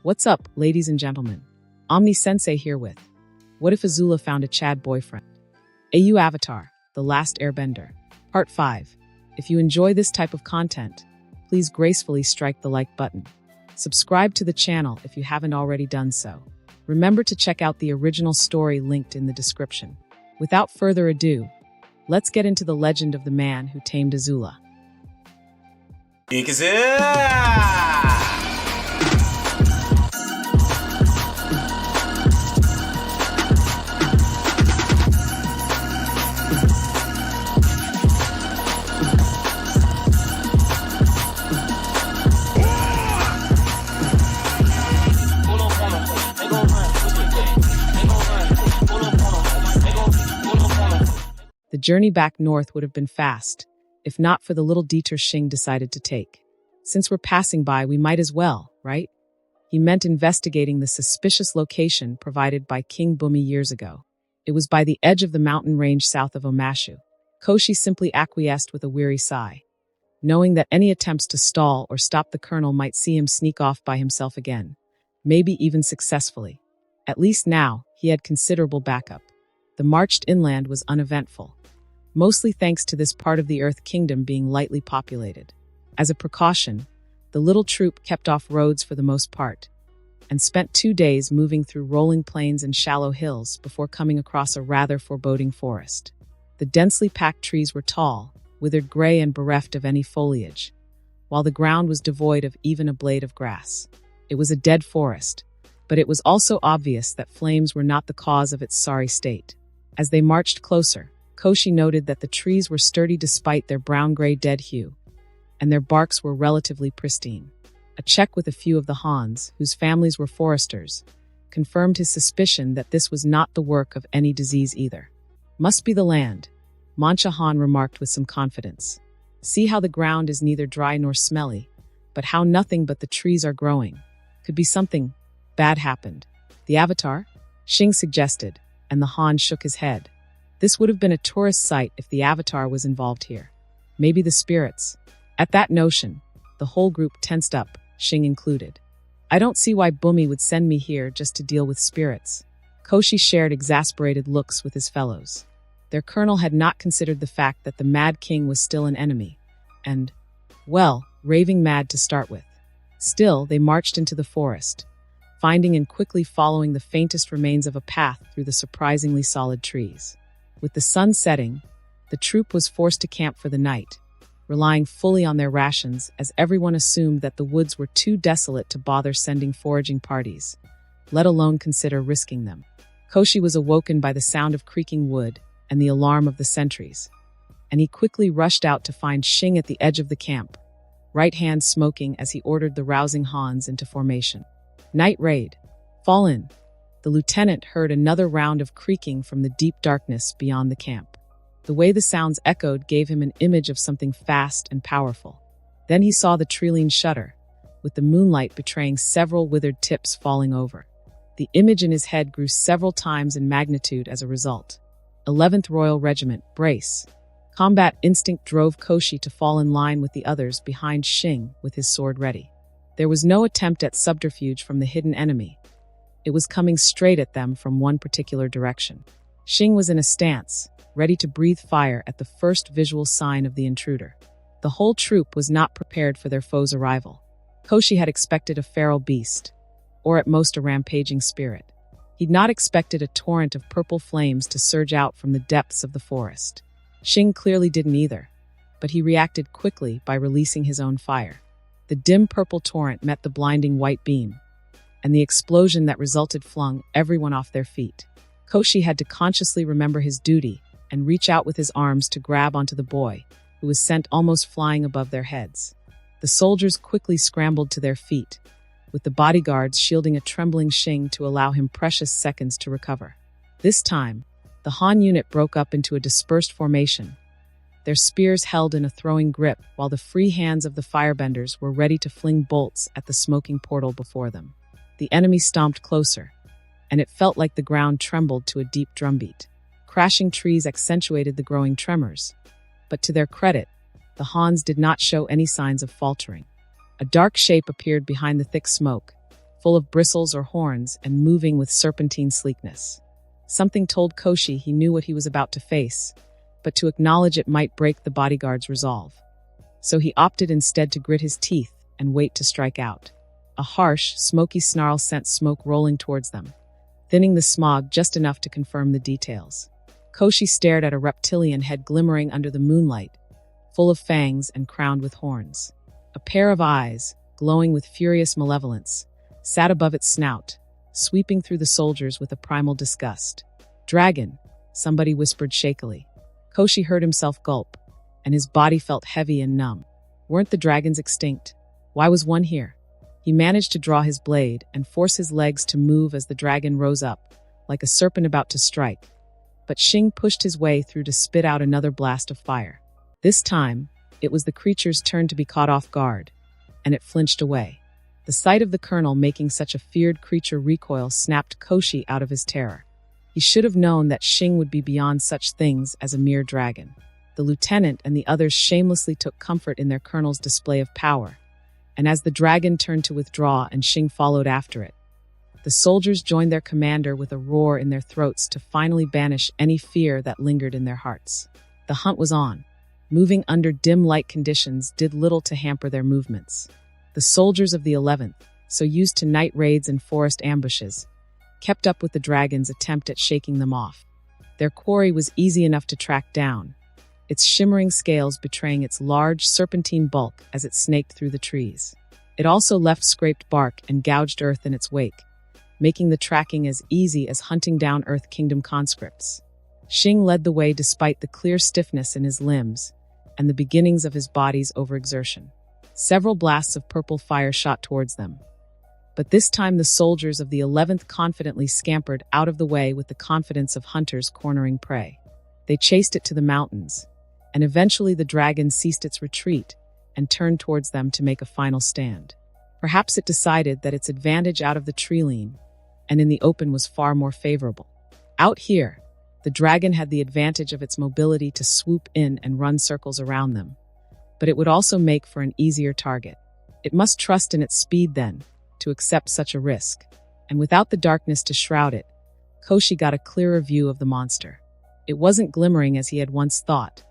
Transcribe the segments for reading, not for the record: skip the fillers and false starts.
What's up, ladies and gentlemen? Omni-sensei here with What if AZULA found a Chad boyfriend? AU Avatar, The Last Airbender, Part 5. If you enjoy this type of content, please gracefully strike the like button. Subscribe to the channel if you haven't already done so. Remember to check out the original story linked in the description. Without further ado, let's get into the legend of the man who tamed AZULA. The journey back north would have been fast, if not for the little detour Xing decided to take. Since we're passing by, we might as well, right? He meant investigating the suspicious location provided by King Bumi years ago. It was by the edge of the mountain range south of Omashu. Koshi simply acquiesced with a weary sigh, knowing that any attempts to stall or stop the colonel might see him sneak off by himself again, maybe even successfully. At least now, he had considerable backup. The march inland was uneventful, mostly thanks to this part of the Earth Kingdom being lightly populated. As a precaution, the little troop kept off roads for the most part, and spent 2 days moving through rolling plains and shallow hills before coming across a rather foreboding forest. The densely packed trees were tall, withered gray and bereft of any foliage, while the ground was devoid of even a blade of grass. It was a dead forest, but it was also obvious that flames were not the cause of its sorry state. As they marched closer, Koshi noted that the trees were sturdy despite their brown-gray dead hue, and their barks were relatively pristine. A check with a few of the Hans, whose families were foresters, confirmed his suspicion that this was not the work of any disease either. Must be the land, Mancha Han remarked with some confidence. See how the ground is neither dry nor smelly, but how nothing but the trees are growing. Could be something bad happened. The Avatar? Xing suggested, and the Han shook his head. This would have been a tourist site if the Avatar was involved here. Maybe the spirits. At that notion, the whole group tensed up, Xing included. I don't see why Bumi would send me here just to deal with spirits. Koshi shared exasperated looks with his fellows. Their colonel had not considered the fact that the Mad King was still an enemy, and, well, raving mad to start with. Still, they marched into the forest, finding and quickly following the faintest remains of a path through the surprisingly solid trees. With the sun setting, the troop was forced to camp for the night, relying fully on their rations as everyone assumed that the woods were too desolate to bother sending foraging parties, let alone consider risking them. Koshi was awoken by the sound of creaking wood and the alarm of the sentries, and he quickly rushed out to find Xing at the edge of the camp, right hand smoking as he ordered the rousing Hans into formation. Night raid. Fall in. The lieutenant heard another round of creaking from the deep darkness beyond the camp. The way the sounds echoed gave him an image of something fast and powerful. Then he saw the treeline shudder, with the moonlight betraying several withered tips falling over. The image in his head grew several times in magnitude as a result. 11th Royal Regiment, brace. Combat instinct drove Koshi to fall in line with the others behind Xing with his sword ready. There was no attempt at subterfuge from the hidden enemy. It was coming straight at them from one particular direction. Xing was in a stance, ready to breathe fire at the first visual sign of the intruder. The whole troop was not prepared for their foe's arrival. Koshi had expected a feral beast, or at most a rampaging spirit. He'd not expected a torrent of purple flames to surge out from the depths of the forest. Xing clearly didn't either, but he reacted quickly by releasing his own fire. The dim purple torrent met the blinding white beam, and the explosion that resulted flung everyone off their feet. Koshi had to consciously remember his duty and reach out with his arms to grab onto the boy, who was sent almost flying above their heads. The soldiers quickly scrambled to their feet, with the bodyguards shielding a trembling Xing to allow him precious seconds to recover. This time, the Han unit broke up into a dispersed formation, their spears held in a throwing grip while the free hands of the firebenders were ready to fling bolts at the smoking portal before them. The enemy stomped closer, and it felt like the ground trembled to a deep drumbeat. Crashing trees accentuated the growing tremors, but to their credit, the Hans did not show any signs of faltering. A dark shape appeared behind the thick smoke, full of bristles or horns and moving with serpentine sleekness. Something told Koshi he knew what he was about to face, but to acknowledge it might break the bodyguard's resolve. So he opted instead to grit his teeth and wait to strike out. A harsh, smoky snarl sent smoke rolling towards them, thinning the smog just enough to confirm the details. Koshi stared at a reptilian head glimmering under the moonlight, full of fangs and crowned with horns. A pair of eyes, glowing with furious malevolence, sat above its snout, sweeping through the soldiers with a primal disgust. "Dragon," somebody whispered shakily. Koshi heard himself gulp, and his body felt heavy and numb. Weren't the dragons extinct? Why was one here? He managed to draw his blade and force his legs to move as the dragon rose up, like a serpent about to strike. But Xing pushed his way through to spit out another blast of fire. This time, it was the creature's turn to be caught off guard, and it flinched away. The sight of the colonel making such a feared creature recoil snapped Koshi out of his terror. He should have known that Xing would be beyond such things as a mere dragon. The lieutenant and the others shamelessly took comfort in their colonel's display of power, and as the dragon turned to withdraw and Xing followed after it, the soldiers joined their commander with a roar in their throats to finally banish any fear that lingered in their hearts. The hunt was on. Moving under dim light conditions did little to hamper their movements. The soldiers of the 11th, so used to night raids and forest ambushes, kept up with the dragon's attempt at shaking them off. Their quarry was easy enough to track down, its shimmering scales betraying its large, serpentine bulk as it snaked through the trees. It also left scraped bark and gouged earth in its wake, making the tracking as easy as hunting down Earth Kingdom conscripts. Xing led the way despite the clear stiffness in his limbs and the beginnings of his body's overexertion. Several blasts of purple fire shot towards them, but this time the soldiers of the 11th confidently scampered out of the way with the confidence of hunters cornering prey. They chased it to the mountains, and eventually the dragon ceased its retreat and turned towards them to make a final stand. Perhaps it decided that its advantage out of the tree-line and in the open was far more favorable. Out here, the dragon had the advantage of its mobility to swoop in and run circles around them, but it would also make for an easier target. It must trust in its speed then, to accept such a risk, and without the darkness to shroud it, Koshi got a clearer view of the monster. It wasn't glimmering as he had once thought.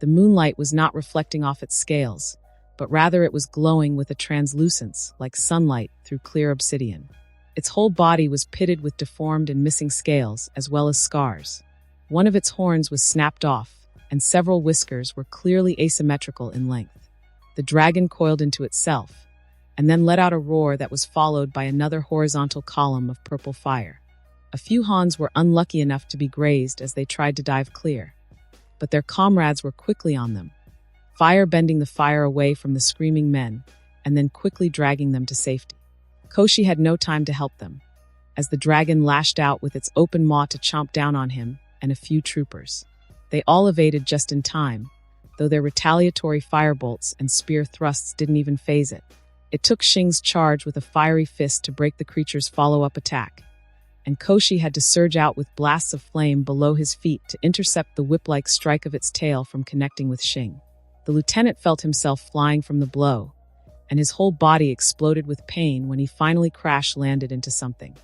The moonlight was not reflecting off its scales, but rather it was glowing with a translucence like sunlight through clear obsidian. Its whole body was pitted with deformed and missing scales, as well as scars. One of its horns was snapped off, and several whiskers were clearly asymmetrical in length. The dragon coiled into itself, and then let out a roar that was followed by another horizontal column of purple fire. A few Hans were unlucky enough to be grazed as they tried to dive clear, but their comrades were quickly on them, fire bending the fire away from the screaming men, and then quickly dragging them to safety. Koshi had no time to help them, as the dragon lashed out with its open maw to chomp down on him and a few troopers. They all evaded just in time, though their retaliatory firebolts and spear thrusts didn't even faze it. It took Xing's charge with a fiery fist to break the creature's follow-up attack, and Koshi had to surge out with blasts of flame below his feet to intercept the whip-like strike of its tail from connecting with Xing. The lieutenant felt himself flying from the blow, and his whole body exploded with pain when he finally crash-landed into something.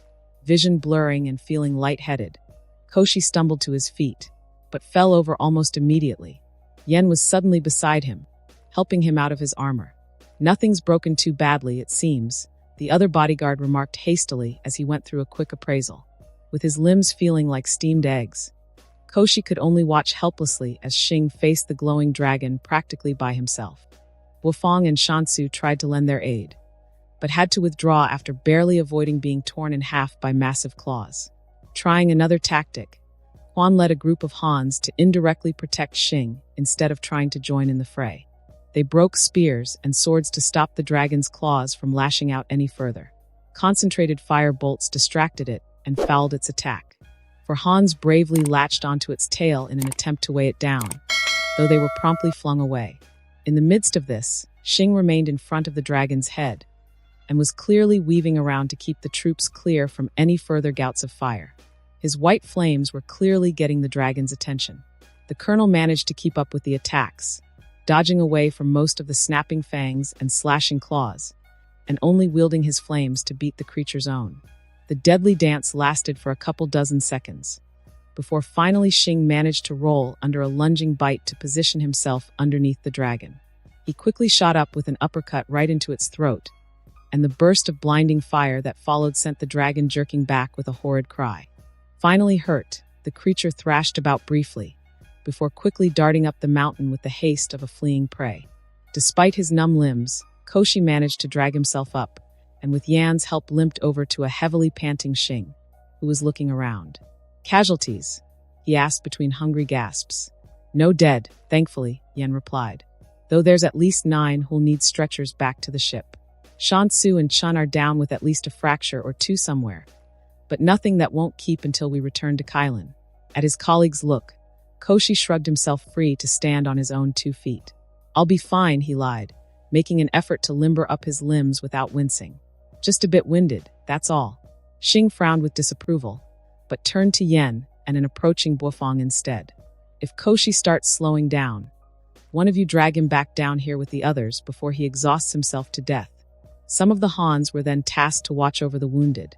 Vision blurring and feeling lightheaded, Koshi stumbled to his feet, but fell over almost immediately. Yen was suddenly beside him, helping him out of his armor. "Nothing's broken too badly, it seems," the other bodyguard remarked hastily as he went through a quick appraisal. With his limbs feeling like steamed eggs, Koshi could only watch helplessly as Xing faced the glowing dragon practically by himself. Wufang and Shansu tried to lend their aid, but had to withdraw after barely avoiding being torn in half by massive claws. Trying another tactic, Quan led a group of Hans to indirectly protect Xing instead of trying to join in the fray. They broke spears and swords to stop the dragon's claws from lashing out any further. Concentrated fire bolts distracted it and fouled its attack, for Hans bravely latched onto its tail in an attempt to weigh it down, though they were promptly flung away. In the midst of this, Xing remained in front of the dragon's head and was clearly weaving around to keep the troops clear from any further gouts of fire. His white flames were clearly getting the dragon's attention. The colonel managed to keep up with the attacks, dodging away from most of the snapping fangs and slashing claws, and only wielding his flames to beat the creature's own. The deadly dance lasted for a couple dozen seconds, before finally Xing managed to roll under a lunging bite to position himself underneath the dragon. He quickly shot up with an uppercut right into its throat, and the burst of blinding fire that followed sent the dragon jerking back with a horrid cry. Finally hurt, the creature thrashed about briefly, before quickly darting up the mountain with the haste of a fleeing prey. Despite his numb limbs, Koshi managed to drag himself up, and with Yan's help limped over to a heavily panting Xing, who was looking around. "Casualties?" he asked between hungry gasps. "No dead, thankfully," Yan replied, "though there's at least 9 who'll need stretchers back to the ship. Shansu and Chun are down with at least a fracture or 2 somewhere, but nothing that won't keep until we return to Kylin." At his colleague's look, Koshi shrugged himself free to stand on his own 2 feet. "I'll be fine," he lied, making an effort to limber up his limbs without wincing. "Just a bit winded, that's all." Xing frowned with disapproval, but turned to Yen and an approaching Buofang instead. "If Koshi starts slowing down, one of you drag him back down here with the others before he exhausts himself to death." Some of the Hans were then tasked to watch over the wounded,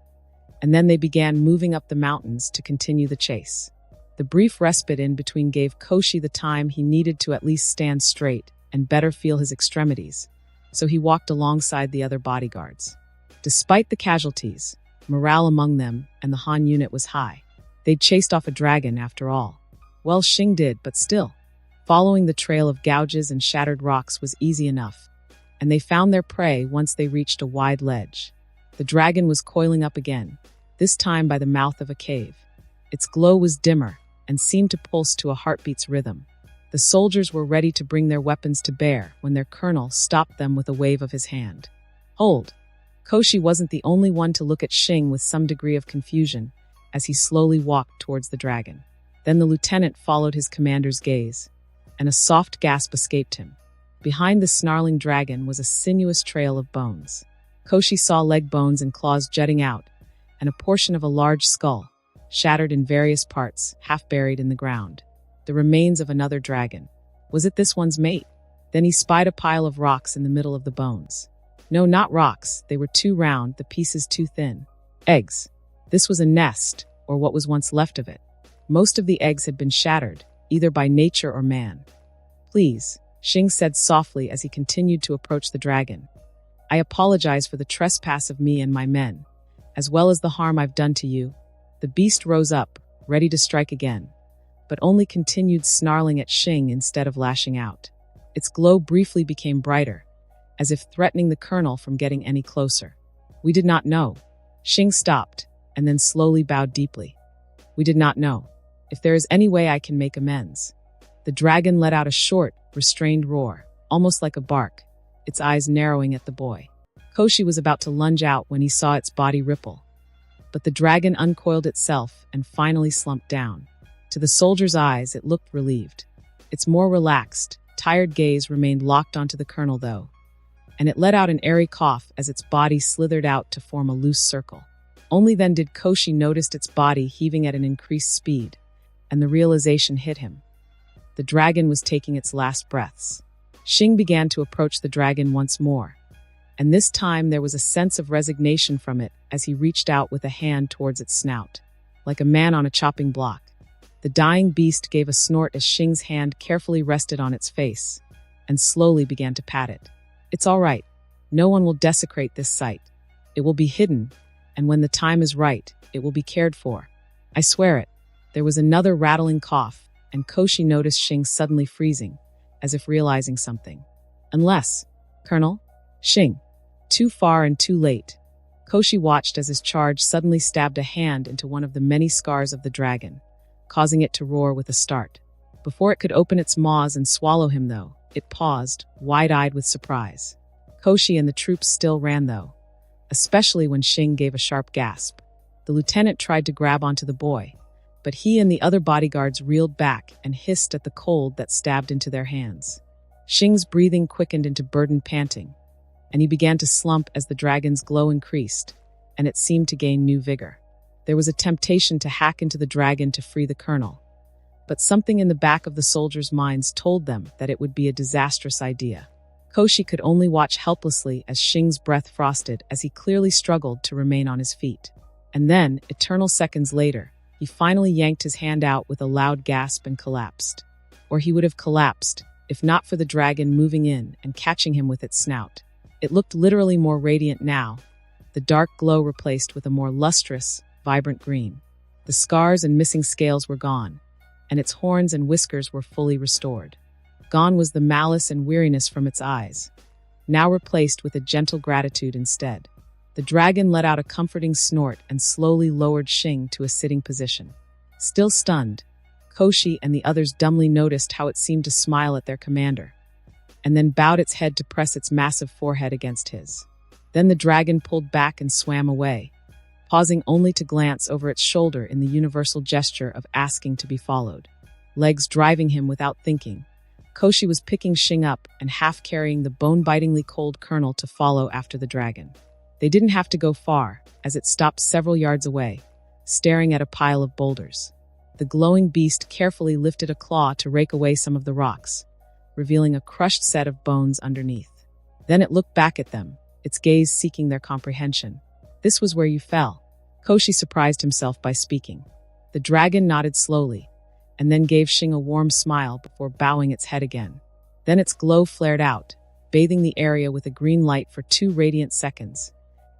and then they began moving up the mountains to continue the chase. The brief respite in between gave Koshi the time he needed to at least stand straight and better feel his extremities, so he walked alongside the other bodyguards. Despite the casualties, morale among them and the Han unit was high. They'd chased off a dragon, after all. Well, Xing did, but still. Following the trail of gouges and shattered rocks was easy enough, and they found their prey once they reached a wide ledge. The dragon was coiling up again, this time by the mouth of a cave. Its glow was dimmer and seemed to pulse to a heartbeat's rhythm. The soldiers were ready to bring their weapons to bear when their colonel stopped them with a wave of his hand. "Hold!" Koshi wasn't the only one to look at Xing with some degree of confusion as he slowly walked towards the dragon. Then the lieutenant followed his commander's gaze, and a soft gasp escaped him. Behind the snarling dragon was a sinuous trail of bones. Koshi saw leg bones and claws jutting out, and a portion of a large skull, shattered in various parts, half buried in the ground. The remains of another dragon. Was it this one's mate? Then he spied a pile of rocks in the middle of the bones. No, not rocks. They were too round, the pieces too thin. Eggs. This was a nest, or what was once left of it. Most of the eggs had been shattered, either by nature or man. "Please," Xing said softly as he continued to approach the dragon. "I apologize for the trespass of me and my men, as well as the harm I've done to you." The beast rose up, ready to strike again, but only continued snarling at Xing instead of lashing out. Its glow briefly became brighter, as if threatening the colonel from getting any closer. "We did not know." Xing stopped, and then slowly bowed deeply. "We did not know. If there is any way I can make amends." The dragon let out a short, restrained roar, almost like a bark, its eyes narrowing at the boy. Koshi was about to lunge out when he saw its body ripple. But the dragon uncoiled itself and finally slumped down. To the soldier's eyes, it looked relieved. Its more relaxed, tired gaze remained locked onto the colonel, though, and it let out an airy cough as its body slithered out to form a loose circle. Only then did Koshi notice its body heaving at an increased speed, and the realization hit him. The dragon was taking its last breaths. Xing began to approach the dragon once more, and this time there was a sense of resignation from it as he reached out with a hand towards its snout, like a man on a chopping block. The dying beast gave a snort as Xing's hand carefully rested on its face, and slowly began to pat it. "It's all right. No one will desecrate this site. It will be hidden, and when the time is right, it will be cared for. I swear it." There was another rattling cough, and Koshi noticed Xing suddenly freezing, as if realizing something. "Unless, Colonel?" Xing. Too far and too late. Koshi watched as his charge suddenly stabbed a hand into one of the many scars of the dragon, causing it to roar with a start. Before it could open its maws and swallow him, though, it paused, wide-eyed with surprise. Koshi and the troops still ran, though, especially when Xing gave a sharp gasp. The lieutenant tried to grab onto the boy, but he and the other bodyguards reeled back and hissed at the cold that stabbed into their hands. Xing's breathing quickened into burdened panting, and he began to slump as the dragon's glow increased, and it seemed to gain new vigor. There was a temptation to hack into the dragon to free the colonel, but something in the back of the soldiers' minds told them that it would be a disastrous idea. Koshi could only watch helplessly as Xing's breath frosted as he clearly struggled to remain on his feet. And then, eternal seconds later, he finally yanked his hand out with a loud gasp and collapsed. Or he would have collapsed, if not for the dragon moving in and catching him with its snout. It looked literally more radiant now, the dark glow replaced with a more lustrous, vibrant green. The scars and missing scales were gone, and its horns and whiskers were fully restored. Gone was the malice and weariness from its eyes, now replaced with a gentle gratitude instead. The dragon let out a comforting snort and slowly lowered Xing to a sitting position. Still stunned, Koshi and the others dumbly noticed how it seemed to smile at their commander, and then bowed its head to press its massive forehead against his. Then the dragon pulled back and swam away, pausing only to glance over its shoulder in the universal gesture of asking to be followed. Legs driving him without thinking, Koshi was picking Xing up and half-carrying the bone-bitingly cold colonel to follow after the dragon. They didn't have to go far, as it stopped several yards away, staring at a pile of boulders. The glowing beast carefully lifted a claw to rake away some of the rocks, revealing a crushed set of bones underneath. Then it looked back at them, its gaze seeking their comprehension. "This was where you fell." Koshi surprised himself by speaking. The dragon nodded slowly, and then gave Xing a warm smile before bowing its head again. Then its glow flared out, bathing the area with a green light for 2 radiant seconds.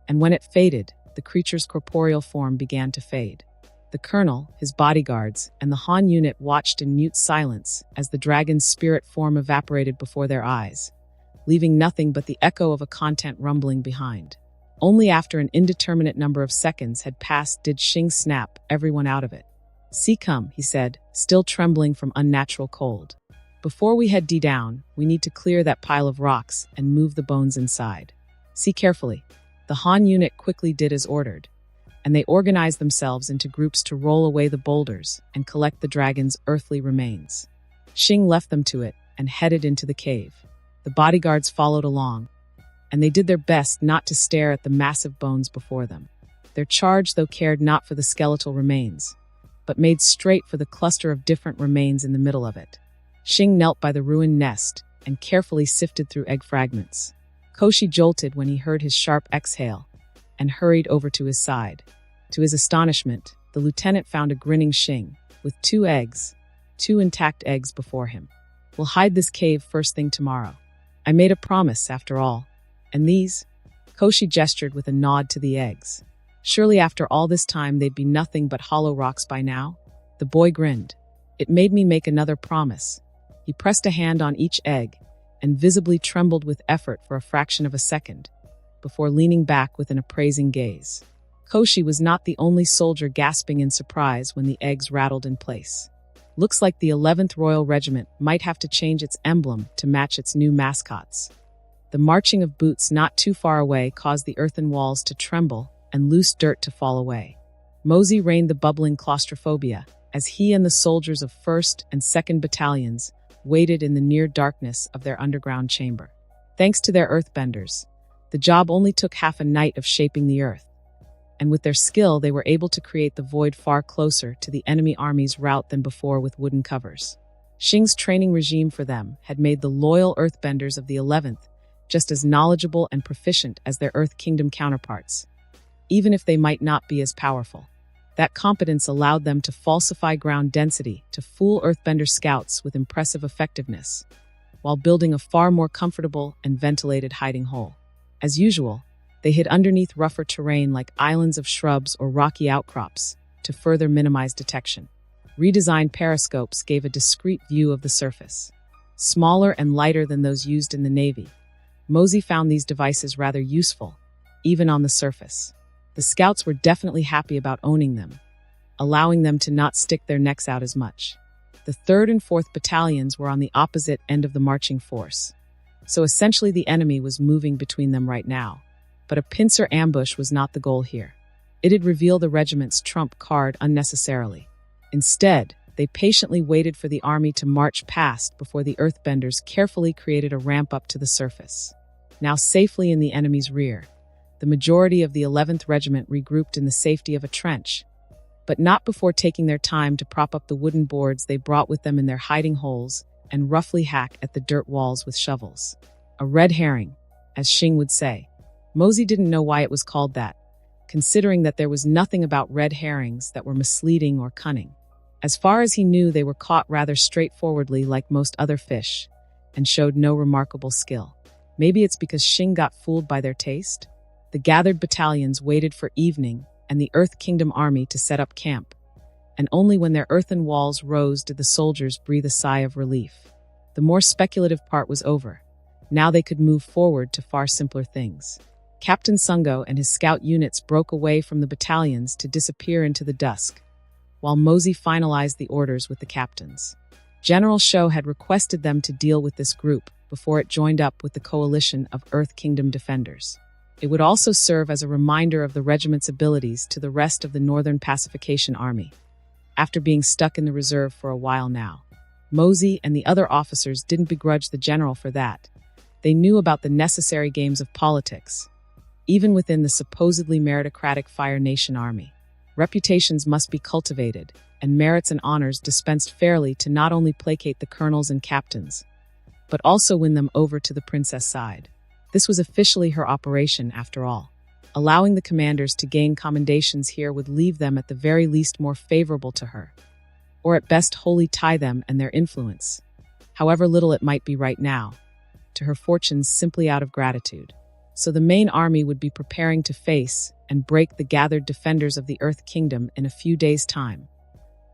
And when it faded, the creature's corporeal form began to fade. The colonel, his bodyguards, and the Han unit watched in mute silence as the dragon's spirit form evaporated before their eyes, leaving nothing but the echo of a content rumbling behind. Only after an indeterminate number of seconds had passed did Xing snap everyone out of it. "See come," he said, still trembling from unnatural cold. "Before we head down, we need to clear that pile of rocks and move the bones inside. See carefully." The Han unit quickly did as ordered, and they organized themselves into groups to roll away the boulders and collect the dragon's earthly remains. Xing left them to it and headed into the cave. The bodyguards followed along, and they did their best not to stare at the massive bones before them. Their charge, though, cared not for the skeletal remains, but made straight for the cluster of different remains in the middle of it. Xing knelt by the ruined nest and carefully sifted through egg fragments. Koshi jolted when he heard his sharp exhale and hurried over to his side. To his astonishment, the lieutenant found a grinning Xing with 2 intact eggs before him. "We'll hide this cave first thing tomorrow. I made a promise, after all. And these?" Koshi gestured with a nod to the eggs. "Surely after all this time they'd be nothing but hollow rocks by now?" The boy grinned. "It made me make another promise." He pressed a hand on each egg and visibly trembled with effort for a fraction of a second, before leaning back with an appraising gaze. Koshi was not the only soldier gasping in surprise when the eggs rattled in place. "Looks like the 11th Royal Regiment might have to change its emblem to match its new mascots." The marching of boots not too far away caused the earthen walls to tremble and loose dirt to fall away. Mosey reigned the bubbling claustrophobia as he and the soldiers of 1st and 2nd Battalions waited in the near darkness of their underground chamber. Thanks to their earthbenders, the job only took half a night of shaping the earth, and with their skill they were able to create the void far closer to the enemy army's route than before with wooden covers. Xing's training regime for them had made the loyal earthbenders of the 11th just as knowledgeable and proficient as their Earth Kingdom counterparts, even if they might not be as powerful. That competence allowed them to falsify ground density to fool Earthbender scouts with impressive effectiveness, while building a far more comfortable and ventilated hiding hole. As usual, they hid underneath rougher terrain like islands of shrubs or rocky outcrops to further minimize detection. Redesigned periscopes gave a discrete view of the surface. Smaller and lighter than those used in the Navy, Mosey found these devices rather useful, even on the surface. The scouts were definitely happy about owning them, allowing them to not stick their necks out as much. The 3rd and 4th Battalions were on the opposite end of the marching force, so essentially the enemy was moving between them right now. But a pincer ambush was not the goal here. It'd reveal the regiment's trump card unnecessarily. Instead, they patiently waited for the army to march past before the Earthbenders carefully created a ramp up to the surface. Now safely in the enemy's rear, the majority of the 11th Regiment regrouped in the safety of a trench, but not before taking their time to prop up the wooden boards they brought with them in their hiding holes and roughly hack at the dirt walls with shovels. A red herring, as Xing would say. Mosey didn't know why it was called that, considering that there was nothing about red herrings that were misleading or cunning. As far as he knew, they were caught rather straightforwardly like most other fish, and showed no remarkable skill. Maybe it's because Xing got fooled by their taste? The gathered battalions waited for evening and the Earth Kingdom army to set up camp, and only when their earthen walls rose did the soldiers breathe a sigh of relief. The more speculative part was over. Now they could move forward to far simpler things. Captain Sungo and his scout units broke away from the battalions to disappear into the dusk, while Mosey finalized the orders with the captains. General Shou had requested them to deal with this group before it joined up with the coalition of Earth Kingdom defenders. It would also serve as a reminder of the regiment's abilities to the rest of the Northern Pacification Army. After being stuck in the reserve for a while now, Mosey and the other officers didn't begrudge the general for that. They knew about the necessary games of politics. Even within the supposedly meritocratic Fire Nation Army, reputations must be cultivated, and merits and honors dispensed fairly to not only placate the colonels and captains, but also win them over to the princess side. This was officially her operation, after all. Allowing the commanders to gain commendations here would leave them at the very least more favorable to her, or at best wholly tie them and their influence, however little it might be right now, to her fortunes simply out of gratitude. So the main army would be preparing to face and break the gathered defenders of the Earth Kingdom in a few days' time,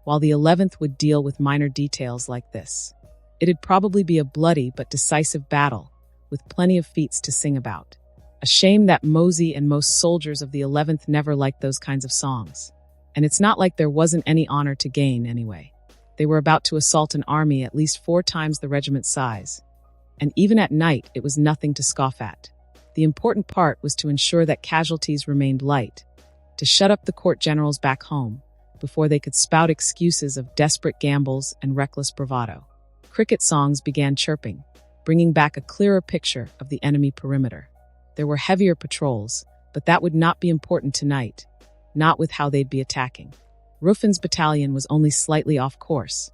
while the 11th would deal with minor details like this. It'd probably be a bloody but decisive battle, with plenty of feats to sing about. A shame that Mosey and most soldiers of the 11th never liked those kinds of songs. And it's not like there wasn't any honor to gain anyway. They were about to assault an army at least 4 times the regiment's size. And even at night, it was nothing to scoff at. The important part was to ensure that casualties remained light, to shut up the court generals back home, before they could spout excuses of desperate gambles and reckless bravado. Cricket songs began chirping, bringing back a clearer picture of the enemy perimeter. There were heavier patrols, but that would not be important tonight, not with how they'd be attacking. Ruffin's battalion was only slightly off course,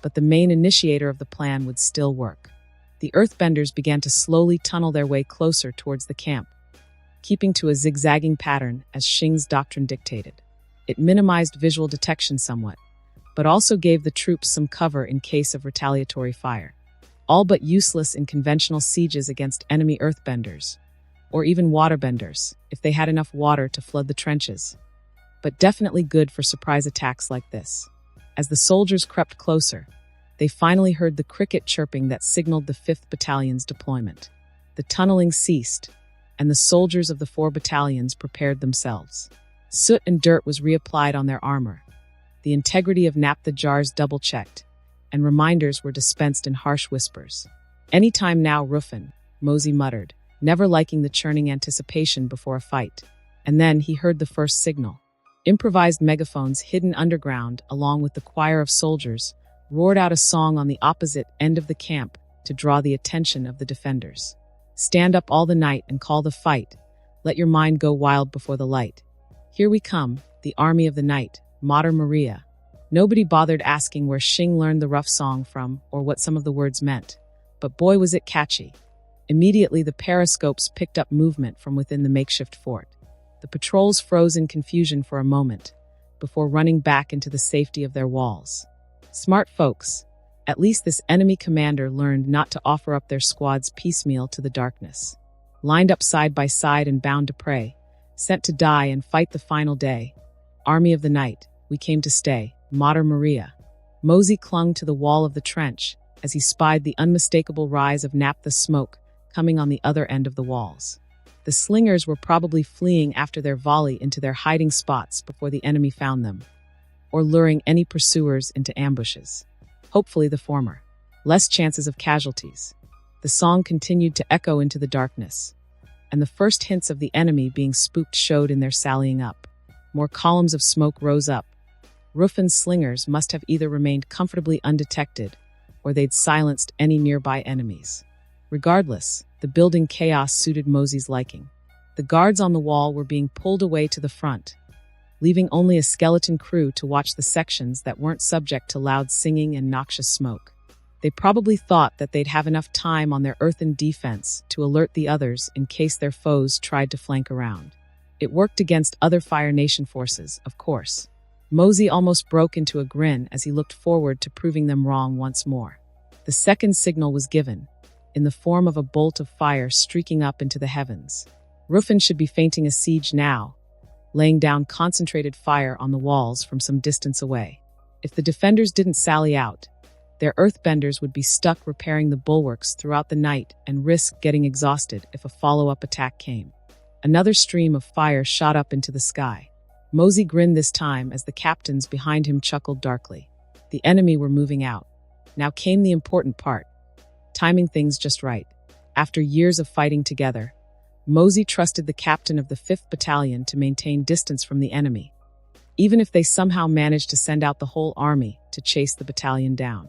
but the main initiator of the plan would still work. The Earthbenders began to slowly tunnel their way closer towards the camp, keeping to a zigzagging pattern as Xing's doctrine dictated. It minimized visual detection somewhat, but also gave the troops some cover in case of retaliatory fire. All but useless in conventional sieges against enemy Earthbenders, or even waterbenders, if they had enough water to flood the trenches. But definitely good for surprise attacks like this. As the soldiers crept closer, they finally heard the cricket chirping that signaled the 5th Battalion's deployment. The tunneling ceased, and the soldiers of the 4 battalions prepared themselves. Soot and dirt was reapplied on their armor. The integrity of naphtha jars double-checked, and reminders were dispensed in harsh whispers. "Any time now, Ruffin," Mosey muttered, never liking the churning anticipation before a fight. And then he heard the first signal. Improvised megaphones hidden underground, along with the choir of soldiers, roared out a song on the opposite end of the camp to draw the attention of the defenders. "Stand up all the night and call the fight. Let your mind go wild before the light. Here we come, the army of the night, Mater Maria." Nobody bothered asking where Xing learned the rough song from or what some of the words meant, but boy was it catchy. Immediately the periscopes picked up movement from within the makeshift fort. The patrols froze in confusion for a moment, before running back into the safety of their walls. Smart folks. At least this enemy commander learned not to offer up their squads piecemeal to the darkness. Lined up side by side and bound to prey, sent to die and fight the final day. Army of the night, we came to stay, Mater Maria. Mosey clung to the wall of the trench as he spied the unmistakable rise of naphtha smoke coming on the other end of the walls. The slingers were probably fleeing after their volley into their hiding spots before the enemy found them, or luring any pursuers into ambushes. Hopefully the former. Less chances of casualties. The song continued to echo into the darkness, and the first hints of the enemy being spooked showed in their sallying up. More columns of smoke rose up. Ruffin's slingers must have either remained comfortably undetected, or they'd silenced any nearby enemies. Regardless, the building chaos suited Mosey's liking. The guards on the wall were being pulled away to the front, leaving only a skeleton crew to watch the sections that weren't subject to loud singing and noxious smoke. They probably thought that they'd have enough time on their earthen defense to alert the others in case their foes tried to flank around. It worked against other Fire Nation forces, of course. Mosey almost broke into a grin as he looked forward to proving them wrong once more. The second signal was given, in the form of a bolt of fire streaking up into the heavens. Ruffin should be feinting a siege now, laying down concentrated fire on the walls from some distance away. If the defenders didn't sally out, their earthbenders would be stuck repairing the bulwarks throughout the night and risk getting exhausted if a follow-up attack came. Another stream of fire shot up into the sky. Mosey grinned this time as the captains behind him chuckled darkly. The enemy were moving out. Now came the important part, timing things just right. After years of fighting together, Mosey trusted the captain of the 5th Battalion to maintain distance from the enemy, even if they somehow managed to send out the whole army to chase the battalion down.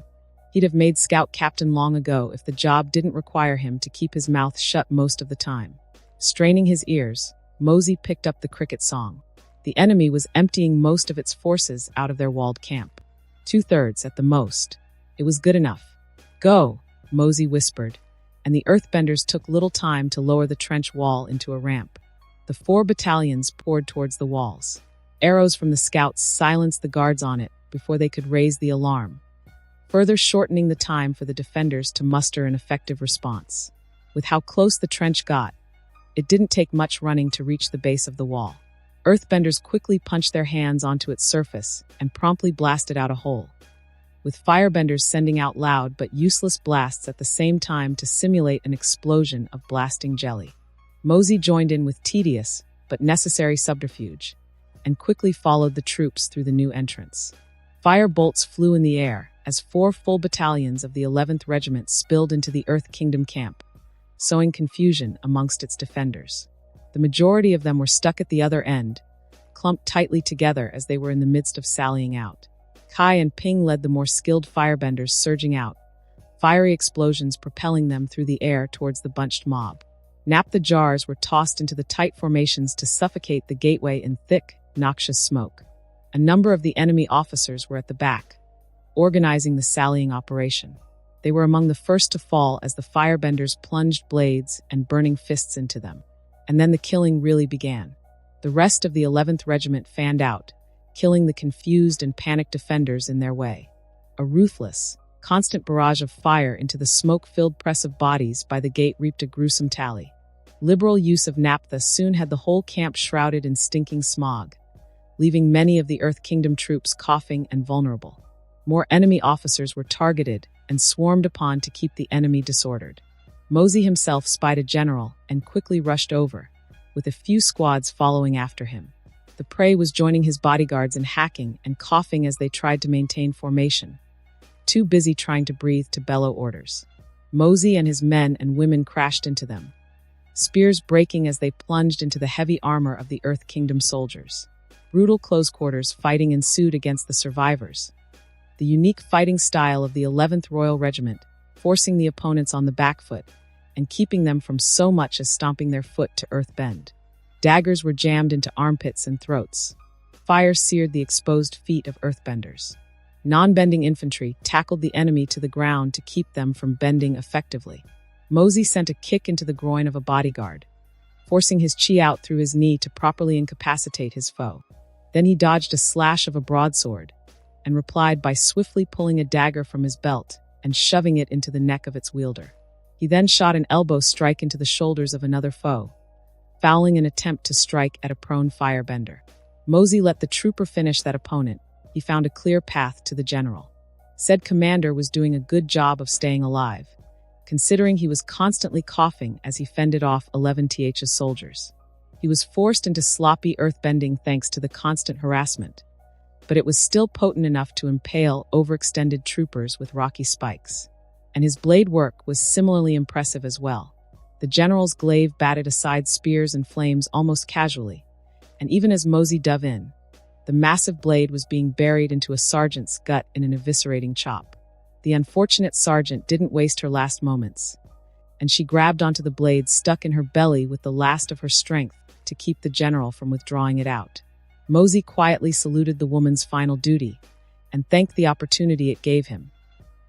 He'd have made scout captain long ago if the job didn't require him to keep his mouth shut most of the time. Straining his ears, Mosey picked up the cricket song. The enemy was emptying most of its forces out of their walled camp. 2/3 at the most. It was good enough. "Go," Mosey whispered, and the earthbenders took little time to lower the trench wall into a ramp. The 4 battalions poured towards the walls. Arrows from the scouts silenced the guards on it before they could raise the alarm, further shortening the time for the defenders to muster an effective response. With how close the trench got, it didn't take much running to reach the base of the wall. Earthbenders quickly punched their hands onto its surface and promptly blasted out a hole, with firebenders sending out loud but useless blasts at the same time to simulate an explosion of blasting jelly. Mosey joined in with tedious but necessary subterfuge, and quickly followed the troops through the new entrance. Fire bolts flew in the air as 4 full battalions of the 11th Regiment spilled into the Earth Kingdom camp, sowing confusion amongst its defenders. The majority of them were stuck at the other end, clumped tightly together as they were in the midst of sallying out. Kai and Ping led the more skilled firebenders surging out, fiery explosions propelling them through the air towards the bunched mob. Naphtha jars were tossed into the tight formations to suffocate the gateway in thick, noxious smoke. A number of the enemy officers were at the back, organizing the sallying operation. They were among the first to fall as the firebenders plunged blades and burning fists into them. And then the killing really began. The rest of the 11th Regiment fanned out, killing the confused and panicked defenders in their way. A ruthless, constant barrage of fire into the smoke-filled press of bodies by the gate reaped a gruesome tally. Liberal use of naphtha soon had the whole camp shrouded in stinking smog, leaving many of the Earth Kingdom troops coughing and vulnerable. More enemy officers were targeted and swarmed upon to keep the enemy disordered. Mosey himself spied a general and quickly rushed over, with a few squads following after him. The prey was joining his bodyguards in hacking and coughing as they tried to maintain formation, too busy trying to breathe to bellow orders. Mosey and his men and women crashed into them, spears breaking as they plunged into the heavy armor of the Earth Kingdom soldiers. Brutal close quarters fighting ensued against the survivors. The unique fighting style of the 11th Royal Regiment, forcing the opponents on the back foot and keeping them from so much as stomping their foot to earth bend. Daggers were jammed into armpits and throats. Fire seared the exposed feet of earthbenders. Non-bending infantry tackled the enemy to the ground to keep them from bending effectively. Mosey sent a kick into the groin of a bodyguard, forcing his chi out through his knee to properly incapacitate his foe. Then he dodged a slash of a broadsword and replied by swiftly pulling a dagger from his belt and shoving it into the neck of its wielder. He then shot an elbow strike into the shoulders of another foe, fouling an attempt to strike at a prone firebender. Mosey let the trooper finish that opponent. He found a clear path to the general. Said commander was doing a good job of staying alive, considering he was constantly coughing as he fended off 11th's soldiers. He was forced into sloppy earthbending thanks to the constant harassment, but it was still potent enough to impale overextended troopers with rocky spikes. And his blade work was similarly impressive as well. The general's glaive batted aside spears and flames almost casually, and even as Mosey dove in, the massive blade was being buried into a sergeant's gut in an eviscerating chop. The unfortunate sergeant didn't waste her last moments, and she grabbed onto the blade stuck in her belly with the last of her strength to keep the general from withdrawing it out. Mosey quietly saluted the woman's final duty and thanked the opportunity it gave him.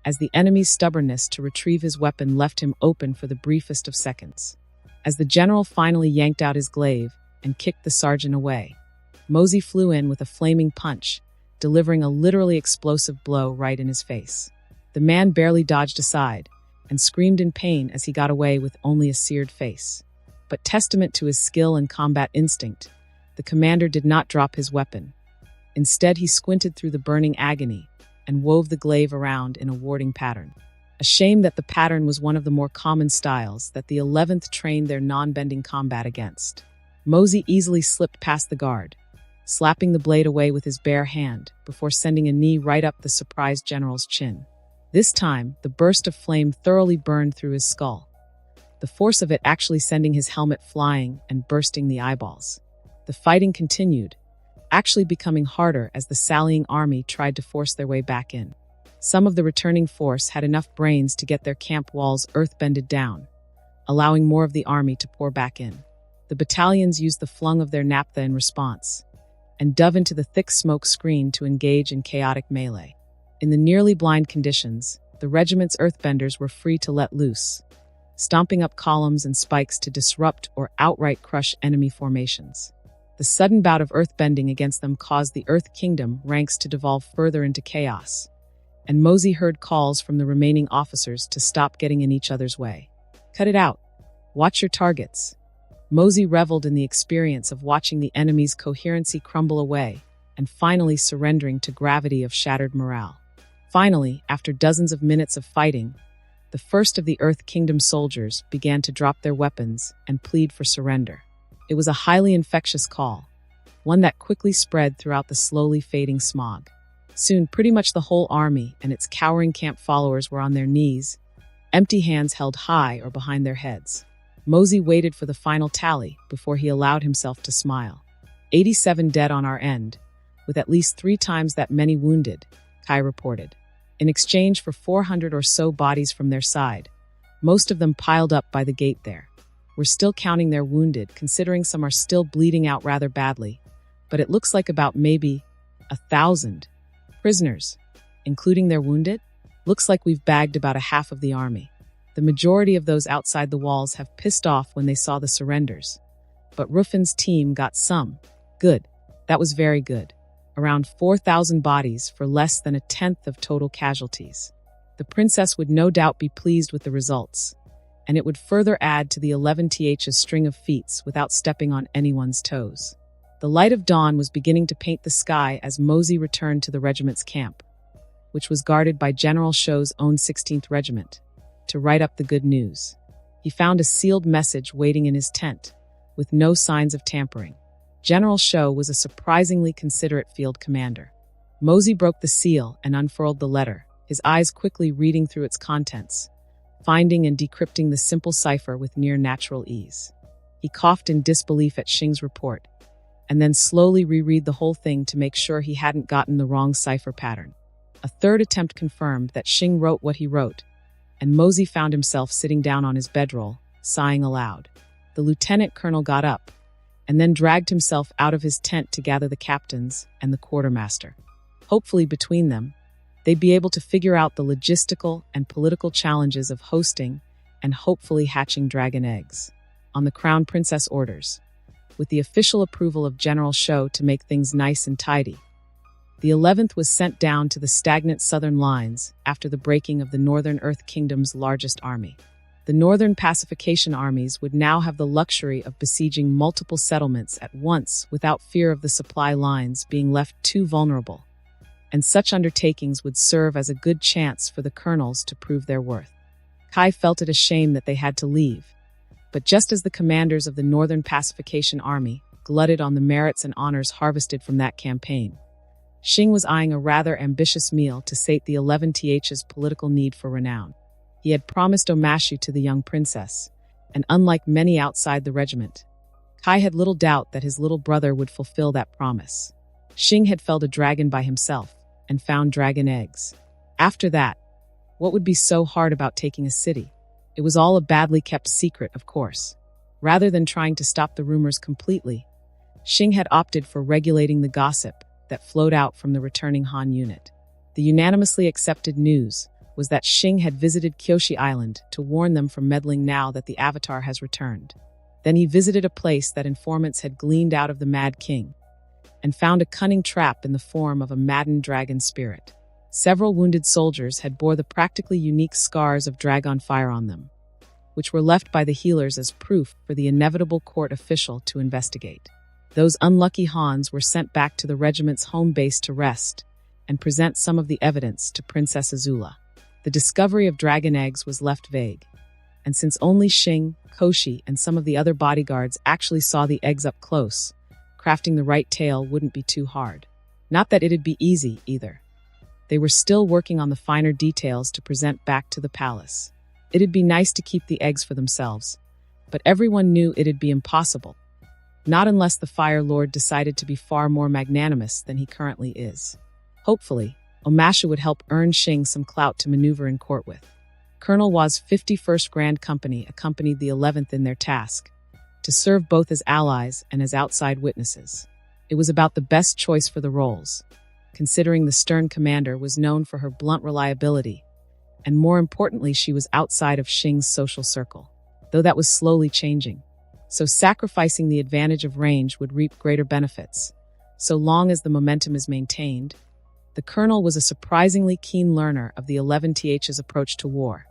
as the enemy's stubbornness to retrieve his weapon left him open for the briefest of seconds. As the general finally yanked out his glaive and kicked the sergeant away, Mosey flew in with a flaming punch, delivering a literally explosive blow right in his face. The man barely dodged aside and screamed in pain as he got away with only a seared face. But testament to his skill and combat instinct, the commander did not drop his weapon. Instead, he squinted through the burning agony and wove the glaive around in a warding pattern. A shame that the pattern was one of the more common styles that the 11th trained their non-bending combat against. Mosey easily slipped past the guard, slapping the blade away with his bare hand before sending a knee right up the surprised general's chin. This time, the burst of flame thoroughly burned through his skull, the force of it actually sending his helmet flying and bursting the eyeballs. The fighting continued, actually becoming harder as the sallying army tried to force their way back in. Some of the returning force had enough brains to get their camp walls earthbended down, allowing more of the army to pour back in. The battalions used the flung of their naphtha in response, and dove into the thick smoke screen to engage in chaotic melee. In the nearly blind conditions, the regiment's earthbenders were free to let loose, stomping up columns and spikes to disrupt or outright crush enemy formations. The sudden bout of earthbending against them caused the Earth Kingdom ranks to devolve further into chaos, and Mosey heard calls from the remaining officers to stop getting in each other's way. Cut it out. Watch your targets. Mosey reveled in the experience of watching the enemy's coherency crumble away and finally surrendering to gravity of shattered morale. Finally, after dozens of minutes of fighting, the first of the Earth Kingdom soldiers began to drop their weapons and plead for surrender. It was a highly infectious call, one that quickly spread throughout the slowly fading smog. Soon, pretty much the whole army and its cowering camp followers were on their knees, empty hands held high or behind their heads. Mosey waited for the final tally before he allowed himself to smile. 87 dead on our end, with at least 3 times that many wounded, Kai reported. In exchange for 400 or so bodies from their side, most of them piled up by the gate there. We're still counting their wounded, considering some are still bleeding out rather badly, but it looks like about maybe 1,000 prisoners, including their wounded. Looks like we've bagged about a half of the army. The majority of those outside the walls have pissed off when they saw the surrenders, but Ruffin's team got some. Good. That was very good. Around 4,000 bodies for less than 1/10 of total casualties. The princess would no doubt be pleased with the results, and it would further add to the 11th's string of feats without stepping on anyone's toes. The light of dawn was beginning to paint the sky as Mosey returned to the regiment's camp, which was guarded by General Show's own 16th Regiment, to write up the good news. He found a sealed message waiting in his tent, with no signs of tampering. General Show was a surprisingly considerate field commander. Mosey broke the seal and unfurled the letter, his eyes quickly reading through its contents, finding and decrypting the simple cipher with near natural ease. He coughed in disbelief at Xing's report, and then slowly reread the whole thing to make sure he hadn't gotten the wrong cipher pattern. A third attempt confirmed that Xing wrote what he wrote, and Mosey found himself sitting down on his bedroll, sighing aloud. The lieutenant colonel got up, and then dragged himself out of his tent to gather the captains and the quartermaster. Hopefully between them, they'd be able to figure out the logistical and political challenges of hosting and hopefully hatching dragon eggs. On the Crown Princess orders, with the official approval of General Show to make things nice and tidy, the 11th was sent down to the stagnant southern lines after the breaking of the Northern Earth Kingdom's largest army. The Northern pacification armies would now have the luxury of besieging multiple settlements at once without fear of the supply lines being left too vulnerable, and such undertakings would serve as a good chance for the colonels to prove their worth. Kai felt it a shame that they had to leave, but just as the commanders of the Northern Pacification Army glutted on the merits and honors harvested from that campaign, Xing was eyeing a rather ambitious meal to sate the 11th's political need for renown. He had promised Omashu to the young princess, and unlike many outside the regiment, Kai had little doubt that his little brother would fulfill that promise. Xing had felled a dragon by himself and found dragon eggs. After that, what would be so hard about taking a city? It was all a badly kept secret, of course. Rather than trying to stop the rumors completely, Xing had opted for regulating the gossip that flowed out from the returning Han unit. The unanimously accepted news was that Xing had visited Kyoshi Island to warn them from meddling now that the Avatar has returned. Then he visited a place that informants had gleaned out of the Mad King, and found a cunning trap in the form of a maddened dragon spirit. Several wounded soldiers had bore the practically unique scars of dragon fire on them, which were left by the healers as proof for the inevitable court official to investigate. Those unlucky Hans were sent back to the regiment's home base to rest and present some of the evidence to Princess AZULA. The discovery of dragon eggs was left vague, and since only Xing, Koshi, and some of the other bodyguards actually saw the eggs up close, crafting the right tale wouldn't be too hard. Not that it'd be easy, either. They were still working on the finer details to present back to the palace. It'd be nice to keep the eggs for themselves, but everyone knew it'd be impossible. Not unless the Fire Lord decided to be far more magnanimous than he currently is. Hopefully, Omashu would help earn Xing some clout to maneuver in court with. Colonel Wa's 51st Grand Company accompanied the 11th in their task, to serve both as allies and as outside witnesses. It was about the best choice for the roles, considering the stern commander was known for her blunt reliability, and more importantly, she was outside of Xing's social circle, though that was slowly changing. So sacrificing the advantage of range would reap greater benefits, so long as the momentum is maintained. The colonel was a surprisingly keen learner of the 11th's approach to war,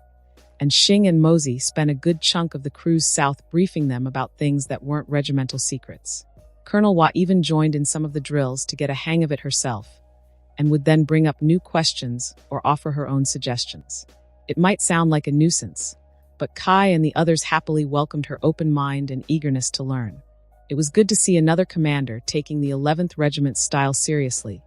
and Xing and Mosey spent a good chunk of the cruise south briefing them about things that weren't regimental secrets. Colonel Wa even joined in some of the drills to get a hang of it herself, and would then bring up new questions or offer her own suggestions. It might sound like a nuisance, but Kai and the others happily welcomed her open mind and eagerness to learn. It was good to see another commander taking the 11th Regiment's style seriously,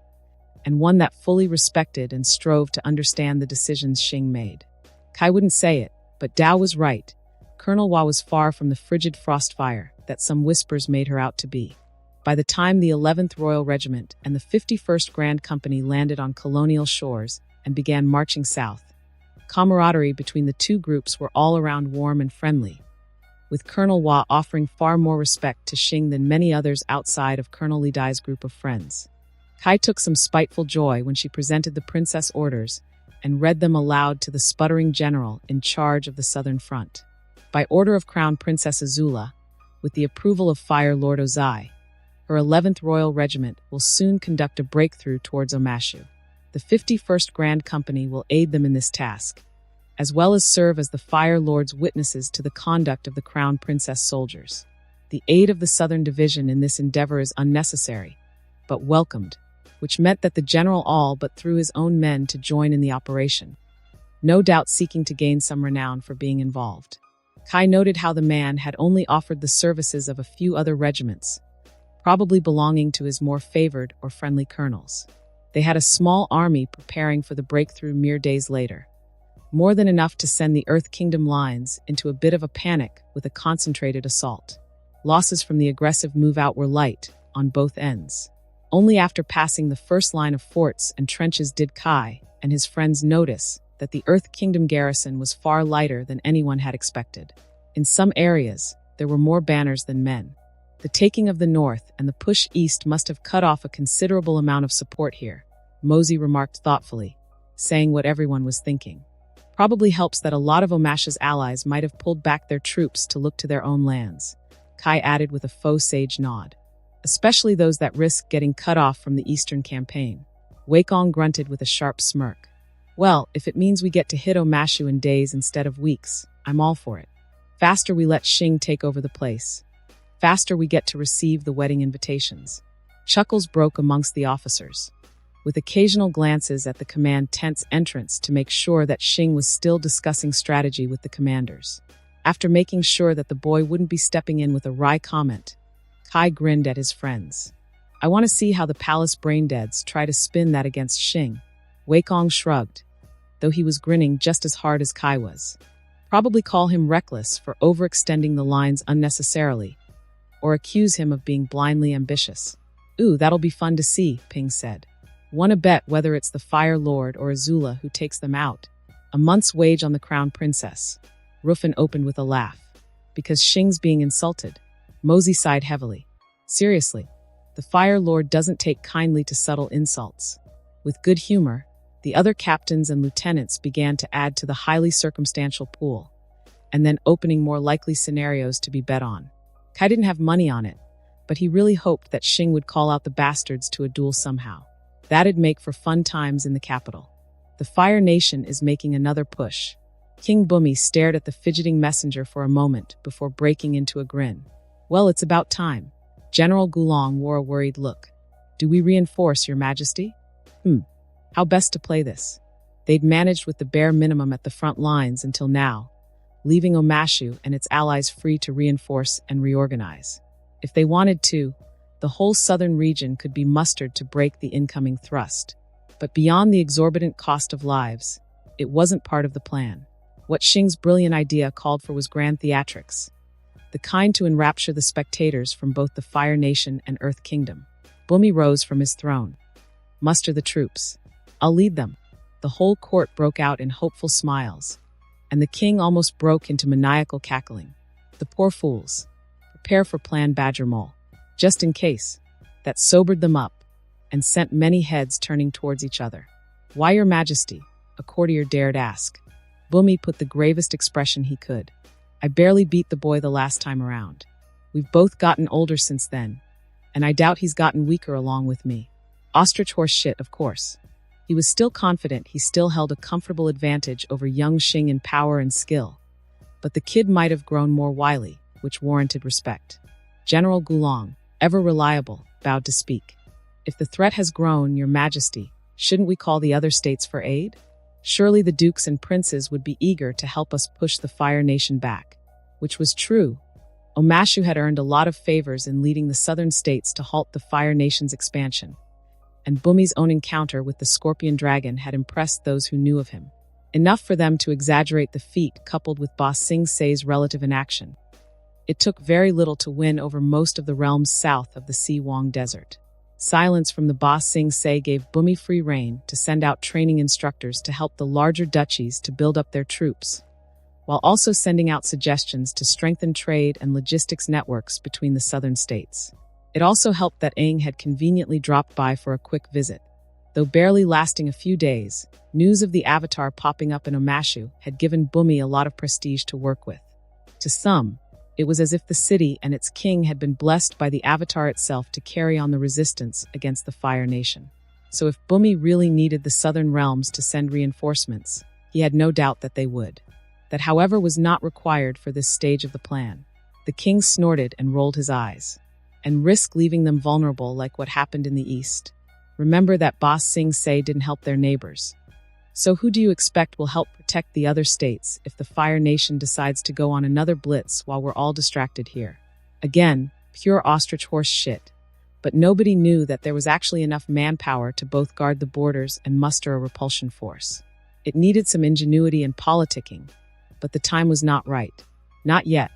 and one that fully respected and strove to understand the decisions Xing made. Kai wouldn't say it, but Dao was right. Colonel Wa was far from the frigid frost fire that some whispers made her out to be. By the time the 11th Royal Regiment and the 51st Grand Company landed on colonial shores and began marching south, camaraderie between the two groups were all around warm and friendly, with Colonel Wa offering far more respect to Xing than many others outside of Colonel Li Dai's group of friends. Kai took some spiteful joy when she presented the princess orders and read them aloud to the sputtering general in charge of the Southern Front. By order of Crown Princess AZULA, with the approval of Fire Lord Ozai, her 11th Royal Regiment will soon conduct a breakthrough towards Omashu. The 51st Grand Company will aid them in this task, as well as serve as the Fire Lord's witnesses to the conduct of the Crown Princess soldiers. The aid of the Southern Division in this endeavor is unnecessary, but welcomed, which meant that the general all but threw his own men to join in the operation, no doubt seeking to gain some renown for being involved. Kai noted how the man had only offered the services of a few other regiments, probably belonging to his more favored or friendly colonels. They had a small army preparing for the breakthrough mere days later, more than enough to send the Earth Kingdom lines into a bit of a panic with a concentrated assault. Losses from the aggressive move-out were light on both ends. Only after passing the first line of forts and trenches did Kai and his friends notice that the Earth Kingdom garrison was far lighter than anyone had expected. In some areas, there were more banners than men. The taking of the north and the push east must have cut off a considerable amount of support here, Mosey remarked thoughtfully, saying what everyone was thinking. Probably helps that a lot of Omashu's allies might have pulled back their troops to look to their own lands, Kai added with a faux sage nod. Especially those that risk getting cut off from the Eastern campaign. Weikong grunted with a sharp smirk. Well, if it means we get to hit Omashu in days instead of weeks, I'm all for it. Faster we let Xing take over the place. Faster we get to receive the wedding invitations. Chuckles broke amongst the officers, with occasional glances at the command tent's entrance to make sure that Xing was still discussing strategy with the commanders. After making sure that the boy wouldn't be stepping in with a wry comment, Kai grinned at his friends. I want to see how the palace braindeads try to spin that against Xing. Weikong shrugged, though he was grinning just as hard as Kai was. Probably call him reckless for overextending the lines unnecessarily, or accuse him of being blindly ambitious. Ooh, that'll be fun to see, Ping said. Wanna bet whether it's the Fire Lord or AZULA who takes them out. A month's wage on the Crown Princess. Ruffin opened with a laugh. Because Xing's being insulted. Mosey sighed heavily. Seriously, the Fire Lord doesn't take kindly to subtle insults. With good humor, The other captains and lieutenants began to add to the highly circumstantial pool, and then opening more likely scenarios to be bet on. Kai didn't have money on it, but he really hoped that Xing would call out the bastards to a duel somehow. That'd make for fun times in the capital. The Fire Nation is making another push. King Bumi stared at the fidgeting messenger for a moment before breaking into a grin. Well, it's about time. General Gulong wore a worried look. Do we reinforce, Your Majesty? How best to play this? They'd managed with the bare minimum at the front lines until now, leaving Omashu and its allies free to reinforce and reorganize. If they wanted to, the whole southern region could be mustered to break the incoming thrust. But beyond the exorbitant cost of lives, it wasn't part of the plan. What Xing's brilliant idea called for was grand theatrics, the kind to enrapture the spectators from both the Fire Nation and Earth Kingdom. Bumi rose from his throne. Muster the troops. I'll lead them. The whole court broke out in hopeful smiles, and the king almost broke into maniacal cackling. The poor fools. Prepare for Plan Badger Mole. Just in case. That sobered them up, and sent many heads turning towards each other. Why, Your Majesty? A courtier dared ask. Bumi put the gravest expression he could. I barely beat the boy the last time around. We've both gotten older since then, and I doubt he's gotten weaker along with me. Ostrich horse shit, of course. He was still confident he still held a comfortable advantage over young Xing in power and skill, but the kid might have grown more wily, which warranted respect. General Gulong, ever reliable, bowed to speak. If the threat has grown, Your Majesty, shouldn't we call the other states for aid? Surely the dukes and princes would be eager to help us push the Fire Nation back. Which was true. Omashu had earned a lot of favors in leading the southern states to halt the Fire Nation's expansion, and Bumi's own encounter with the Scorpion Dragon had impressed those who knew of him. Enough for them to exaggerate the feat coupled with Ba Sing Se's relative inaction. It took very little to win over most of the realms south of the Si Wang Desert. Silence from the Ba Sing Se gave Bumi free rein to send out training instructors to help the larger duchies to build up their troops, while also sending out suggestions to strengthen trade and logistics networks between the southern states. It also helped that Aang had conveniently dropped by for a quick visit. Though barely lasting a few days, news of the Avatar popping up in Omashu had given Bumi a lot of prestige to work with. To some, it was as if the city and its king had been blessed by the Avatar itself to carry on the resistance against the Fire Nation. So if Bumi really needed the southern realms to send reinforcements, he had no doubt that they would. That, however, was not required for this stage of the plan. The king snorted and rolled his eyes. And risk leaving them vulnerable like what happened in the east. Remember that Ba Sing Se didn't help their neighbors. So who do you expect will help protect the other states if the Fire Nation decides to go on another blitz while we're all distracted here? Again, pure ostrich horse shit. But nobody knew that there was actually enough manpower to both guard the borders and muster a repulsion force. It needed some ingenuity and politicking, but the time was not right. Not yet.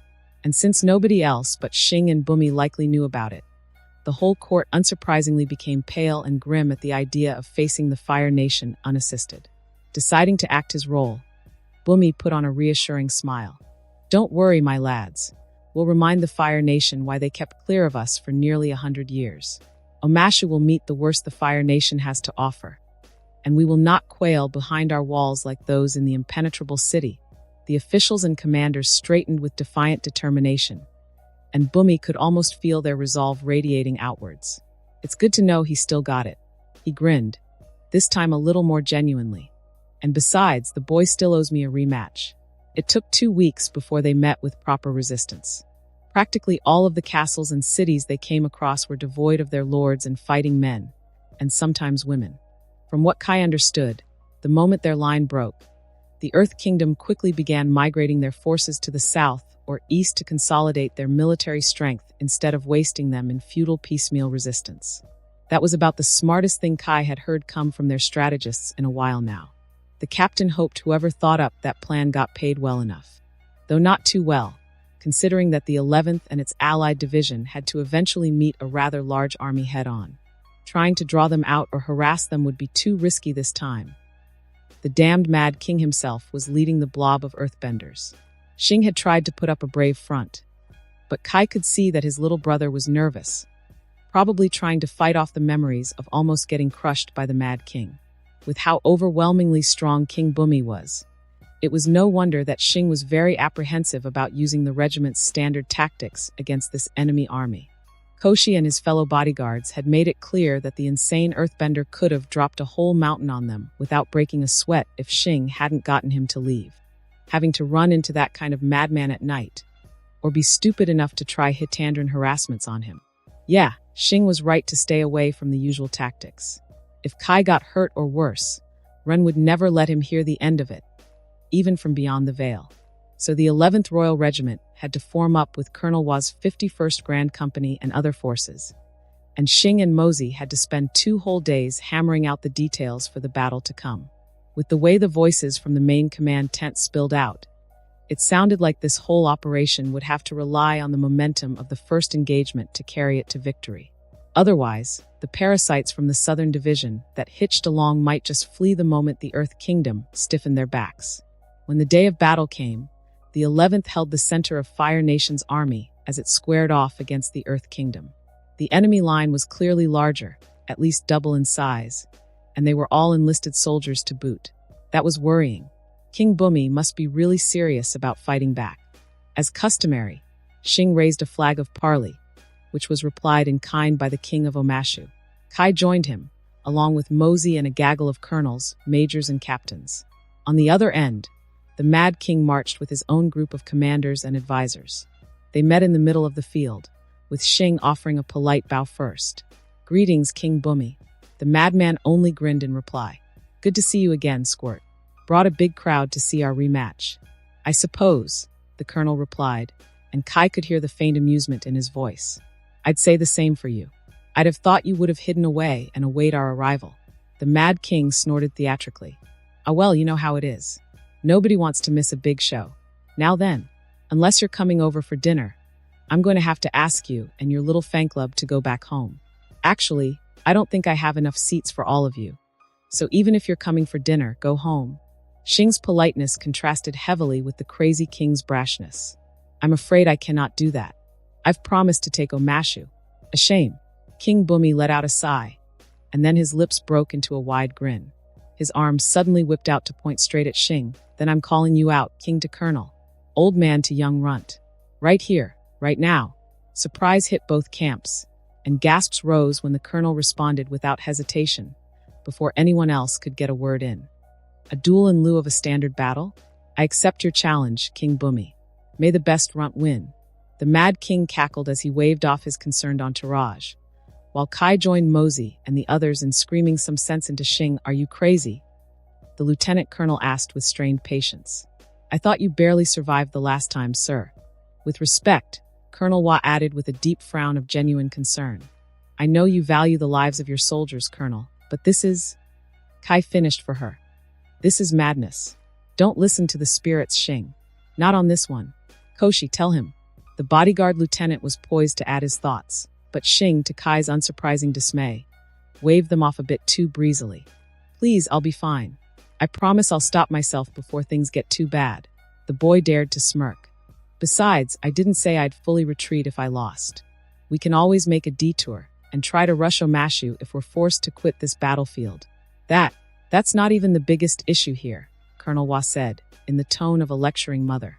And since nobody else but Xing and Bumi likely knew about it, the whole court unsurprisingly became pale and grim at the idea of facing the Fire Nation unassisted. Deciding to act his role, Bumi put on a reassuring smile. Don't worry, my lads. We'll remind the Fire Nation why they kept clear of us for nearly 100 years. Omashu will meet the worst the Fire Nation has to offer, and we will not quail behind our walls like those in the impenetrable city. The officials and commanders straightened with defiant determination, and Bumi could almost feel their resolve radiating outwards. It's good to know he still got it. He grinned, this time a little more genuinely. And besides, the boy still owes me a rematch. It took 2 weeks before they met with proper resistance. Practically all of the castles and cities they came across were devoid of their lords and fighting men, and sometimes women. From what Kai understood, the moment their line broke, the Earth Kingdom quickly began migrating their forces to the south or east to consolidate their military strength instead of wasting them in futile piecemeal resistance. That was about the smartest thing Kai had heard come from their strategists in a while now. The captain hoped whoever thought up that plan got paid well enough. Though not too well, considering that the 11th and its allied division had to eventually meet a rather large army head-on. Trying to draw them out or harass them would be too risky this time. The damned mad king himself was leading the blob of earthbenders. Xing had tried to put up a brave front, but Kai could see that his little brother was nervous, probably trying to fight off the memories of almost getting crushed by the mad king. with how overwhelmingly strong King Bumi was. It was no wonder that Xing was very apprehensive about using the regiment's standard tactics against this enemy army. Koshi and his fellow bodyguards had made it clear that the insane earthbender could have dropped a whole mountain on them without breaking a sweat if Xing hadn't gotten him to leave. Having to run into that kind of madman at night, or be stupid enough to try Hitandran harassments on him. Yeah, Xing was right to stay away from the usual tactics. If Kai got hurt or worse, Ren would never let him hear the end of it, even from beyond the veil. So the 11th Royal Regiment had to form up with Colonel Wa's 51st Grand Company and other forces. And Xing and Mosey had to spend 2 whole days hammering out the details for the battle to come. With the way the voices from the main command tent spilled out, it sounded like this whole operation would have to rely on the momentum of the first engagement to carry it to victory. Otherwise, the parasites from the Southern Division that hitched along might just flee the moment the Earth Kingdom stiffened their backs. When the day of battle came, the 11th held the center of Fire Nation's army as it squared off against the Earth Kingdom. The enemy line was clearly larger, at least double in size, and they were all enlisted soldiers to boot. That was worrying. King Bumi must be really serious about fighting back. As customary, Xing raised a flag of parley, which was replied in kind by the king of Omashu. Kai joined him, along with Mosey and a gaggle of colonels, majors, and captains. On the other end, the Mad King marched with his own group of commanders and advisors. They met in the middle of the field, with Xing offering a polite bow first. "Greetings, King Bumi." The madman only grinned in reply. "Good to see you again, Squirt. Brought a big crowd to see our rematch." "I suppose," the colonel replied, and Kai could hear the faint amusement in his voice. "I'd say the same for you. I'd have thought you would have hidden away and await our arrival." The Mad King snorted theatrically. "Ah well, you know how it is. Nobody wants to miss a big show. Now then, unless you're coming over for dinner, I'm going to have to ask you and your little fan club to go back home. Actually, I don't think I have enough seats for all of you. So even if you're coming for dinner, go home." Xing's politeness contrasted heavily with the crazy king's brashness. "I'm afraid I cannot do that. I've promised to take Omashu." "A shame." King Bumi let out a sigh, and then his lips broke into a wide grin. His arms suddenly whipped out to point straight at Xing. "Then I'm calling you out, king to colonel, old man to young runt. Right here, right now." Surprise hit both camps, and gasps rose when the colonel responded without hesitation, before anyone else could get a word in. "A duel in lieu of a standard battle? I accept your challenge, King Bumi. May the best runt win." The Mad King cackled as he waved off his concerned entourage, while Kai joined Mosey and the others in screaming some sense into Xing. "Are you crazy?" the lieutenant colonel asked with strained patience. "I thought you barely survived the last time, sir." With respect, Colonel Wa added with a deep frown of genuine concern. "I know you value the lives of your soldiers, Colonel, but this is..." Kai finished for her. "This is madness. Don't listen to the spirits, Xing. Not on this one. Koshi, tell him." The bodyguard lieutenant was poised to add his thoughts, but Xing, to Kai's unsurprising dismay, waved them off a bit too breezily. "Please, I'll be fine. I promise I'll stop myself before things get too bad." The boy dared to smirk. "Besides, I didn't say I'd fully retreat if I lost. We can always make a detour and try to rush Omashu if we're forced to quit this battlefield. That's not even the biggest issue here," Colonel Wa said, in the tone of a lecturing mother.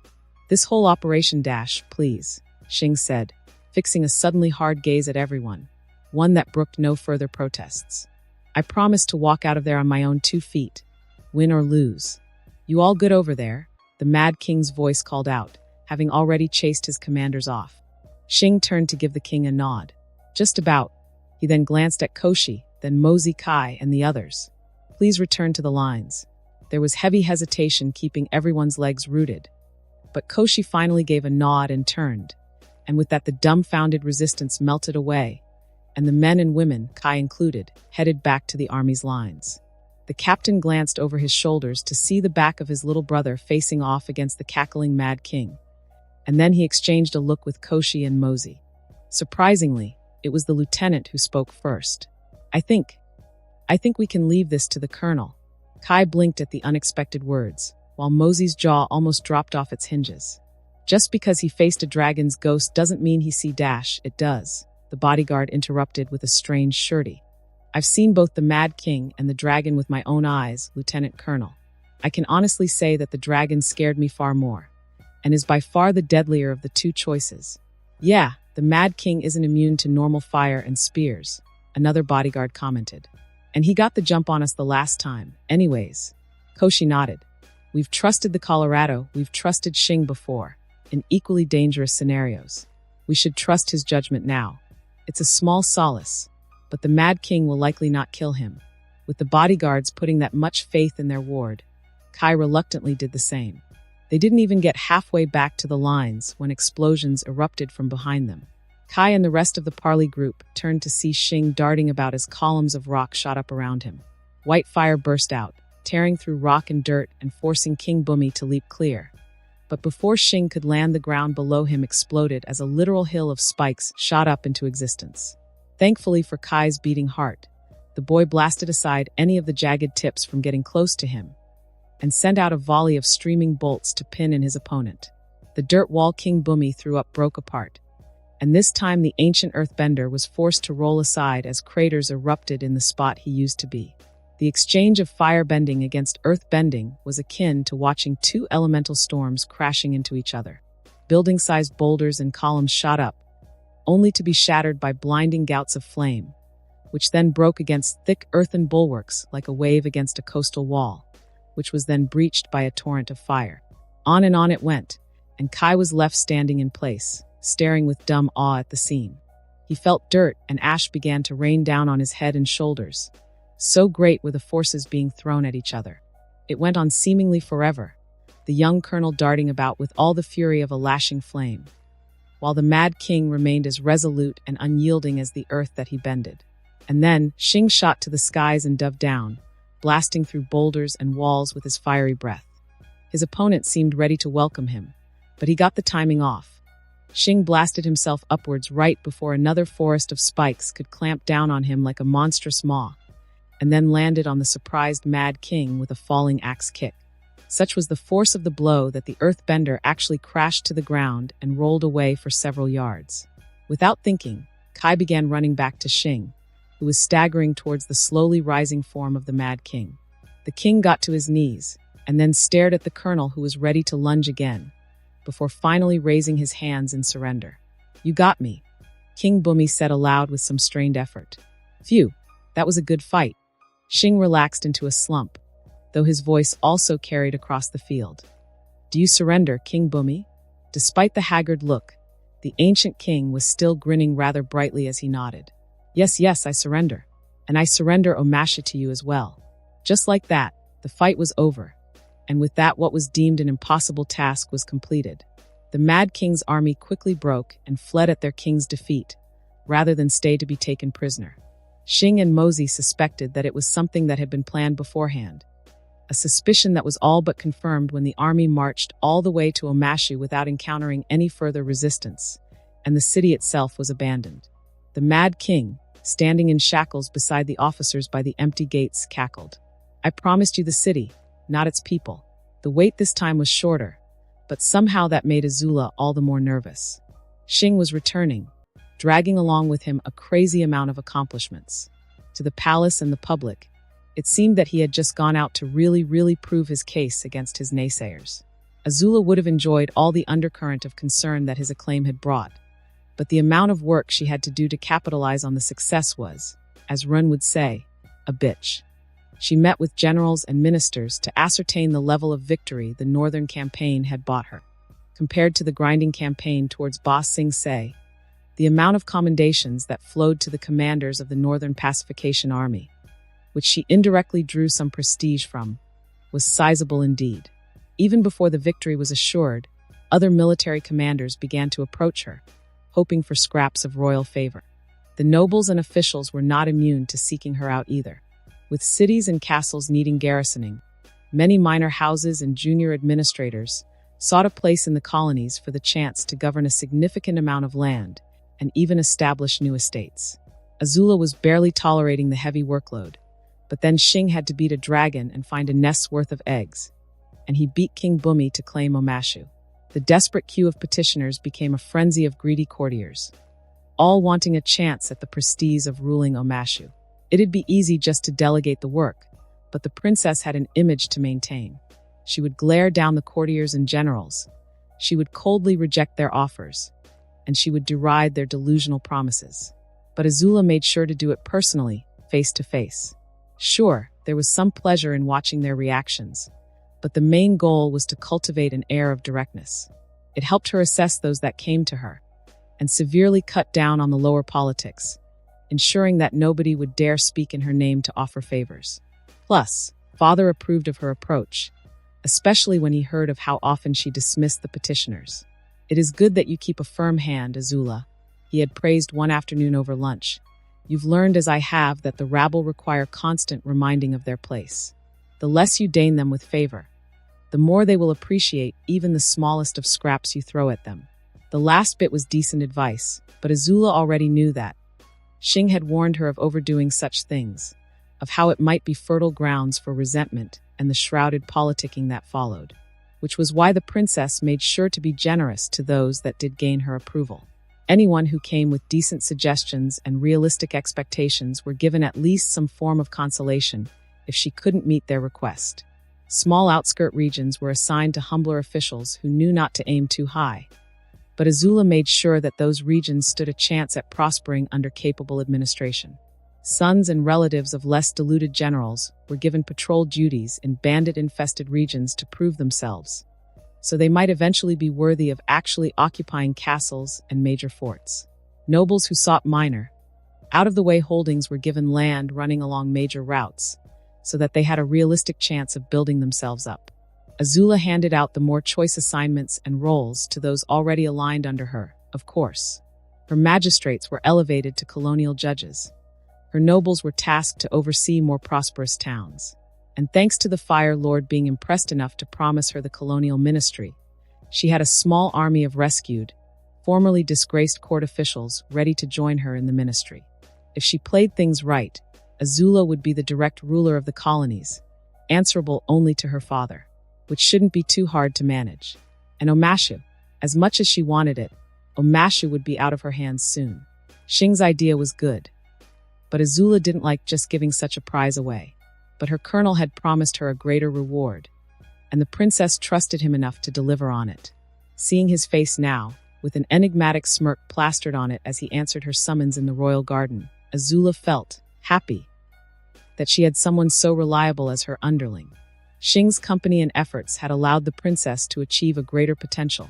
"This whole operation dash, please," Xing said, fixing a suddenly hard gaze at everyone, one that brooked no further protests. "I promise to walk out of there on my own 2 feet, win or lose. You all good over there?" the Mad King's voice called out, having already chased his commanders off. Xing turned to give the king a nod. "Just about." He then glanced at Koshi, then Mosey, Kai, and the others. "Please return to the lines." There was heavy hesitation keeping everyone's legs rooted. But Koshi finally gave a nod and turned, and with that the dumbfounded resistance melted away, and the men and women, Kai included, headed back to the army's lines. The captain glanced over his shoulders to see the back of his little brother facing off against the cackling Mad King, and then he exchanged a look with Koshi and Mosey. Surprisingly, it was the lieutenant who spoke first. I think we can leave this to the colonel." Kai blinked at the unexpected words, while Mosey's jaw almost dropped off its hinges. "Just because he faced a dragon's ghost doesn't mean he see dash, it does," the bodyguard interrupted with a strange surety. I've seen both the Mad King and the dragon with my own eyes, Lieutenant Colonel. I can honestly say that the dragon scared me far more, and is by far the deadlier of the two choices. Yeah, the Mad King isn't immune to normal fire and spears, another bodyguard commented. And he got the jump on us the last time. Anyways, Koshi nodded. We've trusted the Colorado, we've trusted Xing before, in equally dangerous scenarios. We should trust his judgment now. It's a small solace, but the Mad King will likely not kill him. With the bodyguards putting that much faith in their ward, Kai reluctantly did the same. They didn't even get halfway back to the lines when explosions erupted from behind them. Kai and the rest of the parley group turned to see Xing darting about as columns of rock shot up around him. White fire burst out, tearing through rock and dirt and forcing King Bumi to leap clear. But before Xing could land, the ground below him exploded as a literal hill of spikes shot up into existence. Thankfully for Kai's beating heart, the boy blasted aside any of the jagged tips from getting close to him, and sent out a volley of streaming bolts to pin in his opponent. The dirt wall King Bumi threw up broke apart, and this time the ancient earthbender was forced to roll aside as craters erupted in the spot he used to be. The exchange of firebending against earthbending was akin to watching two elemental storms crashing into each other. Building-sized boulders and columns shot up, only to be shattered by blinding gouts of flame, which then broke against thick earthen bulwarks like a wave against a coastal wall, which was then breached by a torrent of fire. On and on it went, and Kai was left standing in place, staring with dumb awe at the scene. He felt dirt and ash began to rain down on his head and shoulders. So great were the forces being thrown at each other. It went on seemingly forever, the young colonel darting about with all the fury of a lashing flame, while the Mad King remained as resolute and unyielding as the earth that he bended. And then Xing shot to the skies and dove down, blasting through boulders and walls with his fiery breath. His opponent seemed ready to welcome him, but he got the timing off. Xing blasted himself upwards right before another forest of spikes could clamp down on him like a monstrous maw, and then landed on the surprised Mad King with a falling axe kick. Such was the force of the blow that the earthbender actually crashed to the ground and rolled away for several yards. Without thinking, Kai began running back to Xing, who was staggering towards the slowly rising form of the Mad King. The king got to his knees, and then stared at the colonel, who was ready to lunge again, before finally raising his hands in surrender. "You got me," King Bumi said aloud with some strained effort. "Phew, that was a good fight." Xing relaxed into a slump, though his voice also carried across the field. "Do you surrender, King Bumi?" Despite the haggard look, the ancient king was still grinning rather brightly as he nodded. Yes, I surrender. And I surrender Omashu to you as well." Just like that, the fight was over. And with that, what was deemed an impossible task was completed. The Mad King's army quickly broke and fled at their king's defeat, rather than stay to be taken prisoner. Xing and Mosey suspected that it was something that had been planned beforehand, a suspicion that was all but confirmed when the army marched all the way to Omashu without encountering any further resistance, and the city itself was abandoned. The Mad King, standing in shackles beside the officers by the empty gates, cackled. "I promised you the city, not its people." The wait this time was shorter, but somehow that made AZULA all the more nervous. Xing was returning, dragging along with him a crazy amount of accomplishments. To the palace and the public, it seemed that he had just gone out to really prove his case against his naysayers. AZULA would have enjoyed all the undercurrent of concern that his acclaim had brought, but the amount of work she had to do to capitalize on the success was, as Run would say, a bitch. She met with generals and ministers to ascertain the level of victory the Northern campaign had bought her. Compared to the grinding campaign towards Ba Sing Se, the amount of commendations that flowed to the commanders of the Northern Pacification Army, which she indirectly drew some prestige from, was sizable indeed. Even before the victory was assured, other military commanders began to approach her, hoping for scraps of royal favor. The nobles and officials were not immune to seeking her out either. With cities and castles needing garrisoning, many minor houses and junior administrators sought a place in the colonies for the chance to govern a significant amount of land and even establish new estates. AZULA was barely tolerating the heavy workload, but then Xing had to beat a dragon and find a nest's worth of eggs, and he beat King Bumi to claim Omashu. The desperate queue of petitioners became a frenzy of greedy courtiers, all wanting a chance at the prestige of ruling Omashu. It'd be easy just to delegate the work, but the princess had an image to maintain. She would glare down the courtiers and generals. She would coldly reject their offers, and she would deride their delusional promises. But AZULA made sure to do it personally, face to face. Sure, there was some pleasure in watching their reactions, but the main goal was to cultivate an air of directness. It helped her assess those that came to her, and severely cut down on the lower politics, ensuring that nobody would dare speak in her name to offer favors. Plus, Father approved of her approach, especially when he heard of how often she dismissed the petitioners. "It is good that you keep a firm hand, AZULA," he had praised one afternoon over lunch. "You've learned, as I have, that the rabble require constant reminding of their place. The less you deign them with favor, the more they will appreciate even the smallest of scraps you throw at them." The last bit was decent advice, but AZULA already knew that. Xing had warned her of overdoing such things, of how it might be fertile grounds for resentment and the shrouded politicking that followed, which was why the princess made sure to be generous to those that did gain her approval. Anyone who came with decent suggestions and realistic expectations were given at least some form of consolation if she couldn't meet their request. Small outskirt regions were assigned to humbler officials who knew not to aim too high, but AZULA made sure that those regions stood a chance at prospering under capable administration. Sons and relatives of less deluded generals were given patrol duties in bandit-infested regions to prove themselves, so they might eventually be worthy of actually occupying castles and major forts. Nobles who sought minor, out-of-the-way holdings were given land running along major routes, so that they had a realistic chance of building themselves up. AZULA handed out the more choice assignments and roles to those already aligned under her, of course. Her magistrates were elevated to colonial judges. Her nobles were tasked to oversee more prosperous towns. And thanks to the Fire Lord being impressed enough to promise her the colonial ministry, she had a small army of rescued, formerly disgraced court officials ready to join her in the ministry. If she played things right, AZULA would be the direct ruler of the colonies, answerable only to her father, which shouldn't be too hard to manage. And Omashu, as much as she wanted it, Omashu would be out of her hands soon. Xing's idea was good, but AZULA didn't like just giving such a prize away. But her colonel had promised her a greater reward, and the princess trusted him enough to deliver on it. Seeing his face now, with an enigmatic smirk plastered on it as he answered her summons in the royal garden, AZULA felt happy that she had someone so reliable as her underling. Xing's company and efforts had allowed the princess to achieve a greater potential,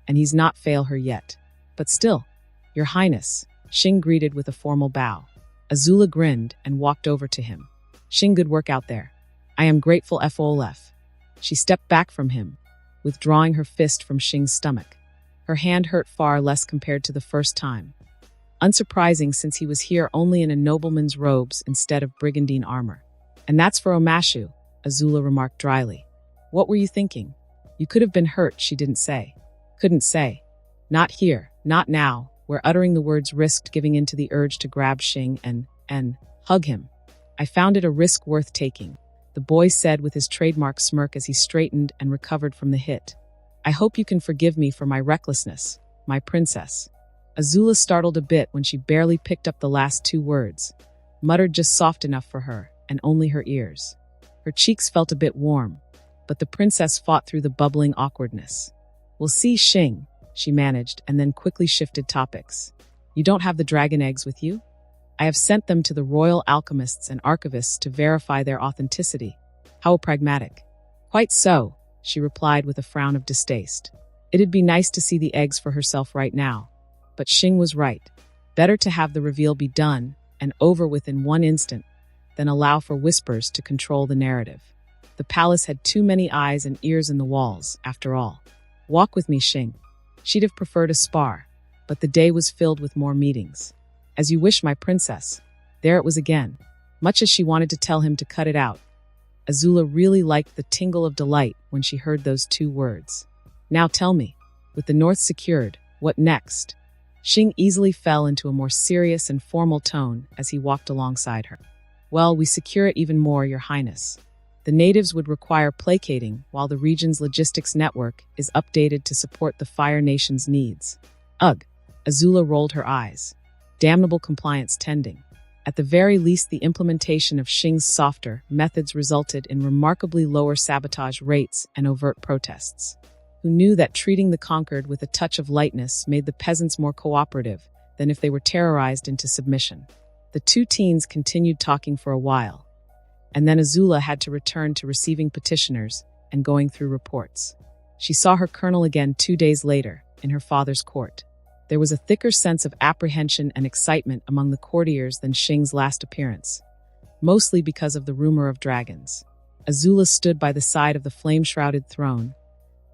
and he's not failed her yet. But still, Your Highness, Xing greeted with a formal bow. AZULA grinned and walked over to him. Xing, good work out there. I am grateful FOLF. She stepped back from him, withdrawing her fist from Xing's stomach. Her hand hurt far less compared to the first time. Unsurprising, since he was here only in a nobleman's robes instead of brigandine armor. And that's for Omashu, AZULA remarked dryly. What were you thinking? You could have been hurt, she didn't say. Couldn't say. Not here, not now, where uttering the words risked giving in to the urge to grab Xing and hug him. I found it a risk worth taking, the boy said with his trademark smirk as he straightened and recovered from the hit. I hope you can forgive me for my recklessness, my princess. AZULA startled a bit when she barely picked up the last two words, muttered just soft enough for her and only her ears. Her cheeks felt a bit warm, but the princess fought through the bubbling awkwardness. We'll see, Xing, she managed, and then quickly shifted topics. You don't have the dragon eggs with you? I have sent them to the royal alchemists and archivists to verify their authenticity. How pragmatic. Quite so, she replied with a frown of distaste. It'd be nice to see the eggs for herself right now. But Xing was right. Better to have the reveal be done and over with in one instant than allow for whispers to control the narrative. The palace had too many eyes and ears in the walls, after all. Walk with me, Xing. She'd have preferred a spar, but the day was filled with more meetings. As you wish, my princess. There it was again. Much as she wanted to tell him to cut it out, AZULA really liked the tingle of delight when she heard those two words. Now tell me, with the north secured, what next? Xing easily fell into a more serious and formal tone as he walked alongside her. Well, we secure it even more, Your Highness. The natives would require placating while the region's logistics network is updated to support the Fire Nation's needs. Ugh, AZULA rolled her eyes. Damnable compliance tending. At the very least, the implementation of Xing's softer methods resulted in remarkably lower sabotage rates and overt protests. Who knew that treating the conquered with a touch of lightness made the peasants more cooperative than if they were terrorized into submission? The two teens continued talking for a while, and then AZULA had to return to receiving petitioners and going through reports. She saw her colonel again 2 days later, in her father's court. There was a thicker sense of apprehension and excitement among the courtiers than Xing's last appearance, mostly because of the rumor of dragons. AZULA stood by the side of the flame-shrouded throne,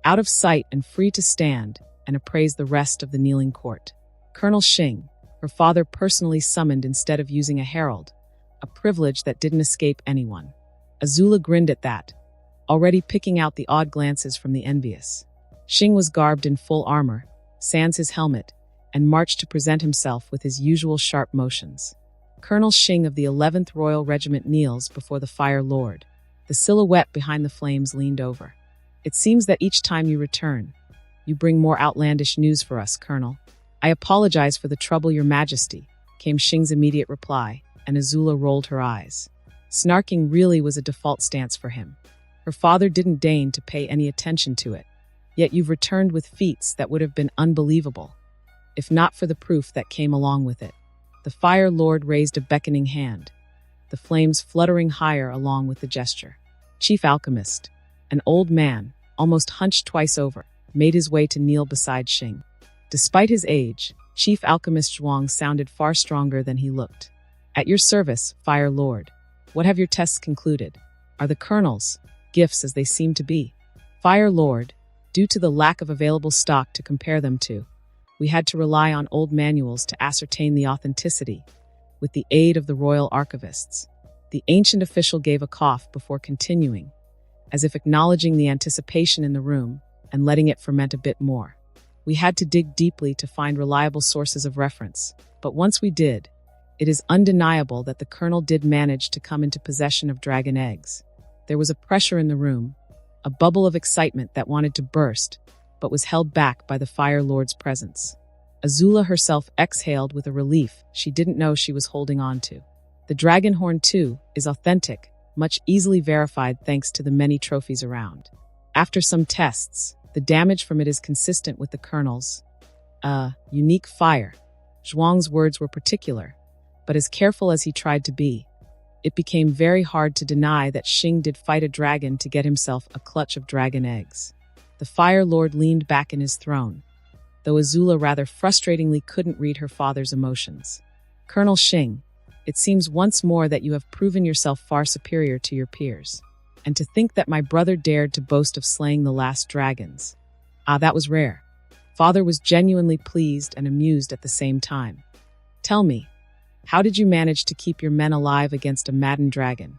out of sight and free to stand and appraise the rest of the kneeling court. Colonel Xing, her father personally summoned instead of using a herald, a privilege that didn't escape anyone. AZULA grinned at that, already picking out the odd glances from the envious. Xing was garbed in full armor, sans his helmet, and marched to present himself with his usual sharp motions. Colonel Xing of the 11th Royal Regiment kneels before the Fire Lord. The silhouette behind the flames leaned over. "It seems that each time you return, you bring more outlandish news for us, Colonel." "I apologize for the trouble, Your Majesty," came Xing's immediate reply, and AZULA rolled her eyes. Snarking really was a default stance for him. Her father didn't deign to pay any attention to it. "Yet you've returned with feats that would have been unbelievable, if not for the proof that came along with it." The Fire Lord raised a beckoning hand, the flames fluttering higher along with the gesture. Chief Alchemist, an old man, almost hunched twice over, made his way to kneel beside Xing. Despite his age, Chief Alchemist Zhuang sounded far stronger than he looked. "At your service, Fire Lord. What have your tests concluded? Are the kernels gifts as they seem to be?" "Fire Lord, due to the lack of available stock to compare them to, we had to rely on old manuals to ascertain the authenticity, with the aid of the royal archivists." The ancient official gave a cough before continuing, as if acknowledging the anticipation in the room and letting it ferment a bit more. "We had to dig deeply to find reliable sources of reference, but once we did, it is undeniable that the colonel did manage to come into possession of dragon eggs." There was a pressure in the room, a bubble of excitement that wanted to burst, but was held back by the Fire Lord's presence. AZULA herself exhaled with a relief she didn't know she was holding on to. "The dragon horn, too, is authentic, much easily verified thanks to the many trophies around. After some tests, the damage from it is consistent with the colonel's unique fire." Zhuang's words were particular, but as careful as he tried to be, it became very hard to deny that Xing did fight a dragon to get himself a clutch of dragon eggs. The Fire Lord leaned back in his throne, though AZULA rather frustratingly couldn't read her father's emotions. "Colonel Xing, it seems once more that you have proven yourself far superior to your peers. And to think that my brother dared to boast of slaying the last dragons. That was rare." Father was genuinely pleased and amused at the same time. "Tell me, how did you manage to keep your men alive against a maddened dragon?"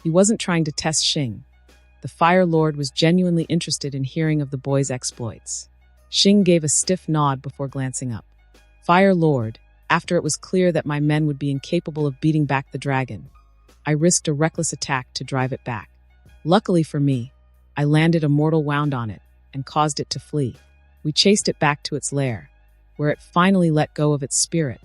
He wasn't trying to test Xing. The Fire Lord was genuinely interested in hearing of the boy's exploits. Xing gave a stiff nod before glancing up. "Fire Lord, after it was clear that my men would be incapable of beating back the dragon, I risked a reckless attack to drive it back. Luckily for me, I landed a mortal wound on it and caused it to flee. We chased it back to its lair, where it finally let go of its spirit."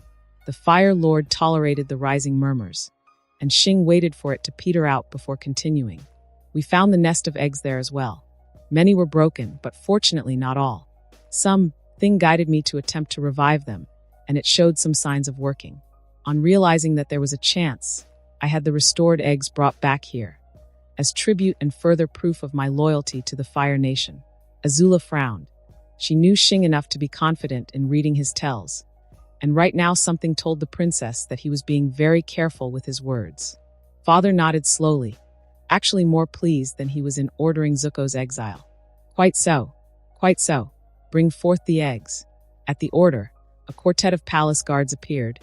The Fire Lord tolerated the rising murmurs, and Xing waited for it to peter out before continuing. "We found the nest of eggs there as well. Many were broken, but fortunately not all. Something guided me to attempt to revive them, and it showed some signs of working. On realizing that there was a chance, I had the restored eggs brought back here, as tribute and further proof of my loyalty to the Fire Nation." AZULA frowned. She knew Xing enough to be confident in reading his tells, and right now something told the princess that he was being very careful with his words. Father nodded slowly, actually more pleased than he was in ordering Zuko's exile. Quite so. Bring forth the eggs." At the order, a quartet of palace guards appeared,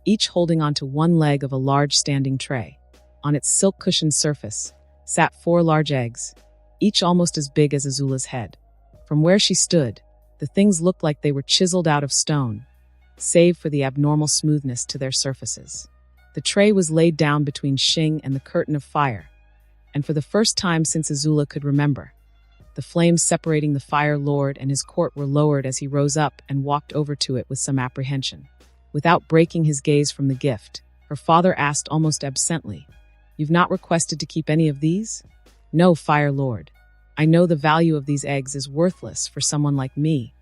each holding onto one leg of a large standing tray. On its silk-cushioned surface sat 4 large eggs, each almost as big as AZULA's head. From where she stood, the things looked like they were chiseled out of stone, save for the abnormal smoothness to their surfaces. The tray was laid down between Xing and the curtain of fire, and for the first time since AZULA could remember, the flames separating the Fire Lord and his court were lowered as he rose up and walked over to it with some apprehension. Without breaking his gaze from the gift, Her father asked almost absently. You've not requested to keep any of these? No, Fire Lord. I know the value of these eggs is worthless for someone like me.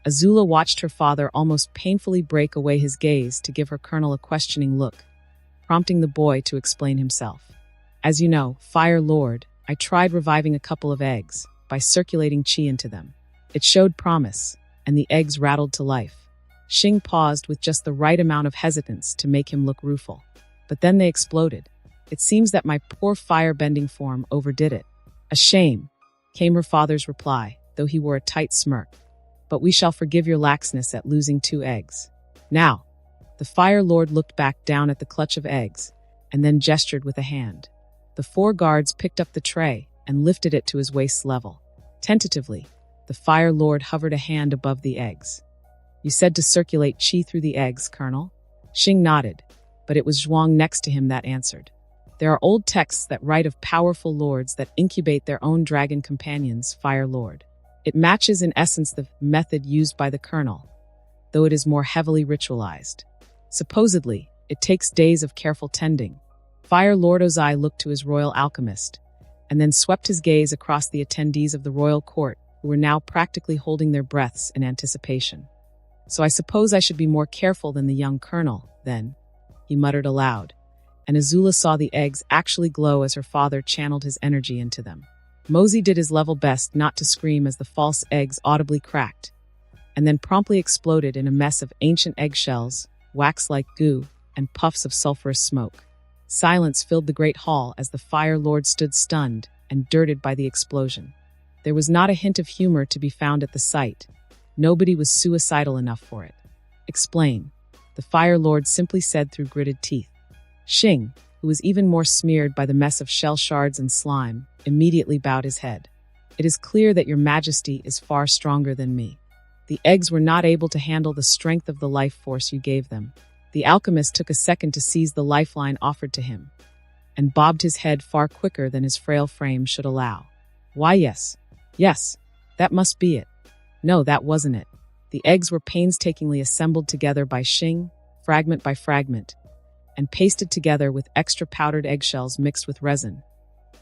AZULA watched her father almost painfully break away his gaze to give her colonel a questioning look, prompting the boy to explain himself. As you know, Fire Lord, I tried reviving a couple of eggs by circulating chi into them. It showed promise, and the eggs rattled to life. Xing paused with just the right amount of hesitance to make him look rueful. But then they exploded. It seems that my poor fire-bending form overdid it. A shame, came her father's reply, though he wore a tight smirk. But we shall forgive your laxness at losing 2 eggs. Now, the Fire Lord looked back down at the clutch of eggs, and then gestured with a hand. The 4 guards picked up the tray and lifted it to his waist level. Tentatively, the Fire Lord hovered a hand above the eggs. You said to circulate chi through the eggs, Colonel? Xing nodded, but it was Zhuang next to him that answered. There are old texts that write of powerful lords that incubate their own dragon companions, Fire Lord. It matches in essence the method used by the Colonel, though it is more heavily ritualized. Supposedly, it takes days of careful tending. Fire Lord Ozai looked to his royal alchemist, and then swept his gaze across the attendees of the royal court, who were now practically holding their breaths in anticipation. So I suppose I should be more careful than the young colonel, then, he muttered aloud, and AZULA saw the eggs actually glow as her father channeled his energy into them. Mosey did his level best not to scream as the false eggs audibly cracked, and then promptly exploded in a mess of ancient eggshells, wax-like goo, and puffs of sulfurous smoke. Silence filled the great hall as the Fire Lord stood stunned and dirted by the explosion. There was not a hint of humor to be found at the sight. Nobody was suicidal enough for it. Explain, the Fire Lord simply said through gritted teeth. Xing, who was even more smeared by the mess of shell shards and slime, immediately bowed his head. It is clear that your majesty is far stronger than me. The eggs were not able to handle the strength of the life force you gave them. The alchemist took a second to seize the lifeline offered to him, and bobbed his head far quicker than his frail frame should allow. Why, yes. Yes, that must be it. No, that wasn't it. The eggs were painstakingly assembled together by Xing, fragment by fragment, and pasted together with extra powdered eggshells mixed with resin,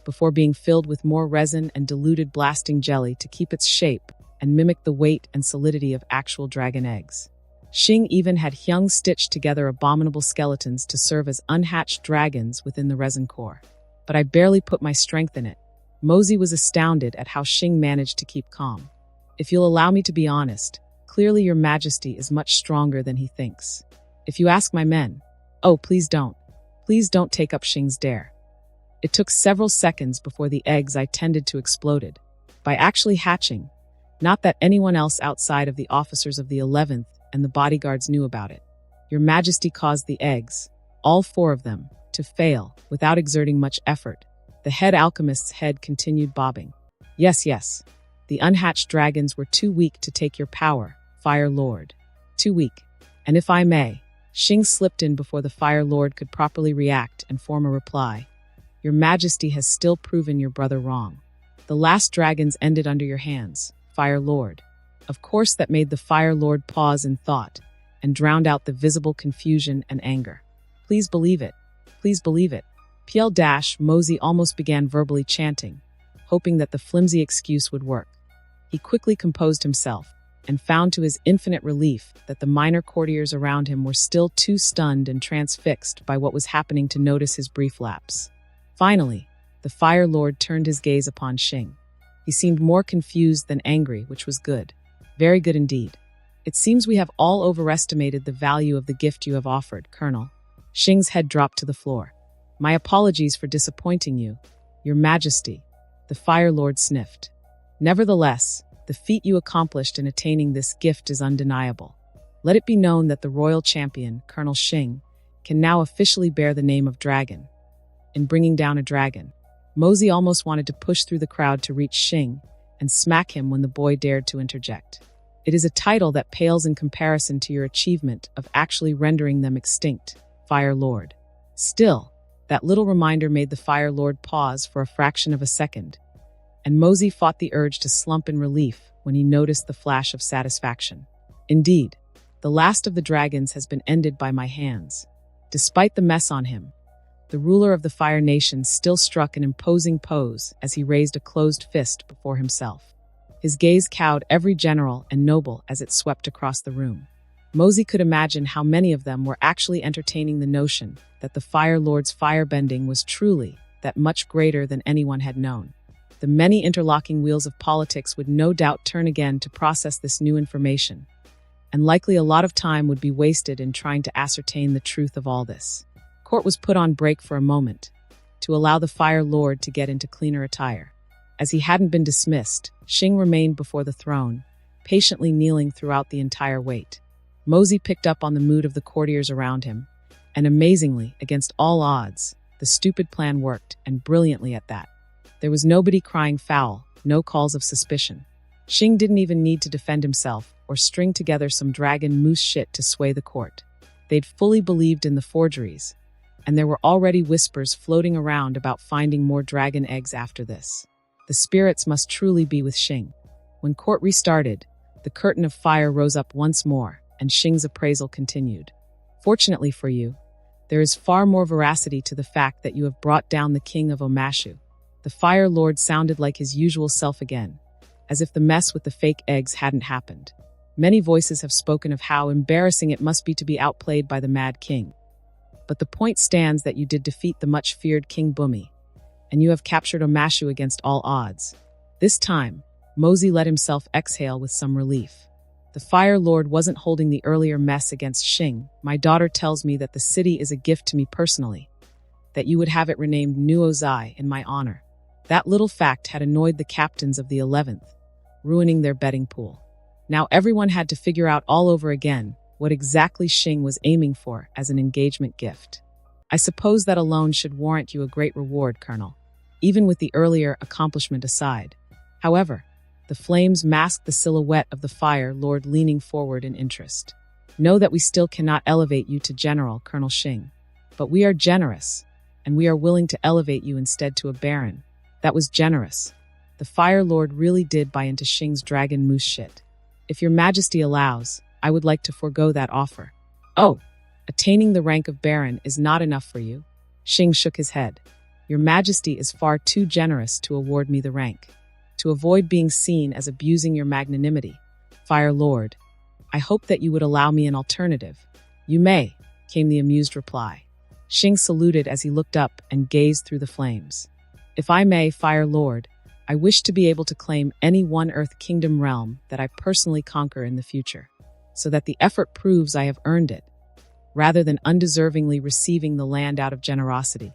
before being filled with more resin and diluted blasting jelly to keep its shape and mimic the weight and solidity of actual dragon eggs. Xing even had Hyung stitch together abominable skeletons to serve as unhatched dragons within the resin core. But I barely put my strength in it. Mosey was astounded at how Xing managed to keep calm. If you'll allow me to be honest, clearly your majesty is much stronger than he thinks. If you ask my men, oh, please don't. Please don't take up Xing's dare. It took several seconds before the eggs I tended to exploded, by actually hatching. Not that anyone else outside of the officers of the 11th and the bodyguards knew about it. Your majesty caused the eggs, all 4 of them, to fail without exerting much effort. The head alchemist's head continued bobbing. Yes, yes. The unhatched dragons were too weak to take your power, Fire Lord. Too weak. And if I may, Xing slipped in before the Fire Lord could properly react and form a reply. Your majesty has still proven your brother wrong. The last dragons ended under your hands, Fire Lord. Of course that made the Fire Lord pause in thought and drowned out the visible confusion and anger. Please believe it. Please believe it. Mosey almost began verbally chanting, hoping that the flimsy excuse would work. He quickly composed himself and found to his infinite relief that the minor courtiers around him were still too stunned and transfixed by what was happening to notice his brief lapse. Finally, the Fire Lord turned his gaze upon Xing. He seemed more confused than angry, which was good. Very good indeed. It seems we have all overestimated the value of the gift you have offered, Colonel. Xing's head dropped to the floor. My apologies for disappointing you, Your Majesty, the Fire Lord sniffed. Nevertheless, the feat you accomplished in attaining this gift is undeniable. Let it be known that the royal champion, Colonel Xing, can now officially bear the name of dragon. In bringing down a dragon, Mosey almost wanted to push through the crowd to reach Xing and smack him when the boy dared to interject. It is a title that pales in comparison to your achievement of actually rendering them extinct, Fire Lord. Still, that little reminder made the Fire Lord pause for a fraction of a second, and Mosey fought the urge to slump in relief when he noticed the flash of satisfaction. Indeed, the last of the dragons has been ended by my hands. Despite the mess on him, the ruler of the Fire Nation still struck an imposing pose as he raised a closed fist before himself. His gaze cowed every general and noble as it swept across the room. Mosey could imagine how many of them were actually entertaining the notion that the Fire Lord's firebending was truly that much greater than anyone had known. The many interlocking wheels of politics would no doubt turn again to process this new information, and likely a lot of time would be wasted in trying to ascertain the truth of all this. Court was put on break for a moment, to allow the Fire Lord to get into cleaner attire. As he hadn't been dismissed, Xing remained before the throne, patiently kneeling throughout the entire wait. Mosey picked up on the mood of the courtiers around him, and amazingly, against all odds, the stupid plan worked, and brilliantly at that. There was nobody crying foul, no calls of suspicion. Xing didn't even need to defend himself or string together some dragon moose shit to sway the court. They'd fully believed in the forgeries, and there were already whispers floating around about finding more dragon eggs after this. The spirits must truly be with Xing. When court restarted, the curtain of fire rose up once more, and Xing's appraisal continued. Fortunately for you, there is far more veracity to the fact that you have brought down the king of Omashu. The Fire Lord sounded like his usual self again, as if the mess with the fake eggs hadn't happened. Many voices have spoken of how embarrassing it must be to be outplayed by the Mad King. But the point stands that you did defeat the much-feared King Bumi, and you have captured Omashu against all odds. This time, Mosey let himself exhale with some relief. The Fire Lord wasn't holding the earlier mess against Xing. My daughter tells me that the city is a gift to me personally, that you would have it renamed New Ozai in my honor. That little fact had annoyed the captains of the 11th, ruining their betting pool. Now everyone had to figure out all over again what exactly Xing was aiming for as an engagement gift. I suppose that alone should warrant you a great reward, Colonel, even with the earlier accomplishment aside. However, the flames masked the silhouette of the Fire Lord leaning forward in interest. Know that we still cannot elevate you to General, Colonel Xing, but we are generous, and we are willing to elevate you instead to a Baron. That was generous. The Fire Lord really did buy into Xing's dragon moose shit. If your Majesty allows, I would like to forego that offer. Oh, attaining the rank of Baron is not enough for you? Xing shook his head. Your Majesty is far too generous to award me the rank. To avoid being seen as abusing your magnanimity, Fire Lord, I hope that you would allow me an alternative. You may, came the amused reply. Xing saluted as he looked up and gazed through the flames. If I may, Fire Lord, I wish to be able to claim any one Earth Kingdom realm that I personally conquer in the future, so that the effort proves I have earned it, rather than undeservingly receiving the land out of generosity.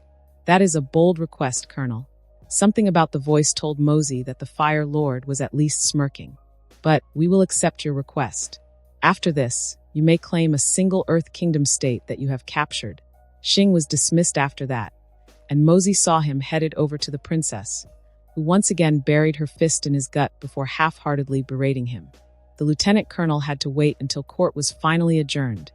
That is a bold request, Colonel. Something about the voice told Mosey that the Fire Lord was at least smirking. But we will accept your request. After this, you may claim a single Earth Kingdom state that you have captured. Xing was dismissed after that, and Mosey saw him headed over to the princess, who once again buried her fist in his gut before half-heartedly berating him. The lieutenant colonel had to wait until court was finally adjourned,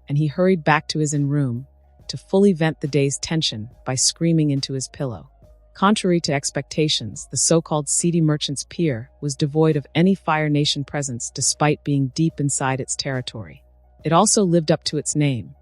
and he hurried back to his inn room to fully vent the day's tension by screaming into his pillow. Contrary to expectations, the so-called seedy merchant's pier was devoid of any Fire Nation presence despite being deep inside its territory. It also lived up to its name,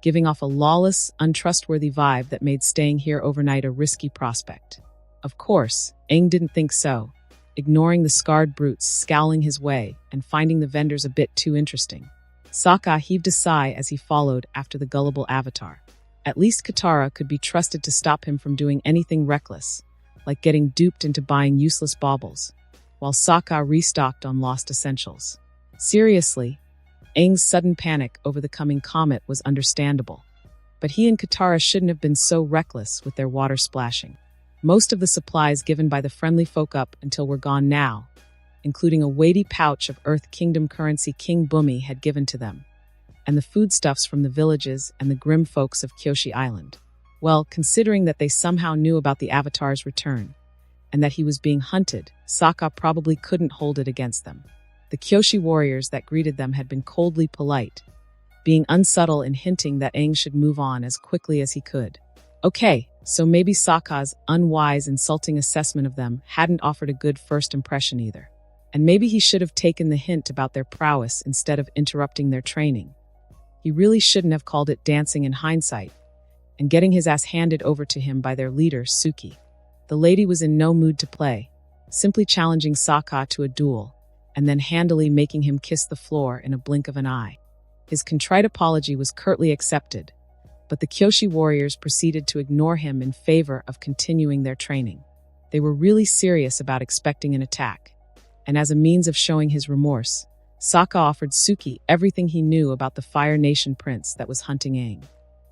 giving off a lawless, untrustworthy vibe that made staying here overnight a risky prospect. Of course, Aang didn't think so, ignoring the scarred brutes scowling his way and finding the vendors a bit too interesting. Sokka heaved a sigh as he followed after the gullible avatar. At least Katara could be trusted to stop him from doing anything reckless, like getting duped into buying useless baubles, while Sokka restocked on lost essentials. Seriously, Aang's sudden panic over the coming comet was understandable, but he and Katara shouldn't have been so reckless with their water splashing. Most of the supplies given by the friendly folk up until were gone now, including a weighty pouch of Earth Kingdom currency King Bumi had given to them, and the foodstuffs from the villages and the grim folks of Kyoshi Island. Well, considering that they somehow knew about the Avatar's return, and that he was being hunted, Sokka probably couldn't hold it against them. The Kyoshi warriors that greeted them had been coldly polite, being unsubtle in hinting that Aang should move on as quickly as he could. Okay, so maybe Sokka's unwise, insulting assessment of them hadn't offered a good first impression either. And maybe he should have taken the hint about their prowess instead of interrupting their training. He really shouldn't have called it dancing in hindsight, and getting his ass handed over to him by their leader, Suki. The lady was in no mood to play, simply challenging Sokka to a duel, and then handily making him kiss the floor in a blink of an eye. His contrite apology was curtly accepted, but the Kyoshi warriors proceeded to ignore him in favor of continuing their training. They were really serious about expecting an attack, and as a means of showing his remorse, Sokka offered Suki everything he knew about the Fire Nation prince that was hunting Aang.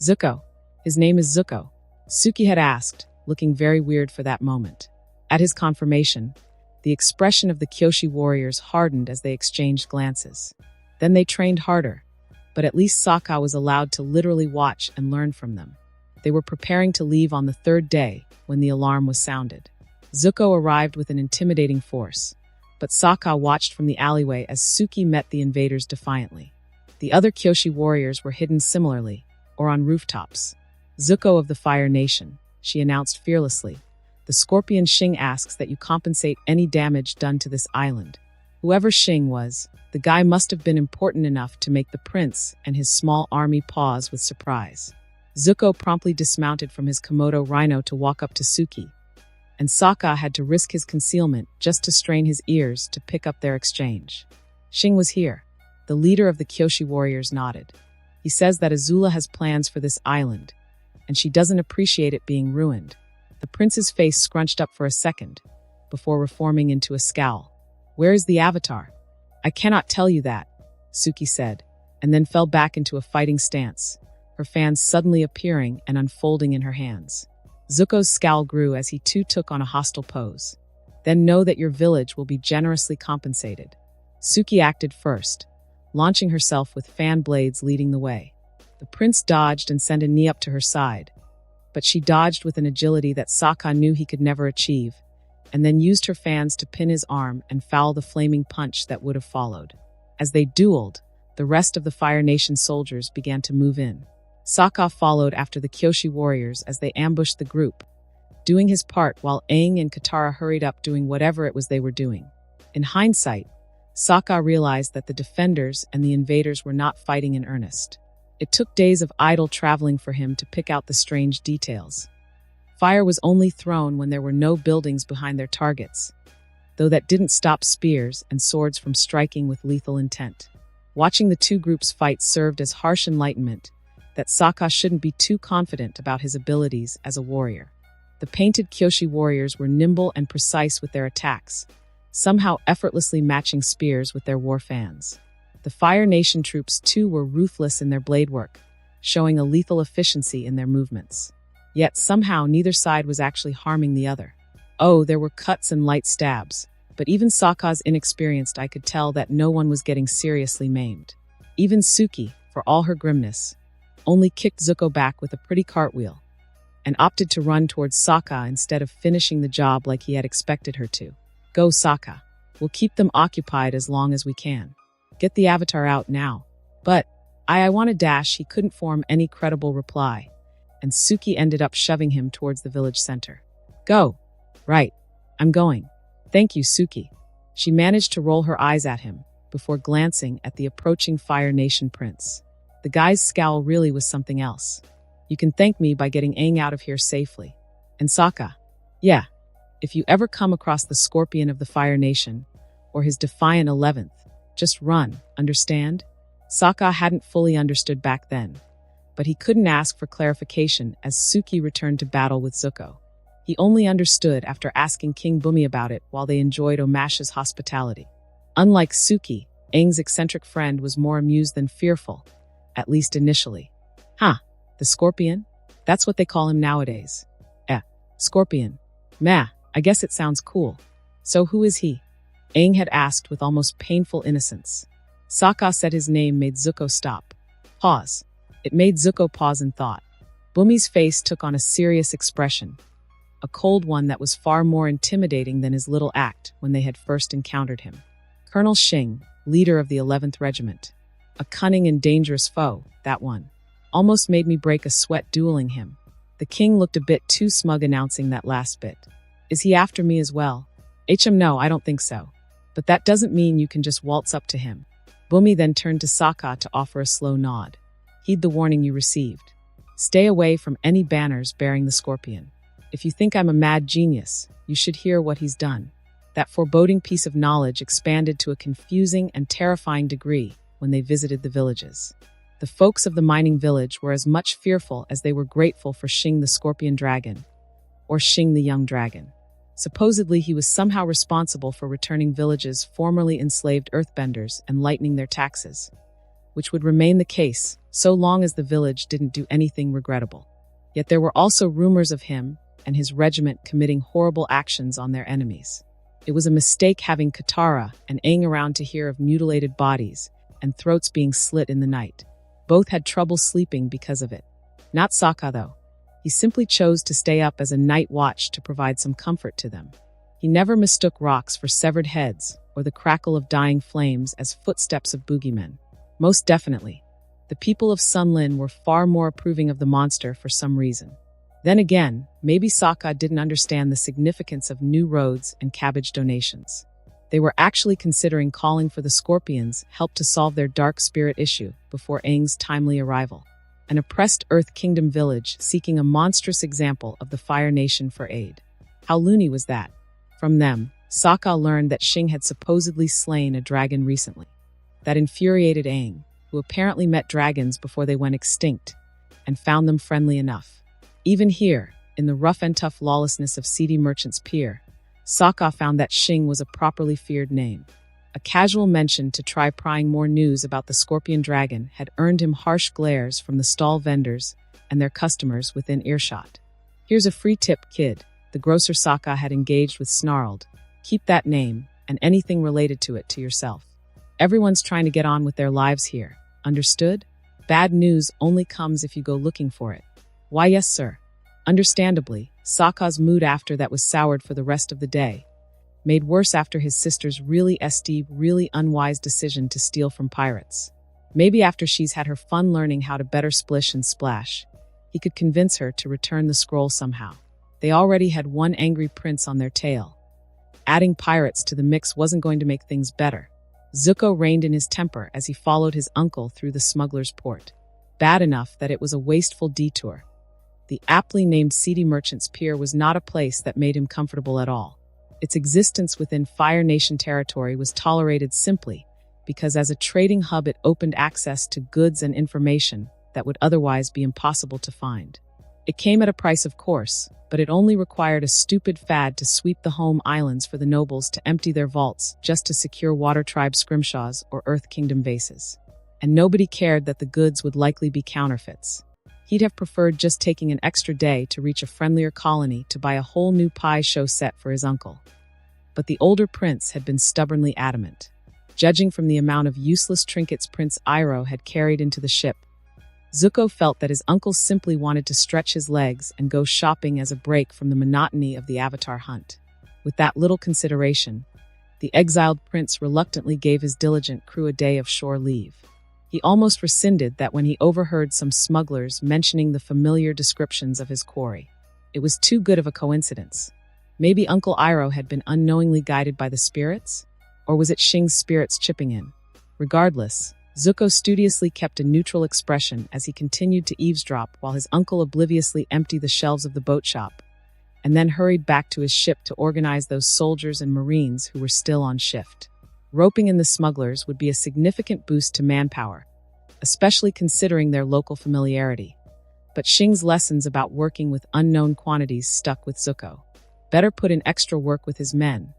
Zuko. His name is Zuko, Suki had asked, looking very weird for that moment. At his confirmation, the expression of the Kyoshi warriors hardened as they exchanged glances. Then they trained harder, but at least Sokka was allowed to literally watch and learn from them. They were preparing to leave on the third day when the alarm was sounded. Zuko arrived with an intimidating force, but Sokka watched from the alleyway as Suki met the invaders defiantly. The other Kyoshi warriors were hidden similarly, or on rooftops. Zuko of the Fire Nation, she announced fearlessly. The Scorpion Shing asks that you compensate any damage done to this island. Whoever Shing was, the guy must have been important enough to make the prince and his small army pause with surprise. Zuko promptly dismounted from his Komodo rhino to walk up to Suki, and Sokka had to risk his concealment just to strain his ears to pick up their exchange. Shing was here. The leader of the Kyoshi warriors nodded. He says that AZULA has plans for this island, and she doesn't appreciate it being ruined. The prince's face scrunched up for a second, before reforming into a scowl. Where is the avatar? I cannot tell you that, Suki said, and then fell back into a fighting stance, her fans suddenly appearing and unfolding in her hands. Zuko's scowl grew as he too took on a hostile pose. Then know that your village will be generously compensated. Suki acted first, launching herself with fan blades leading the way. The prince dodged and sent a knee up to her side, but she dodged with an agility that Sokka knew he could never achieve, and then used her fans to pin his arm and foul the flaming punch that would have followed. As they dueled, the rest of the Fire Nation soldiers began to move in. Sokka followed after the Kyoshi warriors as they ambushed the group, doing his part while Aang and Katara hurried up doing whatever it was they were doing. In hindsight, Sokka realized that the defenders and the invaders were not fighting in earnest. It took days of idle traveling for him to pick out the strange details. Fire was only thrown when there were no buildings behind their targets, though that didn't stop spears and swords from striking with lethal intent. Watching the two groups fight served as harsh enlightenment that Sokka shouldn't be too confident about his abilities as a warrior. The painted Kyoshi warriors were nimble and precise with their attacks, somehow effortlessly matching spears with their war fans. The Fire Nation troops too were ruthless in their blade work, showing a lethal efficiency in their movements. Yet somehow neither side was actually harming the other. Oh, there were cuts and light stabs, but even Sokka's inexperienced eye could tell that no one was getting seriously maimed. Even Suki, for all her grimness, only kicked Zuko back with a pretty cartwheel, and opted to run towards Sokka instead of finishing the job like he had expected her to. Go, Sokka. We'll keep them occupied as long as we can. Get the avatar out now. But, I want to dash, he couldn't form any credible reply, and Suki ended up shoving him towards the village center. Go. Right. I'm going. Thank you, Suki. She managed to roll her eyes at him, before glancing at the approaching Fire Nation prince. The guy's scowl really was something else. You can thank me by getting Aang out of here safely. And Sokka. Yeah. If you ever come across the Scorpion of the Fire Nation, or his defiant 11th, just run, understand? Sokka hadn't fully understood back then, but he couldn't ask for clarification as Suki returned to battle with Zuko. He only understood after asking King Bumi about it while they enjoyed Omash's hospitality. Unlike Suki, Aang's eccentric friend was more amused than fearful, at least initially. Huh, the Scorpion? That's what they call him nowadays. Scorpion. Meh, I guess it sounds cool. So who is he? Aang had asked with almost painful innocence. Sokka said his name made Zuko stop. Pause. It made Zuko pause in thought. Bumi's face took on a serious expression, a cold one that was far more intimidating than his little act when they had first encountered him. Colonel Shing, leader of the 11th Regiment. A cunning and dangerous foe, that one. Almost made me break a sweat dueling him. The king looked a bit too smug announcing that last bit. Is he after me as well? No, I don't think so. But that doesn't mean you can just waltz up to him. Bumi then turned to Sokka to offer a slow nod. Heed the warning you received. Stay away from any banners bearing the scorpion. If you think I'm a mad genius, you should hear what he's done. That foreboding piece of knowledge expanded to a confusing and terrifying degree when they visited the villages. The folks of the mining village were as much fearful as they were grateful for Xing the scorpion dragon, or Xing the young dragon. Supposedly, he was somehow responsible for returning villages' formerly enslaved earthbenders and lightening their taxes, which would remain the case so long as the village didn't do anything regrettable. Yet there were also rumors of him and his regiment committing horrible actions on their enemies. It was a mistake having Katara and Aang around to hear of mutilated bodies and throats being slit in the night. Both had trouble sleeping because of it. Not Sokka, though. He simply chose to stay up as a night watch to provide some comfort to them. He never mistook rocks for severed heads or the crackle of dying flames as footsteps of boogeymen. Most definitely, the people of Sunlin were far more approving of the monster for some reason. Then again, maybe Sokka didn't understand the significance of new roads and cabbage donations. They were actually considering calling for the Scorpions' help to solve their dark spirit issue before Aang's timely arrival. An oppressed Earth Kingdom village seeking a monstrous example of the Fire Nation for aid. How loony was that? From them, Sokka learned that Xing had supposedly slain a dragon recently. That infuriated Aang, who apparently met dragons before they went extinct, and found them friendly enough. Even here, in the rough and tough lawlessness of seedy merchants' pier, Sokka found that Xing was a properly feared name. A casual mention to try prying more news about the scorpion dragon had earned him harsh glares from the stall vendors and their customers within earshot. Here's a free tip, kid, the grocer Sokka had engaged with snarled. Keep that name, and anything related to it, to yourself. Everyone's trying to get on with their lives here. Understood? Bad news only comes if you go looking for it. Why, yes, sir. Understandably, Sokka's mood after that was soured for the rest of the day, made worse after his sister's really unwise decision to steal from pirates. Maybe after she's had her fun learning how to better splish and splash, he could convince her to return the scroll somehow. They already had one angry prince on their tail. Adding pirates to the mix wasn't going to make things better. Zuko reined in his temper as he followed his uncle through the smuggler's port. Bad enough that it was a wasteful detour. The aptly named seedy merchant's pier was not a place that made him comfortable at all. Its existence within Fire Nation territory was tolerated simply because as a trading hub it opened access to goods and information that would otherwise be impossible to find. It came at a price, of course, but it only required a stupid fad to sweep the home islands for the nobles to empty their vaults just to secure Water Tribe scrimshaws or Earth Kingdom vases. And nobody cared that the goods would likely be counterfeits. He'd have preferred just taking an extra day to reach a friendlier colony to buy a whole new pie show set for his uncle. But the older prince had been stubbornly adamant. Judging from the amount of useless trinkets Prince Iroh had carried into the ship, Zuko felt that his uncle simply wanted to stretch his legs and go shopping as a break from the monotony of the Avatar hunt. With that little consideration, the exiled prince reluctantly gave his diligent crew a day of shore leave. He almost rescinded that when he overheard some smugglers mentioning the familiar descriptions of his quarry. It was too good of a coincidence. Maybe Uncle Iroh had been unknowingly guided by the spirits? Or was it Xing's spirits chipping in? Regardless, Zuko studiously kept a neutral expression as he continued to eavesdrop while his uncle obliviously emptied the shelves of the boat shop, and then hurried back to his ship to organize those soldiers and marines who were still on shift. Roping in the smugglers would be a significant boost to manpower, especially considering their local familiarity. But Xing's lessons about working with unknown quantities stuck with Zuko. Better put in extra work with his men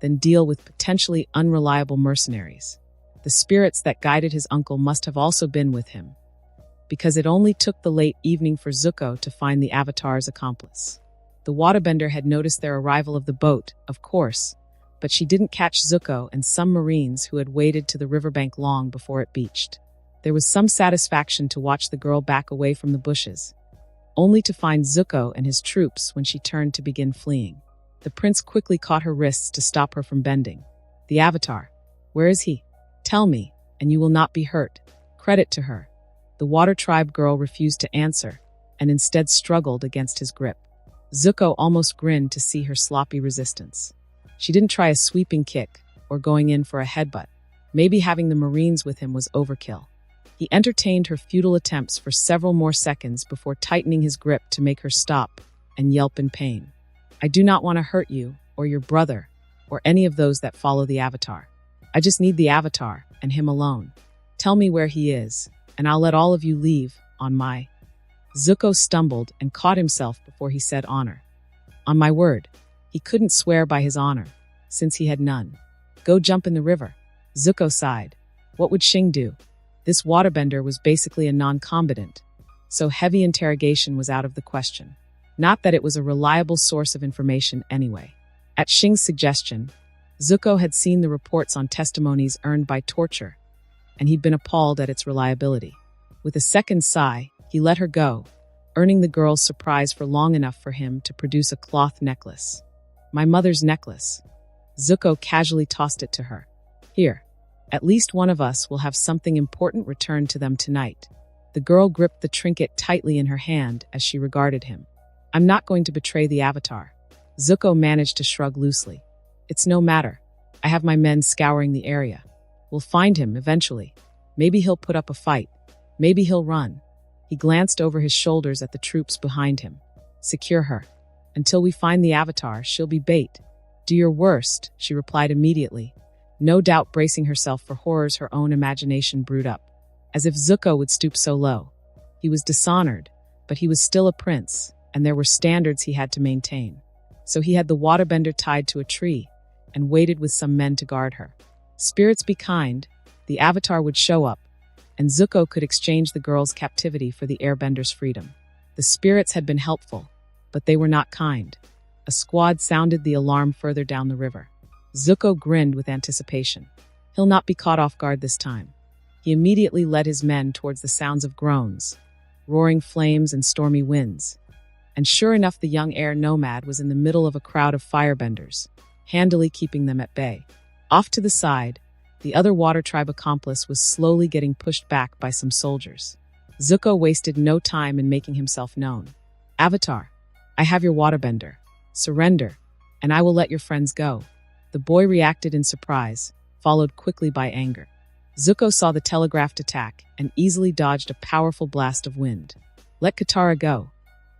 than deal with potentially unreliable mercenaries. The spirits that guided his uncle must have also been with him, because it only took the late evening for Zuko to find the Avatar's accomplice. The waterbender had noticed their arrival of the boat, of course, but she didn't catch Zuko and some marines who had waded to the riverbank long before it beached. There was some satisfaction to watch the girl back away from the bushes, only to find Zuko and his troops when she turned to begin fleeing. The prince quickly caught her wrists to stop her from bending. The Avatar. Where is he? Tell me, and you will not be hurt. Credit to her. The Water Tribe girl refused to answer, and instead struggled against his grip. Zuko almost grinned to see her sloppy resistance. She didn't try a sweeping kick or going in for a headbutt. Maybe having the Marines with him was overkill. He entertained her futile attempts for several more seconds before tightening his grip to make her stop and yelp in pain. I do not want to hurt you, or your brother, or any of those that follow the Avatar. I just need the Avatar, and him alone. Tell me where he is, and I'll let all of you leave on my... Zuko stumbled and caught himself before he said honor. On my word, he couldn't swear by his honor, since he had none. Go jump in the river. Zuko sighed. What would Xing do? This waterbender was basically a non-combatant, so heavy interrogation was out of the question. Not that it was a reliable source of information anyway. At Xing's suggestion, Zuko had seen the reports on testimonies earned by torture, and he'd been appalled at its reliability. With a second sigh, he let her go, earning the girl's surprise for long enough for him to produce a cloth necklace. My mother's necklace. Zuko casually tossed it to her. Here, at least one of us will have something important returned to them tonight. The girl gripped the trinket tightly in her hand as she regarded him. I'm not going to betray the Avatar. Zuko managed to shrug loosely. It's no matter. I have my men scouring the area. We'll find him eventually. Maybe he'll put up a fight. Maybe he'll run. He glanced over his shoulders at the troops behind him. Secure her. Until we find the Avatar, she'll be bait. Do your worst, she replied immediately, no doubt bracing herself for horrors her own imagination brewed up. As if Zuko would stoop so low. He was dishonored, but he was still a prince, and there were standards he had to maintain. So he had the waterbender tied to a tree, and waited with some men to guard her. Spirits be kind, the Avatar would show up, and Zuko could exchange the girl's captivity for the airbender's freedom. The spirits had been helpful, but they were not kind. A squad sounded the alarm further down the river. Zuko grinned with anticipation. He'll not be caught off guard this time. He immediately led his men towards the sounds of groans, roaring flames and stormy winds. And sure enough, the young air nomad was in the middle of a crowd of firebenders, handily keeping them at bay. Off to the side, the other water tribe accomplice was slowly getting pushed back by some soldiers. Zuko wasted no time in making himself known. Avatar, I have your waterbender. Surrender, and I will let your friends go. The boy reacted in surprise, followed quickly by anger. Zuko saw the telegraphed attack and easily dodged a powerful blast of wind. Let Katara go.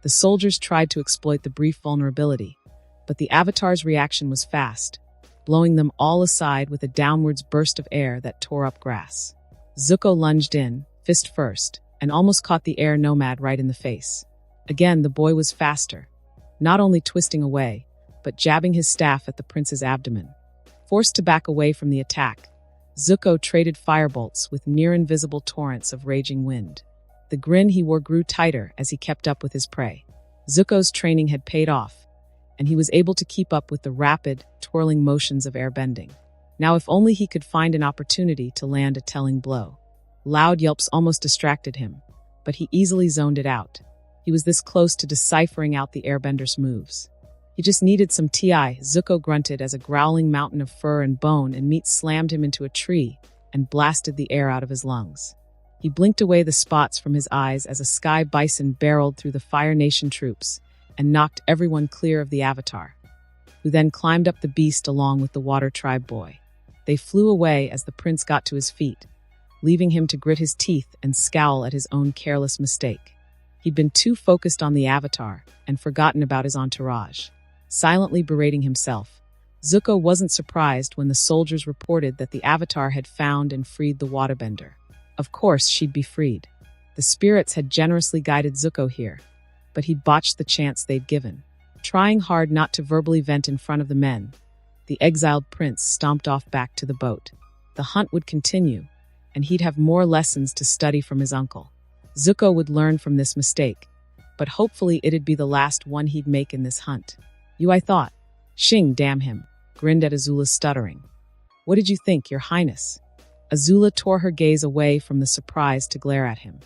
The soldiers tried to exploit the brief vulnerability, but the Avatar's reaction was fast, blowing them all aside with a downwards burst of air that tore up grass. Zuko lunged in, fist first, and almost caught the air nomad right in the face. Again, the boy was faster, not only twisting away, but jabbing his staff at the prince's abdomen. Forced to back away from the attack, Zuko traded firebolts with near-invisible torrents of raging wind. The grin he wore grew tighter as he kept up with his prey. Zuko's training had paid off, and he was able to keep up with the rapid, twirling motions of airbending. Now if only he could find an opportunity to land a telling blow. Loud yelps almost distracted him, but he easily zoned it out. He was this close to deciphering out the airbender's moves. He just needed some TI, Zuko grunted as a growling mountain of fur and bone and meat slammed him into a tree and blasted the air out of his lungs. He blinked away the spots from his eyes as a sky bison barreled through the Fire Nation troops and knocked everyone clear of the Avatar, who then climbed up the beast along with the Water Tribe boy. They flew away as the prince got to his feet, leaving him to grit his teeth and scowl at his own careless mistake. He'd been too focused on the Avatar and forgotten about his entourage. Silently berating himself, Zuko wasn't surprised when the soldiers reported that the Avatar had found and freed the waterbender. Of course, she'd be freed. The spirits had generously guided Zuko here, but he'd botched the chance they'd given. Trying hard not to verbally vent in front of the men, the exiled prince stomped off back to the boat. The hunt would continue, and he'd have more lessons to study from his uncle. Zuko would learn from this mistake, but hopefully it'd be the last one he'd make in this hunt. I thought. Xing, damn him, grinned at AZULA's stuttering. What did you think, your highness? AZULA tore her gaze away from the surprise to glare at him.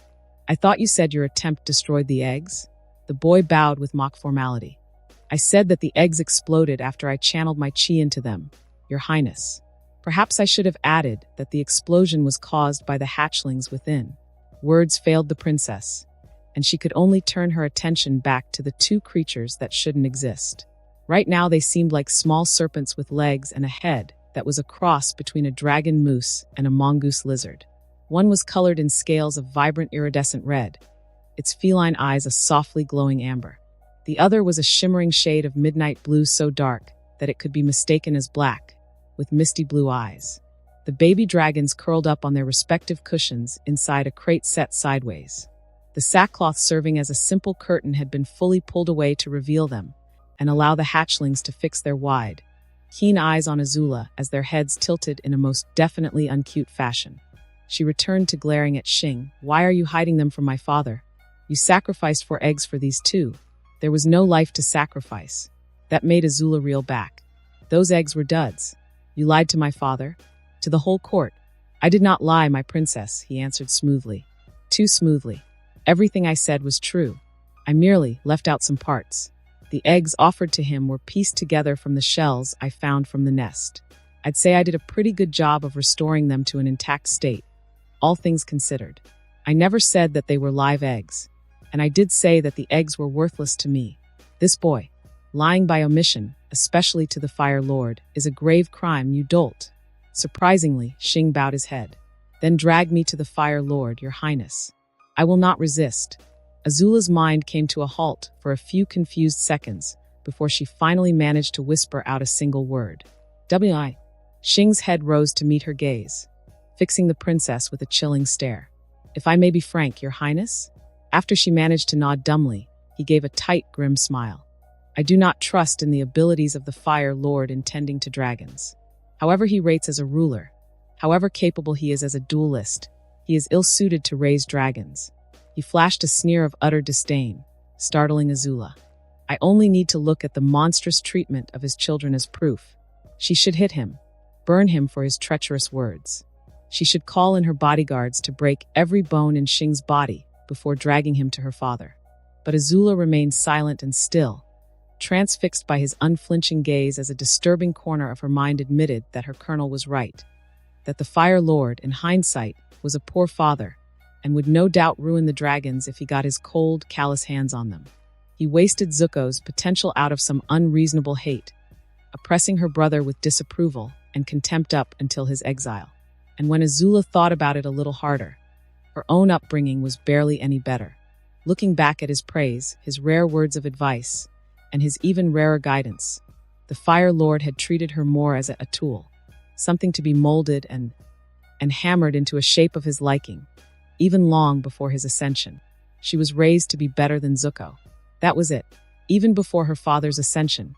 I thought you said your attempt destroyed the eggs? The boy bowed with mock formality. I said that the eggs exploded after I channeled my chi into them, your highness. Perhaps I should have added that the explosion was caused by the hatchlings within. Words failed the princess, and she could only turn her attention back to the two creatures that shouldn't exist. Right now they seemed like small serpents with legs and a head that was a cross between a dragon moose and a mongoose lizard. One was colored in scales of vibrant iridescent red, its feline eyes a softly glowing amber. The other was a shimmering shade of midnight blue so dark that it could be mistaken as black, with misty blue eyes. The baby dragons curled up on their respective cushions inside a crate set sideways. The sackcloth serving as a simple curtain had been fully pulled away to reveal them and allow the hatchlings to fix their wide, keen eyes on AZULA as their heads tilted in a most definitely uncute fashion. She returned to glaring at Xing. "Why are you hiding them from my father? You sacrificed 4 eggs for these 2. There was no life to sacrifice." That made AZULA reel back. "Those eggs were duds. You lied to my father, to the whole court." "I did not lie, my princess," he answered smoothly. Too smoothly. "Everything I said was true. I merely left out some parts." The eggs offered to him were pieced together from the shells I found from the nest. I'd say I did a pretty good job of restoring them to an intact state, all things considered. I never said that they were live eggs, and I did say that the eggs were worthless to me. This boy, lying by omission, especially to the Fire Lord, is a grave crime, you dolt. Surprisingly, Xing bowed his head. "Then drag me to the Fire Lord, your highness." "I will not resist." AZULA's mind came to a halt for a few confused seconds before she finally managed to whisper out a single word. "W.I." Xing's head rose to meet her gaze, fixing the princess with a chilling stare. "If I may be frank, your highness?" After she managed to nod dumbly, he gave a tight, grim smile. "I do not trust in the abilities of the Fire Lord in tending to dragons. However he rates as a ruler, however capable he is as a duelist, he is ill-suited to raise dragons." He flashed a sneer of utter disdain, startling AZULA. "I only need to look at the monstrous treatment of his children as proof. She should hit him, burn him for his treacherous words. She should call in her bodyguards to break every bone in Xing's body before dragging him to her father." But AZULA remained silent and still, transfixed by his unflinching gaze as a disturbing corner of her mind admitted that her colonel was right, that the Fire Lord, in hindsight, was a poor father, and would no doubt ruin the dragons if he got his cold, callous hands on them. He wasted Zuko's potential out of some unreasonable hate, oppressing her brother with disapproval and contempt up until his exile. And when AZULA thought about it a little harder, her own upbringing was barely any better. Looking back at his praise, his rare words of advice, and his even rarer guidance, the Fire Lord had treated her more as a tool, something to be molded and hammered into a shape of his liking, even long before his ascension. She was raised to be better than Zuko. That was it. Even before her father's ascension,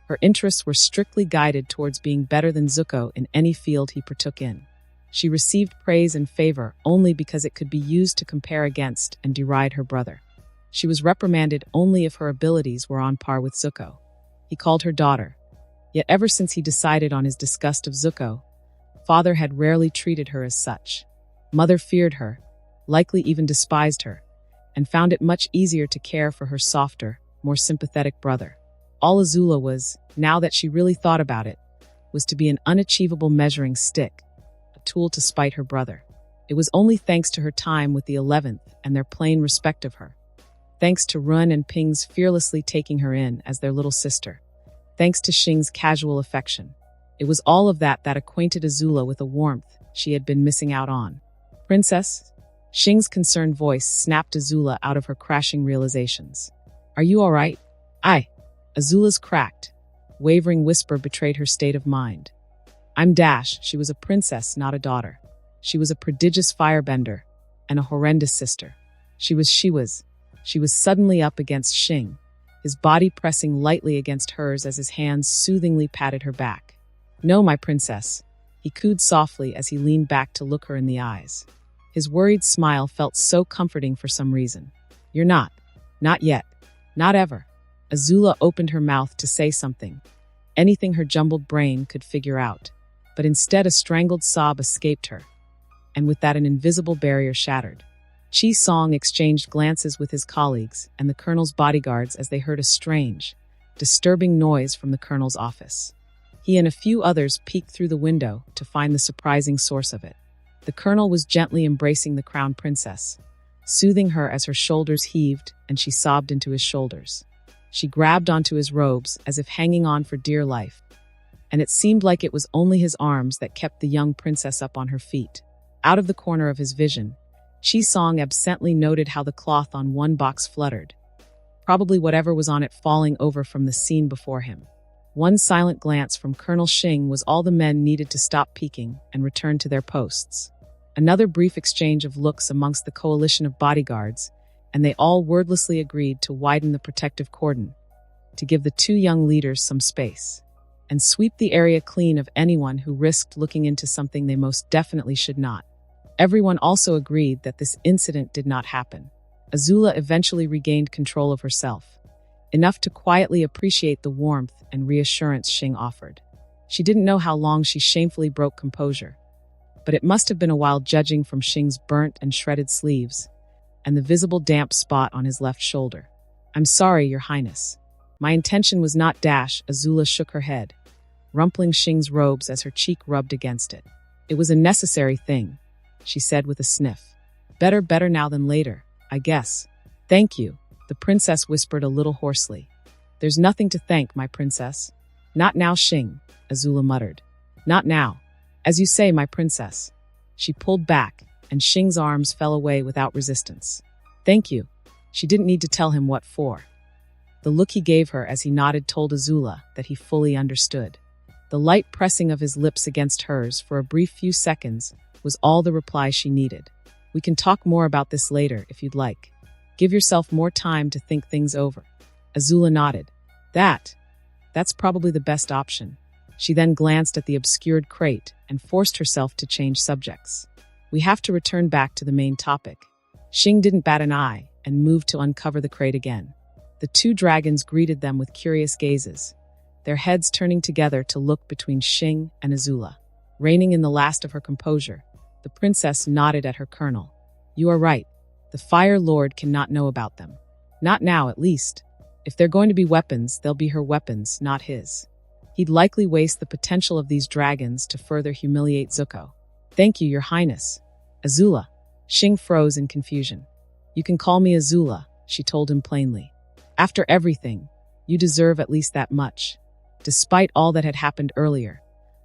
her interests were strictly guided towards being better than Zuko in any field he partook in. She received praise and favor only because it could be used to compare against and deride her brother. She was reprimanded only if her abilities were on par with Zuko. He called her daughter. Yet ever since he decided on his disgust of Zuko, father had rarely treated her as such. Mother feared her, likely even despised her, and found it much easier to care for her softer, more sympathetic brother. All AZULA was, now that she really thought about it, was to be an unachievable measuring stick, a tool to spite her brother. It was only thanks to her time with the 11th and their plain respect of her, thanks to Run and Ping's fearlessly taking her in as their little sister, thanks to Xing's casual affection. It was all of that that acquainted AZULA with a warmth she had been missing out on. "Princess?" Xing's concerned voice snapped AZULA out of her crashing realizations. "Are you all right?" "Aye." AZULA's cracked, wavering whisper betrayed her state of mind. "I'm Dash." She was a princess, not a daughter. She was a prodigious firebender and a horrendous sister. She was suddenly up against Xing, his body pressing lightly against hers as his hands soothingly patted her back. "No, my princess," he cooed softly as he leaned back to look her in the eyes. His worried smile felt so comforting for some reason. "You're not. Not yet. Not ever." AZULA opened her mouth to say something, anything her jumbled brain could figure out, but instead a strangled sob escaped her, and with that an invisible barrier shattered. Chi Song exchanged glances with his colleagues and the colonel's bodyguards as they heard a strange, disturbing noise from the colonel's office. He and a few others peeked through the window to find the surprising source of it. The colonel was gently embracing the crown princess, soothing her as her shoulders heaved and she sobbed into his shoulders. She grabbed onto his robes as if hanging on for dear life, and it seemed like it was only his arms that kept the young princess up on her feet. Out of the corner of his vision, Chi-song absently noted how the cloth on one box fluttered, probably whatever was on it falling over from the scene before him. One silent glance from Colonel Xing was all the men needed to stop peeking and return to their posts. Another brief exchange of looks amongst the coalition of bodyguards, and they all wordlessly agreed to widen the protective cordon, to give the two young leaders some space, and sweep the area clean of anyone who risked looking into something they most definitely should not. Everyone also agreed that this incident did not happen. AZULA eventually regained control of herself, enough to quietly appreciate the warmth and reassurance Xing offered. She didn't know how long she shamefully broke composure, but it must have been a while, judging from Xing's burnt and shredded sleeves and the visible damp spot on his left shoulder. "I'm sorry, Your Highness. My intention was not dash." AZULA shook her head, rumpling Xing's robes as her cheek rubbed against it. "It was a necessary thing," she said with a sniff. Better now than later, I guess." "Thank you," the princess whispered a little hoarsely. "There's nothing to thank, my princess." "Not now, Xing," AZULA muttered. "Not now. As you say, my princess." She pulled back, and Xing's arms fell away without resistance. "Thank you." She didn't need to tell him what for. The look he gave her as he nodded told AZULA that he fully understood. The light pressing of his lips against hers for a brief few seconds was all the reply she needed. "We can talk more about this later if you'd like. Give yourself more time to think things over." AZULA nodded. That's probably the best option." She then glanced at the obscured crate and forced herself to change subjects. "We have to return back to the main topic." Xing didn't bat an eye and moved to uncover the crate again. The two dragons greeted them with curious gazes, their heads turning together to look between Xing and AZULA. Reining in the last of her composure, the princess nodded at her colonel. "You are right. The Fire Lord cannot know about them. Not now, at least. If they're going to be weapons, they'll be her weapons, not his. He'd likely waste the potential of these dragons to further humiliate Zuko." "Thank you, Your Highness." "AZULA." Xing froze in confusion. "You can call me AZULA," she told him plainly. "After everything, you deserve at least that much." Despite all that had happened earlier,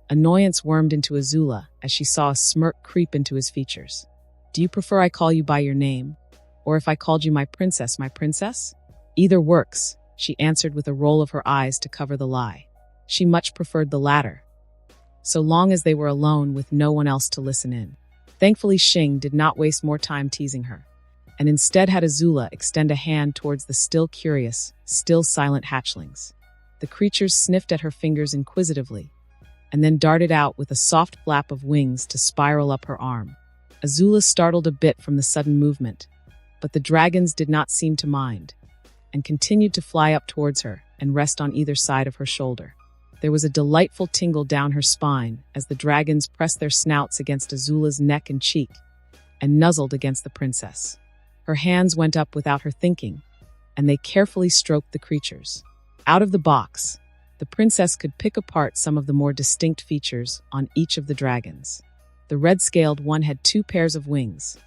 annoyance wormed into AZULA as she saw a smirk creep into his features. "Do you prefer I call you by your name? Or if I called you my princess, my princess?" "Either works," she answered with a roll of her eyes to cover the lie. She much preferred the latter, so long as they were alone with no one else to listen in. Thankfully, Xing did not waste more time teasing her, and instead had AZULA extend a hand towards the still curious, still silent hatchlings. The creatures sniffed at her fingers inquisitively, and then darted out with a soft flap of wings to spiral up her arm. AZULA startled a bit from the sudden movement, but the dragons did not seem to mind, and continued to fly up towards her and rest on either side of her shoulder. There was a delightful tingle down her spine as the dragons pressed their snouts against AZULA's neck and cheek, and nuzzled against the princess. Her hands went up without her thinking, and they carefully stroked the creatures. Out of the box, the princess could pick apart some of the more distinct features on each of the dragons. The red-scaled one had 2 pairs of wings,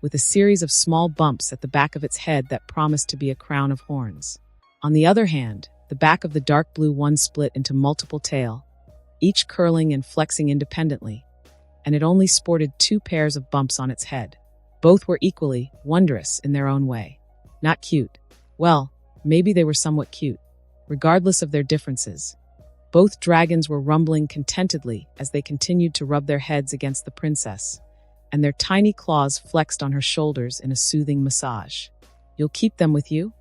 with a series of small bumps at the back of its head that promised to be a crown of horns. On the other hand, the back of the dark blue one split into multiple tail, each curling and flexing independently, and it only sported 2 pairs of bumps on its head. Both were equally wondrous in their own way. Not cute. Well, maybe they were somewhat cute. Regardless of their differences, both dragons were rumbling contentedly as they continued to rub their heads against the princess, and their tiny claws flexed on her shoulders in a soothing massage. "You'll keep them with you?"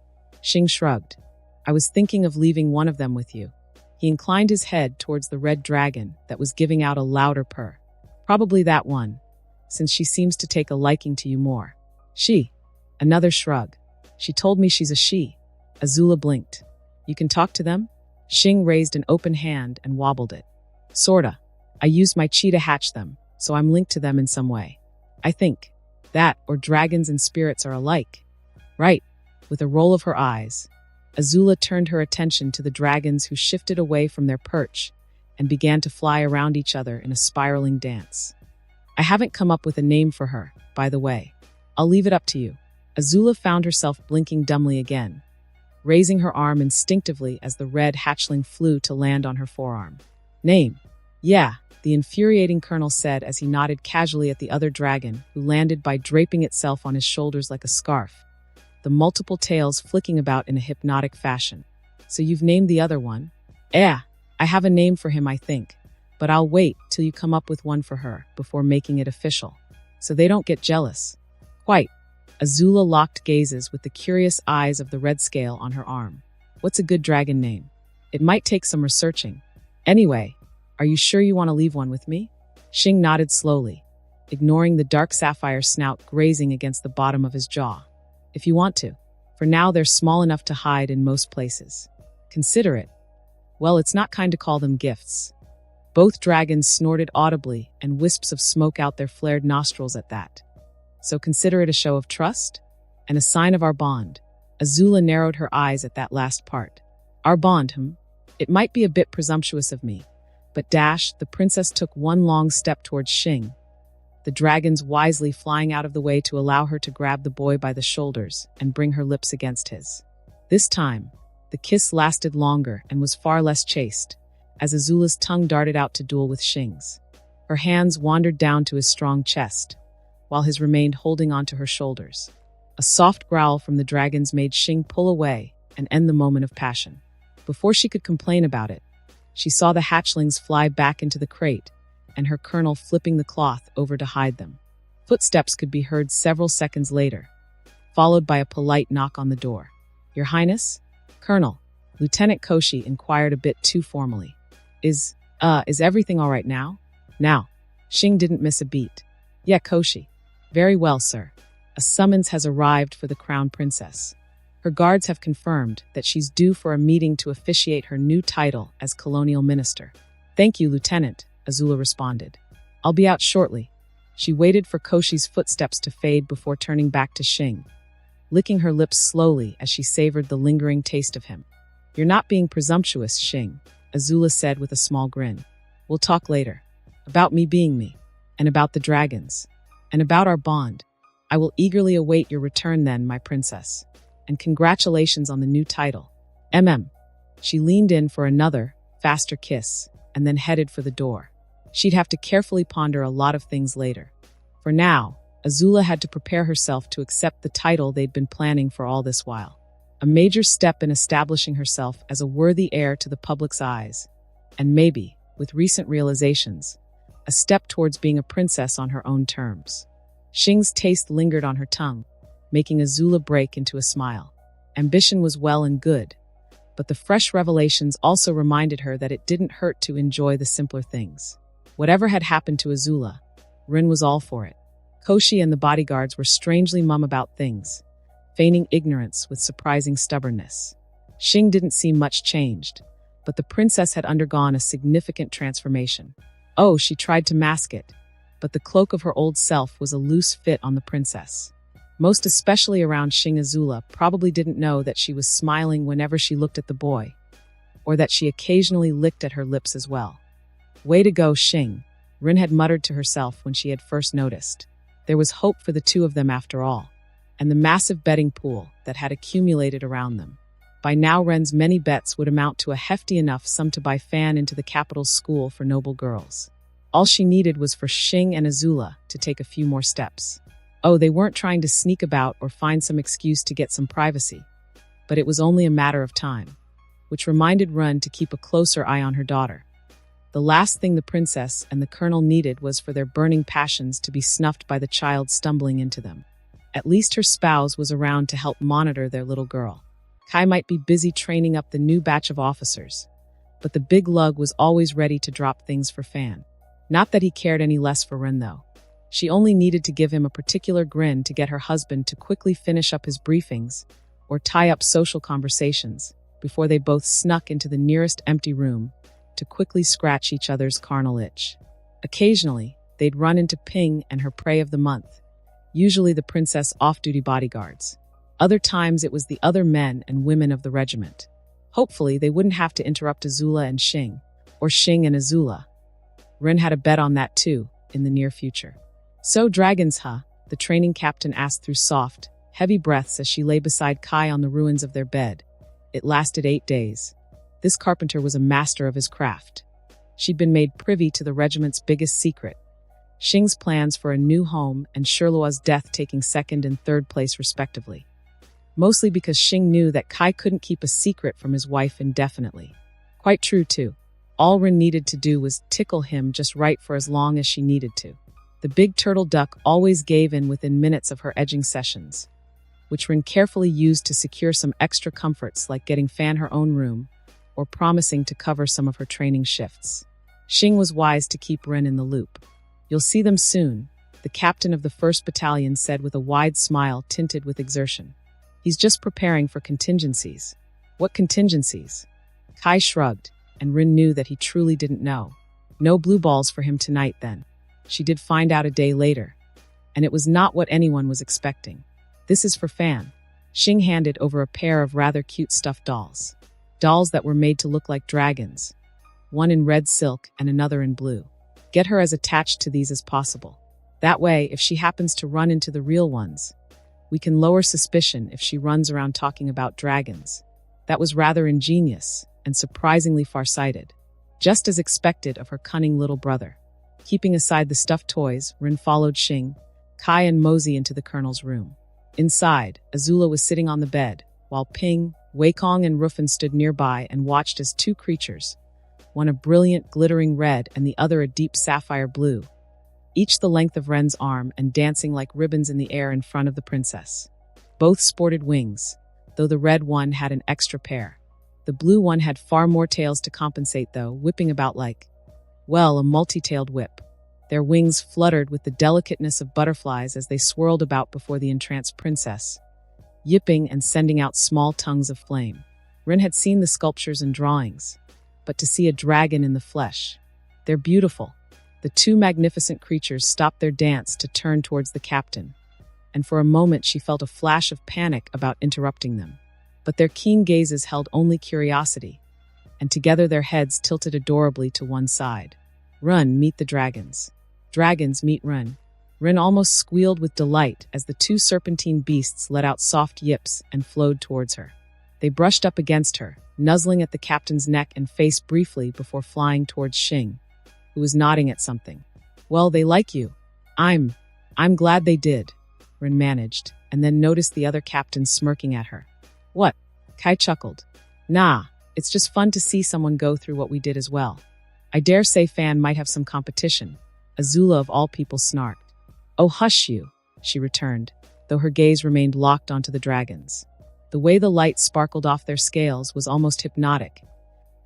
Xing shrugged. "I was thinking of leaving one of them with you." He inclined his head towards the red dragon that was giving out a louder purr. "Probably that one, since she seems to take a liking to you more." "She?" Another shrug. "She told me she's a she." AZULA blinked. "You can talk to them?" Xing raised an open hand and wobbled it. "Sorta. I used my chi to hatch them, so I'm linked to them in some way. I think that, or dragons and spirits are alike." "Right." With a roll of her eyes, AZULA turned her attention to the dragons who shifted away from their perch and began to fly around each other in a spiraling dance. "I haven't come up with a name for her, by the way. I'll leave it up to you." AZULA found herself blinking dumbly again, raising her arm instinctively as the red hatchling flew to land on her forearm. "Name? Yeah, the infuriating colonel said as he nodded casually at the other dragon, who landed by draping itself on his shoulders like a scarf, the multiple tails flicking about in a hypnotic fashion. So you've named the other one? I have a name for him, I think, but I'll wait till you come up with one for her before making it official, so they don't get jealous. Quite. AZULA locked gazes with the curious eyes of the red scale on her arm. What's a good dragon name? It might take some researching. Anyway, are you sure you want to leave one with me? Xing nodded slowly, ignoring the dark sapphire snout grazing against the bottom of his jaw. If you want to. For now, they're small enough to hide in most places. Consider it. Well, it's not kind to call them gifts. Both dragons snorted audibly, and wisps of smoke out their flared nostrils at that. So consider it a show of trust? And a sign of our bond. AZULA narrowed her eyes at that last part. Our bond, It might be a bit presumptuous of me, but the princess took one long step towards Xing, the dragons wisely flying out of the way to allow her to grab the boy by the shoulders and bring her lips against his. This time, the kiss lasted longer and was far less chaste, as AZULA's tongue darted out to duel with Xing's. Her hands wandered down to his strong chest, while his remained holding onto her shoulders. A soft growl from the dragons made Xing pull away and end the moment of passion. Before she could complain about it, she saw the hatchlings fly back into the crate, and her colonel flipping the cloth over to hide them. Footsteps could be heard several seconds later, followed by a polite knock on the door. Your Highness? Colonel, Lieutenant Koshi inquired a bit too formally. Is everything all right now? Now. Xing didn't miss a beat. Yeah, Koshi. Very well, sir. A summons has arrived for the crown princess. Her guards have confirmed that she's due for a meeting to officiate her new title as colonial minister. Thank you, Lieutenant, AZULA responded. I'll be out shortly. She waited for Koshi's footsteps to fade before turning back to Xing, licking her lips slowly as she savored the lingering taste of him. You're not being presumptuous, Xing, AZULA said with a small grin. We'll talk later. About me being me, and about the dragons, and about our bond. I will eagerly await your return then, my princess. And congratulations on the new title. She leaned in for another, faster kiss, and then headed for the door. She'd have to carefully ponder a lot of things later. For now, AZULA had to prepare herself to accept the title they'd been planning for all this while. A major step in establishing herself as a worthy heir to the public's eyes. And maybe, with recent realizations, a step towards being a princess on her own terms. Xing's taste lingered on her tongue, making AZULA break into a smile. Ambition was well and good, but the fresh revelations also reminded her that it didn't hurt to enjoy the simpler things. Whatever had happened to AZULA, Rin was all for it. Koshi and the bodyguards were strangely mum about things, feigning ignorance with surprising stubbornness. Xing didn't seem much changed, but the princess had undergone a significant transformation. Oh, she tried to mask it, but the cloak of her old self was a loose fit on the princess. Most especially around Xing. AZULA probably didn't know that she was smiling whenever she looked at the boy, or that she occasionally licked at her lips as well. Way to go, Xing, Rin had muttered to herself when she had first noticed. There was hope for the two of them after all, and the massive betting pool that had accumulated around them. By now, Ren's many bets would amount to a hefty enough sum to buy Fan into the capital's school for noble girls. All she needed was for Xing and AZULA to take a few more steps. Oh, they weren't trying to sneak about or find some excuse to get some privacy, but it was only a matter of time, which reminded Ren to keep a closer eye on her daughter. The last thing the princess and the colonel needed was for their burning passions to be snuffed by the child stumbling into them. At least her spouse was around to help monitor their little girl. Kai might be busy training up the new batch of officers, but the big lug was always ready to drop things for Fan. Not that he cared any less for Ren, though. She only needed to give him a particular grin to get her husband to quickly finish up his briefings or tie up social conversations before they both snuck into the nearest empty room to quickly scratch each other's carnal itch. Occasionally, they'd run into Ping and her prey of the month, usually the princess off-duty bodyguards. Other times it was the other men and women of the regiment. Hopefully, they wouldn't have to interrupt AZULA and Xing, or Xing and AZULA. Ren had a bet on that too, in the near future. So dragons, huh? The training captain asked through soft, heavy breaths as she lay beside Kai on the ruins of their bed. It lasted 8 days. This carpenter was a master of his craft. She'd been made privy to the regiment's biggest secret, Xing's plans for a new home and Shilua's death taking second and third place respectively. Mostly because Xing knew that Kai couldn't keep a secret from his wife indefinitely. Quite true, too. All Rin needed to do was tickle him just right for as long as she needed to. The big turtle duck always gave in within minutes of her edging sessions, which Rin carefully used to secure some extra comforts like getting Fan her own room or promising to cover some of her training shifts. Xing was wise to keep Rin in the loop. "You'll see them soon," the captain of the 1st Battalion said with a wide smile tinted with exertion. "He's just preparing for contingencies." "What contingencies?" Kai shrugged, and Rin knew that he truly didn't know. No blue balls for him tonight, then. She did find out a day later, and it was not what anyone was expecting. "This is for Fan." Xing handed over a pair of rather cute stuffed dolls. Dolls that were made to look like dragons, one in red silk and another in blue. "Get her as attached to these as possible. That way, if she happens to run into the real ones, we can lower suspicion if she runs around talking about dragons." That was rather ingenious and surprisingly far-sighted, just as expected of her cunning little brother. Keeping aside the stuffed toys, Rin followed Xing, Kai, and Mosey into the colonel's room. Inside, AZULA was sitting on the bed, while Ping, Weikong, and Rufin stood nearby and watched as two creatures, one a brilliant, glittering red and the other a deep sapphire blue, each the length of Ren's arm and dancing like ribbons in the air in front of the princess. Both sported wings, though the red one had an extra pair. The blue one had far more tails to compensate, though, whipping about like, well, a multi-tailed whip. Their wings fluttered with the delicateness of butterflies as they swirled about before the entranced princess, yipping and sending out small tongues of flame. Rin had seen the sculptures and drawings, but to see a dragon in the flesh. "They're beautiful." The two magnificent creatures stopped their dance to turn towards the captain, and for a moment she felt a flash of panic about interrupting them. But their keen gazes held only curiosity, and together their heads tilted adorably to one side. "Run, meet the dragons. Dragons, meet Rin." Rin almost squealed with delight as the two serpentine beasts let out soft yips and flowed towards her. They brushed up against her, nuzzling at the captain's neck and face briefly before flying towards Xing, who was nodding at something. "Well, they like you." I'm glad they did," Rin managed, and then noticed the other captain smirking at her. "What?" Kai chuckled. "Nah, it's just fun to see someone go through what we did as well. I dare say Fan might have some competition." AZULA of all people snarked. "Oh, hush you," she returned, though her gaze remained locked onto the dragons. The way the light sparkled off their scales was almost hypnotic,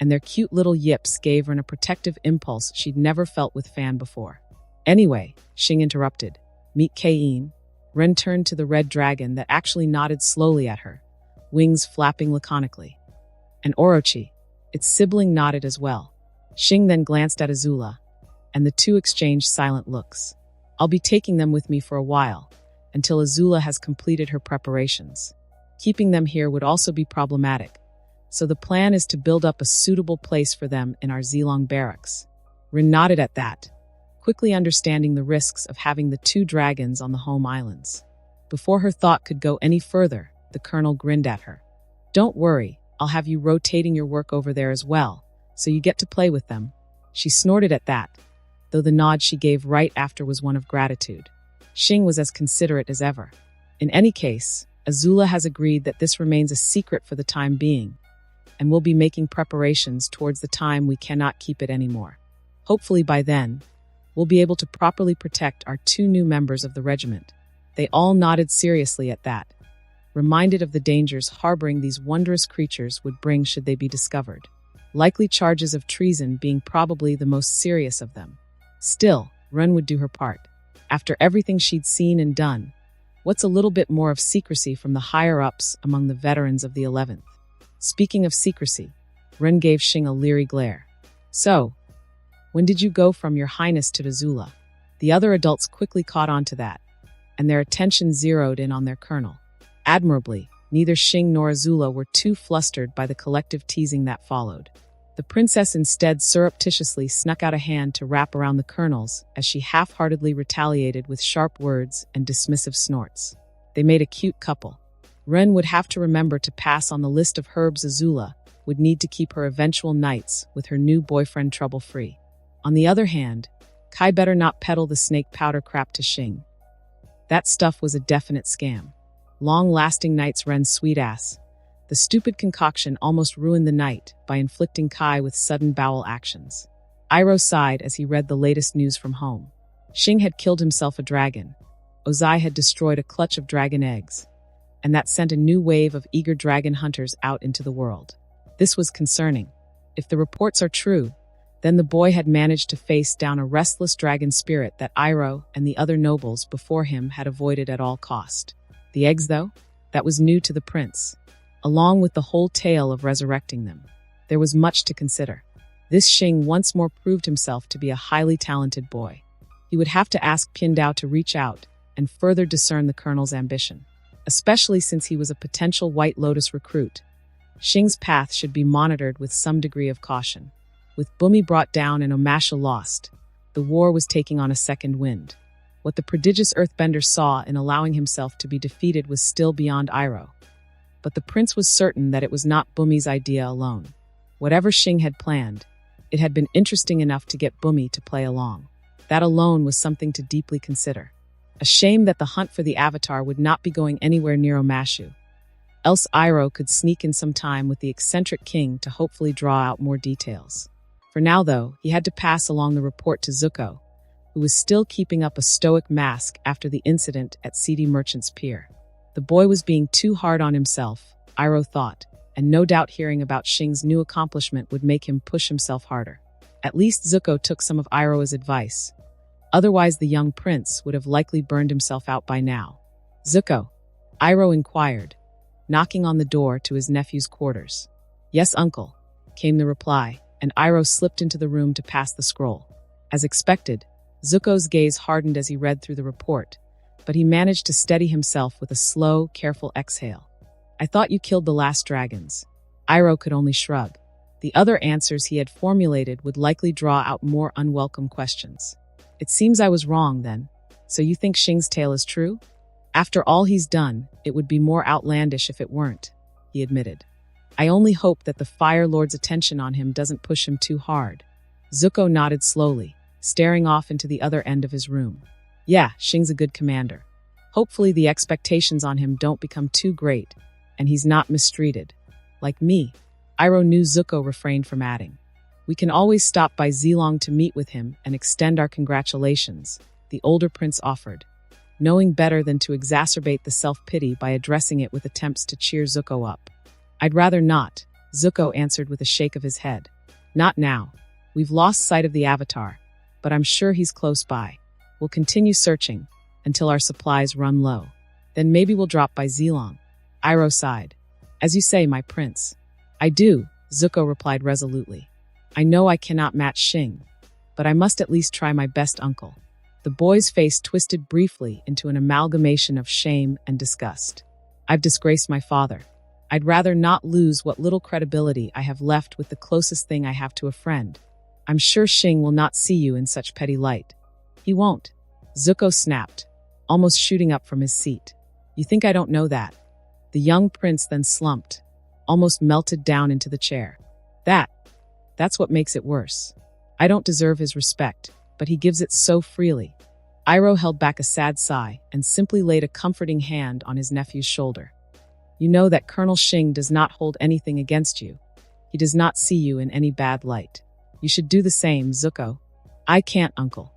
and their cute little yips gave Rin a protective impulse she'd never felt with Fan before. "Anyway," Xing interrupted, "meet Kain." Rin turned to the red dragon that actually nodded slowly at her, wings flapping laconically. "And Orochi." Its sibling nodded as well. Xing then glanced at AZULA, and the two exchanged silent looks. "I'll be taking them with me for a while, until AZULA has completed her preparations. Keeping them here would also be problematic, so the plan is to build up a suitable place for them in our Zilong barracks." Rin nodded at that, quickly understanding the risks of having the two dragons on the home islands. Before her thought could go any further, the colonel grinned at her. "Don't worry, I'll have you rotating your work over there as well, so you get to play with them." She snorted at that, though the nod she gave right after was one of gratitude. Xing was as considerate as ever. "In any case, AZULA has agreed that this remains a secret for the time being, and we'll be making preparations towards the time we cannot keep it anymore. Hopefully by then, we'll be able to properly protect our two new members of the regiment." They all nodded seriously at that, reminded of the dangers harboring these wondrous creatures would bring should they be discovered. Likely charges of treason being probably the most serious of them. Still, Rin would do her part. After everything she'd seen and done, what's a little bit more of secrecy from the higher-ups among the veterans of the 11th? Speaking of secrecy, Rin gave Xing a leery glare. "So, when did you go from your highness to AZULA?" The other adults quickly caught on to that, and their attention zeroed in on their colonel. Admirably, neither Xing nor AZULA were too flustered by the collective teasing that followed. The princess instead surreptitiously snuck out a hand to wrap around the colonel's as she half-heartedly retaliated with sharp words and dismissive snorts. They made a cute couple. Ren would have to remember to pass on the list of herbs AZULA would need to keep her eventual nights with her new boyfriend trouble-free. On the other hand, Kai better not peddle the snake powder crap to Xing. That stuff was a definite scam. Long-lasting nights Ren's sweet ass. The stupid concoction almost ruined the night by inflicting Kai with sudden bowel actions. Iroh sighed as he read the latest news from home. Xing had killed himself a dragon. Ozai had destroyed a clutch of dragon eggs. And that sent a new wave of eager dragon hunters out into the world. This was concerning. If the reports are true, then the boy had managed to face down a restless dragon spirit that Iroh and the other nobles before him had avoided at all cost. The eggs, though? That was new to the prince. Along with the whole tale of resurrecting them, there was much to consider. This Xing once more proved himself to be a highly talented boy. He would have to ask Piandao to reach out and further discern the colonel's ambition, especially since he was a potential White Lotus recruit. Xing's path should be monitored with some degree of caution. With Bumi brought down and Omasha lost, the war was taking on a second wind. What the prodigious earthbender saw in allowing himself to be defeated was still beyond Iroh. But the prince was certain that it was not Bumi's idea alone. Whatever Xing had planned, it had been interesting enough to get Bumi to play along. That alone was something to deeply consider. A shame that the hunt for the Avatar would not be going anywhere near Omashu. Else Iroh could sneak in some time with the eccentric king to hopefully draw out more details. For now, though, he had to pass along the report to Zuko, who was still keeping up a stoic mask after the incident at Seedy Merchant's Pier. The boy was being too hard on himself, Iroh thought, and no doubt hearing about Xing's new accomplishment would make him push himself harder. At least Zuko took some of Iroh's advice. Otherwise, the young prince would have likely burned himself out by now. Zuko, Iroh inquired, knocking on the door to his nephew's quarters. Yes, uncle, came the reply, and Iroh slipped into the room to pass the scroll. As expected, Zuko's gaze hardened as he read through the report, but he managed to steady himself with a slow, careful exhale. I thought you killed the last dragons. Iroh could only shrug. The other answers he had formulated would likely draw out more unwelcome questions. It seems I was wrong, then. So you think Xing's tale is true? After all he's done, it would be more outlandish if it weren't, he admitted. I only hope that the Fire Lord's attention on him doesn't push him too hard. Zuko nodded slowly, staring off into the other end of his room. Yeah, Xing's a good commander. Hopefully the expectations on him don't become too great, and he's not mistreated. Like me. Iroh knew Zuko refrained from adding. We can always stop by Zilong to meet with him and extend our congratulations, the older prince offered, knowing better than to exacerbate the self-pity by addressing it with attempts to cheer Zuko up. I'd rather not, Zuko answered with a shake of his head. Not now. We've lost sight of the Avatar, but I'm sure he's close by. We'll continue searching until our supplies run low. Then maybe we'll drop by Zilong. Iroh sighed. As you say, my prince. I do, Zuko replied resolutely. I know I cannot match Xing, but I must at least try my best, uncle. The boy's face twisted briefly into an amalgamation of shame and disgust. I've disgraced my father. I'd rather not lose what little credibility I have left with the closest thing I have to a friend. I'm sure Xing will not see you in such petty light. He won't. Zuko snapped, almost shooting up from his seat. You think I don't know that? The young prince then slumped, almost melted down into the chair. That's what makes it worse. I don't deserve his respect, but he gives it so freely. Iroh held back a sad sigh and simply laid a comforting hand on his nephew's shoulder. You know that Colonel Xing does not hold anything against you. He does not see you in any bad light. You should do the same, Zuko. I can't, uncle.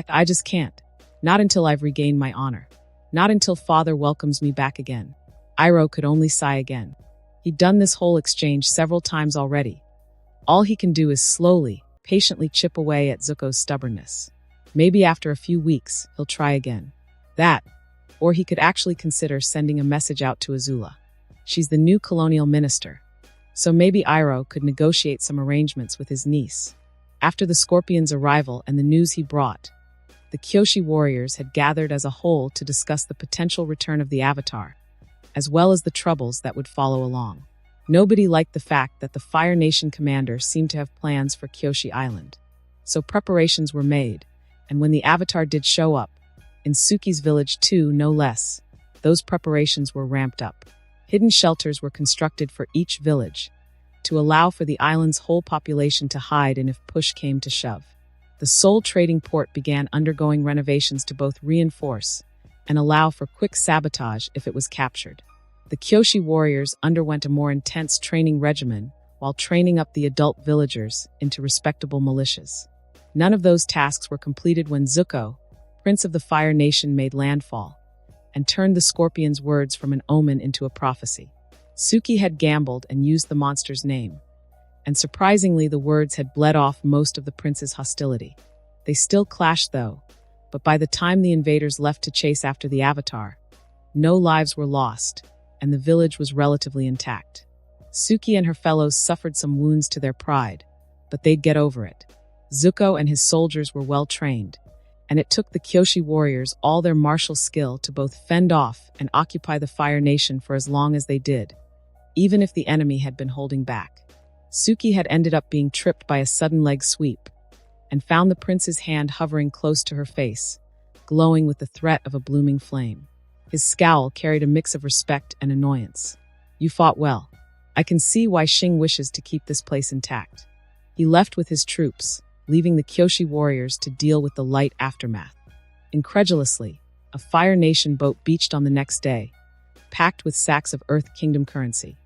I just can't. Not until I've regained my honor. Not until father welcomes me back again. Iroh could only sigh again. He'd done this whole exchange several times already. All he can do is slowly, patiently chip away at Zuko's stubbornness. Maybe after a few weeks, he'll try again. That, or he could actually consider sending a message out to AZULA. She's the new colonial minister. So maybe Iroh could negotiate some arrangements with his niece. After the Scorpion's arrival and the news he brought, the Kyoshi warriors had gathered as a whole to discuss the potential return of the Avatar, as well as the troubles that would follow along. Nobody liked the fact that the Fire Nation commander seemed to have plans for Kyoshi Island. So preparations were made, and when the Avatar did show up, in Suki's village too, no less, those preparations were ramped up. Hidden shelters were constructed for each village, to allow for the island's whole population to hide in if push came to shove. The The Seoul trading port began undergoing renovations to both reinforce and allow for quick sabotage if it was captured. The Kyoshi warriors underwent a more intense training regimen while training up the adult villagers into respectable militias. None of those tasks were completed when Zuko, Prince of the Fire Nation, made landfall and turned the Scorpion's words from an omen into a prophecy. Suki had gambled and used the monster's name, and surprisingly the words had bled off most of the prince's hostility. They still clashed though, but by the time the invaders left to chase after the Avatar, no lives were lost, and the village was relatively intact. Suki and her fellows suffered some wounds to their pride, but they'd get over it. Zuko and his soldiers were well trained, and it took the Kyoshi warriors all their martial skill to both fend off and occupy the Fire Nation for as long as they did, even if the enemy had been holding back. Suki had ended up being tripped by a sudden leg sweep, and found the prince's hand hovering close to her face, glowing with the threat of a blooming flame. His scowl carried a mix of respect and annoyance. "You fought well. I can see why Xing wishes to keep this place intact." He left with his troops, leaving the Kyoshi warriors to deal with the light aftermath. Incredulously, a Fire Nation boat beached on the next day, packed with sacks of Earth Kingdom currency.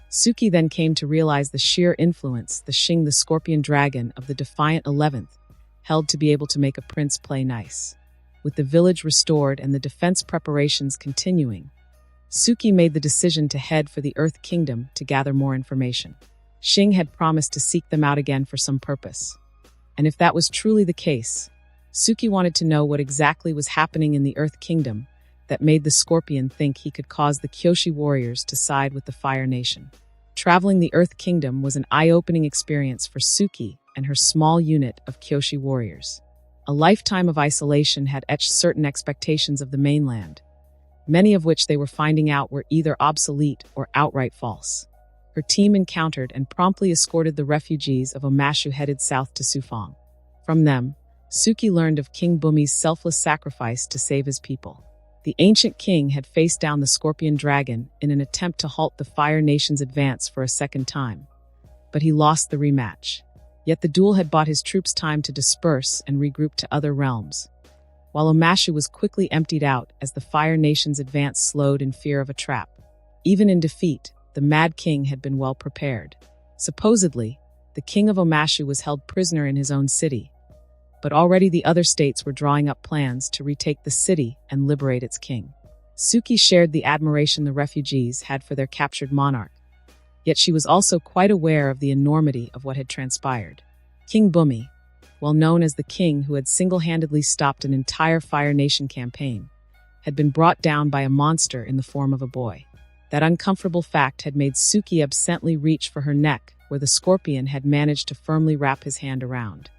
Suki then came to realize the sheer influence the Xing, the Scorpion Dragon of the Defiant 11th, held to be able to make a prince play nice. With the village restored and the defense preparations continuing, Suki made the decision to head for the Earth Kingdom to gather more information. Xing had promised to seek them out again for some purpose. And if that was truly the case, Suki wanted to know what exactly was happening in the Earth Kingdom that made the Scorpion think he could cause the Kyoshi warriors to side with the Fire Nation. Traveling the Earth Kingdom was an eye-opening experience for Suki and her small unit of Kyoshi warriors. A lifetime of isolation had etched certain expectations of the mainland, many of which they were finding out were either obsolete or outright false. Her team encountered and promptly escorted the refugees of Omashu headed south to Sufang. From them, Suki learned of King Bumi's selfless sacrifice to save his people. The ancient king had faced down the Scorpion Dragon in an attempt to halt the Fire Nation's advance for a second time, but he lost the rematch. Yet the duel had bought his troops time to disperse and regroup to other realms, while Omashu was quickly emptied out as the Fire Nation's advance slowed in fear of a trap. Even in defeat, the Mad King had been well prepared. Supposedly, the king of Omashu was held prisoner in his own city, but already the other states were drawing up plans to retake the city and liberate its king. Suki shared the admiration the refugees had for their captured monarch, yet she was also quite aware of the enormity of what had transpired. King Bumi, well known as the king who had single-handedly stopped an entire Fire Nation campaign, had been brought down by a monster in the form of a boy. That uncomfortable fact had made Suki absently reach for her neck, where the Scorpion had managed to firmly wrap his hand around.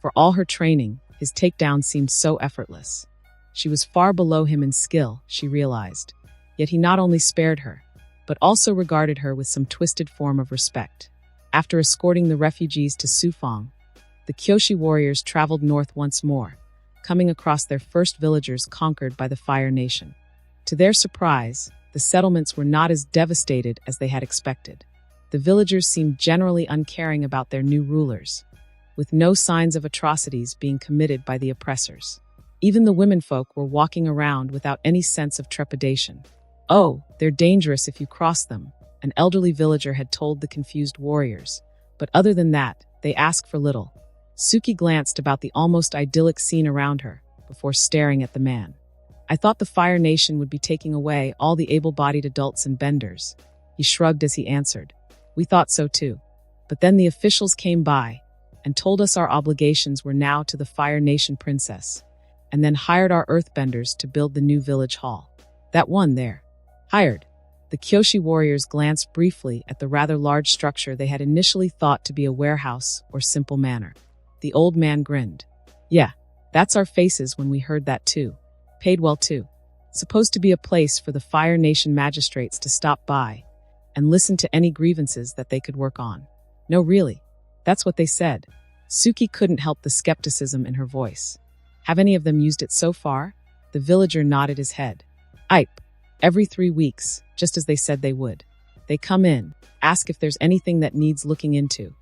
For all her training, his takedown seemed so effortless. She was far below him in skill, she realized. Yet he not only spared her, but also regarded her with some twisted form of respect. After escorting the refugees to Sufang, the Kyoshi warriors traveled north once more, coming across their first villagers conquered by the Fire Nation. To their surprise, the settlements were not as devastated as they had expected. The villagers seemed generally uncaring about their new rulers, with no signs of atrocities being committed by the oppressors. Even the womenfolk were walking around without any sense of trepidation. "Oh, they're dangerous if you cross them," an elderly villager had told the confused warriors, but other than that, they ask for little. Suki glanced about the almost idyllic scene around her before staring at the man. "I thought the Fire Nation would be taking away all the able-bodied adults and benders." He shrugged as he answered. "We thought so too. But then the officials came by and told us our obligations were now to the Fire Nation princess, and then hired our earthbenders to build the new village hall. That one there." Hired. The Kyoshi warriors glanced briefly at the rather large structure they had initially thought to be a warehouse or simple manor. The old man grinned. "Yeah, that's our faces when we heard that too. Paid well too. Supposed to be a place for the Fire Nation magistrates to stop by and listen to any grievances that they could work on." "No, really. That's what they said." Suki couldn't help the skepticism in her voice. "Have any of them used it so far?" The villager nodded his head. "Ipe. Every 3 weeks, just as they said they would. They come in, ask if there's anything that needs looking into,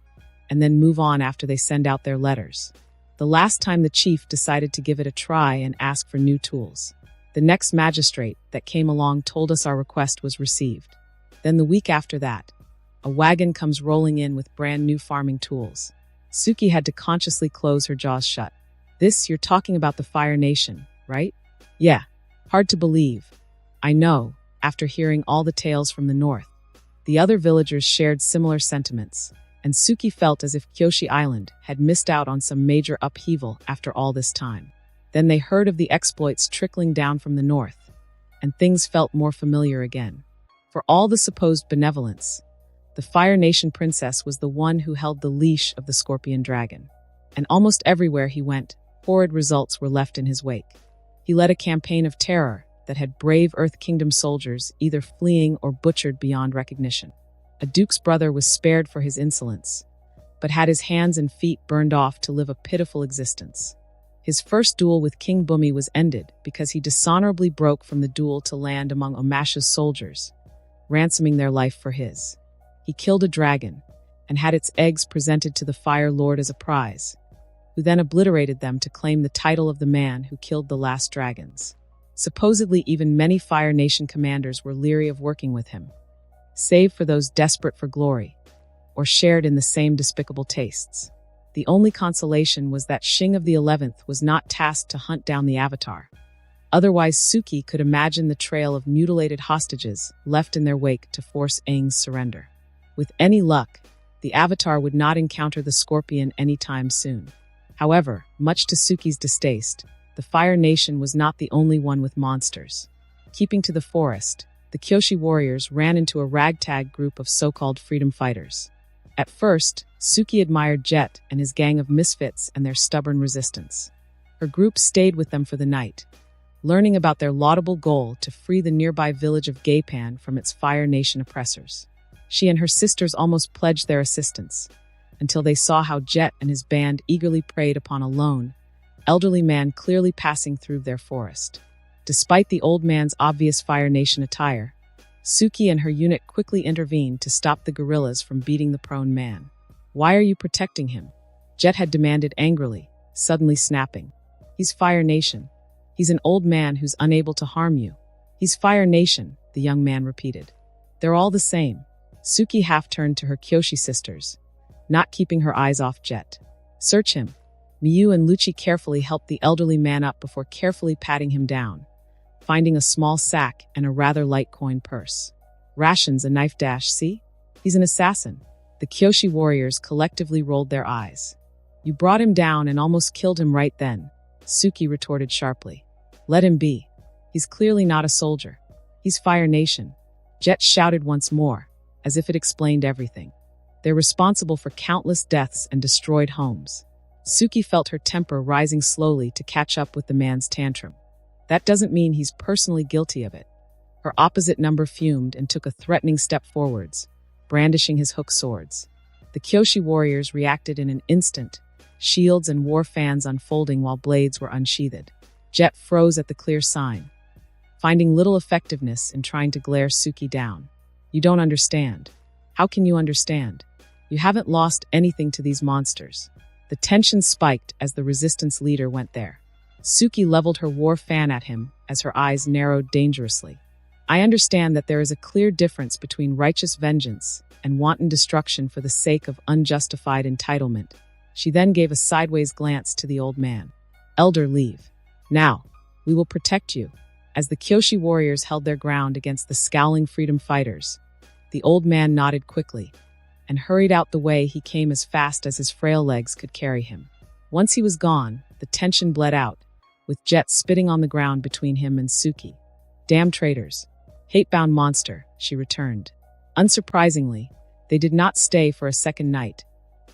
and then move on after they send out their letters." The last time the chief decided to give it a try and ask for new tools. The next magistrate that came along told us our request was received. Then the week after that, a wagon comes rolling in with brand new farming tools. Suki had to consciously close her jaws shut. You're talking about the Fire Nation, right? Yeah, hard to believe. I know, after hearing all the tales from the north. The other villagers shared similar sentiments, and Suki felt as if Kyoshi Island had missed out on some major upheaval after all this time. Then they heard of the exploits trickling down from the north, and things felt more familiar again. For all the supposed benevolence, the Fire Nation princess was the one who held the leash of the scorpion dragon. And almost everywhere he went, horrid results were left in his wake. He led a campaign of terror that had brave Earth Kingdom soldiers either fleeing or butchered beyond recognition. A duke's brother was spared for his insolence, but had his hands and feet burned off to live a pitiful existence. His first duel with King Bumi was ended because he dishonorably broke from the duel to land among Omasha's soldiers, ransoming their life for his. He killed a dragon and had its eggs presented to the Fire Lord as a prize, who then obliterated them to claim the title of the man who killed the last dragons. Supposedly, even many Fire Nation commanders were leery of working with him, save for those desperate for glory, or shared in the same despicable tastes. The only consolation was that Xing of the 11th was not tasked to hunt down the Avatar. Otherwise, Suki could imagine the trail of mutilated hostages left in their wake to force Aang's surrender. With any luck, the Avatar would not encounter the Scorpion anytime soon. However, much to Suki's distaste, the Fire Nation was not the only one with monsters. Keeping to the forest, the Kyoshi warriors ran into a ragtag group of so-called freedom fighters. At first, Suki admired Jet and his gang of misfits and their stubborn resistance. Her group stayed with them for the night, learning about their laudable goal to free the nearby village of Gaypan from its Fire Nation oppressors. She and her sisters almost pledged their assistance, until they saw how Jet and his band eagerly preyed upon a lone, elderly man clearly passing through their forest. Despite the old man's obvious Fire Nation attire, Suki and her unit quickly intervened to stop the guerrillas from beating the prone man. "Why are you protecting him?" Jet had demanded angrily, suddenly snapping. "He's Fire Nation. He's an old man who's unable to harm you." "He's Fire Nation," the young man repeated. "They're all the same." Suki half-turned to her Kyoshi sisters, not keeping her eyes off Jet. "Search him." Miyu and Lucci carefully helped the elderly man up before carefully patting him down, finding a small sack and a rather light coin purse. "Rations, a knife dash, see? He's an assassin." The Kyoshi warriors collectively rolled their eyes. "You brought him down and almost killed him right then," Suki retorted sharply. "Let him be. He's clearly not a soldier. He's Fire Nation." Jet shouted once more, as if it explained everything. "They're responsible for countless deaths and destroyed homes." Suki felt her temper rising slowly to catch up with the man's tantrum. "That doesn't mean he's personally guilty of it." Her opposite number fumed and took a threatening step forwards, brandishing his hook swords. The Kyoshi warriors reacted in an instant, shields and war fans unfolding while blades were unsheathed. Jet froze at the clear sign, finding little effectiveness in trying to glare Suki down. "You don't understand." "How can you understand? You haven't lost anything to these monsters." The tension spiked as the resistance leader went there. Suki leveled her war fan at him as her eyes narrowed dangerously. "I understand that there is a clear difference between righteous vengeance and wanton destruction for the sake of unjustified entitlement." She then gave a sideways glance to the old man. "Elder, leave. Now, we will protect you." As the Kyoshi warriors held their ground against the scowling freedom fighters, the old man nodded quickly and hurried out the way he came as fast as his frail legs could carry him. Once he was gone, the tension bled out, with Jet spitting on the ground between him and Suki. "Damn traitors. Hate-bound monster," she returned. Unsurprisingly, they did not stay for a second night,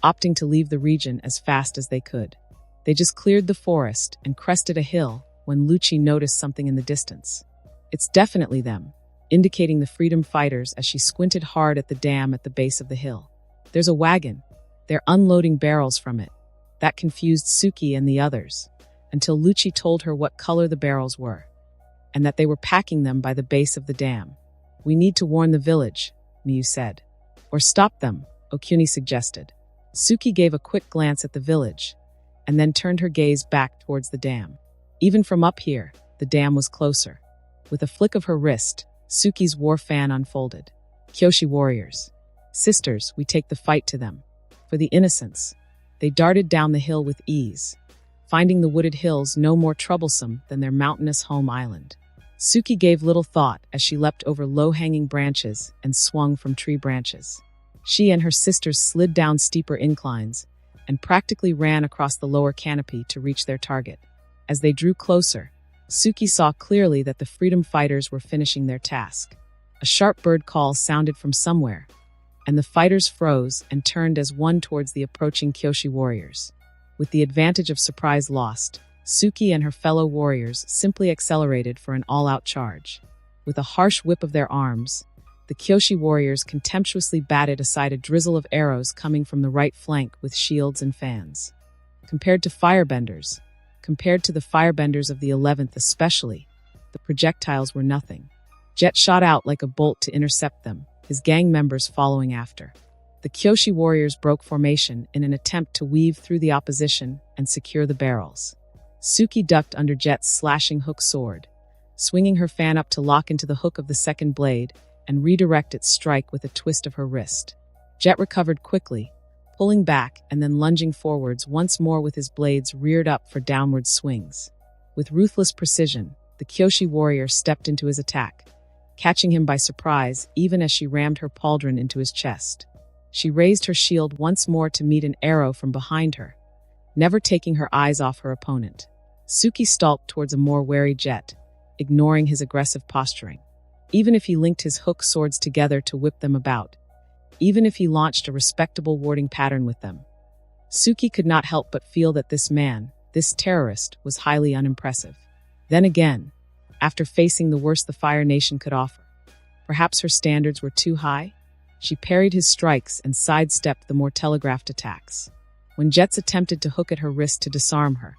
opting to leave the region as fast as they could. They just cleared the forest and crested a hill when Lucci noticed something in the distance. "It's definitely them," indicating the freedom fighters as she squinted hard at the dam at the base of the hill. "There's a wagon. They're unloading barrels from it." That confused Suki and the others, until Lucci told her what color the barrels were, and that they were packing them by the base of the dam. "We need to warn the village," Miyu said. "Or stop them," Okuni suggested. Suki gave a quick glance at the village, and then turned her gaze back towards the dam. Even from up here, the dam was closer. With a flick of her wrist, Suki's war fan unfolded. Kyoshi warriors. Sisters, we take the fight to them. For the innocents. They darted down the hill with ease, finding the wooded hills no more troublesome than their mountainous home island. Suki gave little thought as she leapt over low-hanging branches and swung from tree branches. She and her sisters slid down steeper inclines and practically ran across the lower canopy to reach their target. As they drew closer, Suki saw clearly that the freedom fighters were finishing their task. A sharp bird call sounded from somewhere, and the fighters froze and turned as one towards the approaching Kyoshi warriors. With the advantage of surprise lost, Suki and her fellow warriors simply accelerated for an all-out charge. With a harsh whip of their arms, the Kyoshi warriors contemptuously batted aside a drizzle of arrows coming from the right flank with shields and fans. Compared to the firebenders of the 11th especially, the projectiles were nothing. Jet shot out like a bolt to intercept them, his gang members following after. The Kyoshi warriors broke formation in an attempt to weave through the opposition and secure the barrels. Suki ducked under Jet's slashing hook sword, swinging her fan up to lock into the hook of the second blade and redirect its strike with a twist of her wrist. Jet recovered quickly, pulling back and then lunging forwards once more with his blades reared up for downward swings. With ruthless precision, the Kyoshi warrior stepped into his attack, catching him by surprise even as she rammed her pauldron into his chest. She raised her shield once more to meet an arrow from behind her, never taking her eyes off her opponent. Suki stalked towards a more wary Jet, ignoring his aggressive posturing. Even if he linked his hook swords together to whip them about, even if he launched a respectable warding pattern with them, Suki could not help but feel that this man, this terrorist, was highly unimpressive. Then again, after facing the worst the Fire Nation could offer, perhaps her standards were too high? She parried his strikes and sidestepped the more telegraphed attacks. When Jets attempted to hook at her wrist to disarm her,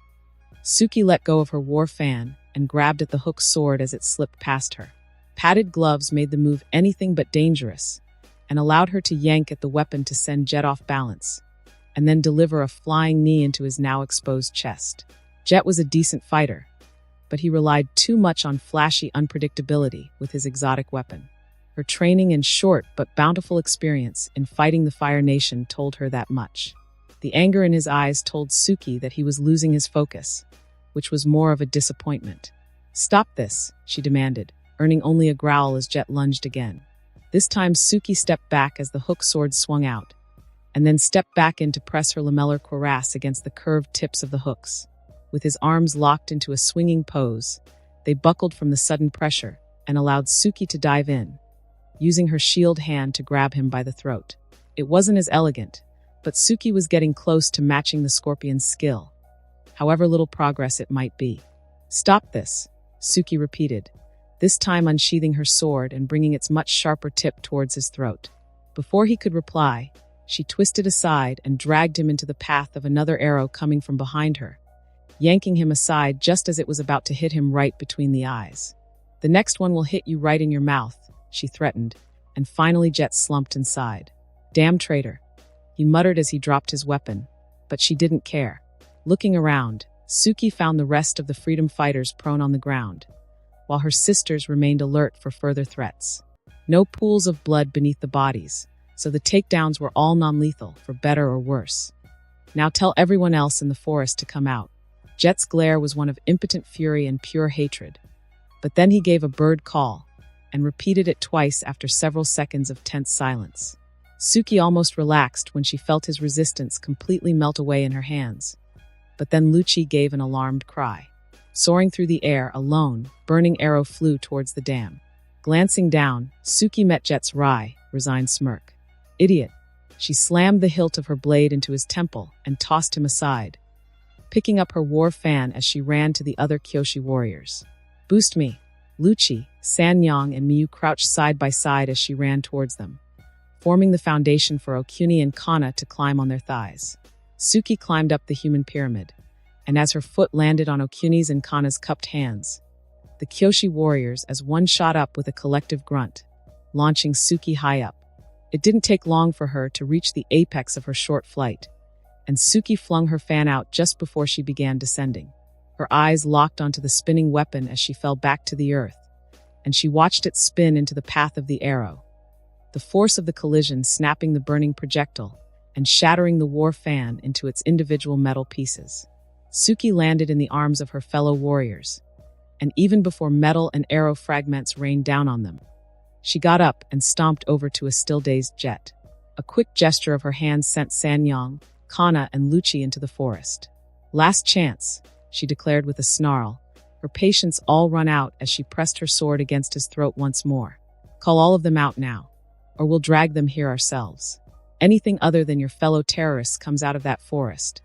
Suki let go of her war fan and grabbed at the hook sword as it slipped past her. Padded gloves made the move anything but dangerous and allowed her to yank at the weapon to send Jet off balance, and then deliver a flying knee into his now exposed chest. Jet was a decent fighter, but he relied too much on flashy unpredictability with his exotic weapon. Her training and short but bountiful experience in fighting the Fire Nation told her that much. The anger in his eyes told Suki that he was losing his focus, which was more of a disappointment. "Stop this," she demanded, earning only a growl as Jet lunged again. This time Suki stepped back as the hook sword swung out, and then stepped back in to press her lamellar cuirass against the curved tips of the hooks. With his arms locked into a swinging pose, they buckled from the sudden pressure and allowed Suki to dive in, using her shield hand to grab him by the throat. It wasn't as elegant, but Suki was getting close to matching the scorpion's skill, however little progress it might be. "Stop this," Suki repeated, this time unsheathing her sword and bringing its much sharper tip towards his throat. Before he could reply, she twisted aside and dragged him into the path of another arrow coming from behind her, yanking him aside just as it was about to hit him right between the eyes. "The next one will hit you right in your mouth," she threatened, and finally Jet slumped and sighed. "Damn traitor," he muttered as he dropped his weapon, but she didn't care. Looking around, Suki found the rest of the freedom fighters prone on the ground, while her sisters remained alert for further threats. No pools of blood beneath the bodies, so the takedowns were all non-lethal, for better or worse. "Now tell everyone else in the forest to come out." Jet's glare was one of impotent fury and pure hatred. But then he gave a bird call, and repeated it twice after several seconds of tense silence. Suki almost relaxed when she felt his resistance completely melt away in her hands. But then Lucci gave an alarmed cry. Soaring through the air, a lone, burning arrow flew towards the dam. Glancing down, Suki met Jet's wry, resigned smirk. "Idiot." She slammed the hilt of her blade into his temple and tossed him aside, picking up her war fan as she ran to the other Kyoshi warriors. "Boost me." Lucci, Sanyang, and Miyu crouched side by side as she ran towards them, forming the foundation for Okuni and Kana to climb on their thighs. Suki climbed up the human pyramid, and as her foot landed on Okuni's and Kana's cupped hands, the Kyoshi warriors as one shot up with a collective grunt, launching Suki high up. It didn't take long for her to reach the apex of her short flight, and Suki flung her fan out just before she began descending. Her eyes locked onto the spinning weapon as she fell back to the earth, and she watched it spin into the path of the arrow. The force of the collision snapping the burning projectile and shattering the war fan into its individual metal pieces. Suki landed in the arms of her fellow warriors, and even before metal and arrow fragments rained down on them, she got up and stomped over to a still-dazed Jet. A quick gesture of her hand sent Sanyang, Kana, and Lucci into the forest. "Last chance," she declared with a snarl, her patience all run out as she pressed her sword against his throat once more. "Call all of them out now, or we'll drag them here ourselves. Anything other than your fellow terrorists comes out of that forest,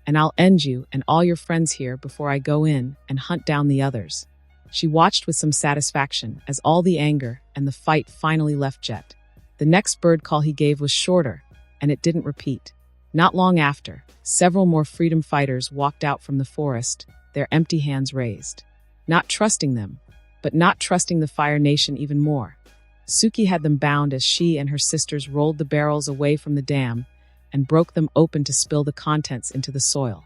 and I'll end you and all your friends here before I go in and hunt down the others." She watched with some satisfaction as all the anger and the fight finally left Jet. The next bird call he gave was shorter, and it didn't repeat. Not long after, several more freedom fighters walked out from the forest, their empty hands raised. Not trusting them, but not trusting the Fire Nation even more. Suki had them bound as she and her sisters rolled the barrels away from the dam and broke them open to spill the contents into the soil.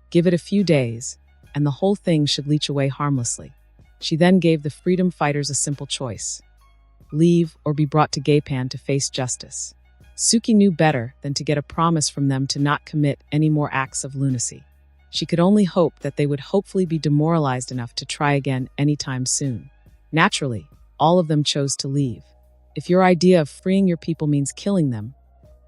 Give it a few days, and the whole thing should leach away harmlessly. She then gave the freedom fighters a simple choice: leave or be brought to Gaypan to face justice. Suki knew better than to get a promise from them to not commit any more acts of lunacy. She could only hope that they would hopefully be demoralized enough to try again anytime soon. Naturally, all of them chose to leave. If your idea of freeing your people means killing them,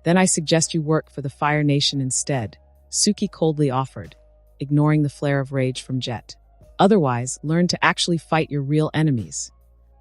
then I suggest you work for the Fire Nation instead, Suki coldly offered, ignoring the flare of rage from Jet. Otherwise, learn to actually fight your real enemies,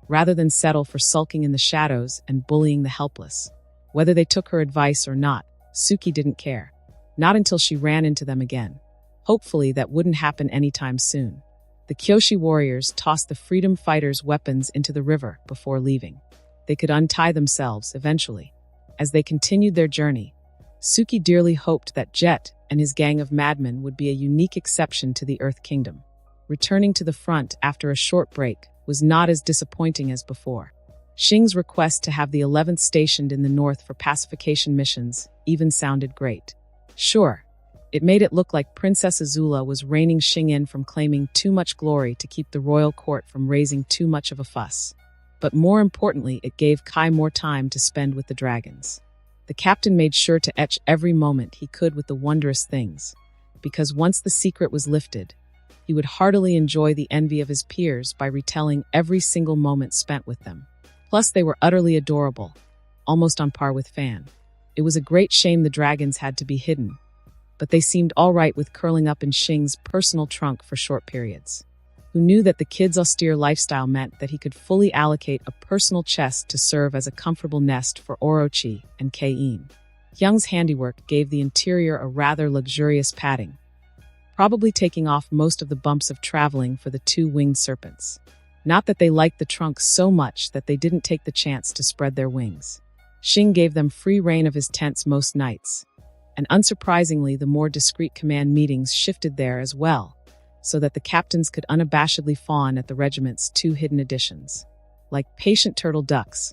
rather than settle for sulking in the shadows and bullying the helpless. Whether they took her advice or not, Suki didn't care. Not until she ran into them again. Hopefully, that wouldn't happen anytime soon. The Kyoshi warriors tossed the freedom fighters' weapons into the river before leaving. They could untie themselves eventually. As they continued their journey, Suki dearly hoped that Jet and his gang of madmen would be a unique exception to the Earth Kingdom. Returning to the front after a short break was not as disappointing as before. Xing's request to have the 11th stationed in the north for pacification missions even sounded great. Sure, it made it look like Princess AZULA was reining Xing in from claiming too much glory to keep the royal court from raising too much of a fuss. But more importantly, it gave Kai more time to spend with the dragons. The captain made sure to etch every moment he could with the wondrous things, because once the secret was lifted, he would heartily enjoy the envy of his peers by retelling every single moment spent with them. Plus, they were utterly adorable, almost on par with Fan. It was a great shame the dragons had to be hidden, but they seemed all right with curling up in Xing's personal trunk for short periods. Who knew that the kid's austere lifestyle meant that he could fully allocate a personal chest to serve as a comfortable nest for Orochi and Kei-in. Hyung's handiwork gave the interior a rather luxurious padding, probably taking off most of the bumps of traveling for the two winged serpents. Not that they liked the trunk so much that they didn't take the chance to spread their wings. Xing gave them free rein of his tents most nights, and unsurprisingly the more discreet command meetings shifted there as well, so that the captains could unabashedly fawn at the regiment's two hidden additions. Like patient turtle ducks,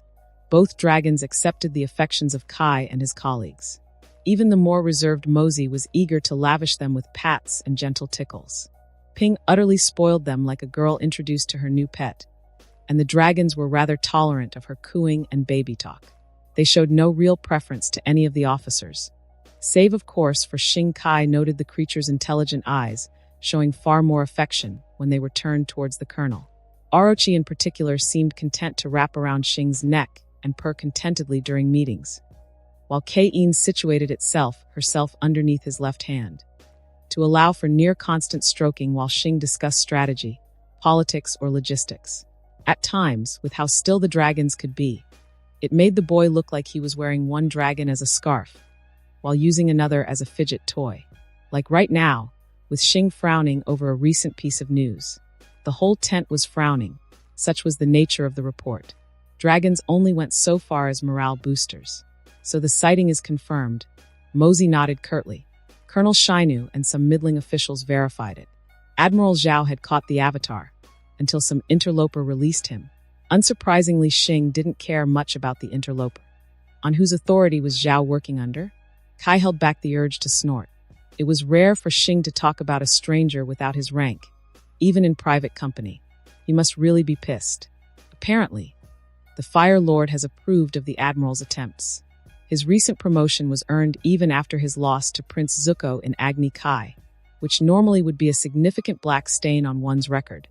both dragons accepted the affections of Kai and his colleagues. Even the more reserved Mosey was eager to lavish them with pats and gentle tickles. Ping utterly spoiled them like a girl introduced to her new pet, and the dragons were rather tolerant of her cooing and baby talk. They showed no real preference to any of the officers, save of course for Xing. Kai noted the creature's intelligent eyes, showing far more affection when they were turned towards the colonel. Orochi in particular seemed content to wrap around Xing's neck and purr contentedly during meetings, while Kei-in situated herself underneath his left hand, to allow for near-constant stroking while Xing discussed strategy, politics, or logistics. At times, with how still the dragons could be, it made the boy look like he was wearing one dragon as a scarf, while using another as a fidget toy. Like right now, with Xing frowning over a recent piece of news. The whole tent was frowning, such was the nature of the report. Dragons only went so far as morale boosters. So the sighting is confirmed. Mosey nodded curtly. Colonel Shainu and some middling officials verified it. Admiral Zhao had caught the avatar, until some interloper released him. Unsurprisingly, Xing didn't care much about the interloper. On whose authority was Zhao working under? Kai held back the urge to snort. It was rare for Xing to talk about a stranger without his rank, even in private company. He must really be pissed. Apparently, the Fire Lord has approved of the Admiral's attempts. His recent promotion was earned even after his loss to Prince Zuko in Agni Kai, which normally would be a significant black stain on one's record,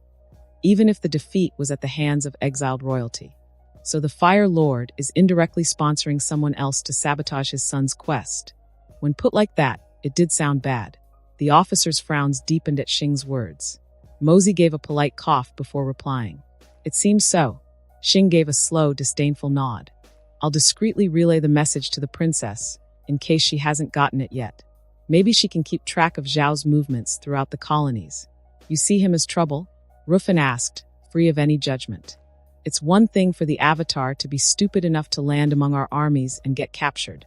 even if the defeat was at the hands of exiled royalty. So the Fire Lord is indirectly sponsoring someone else to sabotage his son's quest. When put like that, it did sound bad. The officer's frowns deepened at Xing's words. Mosey gave a polite cough before replying. It seems so. Xing gave a slow, disdainful nod. I'll discreetly relay the message to the princess, in case she hasn't gotten it yet. Maybe she can keep track of Zhao's movements throughout the colonies. You see him as trouble? Rufin asked, free of any judgment. It's one thing for the Avatar to be stupid enough to land among our armies and get captured.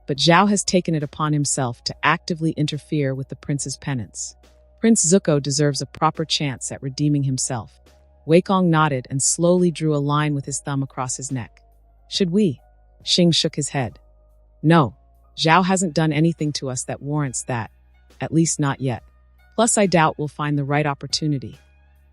But Zhao has taken it upon himself to actively interfere with the prince's penance. Prince Zuko deserves a proper chance at redeeming himself. Weikong nodded and slowly drew a line with his thumb across his neck. Should we? Xing shook his head. No, Zhao hasn't done anything to us that warrants that, at least not yet. Plus, I doubt we'll find the right opportunity,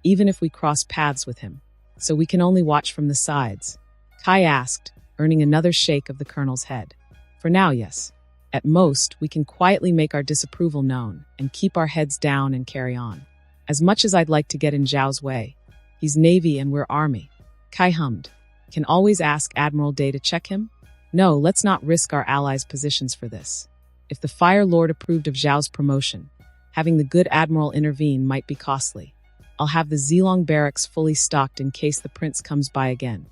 even if we cross paths with him. So we can only watch from the sides. Kai asked, earning another shake of the colonel's head. For now, yes. At most, we can quietly make our disapproval known and keep our heads down and carry on. As much as I'd like to get in Zhao's way, he's Navy and we're Army. Kai hummed. Can always ask Admiral Day to check him? No, let's not risk our allies' positions for this. If the Fire Lord approved of Zhao's promotion, having the good Admiral intervene might be costly. I'll have the Zilong barracks fully stocked in case the prince comes by again.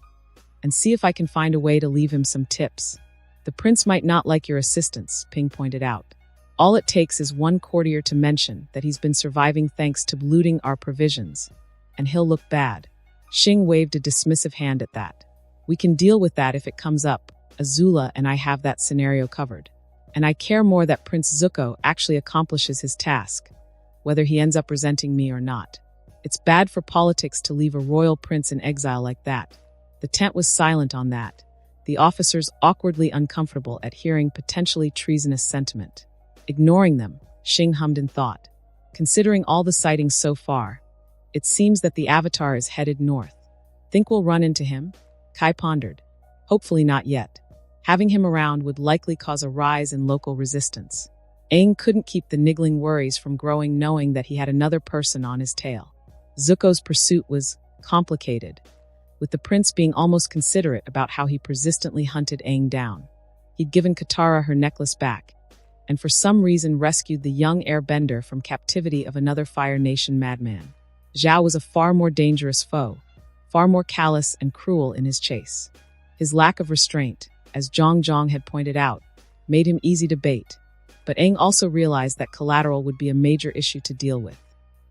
And see if I can find a way to leave him some tips. The prince might not like your assistance, Ping pointed out. All it takes is one courtier to mention that he's been surviving thanks to looting our provisions, and he'll look bad. Xing waved a dismissive hand at that. We can deal with that if it comes up. AZULA and I have that scenario covered. And I care more that Prince Zuko actually accomplishes his task, whether he ends up resenting me or not. It's bad for politics to leave a royal prince in exile like that. The tent was silent on that, the officers awkwardly uncomfortable at hearing potentially treasonous sentiment. Ignoring them, Xing hummed in thought. Considering all the sightings so far, it seems that the Avatar is headed north. Think we'll run into him? Kai pondered. Hopefully not yet. Having him around would likely cause a rise in local resistance. Aang couldn't keep the niggling worries from growing knowing that he had another person on his tail. Zuko's pursuit was complicated, with the prince being almost considerate about how he persistently hunted Aang down. He'd given Katara her necklace back, and for some reason rescued the young airbender from captivity of another Fire Nation madman. Zhao was a far more dangerous foe, far more callous and cruel in his chase. His lack of restraint, as Zhang had pointed out, made him easy to bait, but Aang also realized that collateral would be a major issue to deal with.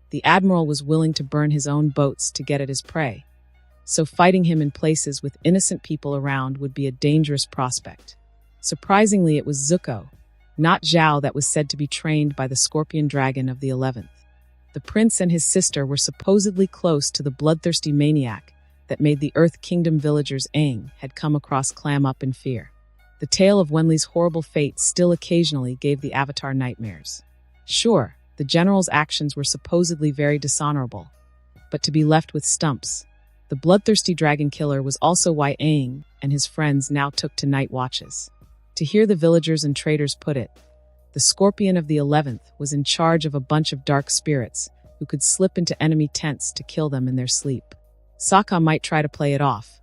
The Admiral was willing to burn his own boats to get at his prey, so fighting him in places with innocent people around would be a dangerous prospect. Surprisingly, it was Zuko, not Zhao, that was said to be trained by the Scorpion Dragon of the 11th. The prince and his sister were supposedly close to the bloodthirsty maniac that made the Earth Kingdom villagers Aang had come across clam up in fear. The tale of Wenli's horrible fate still occasionally gave the Avatar nightmares. Sure, the general's actions were supposedly very dishonorable, but to be left with stumps. The bloodthirsty dragon killer was also why Aang and his friends now took to night watches. To hear the villagers and traders put it, the Scorpion of the 11th was in charge of a bunch of dark spirits who could slip into enemy tents to kill them in their sleep. Sokka might try to play it off,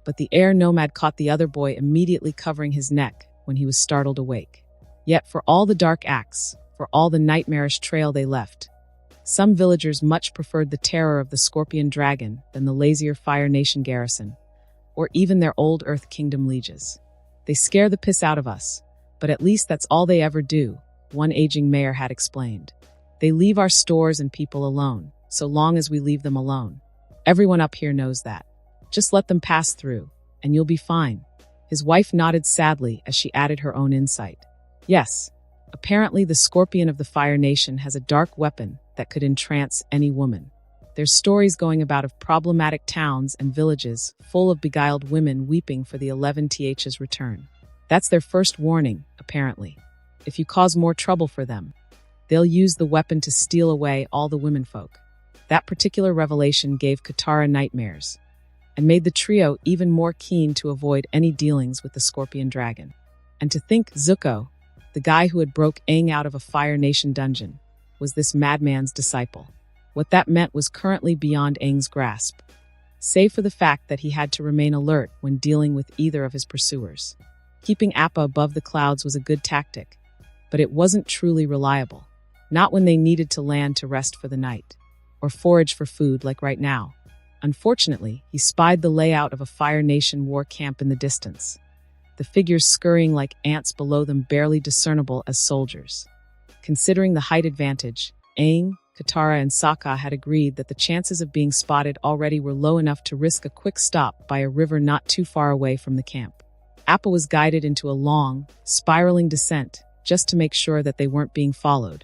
but the air nomad caught the other boy immediately covering his neck when he was startled awake. Yet for all the dark acts, for all the nightmarish trail they left, some villagers much preferred the terror of the Scorpion Dragon than the lazier Fire Nation garrison, or even their old Earth Kingdom lieges. They scare the piss out of us, but at least that's all they ever do, one aging mayor had explained. They leave our stores and people alone, so long as we leave them alone. Everyone up here knows that. Just let them pass through, and you'll be fine. His wife nodded sadly as she added her own insight. Yes, apparently the Scorpion of the Fire Nation has a dark weapon that could entrance any woman. There's stories going about of problematic towns and villages full of beguiled women weeping for the 11th's return. That's their first warning, apparently. If you cause more trouble for them, They'll use the weapon to steal away all the womenfolk. That particular revelation gave Katara nightmares and made the trio even more keen to avoid any dealings with the Scorpion Dragon. And to think Zuko, the guy who had broke Aang out of a Fire Nation dungeon, was this madman's disciple. What that meant was currently beyond Aang's grasp, save for the fact that he had to remain alert when dealing with either of his pursuers. Keeping Appa above the clouds was a good tactic, but it wasn't truly reliable. Not when they needed to land to rest for the night, or forage for food like right now. Unfortunately, he spied the layout of a Fire Nation war camp in the distance, the figures scurrying like ants below them barely discernible as soldiers. Considering the height advantage, Aang, Katara, and Sokka had agreed that the chances of being spotted already were low enough to risk a quick stop by a river not too far away from the camp. Appa was guided into a long, spiraling descent just to make sure that they weren't being followed,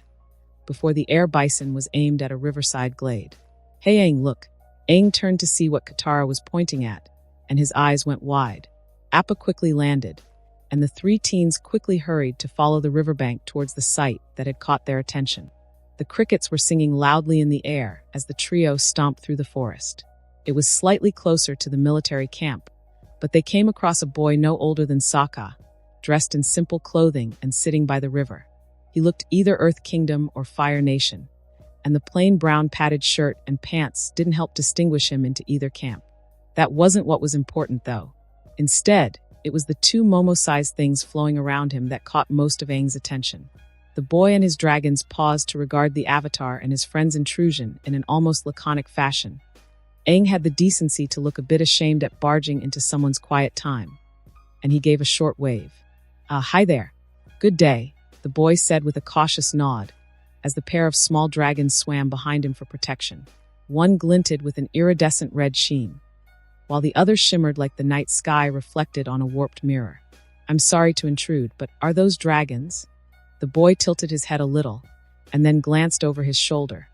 before the air bison was aimed at a riverside glade. "Hey Aang, look." Aang turned to see what Katara was pointing at, and his eyes went wide. Appa quickly landed, and the three teens quickly hurried to follow the riverbank towards the sight that had caught their attention. The crickets were singing loudly in the air as the trio stomped through the forest. It was slightly closer to the military camp, but they came across a boy no older than Sokka, dressed in simple clothing and sitting by the river. He looked either Earth Kingdom or Fire Nation, and the plain brown padded shirt and pants didn't help distinguish him into either camp. That wasn't what was important, though. Instead, it was the two Momo-sized things flowing around him that caught most of Aang's attention. The boy and his dragons paused to regard the Avatar and his friend's intrusion in an almost laconic fashion. Aang had the decency to look a bit ashamed at barging into someone's quiet time, and he gave a short wave. Hi there. Good day, the boy said with a cautious nod, as the pair of small dragons swam behind him for protection. One glinted with an iridescent red sheen, while the other shimmered like the night sky reflected on a warped mirror. "I'm sorry to intrude, but are those dragons?" The boy tilted his head a little, and then glanced over his shoulder,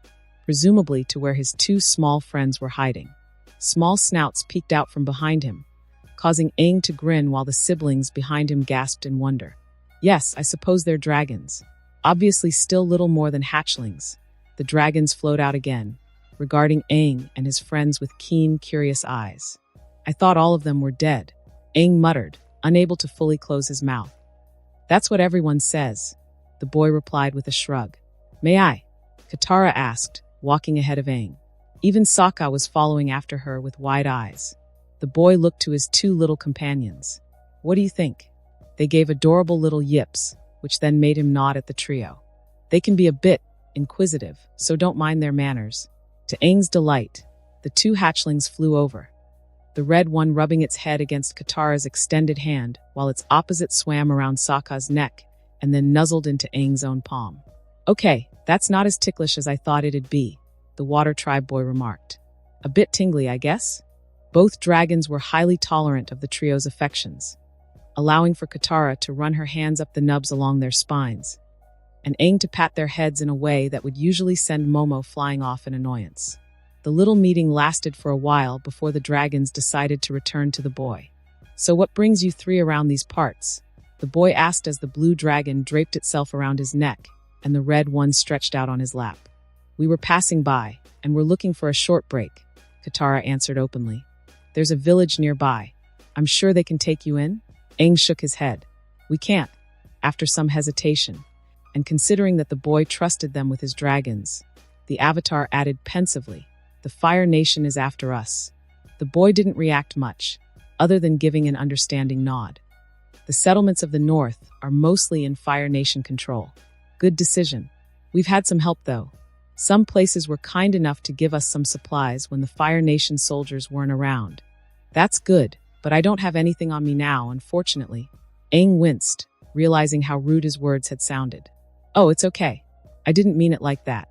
presumably to where his two small friends were hiding. Small snouts peeked out from behind him, causing Aang to grin while the siblings behind him gasped in wonder. "Yes, I suppose they're dragons. Obviously still little more than hatchlings." The dragons flowed out again, regarding Aang and his friends with keen, curious eyes. "I thought all of them were dead," Aang muttered, unable to fully close his mouth. "That's what everyone says," the boy replied with a shrug. "May I?" Katara asked, walking ahead of Aang. Even Sokka was following after her with wide eyes. The boy looked to his two little companions. "What do you think?" They gave adorable little yips, which then made him nod at the trio. They can be a bit inquisitive, so don't mind their manners. To Aang's delight, the two hatchlings flew over, the red one rubbing its head against Katara's extended hand, while its opposite swam around Sokka's neck and then nuzzled into Aang's own palm. "Okay, that's not as ticklish as I thought it'd be," the Water Tribe boy remarked. "A bit tingly, I guess?" Both dragons were highly tolerant of the trio's affections, allowing for Katara to run her hands up the nubs along their spines, and Aang to pat their heads in a way that would usually send Momo flying off in annoyance. The little meeting lasted for a while before the dragons decided to return to the boy. "So what brings you three around these parts?" the boy asked as the blue dragon draped itself around his neck and the red one stretched out on his lap. "We were passing by, and we're looking for a short break," Katara answered openly. "There's a village nearby. I'm sure they can take you in?" Aang shook his head. "We can't," after some hesitation, and considering that the boy trusted them with his dragons, the Avatar added pensively, "The Fire Nation is after us." The boy didn't react much, other than giving an understanding nod. "The settlements of the north are mostly in Fire Nation control." "Good decision. We've had some help, though. Some places were kind enough to give us some supplies when the Fire Nation soldiers weren't around." "That's good, but I don't have anything on me now, unfortunately." Aang winced, realizing how rude his words had sounded. "Oh, it's okay. I didn't mean it like that.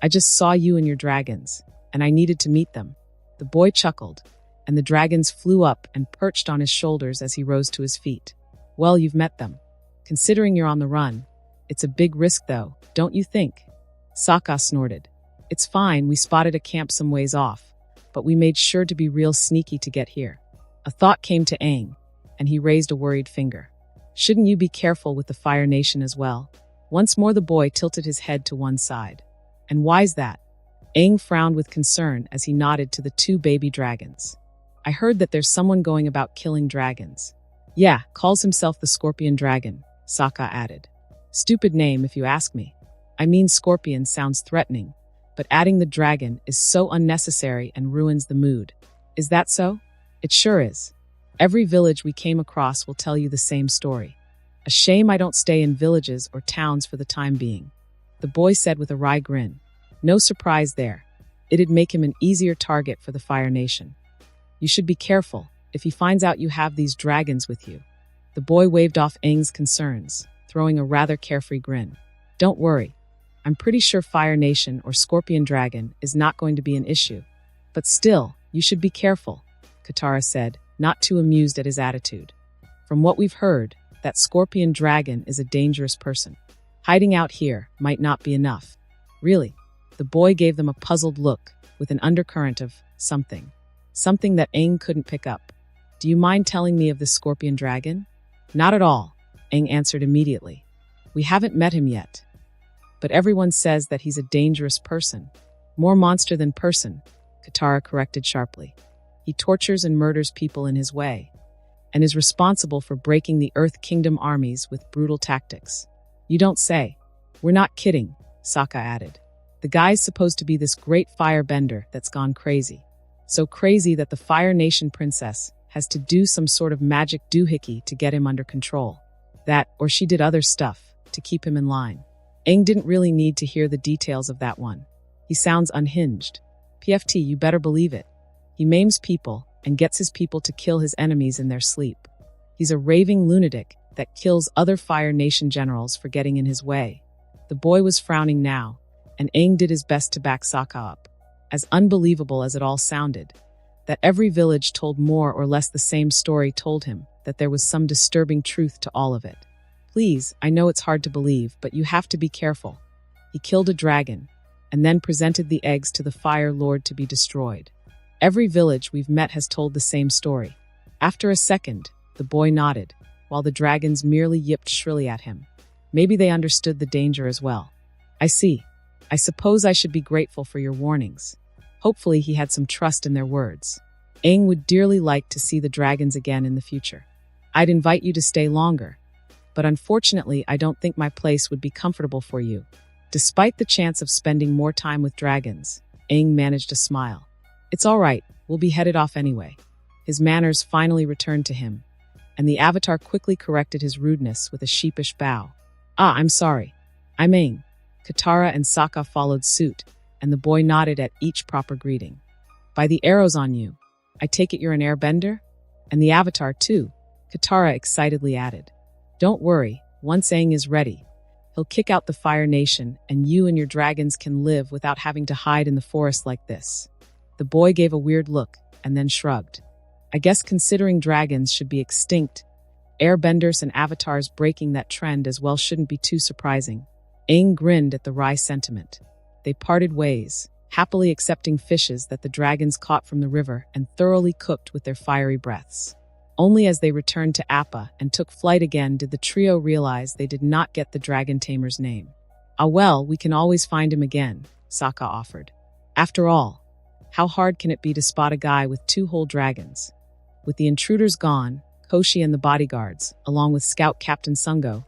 I just saw you and your dragons, and I needed to meet them." The boy chuckled, and the dragons flew up and perched on his shoulders as he rose to his feet. "Well, you've met them. Considering you're on the run, it's a big risk though, don't you think?" Sokka snorted. "It's fine, we spotted a camp some ways off, but we made sure to be real sneaky to get here." A thought came to Aang, and he raised a worried finger. "Shouldn't you be careful with the Fire Nation as well?" Once more the boy tilted his head to one side. And why's that? Aang frowned with concern as he nodded to the two baby dragons. I heard that there's someone going about killing dragons. Yeah, calls himself the Scorpion Dragon, Sokka added. Stupid name if you ask me. I mean, scorpion sounds threatening, but adding the dragon is so unnecessary and ruins the mood. Is that so? It sure is. Every village we came across will tell you the same story. A shame I don't stay in villages or towns for the time being, the boy said with a wry grin. No surprise there. It'd make him an easier target for the Fire Nation. You should be careful if he finds out you have these dragons with you. The boy waved off Aang's concerns, throwing a rather carefree grin. Don't worry. I'm pretty sure Fire Nation or Scorpion Dragon is not going to be an issue. But still, you should be careful, Katara said, not too amused at his attitude. From what we've heard, that Scorpion Dragon is a dangerous person. Hiding out here might not be enough. Really? The boy gave them a puzzled look, with an undercurrent of something. Something that Aang couldn't pick up. Do you mind telling me of this Scorpion Dragon? Not at all, Aang answered immediately. We haven't met him yet. But everyone says that he's a dangerous person. More monster than person, Katara corrected sharply. He tortures and murders people in his way, and is responsible for breaking the Earth Kingdom armies with brutal tactics. You don't say. We're not kidding, Sokka added. The guy's supposed to be this great firebender that's gone crazy. So crazy that the Fire Nation princess has to do some sort of magic doohickey to get him under control. That, or she did other stuff to keep him in line. Aang didn't really need to hear the details of that one. He sounds unhinged. PFT, you better believe it. He maims people and gets his people to kill his enemies in their sleep. He's a raving lunatic that kills other Fire Nation generals for getting in his way. The boy was frowning now, and Aang did his best to back Sokka up. As unbelievable as it all sounded, that every village told more or less the same story told him that there was some disturbing truth to all of it. Please, I know it's hard to believe, but you have to be careful. He killed a dragon, and then presented the eggs to the Fire Lord to be destroyed. Every village we've met has told the same story. After a second, the boy nodded, while the dragons merely yipped shrilly at him. Maybe they understood the danger as well. I see. I suppose I should be grateful for your warnings. Hopefully he had some trust in their words. Aang would dearly like to see the dragons again in the future. I'd invite you to stay longer, but unfortunately I don't think my place would be comfortable for you. Despite the chance of spending more time with dragons, Aang managed a smile. It's all right, we'll be headed off anyway. His manners finally returned to him, and the Avatar quickly corrected his rudeness with a sheepish bow. Ah, I'm sorry. I'm Aang. Katara and Sokka followed suit, and the boy nodded at each proper greeting. By the arrows on you, I take it you're an airbender? And the Avatar too, Katara excitedly added. Don't worry, once Aang is ready, he'll kick out the Fire Nation and you and your dragons can live without having to hide in the forest like this. The boy gave a weird look and then shrugged. I guess considering dragons should be extinct, airbenders and avatars breaking that trend as well shouldn't be too surprising. Aang grinned at the wry sentiment. They parted ways, happily accepting fishes that the dragons caught from the river and thoroughly cooked with their fiery breaths. Only as they returned to Appa and took flight again did the trio realize they did not get the dragon tamer's name. Ah well, we can always find him again, Sokka offered. After all, how hard can it be to spot a guy with 2 whole dragons? With the intruders gone, Koshi and the bodyguards, along with Scout Captain Sungo,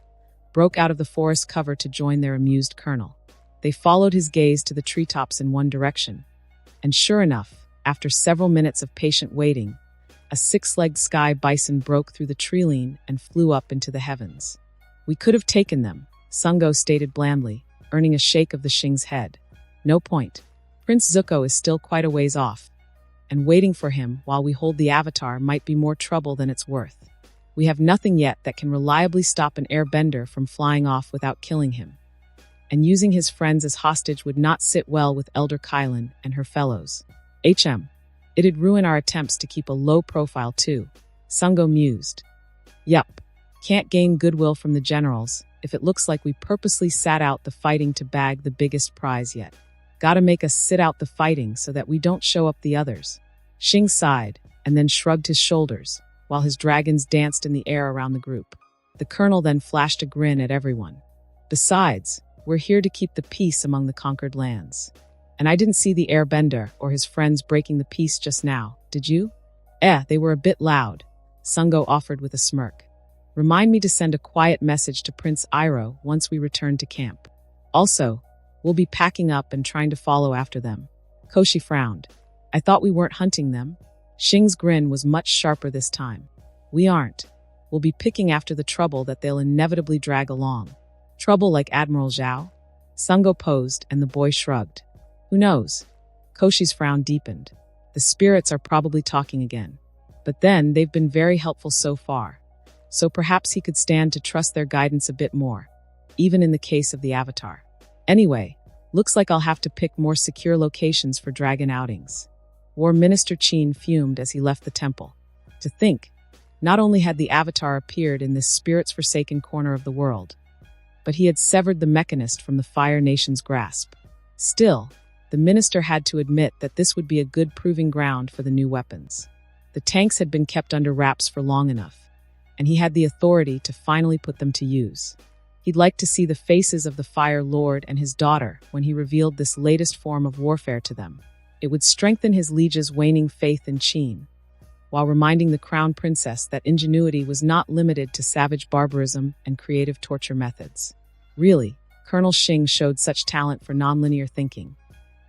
broke out of the forest cover to join their amused colonel. They followed his gaze to the treetops in one direction. And sure enough, after several minutes of patient waiting, a 6-legged sky bison broke through the tree-line and flew up into the heavens. We could have taken them, Sungo stated blandly, earning a shake of the Shing's head. No point. Prince Zuko is still quite a ways off, and waiting for him while we hold the Avatar might be more trouble than it's worth. We have nothing yet that can reliably stop an airbender from flying off without killing him. And using his friends as hostage would not sit well with Elder Kylan and her fellows. It'd ruin our attempts to keep a low profile too, Sungo mused. Yup, can't gain goodwill from the generals if it looks like we purposely sat out the fighting to bag the biggest prize yet. Gotta make us sit out the fighting so that we don't show up the others. Shing sighed and then shrugged his shoulders, while his dragons danced in the air around the group. The colonel then flashed a grin at everyone. Besides, we're here to keep the peace among the conquered lands. And I didn't see the Airbender or his friends breaking the peace just now, did you? They were a bit loud, Sungo offered with a smirk. Remind me to send a quiet message to Prince Iroh once we return to camp. Also, we'll be packing up and trying to follow after them. Koshi frowned. I thought we weren't hunting them. Xing's grin was much sharper this time. We aren't. We'll be picking after the trouble that they'll inevitably drag along. Trouble like Admiral Zhao? Sungo posed and the boy shrugged. Who knows? Koshi's frown deepened. The spirits are probably talking again. But then, they've been very helpful so far. So perhaps he could stand to trust their guidance a bit more, even in the case of the Avatar. Anyway, looks like I'll have to pick more secure locations for dragon outings. War Minister Qin fumed as he left the temple. To think, not only had the Avatar appeared in this spirits-forsaken corner of the world, but he had severed the Mechanist from the Fire Nation's grasp. Still, the minister had to admit that this would be a good proving ground for the new weapons. The tanks had been kept under wraps for long enough, and he had the authority to finally put them to use. He'd like to see the faces of the Fire Lord and his daughter when he revealed this latest form of warfare to them. It would strengthen his liege's waning faith in Qin, while reminding the Crown Princess that ingenuity was not limited to savage barbarism and creative torture methods. Really, Colonel Xing showed such talent for nonlinear thinking.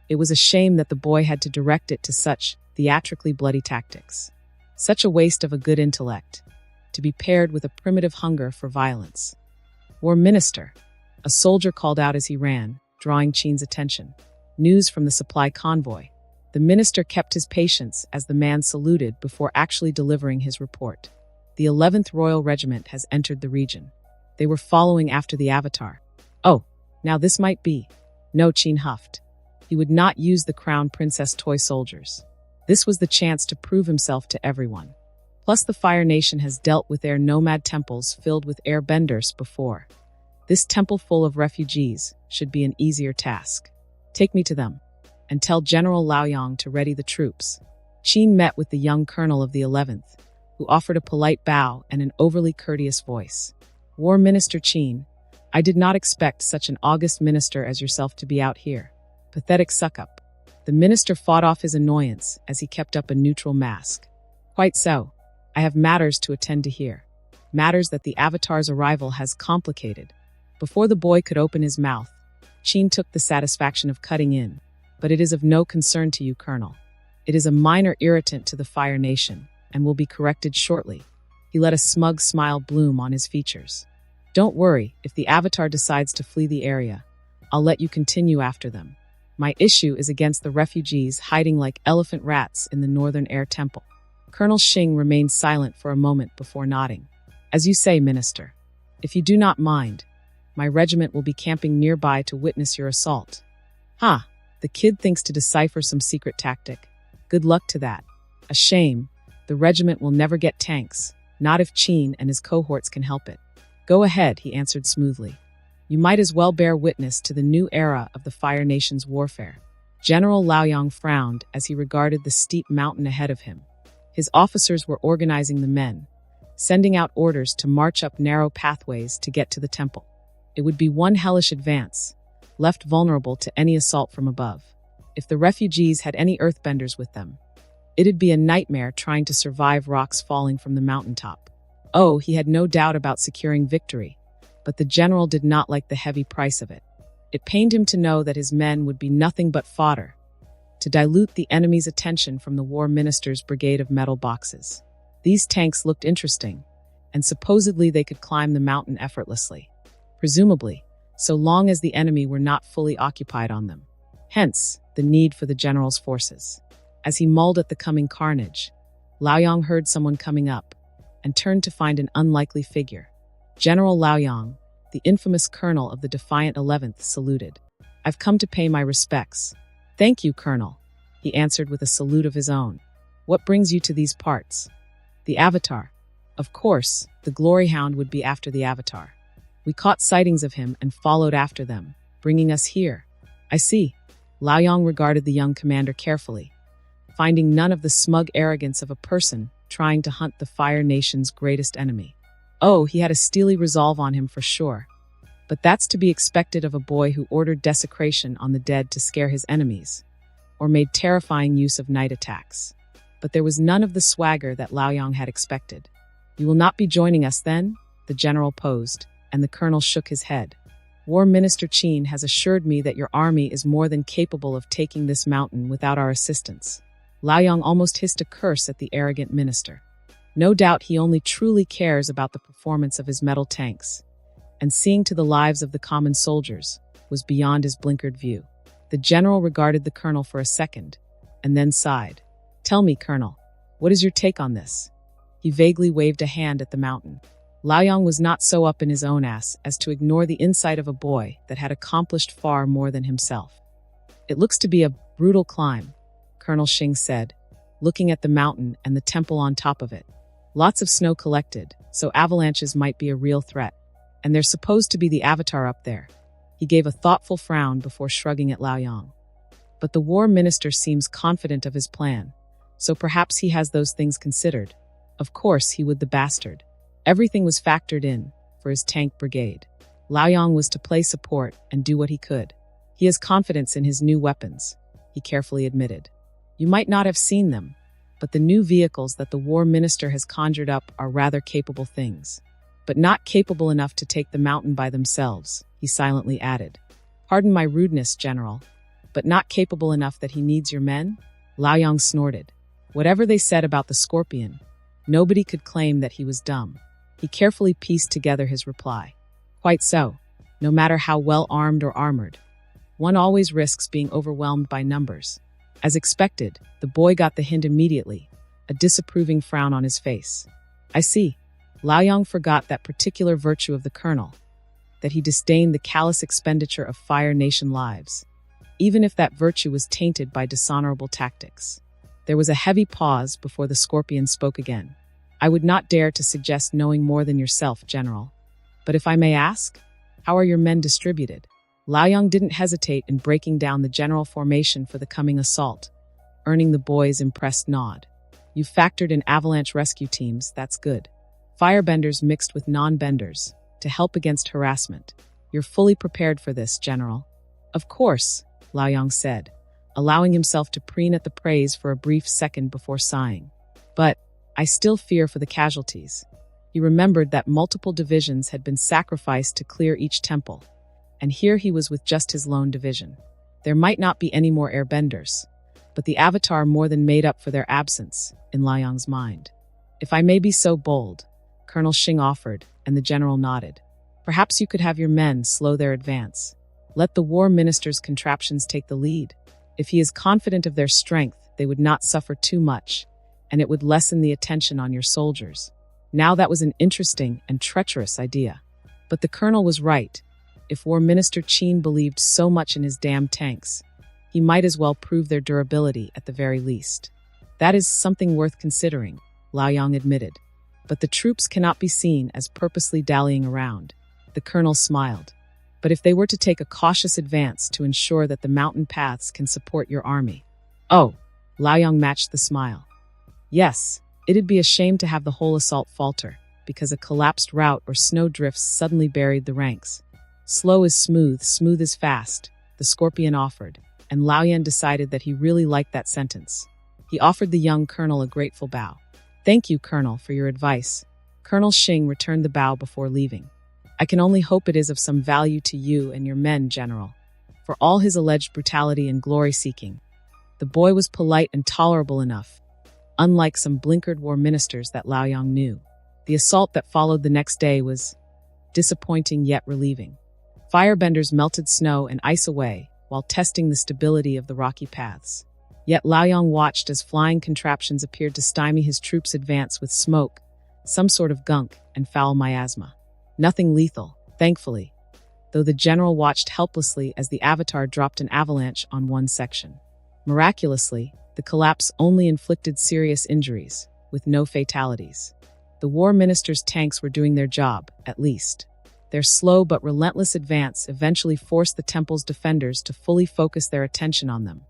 It was a shame that the boy had to direct it to such theatrically bloody tactics. Such a waste of a good intellect, to be paired with a primitive hunger for violence. War Minister, a soldier called out as he ran, drawing Qin's attention. News from the supply convoy. The minister kept his patience as the man saluted before actually delivering his report. The 11th Royal Regiment has entered the region. They were following after the Avatar. Oh, now this might be. No, Qin huffed. He would not use the Crown Princess toy soldiers. This was the chance to prove himself to everyone. Plus, the Fire Nation has dealt with their nomad temples filled with airbenders before. This temple full of refugees should be an easier task. Take me to them, and tell General Laoyang to ready the troops. Qin met with the young colonel of the 11th, who offered a polite bow and an overly courteous voice. War Minister Qin, I did not expect such an august minister as yourself to be out here. Pathetic suck-up. The minister fought off his annoyance as he kept up a neutral mask. Quite so. I have matters to attend to here. Matters that the Avatar's arrival has complicated. Before the boy could open his mouth, Qin took the satisfaction of cutting in. But it is of no concern to you, Colonel. It is a minor irritant to the Fire Nation, and will be corrected shortly. He let a smug smile bloom on his features. Don't worry, if the Avatar decides to flee the area, I'll let you continue after them. My issue is against the refugees hiding like elephant rats in the Northern Air Temple. Colonel Xing remained silent for a moment before nodding. As you say, Minister. If you do not mind, my regiment will be camping nearby to witness your assault. The kid thinks to decipher some secret tactic. Good luck to that. A shame. The regiment will never get tanks, not if Qin and his cohorts can help it. Go ahead, he answered smoothly. You might as well bear witness to the new era of the Fire Nation's warfare. General Laoyang frowned as he regarded the steep mountain ahead of him. His officers were organizing the men, sending out orders to march up narrow pathways to get to the temple. It would be one hellish advance, left vulnerable to any assault from above. If the refugees had any earthbenders with them, it'd be a nightmare trying to survive rocks falling from the mountaintop. Oh, he had no doubt about securing victory, but the general did not like the heavy price of it. It pained him to know that his men would be nothing but fodder, to dilute the enemy's attention from the war minister's brigade of metal boxes. These tanks looked interesting, and supposedly they could climb the mountain effortlessly. Presumably, so long as the enemy were not fully occupied on them. Hence, the need for the general's forces. As he mulled at the coming carnage, Laoyang heard someone coming up, and turned to find an unlikely figure. General Laoyang, the infamous colonel of the defiant 11th, saluted. I've come to pay my respects. Thank you, Colonel, he answered with a salute of his own. What brings you to these parts? The Avatar. Of course, the Glory Hound would be after the Avatar. We caught sightings of him and followed after them, bringing us here. I see. Laoyang regarded the young commander carefully, finding none of the smug arrogance of a person trying to hunt the Fire Nation's greatest enemy. Oh, he had a steely resolve on him for sure. But that's to be expected of a boy who ordered desecration on the dead to scare his enemies, or made terrifying use of night attacks. But there was none of the swagger that Laoyang had expected. "You will not be joining us, then?" the general posed, and the colonel shook his head. "War Minister Qin has assured me that your army is more than capable of taking this mountain without our assistance." Laoyang almost hissed a curse at the arrogant minister. No doubt he only truly cares about the performance of his metal tanks, and seeing to the lives of the common soldiers was beyond his blinkered view. The general regarded the colonel for a second, and then sighed. "Tell me, Colonel, what is your take on this?" He vaguely waved a hand at the mountain. Laoyang was not so up in his own ass as to ignore the insight of a boy that had accomplished far more than himself. "It looks to be a brutal climb," Colonel Xing said, looking at the mountain and the temple on top of it. "Lots of snow collected, so avalanches might be a real threat. And there's supposed to be the avatar up there." He gave a thoughtful frown before shrugging at Laoyang. "But the war minister seems confident of his plan, so perhaps he has those things considered. Of course he would, the bastard. Everything was factored in for his tank brigade. Laoyang was to play support and do what he could. He has confidence in his new weapons," he carefully admitted. "You might not have seen them, but the new vehicles that the war minister has conjured up are rather capable things. But not capable enough to take the mountain by themselves," he silently added. "Pardon my rudeness, General, but not capable enough that he needs your men?" Laoyang snorted. Whatever they said about the scorpion, nobody could claim that he was dumb. He carefully pieced together his reply. "Quite so. No matter how well armed or armored, one always risks being overwhelmed by numbers." As expected, the boy got the hint immediately, a disapproving frown on his face. "I see." Laoyang forgot that particular virtue of the colonel, that he disdained the callous expenditure of Fire Nation lives, even if that virtue was tainted by dishonorable tactics. There was a heavy pause before the scorpion spoke again. "I would not dare to suggest knowing more than yourself, General. But if I may ask, how are your men distributed?" Laoyang didn't hesitate in breaking down the general formation for the coming assault, earning the boy's impressed nod. "You factored in avalanche rescue teams, that's good. Firebenders mixed with non-benders, to help against harassment. You're fully prepared for this, General." "Of course," Laoyang said, allowing himself to preen at the praise for a brief second before sighing. "But I still fear for the casualties." He remembered that multiple divisions had been sacrificed to clear each temple, and here he was with just his lone division. There might not be any more airbenders, but the avatar more than made up for their absence, in Laoyang's mind. "If I may be so bold," Colonel Xing offered, and the general nodded. "Perhaps you could have your men slow their advance. Let the war minister's contraptions take the lead. If he is confident of their strength, they would not suffer too much, and it would lessen the attention on your soldiers." Now that was an interesting and treacherous idea. But the colonel was right. If War Minister Qin believed so much in his damn tanks, he might as well prove their durability at the very least. "That is something worth considering," Laoyang admitted. "But the troops cannot be seen as purposely dallying around." The colonel smiled. "But if they were to take a cautious advance to ensure that the mountain paths can support your army." "Oh," Laoyang matched the smile. "Yes, it'd be a shame to have the whole assault falter, because a collapsed route or snow drifts suddenly buried the ranks. Slow is smooth, smooth is fast," the scorpion offered, and Laoyan decided that he really liked that sentence. He offered the young colonel a grateful bow. "Thank you, Colonel, for your advice." Colonel Xing returned the bow before leaving. "I can only hope it is of some value to you and your men, General." For all his alleged brutality and glory-seeking, the boy was polite and tolerable enough, unlike some blinkered war ministers that Laoyang knew. The assault that followed the next day was disappointing yet relieving. Firebenders melted snow and ice away while testing the stability of the rocky paths. Yet Laoyang watched as flying contraptions appeared to stymie his troops' advance with smoke, some sort of gunk, and foul miasma. Nothing lethal, thankfully, though the general watched helplessly as the avatar dropped an avalanche on one section. Miraculously, the collapse only inflicted serious injuries, with no fatalities. The war minister's tanks were doing their job, at least. Their slow but relentless advance eventually forced the temple's defenders to fully focus their attention on them,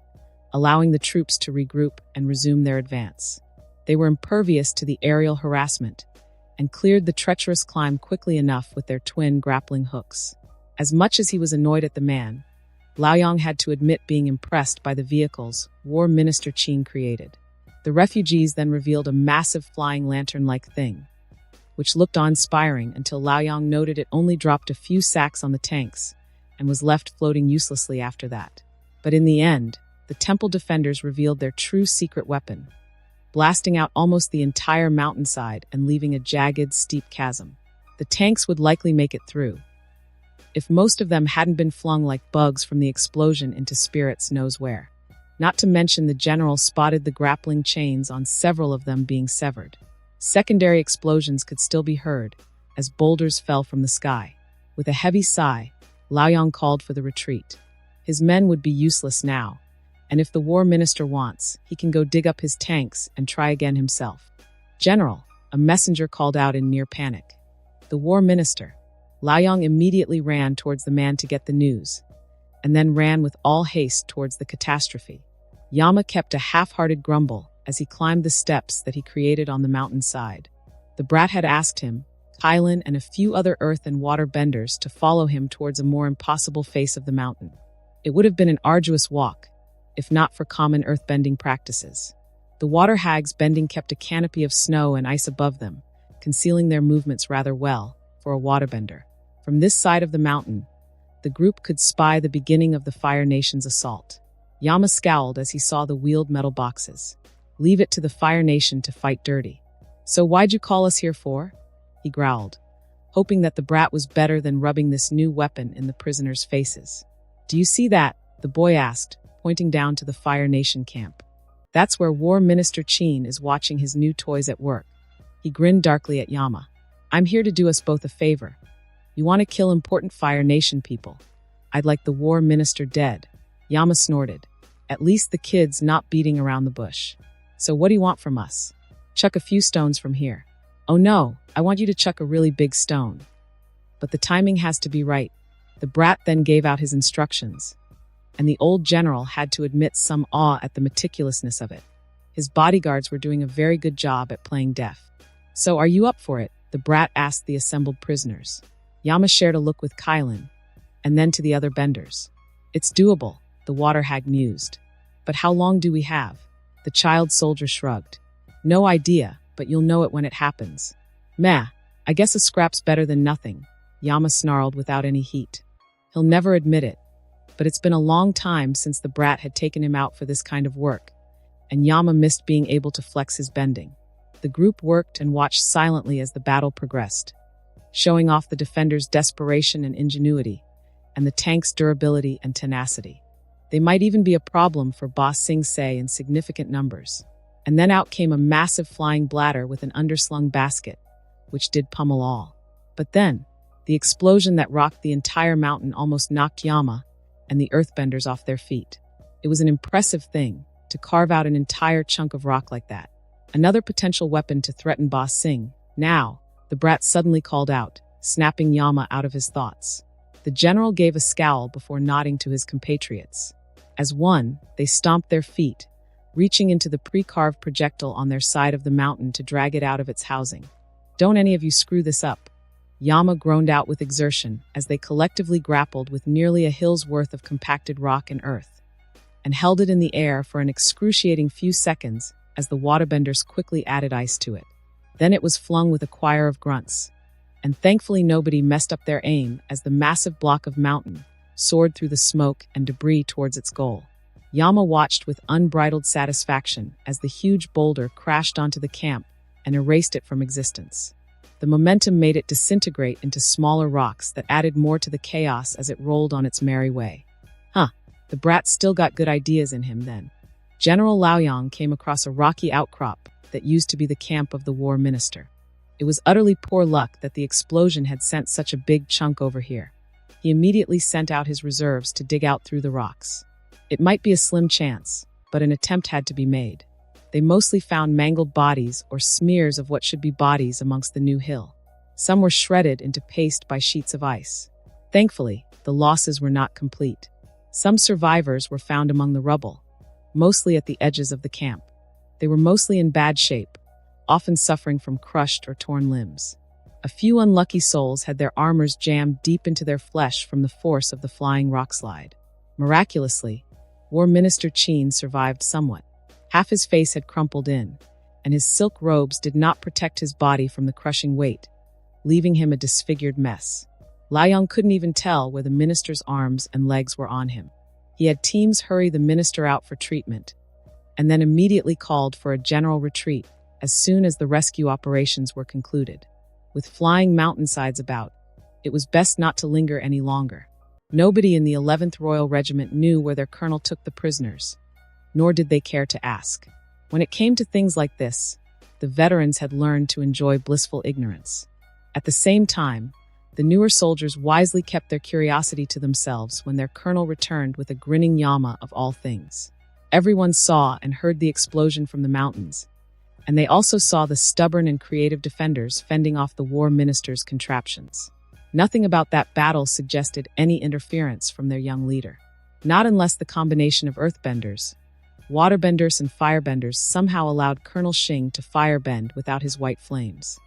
allowing the troops to regroup and resume their advance. They were impervious to the aerial harassment and cleared the treacherous climb quickly enough with their twin grappling hooks. As much as he was annoyed at the man, Laoyang had to admit being impressed by the vehicles War Minister Qin created. The refugees then revealed a massive flying lantern-like thing, which looked awe-inspiring until Laoyang noted it only dropped a few sacks on the tanks and was left floating uselessly after that. But in the end, the temple defenders revealed their true secret weapon, blasting out almost the entire mountainside and leaving a jagged, steep chasm. The tanks would likely make it through, if most of them hadn't been flung like bugs from the explosion into spirits knows where. Not to mention the general spotted the grappling chains on several of them being severed. Secondary explosions could still be heard as boulders fell from the sky. With a heavy sigh, Laoyang called for the retreat. His men would be useless now, and if the war minister wants, he can go dig up his tanks and try again himself. General, a messenger called out in near panic. The war minister. Laoyang immediately ran towards the man to get the news, and then ran with all haste towards the catastrophe. Yama kept a half-hearted grumble as he climbed the steps that he created on the mountainside. The brat had asked him, Kylan, and a few other earth and water benders to follow him towards a more impossible face of the mountain. It would have been an arduous walk, if not for common earthbending practices. The water hags bending kept a canopy of snow and ice above them, concealing their movements rather well for a waterbender. From this side of the mountain, the group could spy the beginning of the Fire Nation's assault. Yama scowled as he saw the wheeled metal boxes. Leave it to the Fire Nation to fight dirty. So why'd you call us here for? He growled, hoping that the brat was better than rubbing this new weapon in the prisoners' faces. Do you see that? The boy asked, pointing down to the Fire Nation camp. That's where War Minister Qin is watching his new toys at work. He grinned darkly at Yama. I'm here to do us both a favor. You want to kill important Fire Nation people? I'd like the War Minister dead. Yama snorted. At least the kid's not beating around the bush. So what do you want from us? Chuck a few stones from here. Oh no, I want you to chuck a really big stone. But the timing has to be right. The brat then gave out his instructions, and the old general had to admit some awe at the meticulousness of it. His bodyguards were doing a very good job at playing deaf. So are you up for it? The brat asked the assembled prisoners. Yama shared a look with Kylan, and then to the other benders. It's doable, the water hag mused. But how long do we have? The child soldier shrugged. No idea, but you'll know it when it happens. Meh, I guess a scrap's better than nothing, Yama snarled without any heat. He'll never admit it, but it's been a long time since the brat had taken him out for this kind of work, and Yama missed being able to flex his bending. The group worked and watched silently as the battle progressed, showing off the defenders' desperation and ingenuity, and the tank's durability and tenacity. They might even be a problem for Boss Sing Se in significant numbers. And then out came a massive flying bladder with an underslung basket, which did pummel all. But then, the explosion that rocked the entire mountain almost knocked Yama and the earthbenders off their feet. It was an impressive thing to carve out an entire chunk of rock like that. Another potential weapon to threaten Boss Sing. Now, the brat suddenly called out, snapping Yama out of his thoughts. The general gave a scowl before nodding to his compatriots. As one, they stomped their feet, reaching into the pre-carved projectile on their side of the mountain to drag it out of its housing. Don't any of you screw this up. Yama groaned out with exertion as they collectively grappled with nearly a hill's worth of compacted rock and earth, and held it in the air for an excruciating few seconds as the waterbenders quickly added ice to it. Then it was flung with a choir of grunts, and thankfully nobody messed up their aim as the massive block of mountain soared through the smoke and debris towards its goal. Yama watched with unbridled satisfaction as the huge boulder crashed onto the camp and erased it from existence. The momentum made it disintegrate into smaller rocks that added more to the chaos as it rolled on its merry way. The brat still got good ideas in him then. General Laoyang came across a rocky outcrop that used to be the camp of the war minister. It was utterly poor luck that the explosion had sent such a big chunk over here. He immediately sent out his reserves to dig out through the rocks. It might be a slim chance, but an attempt had to be made. They mostly found mangled bodies or smears of what should be bodies amongst the new hill. Some were shredded into paste by sheets of ice. Thankfully, the losses were not complete. Some survivors were found among the rubble, mostly at the edges of the camp. They were mostly in bad shape, often suffering from crushed or torn limbs. A few unlucky souls had their armors jammed deep into their flesh from the force of the flying rockslide. Miraculously, War Minister Qin survived somewhat. Half his face had crumpled in, and his silk robes did not protect his body from the crushing weight, leaving him a disfigured mess. Liang couldn't even tell where the minister's arms and legs were on him. He had teams hurry the minister out for treatment, and then immediately called for a general retreat as soon as the rescue operations were concluded. With flying mountainsides about, it was best not to linger any longer. Nobody in the 11th Royal Regiment knew where their colonel took the prisoners, nor did they care to ask. When it came to things like this, the veterans had learned to enjoy blissful ignorance. At the same time, the newer soldiers wisely kept their curiosity to themselves when their colonel returned with a grinning Yama of all things. Everyone saw and heard the explosion from the mountains, and they also saw the stubborn and creative defenders fending off the war minister's contraptions. Nothing about that battle suggested any interference from their young leader. Not unless the combination of earthbenders, waterbenders, and firebenders somehow allowed Colonel Xing to firebend without his white flames.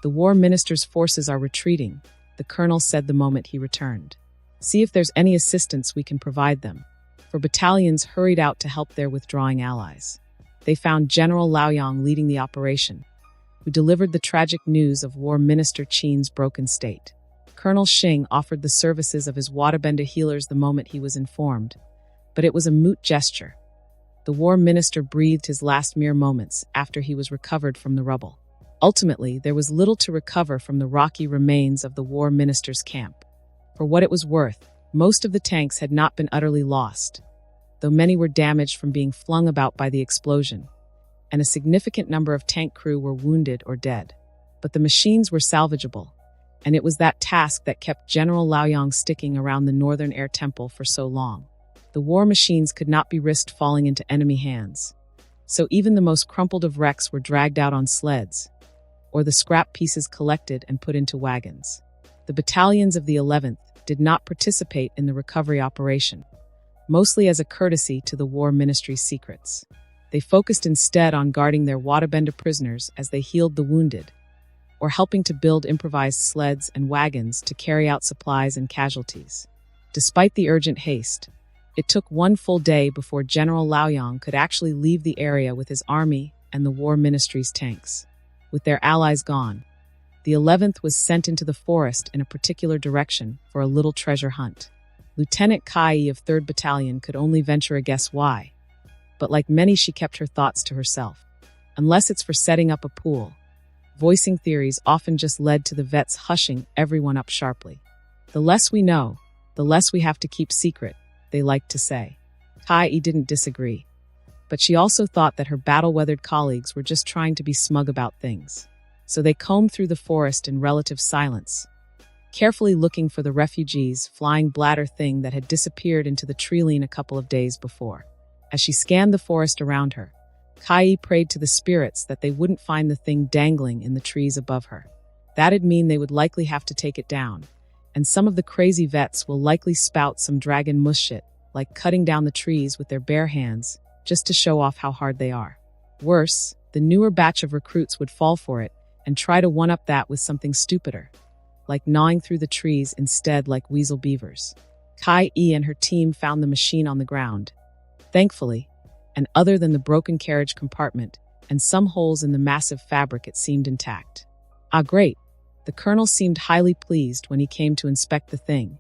"The war minister's forces are retreating," the colonel said the moment he returned. "See if there's any assistance we can provide them." For battalions hurried out to help their withdrawing allies. They found General Liaoyang leading the operation, who delivered the tragic news of War Minister Qin's broken state. Colonel Xing offered the services of his waterbender healers the moment he was informed, but it was a moot gesture. The war minister breathed his last mere moments after he was recovered from the rubble. Ultimately, there was little to recover from the rocky remains of the war minister's camp. For what it was worth, most of the tanks had not been utterly lost, though many were damaged from being flung about by the explosion, and a significant number of tank crew were wounded or dead. But the machines were salvageable, and it was that task that kept General Liaoyang sticking around the Northern Air Temple for so long. The war machines could not be risked falling into enemy hands, so even the most crumpled of wrecks were dragged out on sleds, or the scrap pieces collected and put into wagons. The battalions of the 11th did not participate in the recovery operation, mostly as a courtesy to the war ministry's secrets. They focused instead on guarding their waterbender prisoners as they healed the wounded, or helping to build improvised sleds and wagons to carry out supplies and casualties. Despite the urgent haste, it took one full day before General Liaoyang could actually leave the area with his army and the war ministry's tanks. With their allies gone, the 11th was sent into the forest in a particular direction for a little treasure hunt. Lieutenant Kai of 3rd Battalion could only venture a guess why, but like many, she kept her thoughts to herself. Unless it's for setting up a pool, voicing theories often just led to the vets hushing everyone up sharply. "The less we know, the less we have to keep secret," they liked to say. Kai didn't disagree, but she also thought that her battle-weathered colleagues were just trying to be smug about things. So they combed through the forest in relative silence, carefully looking for the refugees' flying bladder thing that had disappeared into the treeline a couple of days before. As she scanned the forest around her, Kai prayed to the spirits that they wouldn't find the thing dangling in the trees above her. That'd mean they would likely have to take it down, and some of the crazy vets will likely spout some dragon mush shit, like cutting down the trees with their bare hands, just to show off how hard they are. Worse, the newer batch of recruits would fall for it and try to one-up that with something stupider, like gnawing through the trees instead like weasel beavers. Kai and her team found the machine on the ground. Thankfully, and other than the broken carriage compartment and some holes in the massive fabric, it seemed intact. Ah, great. The colonel seemed highly pleased when he came to inspect the thing,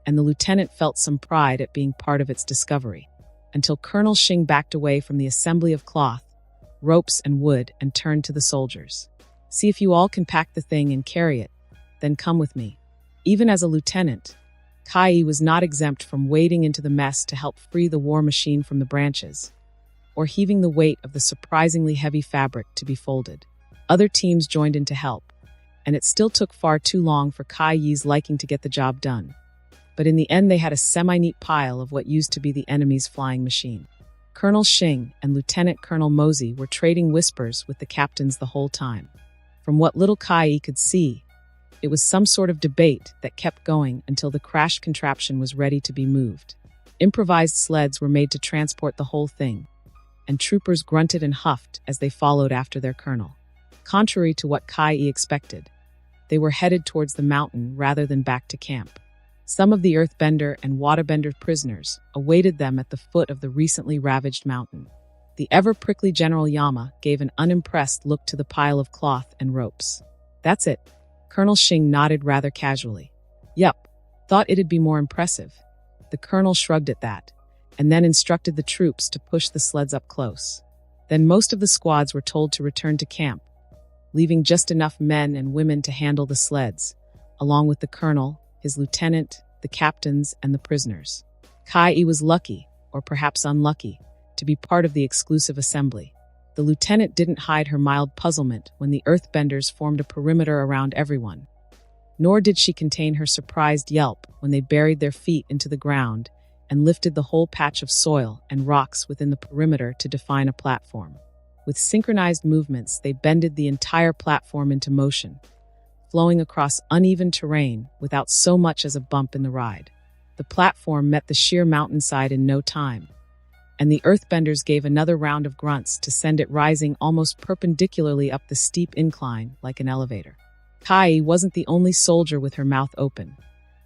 and the lieutenant felt some pride at being part of its discovery, until Colonel Xing backed away from the assembly of cloth, ropes, and wood and turned to the soldiers. "See if you all can pack the thing and carry it, then come with me." Even as a lieutenant, Kai was not exempt from wading into the mess to help free the war machine from the branches, or heaving the weight of the surprisingly heavy fabric to be folded. Other teams joined in to help, and it still took far too long for Kai's liking to get the job done. But in the end, they had a semi-neat pile of what used to be the enemy's flying machine. Colonel Xing and Lieutenant Colonel Mosey were trading whispers with the captains the whole time. From what little Kai could see, it was some sort of debate that kept going until the crashed contraption was ready to be moved. Improvised sleds were made to transport the whole thing, and troopers grunted and huffed as they followed after their colonel. Contrary to what Kai expected, They were headed towards the mountain rather than back to camp. Some of the earthbender and waterbender prisoners awaited them at the foot of the recently ravaged mountain. The ever-prickly General Yama gave an unimpressed look to the pile of cloth and ropes. "That's it." Colonel Shing nodded rather casually. "Yup, thought it'd be more impressive." The colonel shrugged at that, and then instructed the troops to push the sleds up close. Then most of the squads were told to return to camp, leaving just enough men and women to handle the sleds, along with the colonel, his lieutenant, the captains, and the prisoners. Kai was lucky, or perhaps unlucky, to be part of the exclusive assembly. The lieutenant didn't hide her mild puzzlement when the earthbenders formed a perimeter around everyone. Nor did she contain her surprised yelp when they buried their feet into the ground and lifted the whole patch of soil and rocks within the perimeter to define a platform. With synchronized movements, they bended the entire platform into motion, flowing across uneven terrain without so much as a bump in the ride. The platform met the sheer mountainside in no time, and the earthbenders gave another round of grunts to send it rising almost perpendicularly up the steep incline like an elevator. Kai wasn't the only soldier with her mouth open,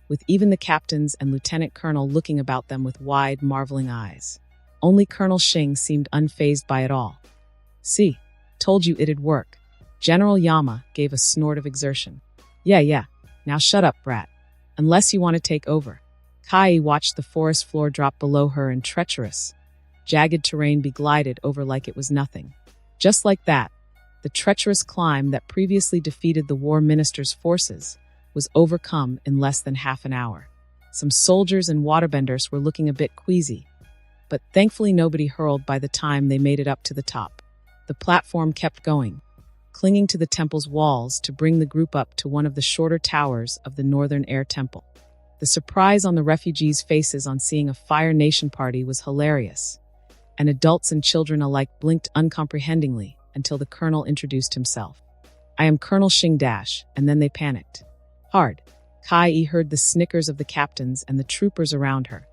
with even the captains and lieutenant colonel looking about them with wide, marveling eyes. Only Colonel Shing seemed unfazed by it all. "See, told you it'd work." General Yama gave a snort of exertion. Yeah, now shut up, brat. Unless you want to take over." Kai watched the forest floor drop below her and treacherous, jagged terrain be glided over like it was nothing. Just like that, the treacherous climb that previously defeated the war minister's forces was overcome in less than half an hour. Some soldiers and waterbenders were looking a bit queasy, but thankfully nobody hurled by the time they made it up to the top. The platform kept going, clinging to the temple's walls to bring the group up to one of the shorter towers of the Northern Air Temple. The surprise on the refugees' faces on seeing a Fire Nation party was hilarious, and adults and children alike blinked uncomprehendingly until the colonel introduced himself. "I am Colonel Shing Dash," and then they panicked. Hard. Kai heard the snickers of the captains and the troopers around her.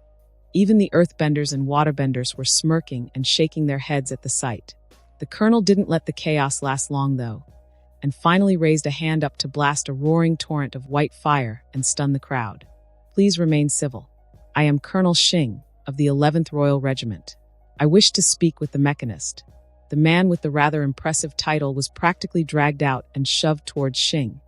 Even the earthbenders and waterbenders were smirking and shaking their heads at the sight. The colonel didn't let the chaos last long, though, and finally raised a hand up to blast a roaring torrent of white fire and stun the crowd. "Please remain civil. I am Colonel Shing of the 11th Royal Regiment. I wish to speak with the mechanist." The man with the rather impressive title was practically dragged out and shoved towards Shing,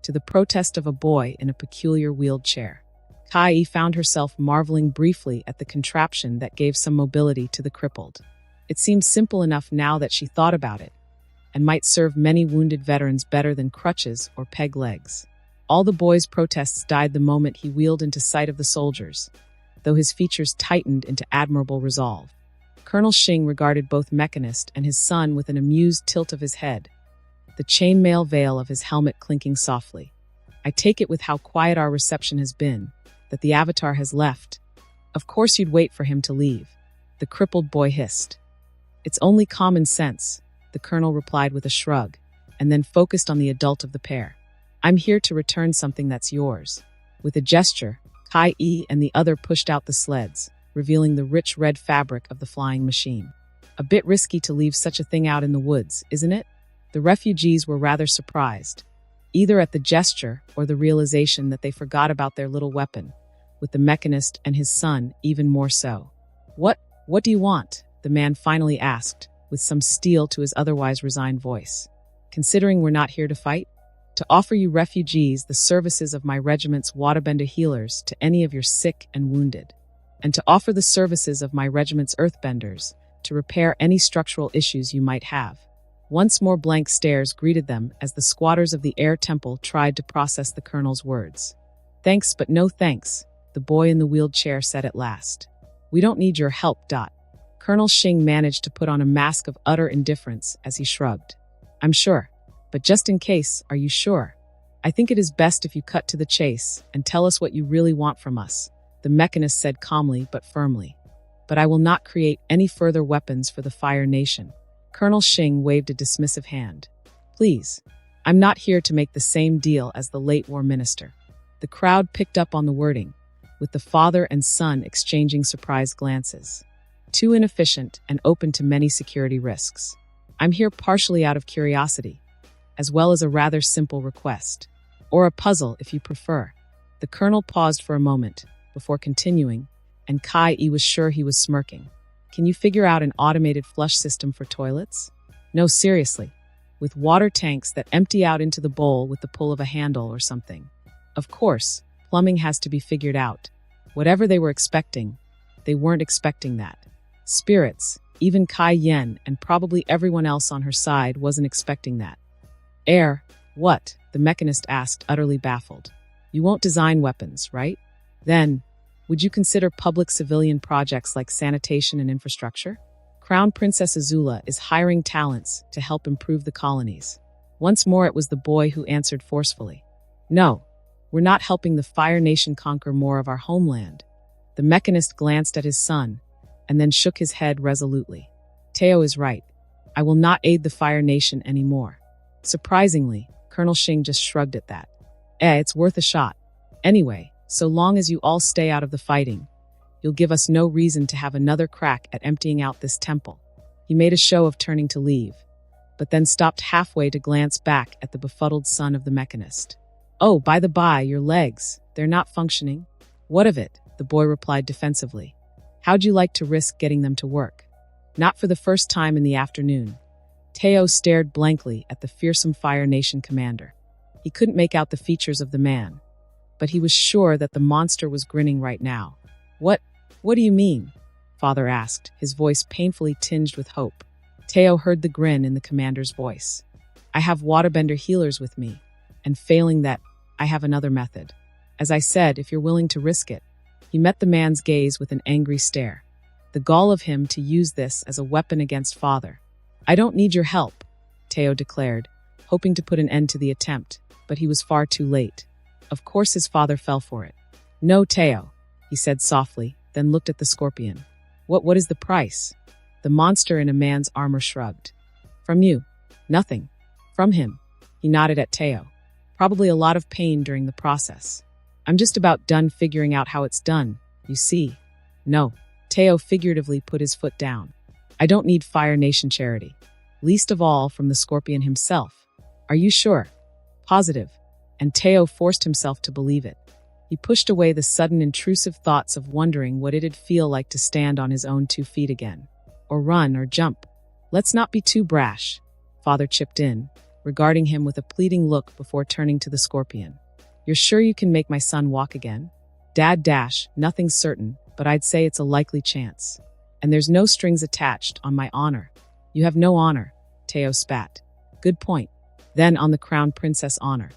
to the protest of a boy in a peculiar wheeled chair. Kai found herself marveling briefly at the contraption that gave some mobility to the crippled. It seemed simple enough now that she thought about it, and might serve many wounded veterans better than crutches or peg legs. All the boy's protests died the moment he wheeled into sight of the soldiers, though his features tightened into admirable resolve. Colonel Shing regarded both Mechanist and his son with an amused tilt of his head, the chainmail veil of his helmet clinking softly. "I take it with how quiet our reception has been, that the Avatar has left. Of course you'd wait for him to leave," the crippled boy hissed. "It's only common sense," the colonel replied with a shrug, and then focused on the adult of the pair. "I'm here to return something that's yours." With a gesture, Kai and the other pushed out the sleds, revealing the rich red fabric of the flying machine. "A bit risky to leave such a thing out in the woods, isn't it?" The refugees were rather surprised, either at the gesture or the realization that they forgot about their little weapon, with the mechanist and his son even more so. What do you want?" the man finally asked, with some steel to his otherwise resigned voice. "Considering we're not here to fight? To offer you refugees the services of my regiment's waterbender healers to any of your sick and wounded, and to offer the services of my regiment's earthbenders to repair any structural issues you might have." Once more blank stares greeted them as the squatters of the Air Temple tried to process the colonel's words. "Thanks, but no thanks," the boy in the wheeled chair said at last. "We don't need your help." Colonel Shing managed to put on a mask of utter indifference as he shrugged. "I'm sure, but just in case, are you sure? I think it is best if you cut to the chase and tell us what you really want from us," the mechanist said calmly but firmly. "But I will not create any further weapons for the Fire Nation." Colonel Shing waved a dismissive hand. "Please, I'm not here to make the same deal as the late war minister." The crowd picked up on the wording, with the father and son exchanging surprised glances. "Too inefficient and open to many security risks. I'm here partially out of curiosity, as well as a rather simple request. Or a puzzle, if you prefer. The colonel paused for a moment, before continuing, and Kai-E was sure he was smirking. Can you figure out an automated flush system for toilets? No, seriously. With water tanks that empty out into the bowl with the pull of a handle or something. Of course, plumbing has to be figured out. Whatever they were expecting, they weren't expecting that. Spirits, even Kai Yen and probably everyone else on her side wasn't expecting that. Air, what? The mechanist asked, utterly baffled. You won't design weapons, right? Then, would you consider public civilian projects like sanitation and infrastructure? Crown Princess AZULA is hiring talents to help improve the colonies. Once more it was the boy who answered forcefully. No, we're not helping the Fire Nation conquer more of our homeland. The mechanist glanced at his son, and then shook his head resolutely. Teo is right. I will not aid the Fire Nation anymore. Surprisingly, Colonel Xing just shrugged at that. It's worth a shot. Anyway, so long as you all stay out of the fighting, you'll give us no reason to have another crack at emptying out this temple. He made a show of turning to leave, but then stopped halfway to glance back at the befuddled son of the mechanist. Oh, by the by, your legs, they're not functioning. What of it? The boy replied defensively. How'd you like to risk getting them to work? Not for the first time in the afternoon. Teo stared blankly at the fearsome Fire Nation commander. He couldn't make out the features of the man, but he was sure that the monster was grinning right now. What do you mean? Father asked, his voice painfully tinged with hope. Teo heard the grin in the commander's voice. I have waterbender healers with me, and failing that, I have another method. As I said, if you're willing to risk it. He met the man's gaze with an angry stare. The gall of him to use this as a weapon against Father. I don't need your help, Teo declared, hoping to put an end to the attempt, but he was far too late. Of course his father fell for it. No, Teo, he said softly, then looked at the scorpion. What is the price? The monster in a man's armor shrugged. From you? Nothing. From him? He nodded at Teo. Probably a lot of pain during the process. I'm just about done figuring out how it's done, you see. No. Teo figuratively put his foot down. I don't need Fire Nation charity. Least of all from the scorpion himself. Are you sure? Positive. And Teo forced himself to believe it. He pushed away the sudden intrusive thoughts of wondering what it'd feel like to stand on his own 2 feet again. Or run or jump. Let's not be too brash, Father chipped in, regarding him with a pleading look before turning to the scorpion. You're sure you can make my son walk again? Dad, nothing's certain, but I'd say it's a likely chance. And there's no strings attached on my honor. You have no honor, Teo spat. Good point. Then on the Crown Princess honor.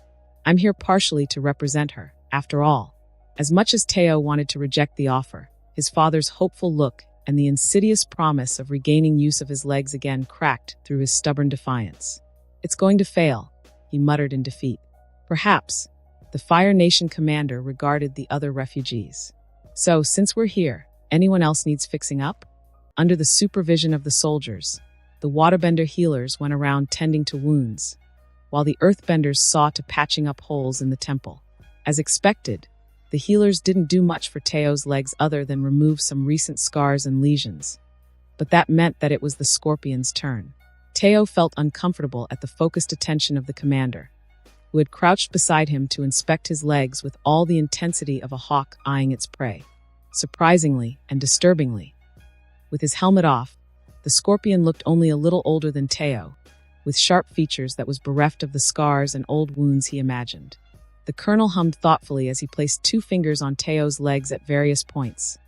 I'm here partially to represent her. After all, as much as Teo wanted to reject the offer, his father's hopeful look and the insidious promise of regaining use of his legs again cracked through his stubborn defiance. It's going to fail, he muttered in defeat. Perhaps. The Fire Nation commander regarded the other refugees. So, since we're here, anyone else needs fixing up? Under the supervision of the soldiers, the waterbender healers went around tending to wounds, while the earthbenders saw to patching up holes in the temple. As expected, the healers didn't do much for Teo's legs other than remove some recent scars and lesions. But that meant that it was the scorpion's turn. Teo felt uncomfortable at the focused attention of the commander, who had crouched beside him to inspect his legs with all the intensity of a hawk eyeing its prey. Surprisingly and disturbingly, with his helmet off, the scorpion looked only a little older than Teo, with sharp features that was bereft of the scars and old wounds he imagined. The colonel hummed thoughtfully as he placed 2 fingers on Teo's legs at various points,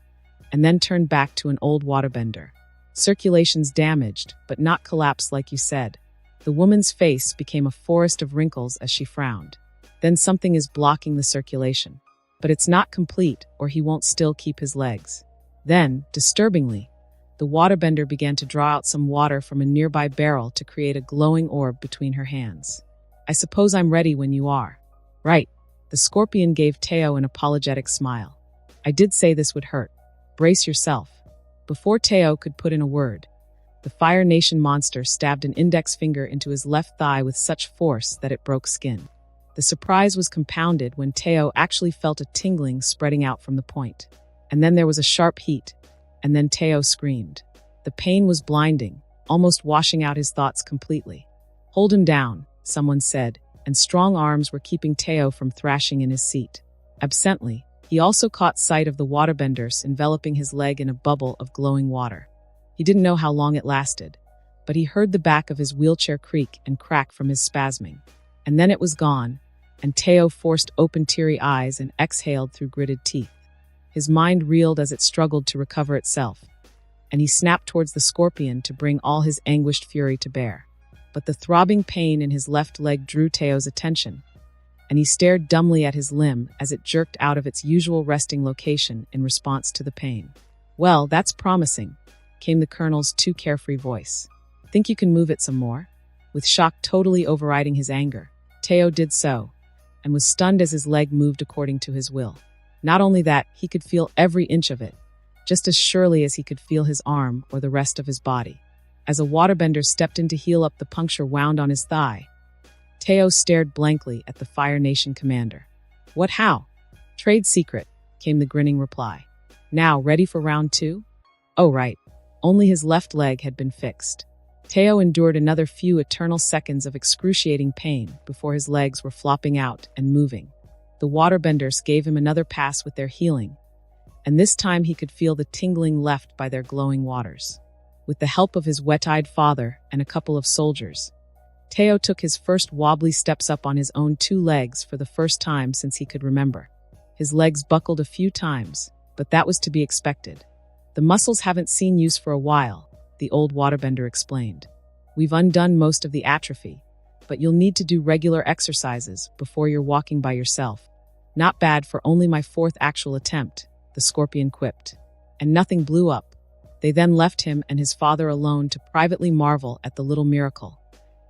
and then turned back to an old waterbender. Circulation's damaged, but not collapsed like you said. The woman's face became a forest of wrinkles as she frowned. Then something is blocking the circulation. But it's not complete, or he won't still keep his legs. Then, disturbingly, the waterbender began to draw out some water from a nearby barrel to create a glowing orb between her hands. I suppose I'm ready when you are. Right. The scorpion gave Teo an apologetic smile. I did say this would hurt. Brace yourself. Before Teo could put in a word, the Fire Nation monster stabbed an index finger into his left thigh with such force that it broke skin. The surprise was compounded when Teo actually felt a tingling spreading out from the point. And then there was a sharp heat, and then Teo screamed. The pain was blinding, almost washing out his thoughts completely. Hold him down, someone said, and strong arms were keeping Teo from thrashing in his seat. Absently, he also caught sight of the waterbenders enveloping his leg in a bubble of glowing water. He didn't know how long it lasted, but he heard the back of his wheelchair creak and crack from his spasming. And then it was gone, and Teo forced open teary eyes and exhaled through gritted teeth. His mind reeled as it struggled to recover itself, and he snapped towards the scorpion to bring all his anguished fury to bear. But the throbbing pain in his left leg drew Teo's attention, and he stared dumbly at his limb as it jerked out of its usual resting location in response to the pain. "Well, that's promising," came the colonel's too carefree voice. "Think you can move it some more?" With shock totally overriding his anger, Teo did so, and was stunned as his leg moved according to his will. Not only that, he could feel every inch of it, just as surely as he could feel his arm or the rest of his body. As a waterbender stepped in to heal up the puncture wound on his thigh, Teo stared blankly at the Fire Nation commander. "What, how?" "Trade secret," came the grinning reply. "Now, ready for round 2? Oh, right. Only his left leg had been fixed. Teo endured another few eternal seconds of excruciating pain before his legs were flopping out and moving. The waterbenders gave him another pass with their healing, and this time he could feel the tingling left by their glowing waters. With the help of his wet-eyed father and a couple of soldiers, Teo took his first wobbly steps up on his own 2 legs for the first time since he could remember. His legs buckled a few times, but that was to be expected. "The muscles haven't seen use for a while," the old waterbender explained. "We've undone most of the atrophy, but you'll need to do regular exercises before you're walking by yourself." "Not bad for only my 4th actual attempt," the scorpion quipped. And nothing blew up. They then left him and his father alone to privately marvel at the little miracle,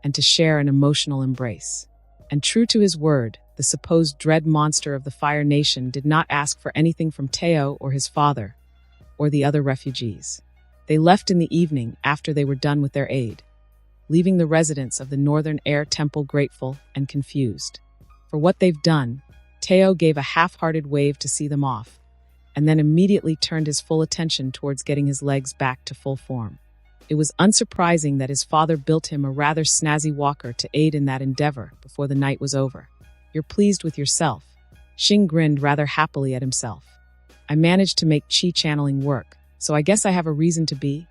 and to share an emotional embrace. And true to his word, the supposed dread monster of the Fire Nation did not ask for anything from Teo or his father, or the other refugees. They left in the evening after they were done with their aid, leaving the residents of the Northern Air Temple grateful and confused. For what they've done, Teo gave a half-hearted wave to see them off, and then immediately turned his full attention towards getting his legs back to full form. It was unsurprising that his father built him a rather snazzy walker to aid in that endeavor before the night was over. "You're pleased with yourself." Xing grinned rather happily at himself. "I managed to make chi channeling work, so I guess I have a reason to be."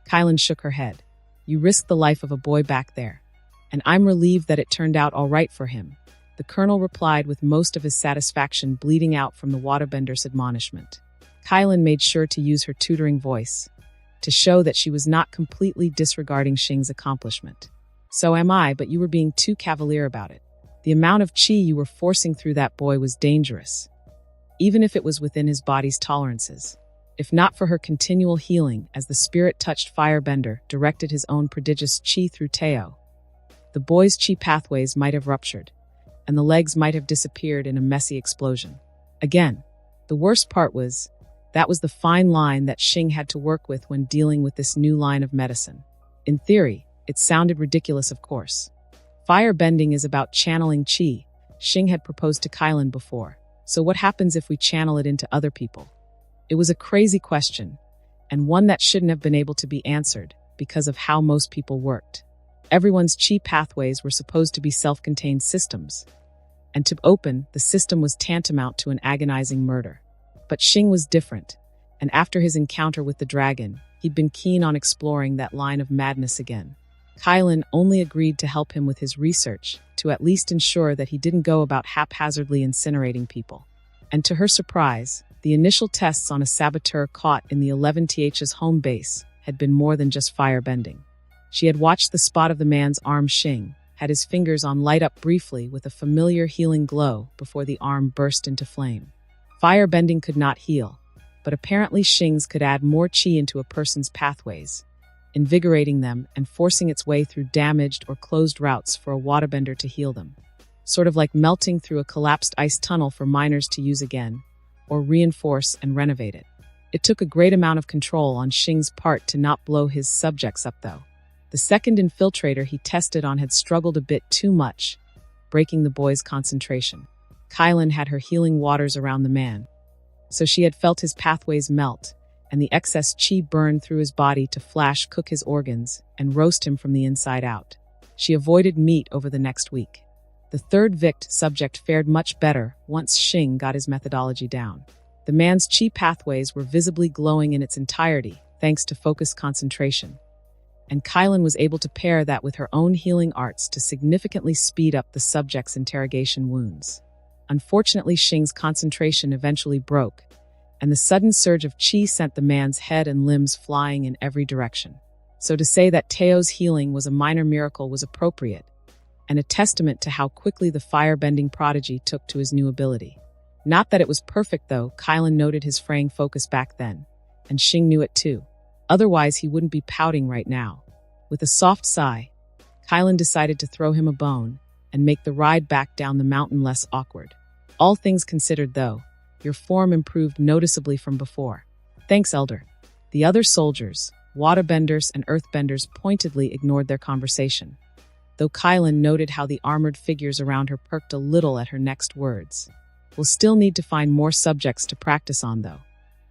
Kylan shook her head. "You risked the life of a boy back there, and I'm relieved that it turned out all right for him," the colonel replied, with most of his satisfaction bleeding out from the waterbender's admonishment. Kylan made sure to use her tutoring voice to show that she was not completely disregarding Xing's accomplishment. "So am I, but you were being too cavalier about it. The amount of chi you were forcing through that boy was dangerous, even if it was within his body's tolerances." If not for her continual healing as the spirit-touched firebender directed his own prodigious chi through Teo, the boy's chi pathways might have ruptured, and the legs might have disappeared in a messy explosion. Again, the worst part was, that was the fine line that Xing had to work with when dealing with this new line of medicine. In theory, it sounded ridiculous, of course. Firebending is about channeling chi, Xing had proposed to Kylan before. So what happens if we channel it into other people? It was a crazy question, and one that shouldn't have been able to be answered because of how most people worked. Everyone's chi pathways were supposed to be self-contained systems, and to open the system was tantamount to an agonizing murder. But Xing was different, and after his encounter with the dragon, he'd been keen on exploring that line of madness again. Kylan only agreed to help him with his research to at least ensure that he didn't go about haphazardly incinerating people. And to her surprise, the initial tests on a saboteur caught in the 11th's home base had been more than just firebending. She had watched the spot of the man's arm. Xing had his fingers on light up briefly with a familiar healing glow before the arm burst into flame. Firebending could not heal, but apparently Xing's could add more chi into a person's pathways, invigorating them and forcing its way through damaged or closed routes for a waterbender to heal them. Sort of like melting through a collapsed ice tunnel for miners to use again, or reinforce and renovate it. It took a great amount of control on Xing's part to not blow his subjects up, though. The second infiltrator he tested on had struggled a bit too much, breaking the boy's concentration. Kylan had her healing waters around the man, so she had felt his pathways melt, and the excess chi burn through his body to flash cook his organs and roast him from the inside out. She avoided meat over the next week. The third subject fared much better once Xing got his methodology down. The man's chi pathways were visibly glowing in its entirety, thanks to focused concentration. And Kylan was able to pair that with her own healing arts to significantly speed up the subject's interrogation wounds. Unfortunately, Xing's concentration eventually broke, and the sudden surge of chi sent the man's head and limbs flying in every direction. So to say that Teo's healing was a minor miracle was appropriate, and a testament to how quickly the firebending prodigy took to his new ability. Not that it was perfect, though. Kylan noted his fraying focus back then, and Xing knew it too. Otherwise, he wouldn't be pouting right now. With a soft sigh, Kylan decided to throw him a bone and make the ride back down the mountain less awkward. All things considered, though, your form improved noticeably from before. Thanks, Elder. The other soldiers, waterbenders and earthbenders, pointedly ignored their conversation, though Kylan noted how the armored figures around her perked a little at her next words. We'll still need to find more subjects to practice on, though,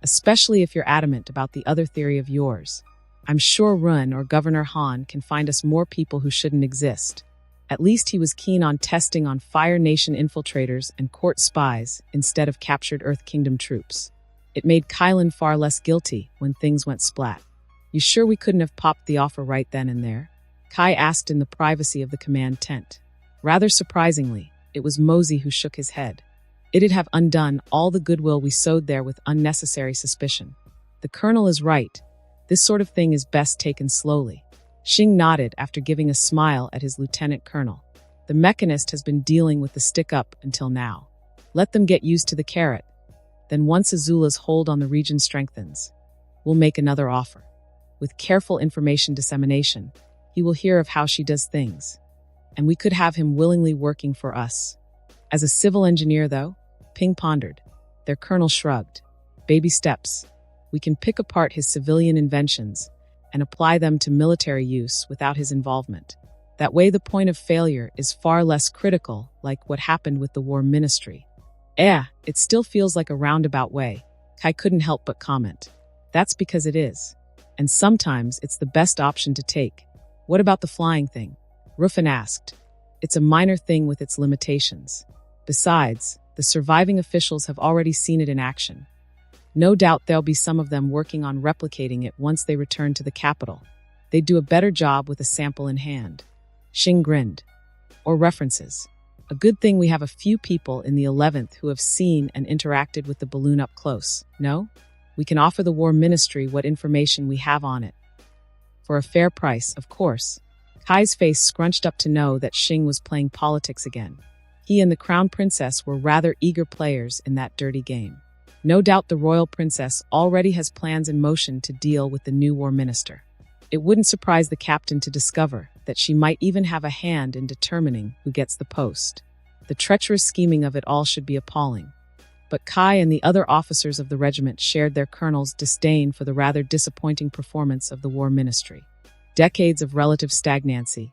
especially if you're adamant about the other theory of yours. I'm sure Run or Governor Han can find us more people who shouldn't exist. At least he was keen on testing on Fire Nation infiltrators and court spies instead of captured Earth Kingdom troops. It made Kylan far less guilty when things went splat. You sure we couldn't have popped the offer right then and there? Kai asked in the privacy of the command tent. Rather surprisingly, it was Mosey who shook his head. It'd have undone all the goodwill we sowed there with unnecessary suspicion. The colonel is right. This sort of thing is best taken slowly. Xing nodded after giving a smile at his lieutenant colonel. The mechanist has been dealing with the stick-up until now. Let them get used to the carrot. Then once AZULA's hold on the region strengthens, we'll make another offer. With careful information dissemination, he will hear of how she does things. And we could have him willingly working for us. As a civil engineer, though, Ping pondered. Their colonel shrugged. Baby steps. We can pick apart his civilian inventions and apply them to military use without his involvement. That way the point of failure is far less critical, like what happened with the war ministry. It still feels like a roundabout way. Kai couldn't help but comment. That's because it is. And sometimes it's the best option to take. What about the flying thing? Ruffin asked. It's a minor thing with its limitations. Besides, the surviving officials have already seen it in action. No doubt there'll be some of them working on replicating it once they return to the capital. They'd do a better job with a sample in hand. Xing grinned. Or references. A good thing we have a few people in the 11th who have seen and interacted with the balloon up close, no? We can offer the War Ministry what information we have on it. For a fair price, of course. Kai's face scrunched up to know that Xing was playing politics again. He and the Crown Princess were rather eager players in that dirty game. No doubt the Royal Princess already has plans in motion to deal with the new War Minister. It wouldn't surprise the captain to discover that she might even have a hand in determining who gets the post. The treacherous scheming of it all should be appalling. But Kai and the other officers of the regiment shared their colonel's disdain for the rather disappointing performance of the War Ministry. Decades of relative stagnancy,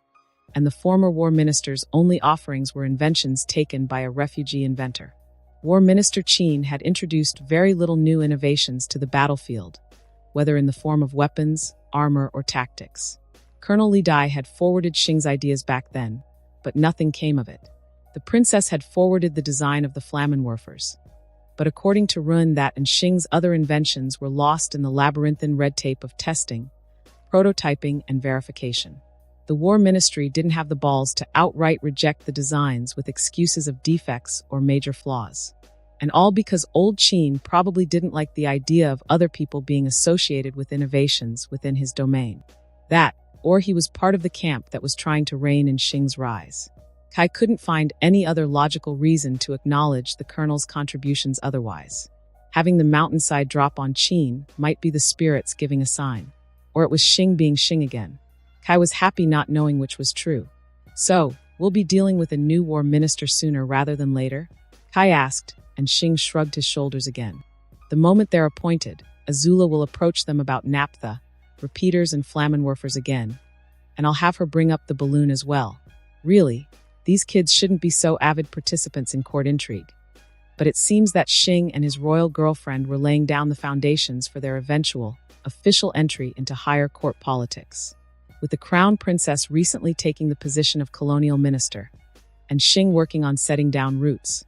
and the former War Minister's only offerings were inventions taken by a refugee inventor. War Minister Qin had introduced very little new innovations to the battlefield, whether in the form of weapons, armor, or tactics. Colonel Li Dai had forwarded Xing's ideas back then, but nothing came of it. The princess had forwarded the design of the Flammenwerfers, but according to Run, that and Xing's other inventions were lost in the labyrinthine red tape of testing, prototyping, and verification. The War Ministry didn't have the balls to outright reject the designs with excuses of defects or major flaws. And all because old Qin probably didn't like the idea of other people being associated with innovations within his domain. That, or he was part of the camp that was trying to rein in Xing's rise. Kai couldn't find any other logical reason to acknowledge the colonel's contributions otherwise. Having the mountainside drop on Qin might be the spirits giving a sign. Or it was Xing being Xing again. Kai was happy not knowing which was true. So, we'll be dealing with a new war minister sooner rather than later? Kai asked, and Xing shrugged his shoulders again. The moment they're appointed, AZULA will approach them about naphtha, repeaters and Flammenwerfers again, and I'll have her bring up the balloon as well. Really, these kids shouldn't be so avid participants in court intrigue. But it seems that Xing and his royal girlfriend were laying down the foundations for their eventual, official entry into higher court politics, with the Crown Princess recently taking the position of colonial minister, and Xing working on setting down roots.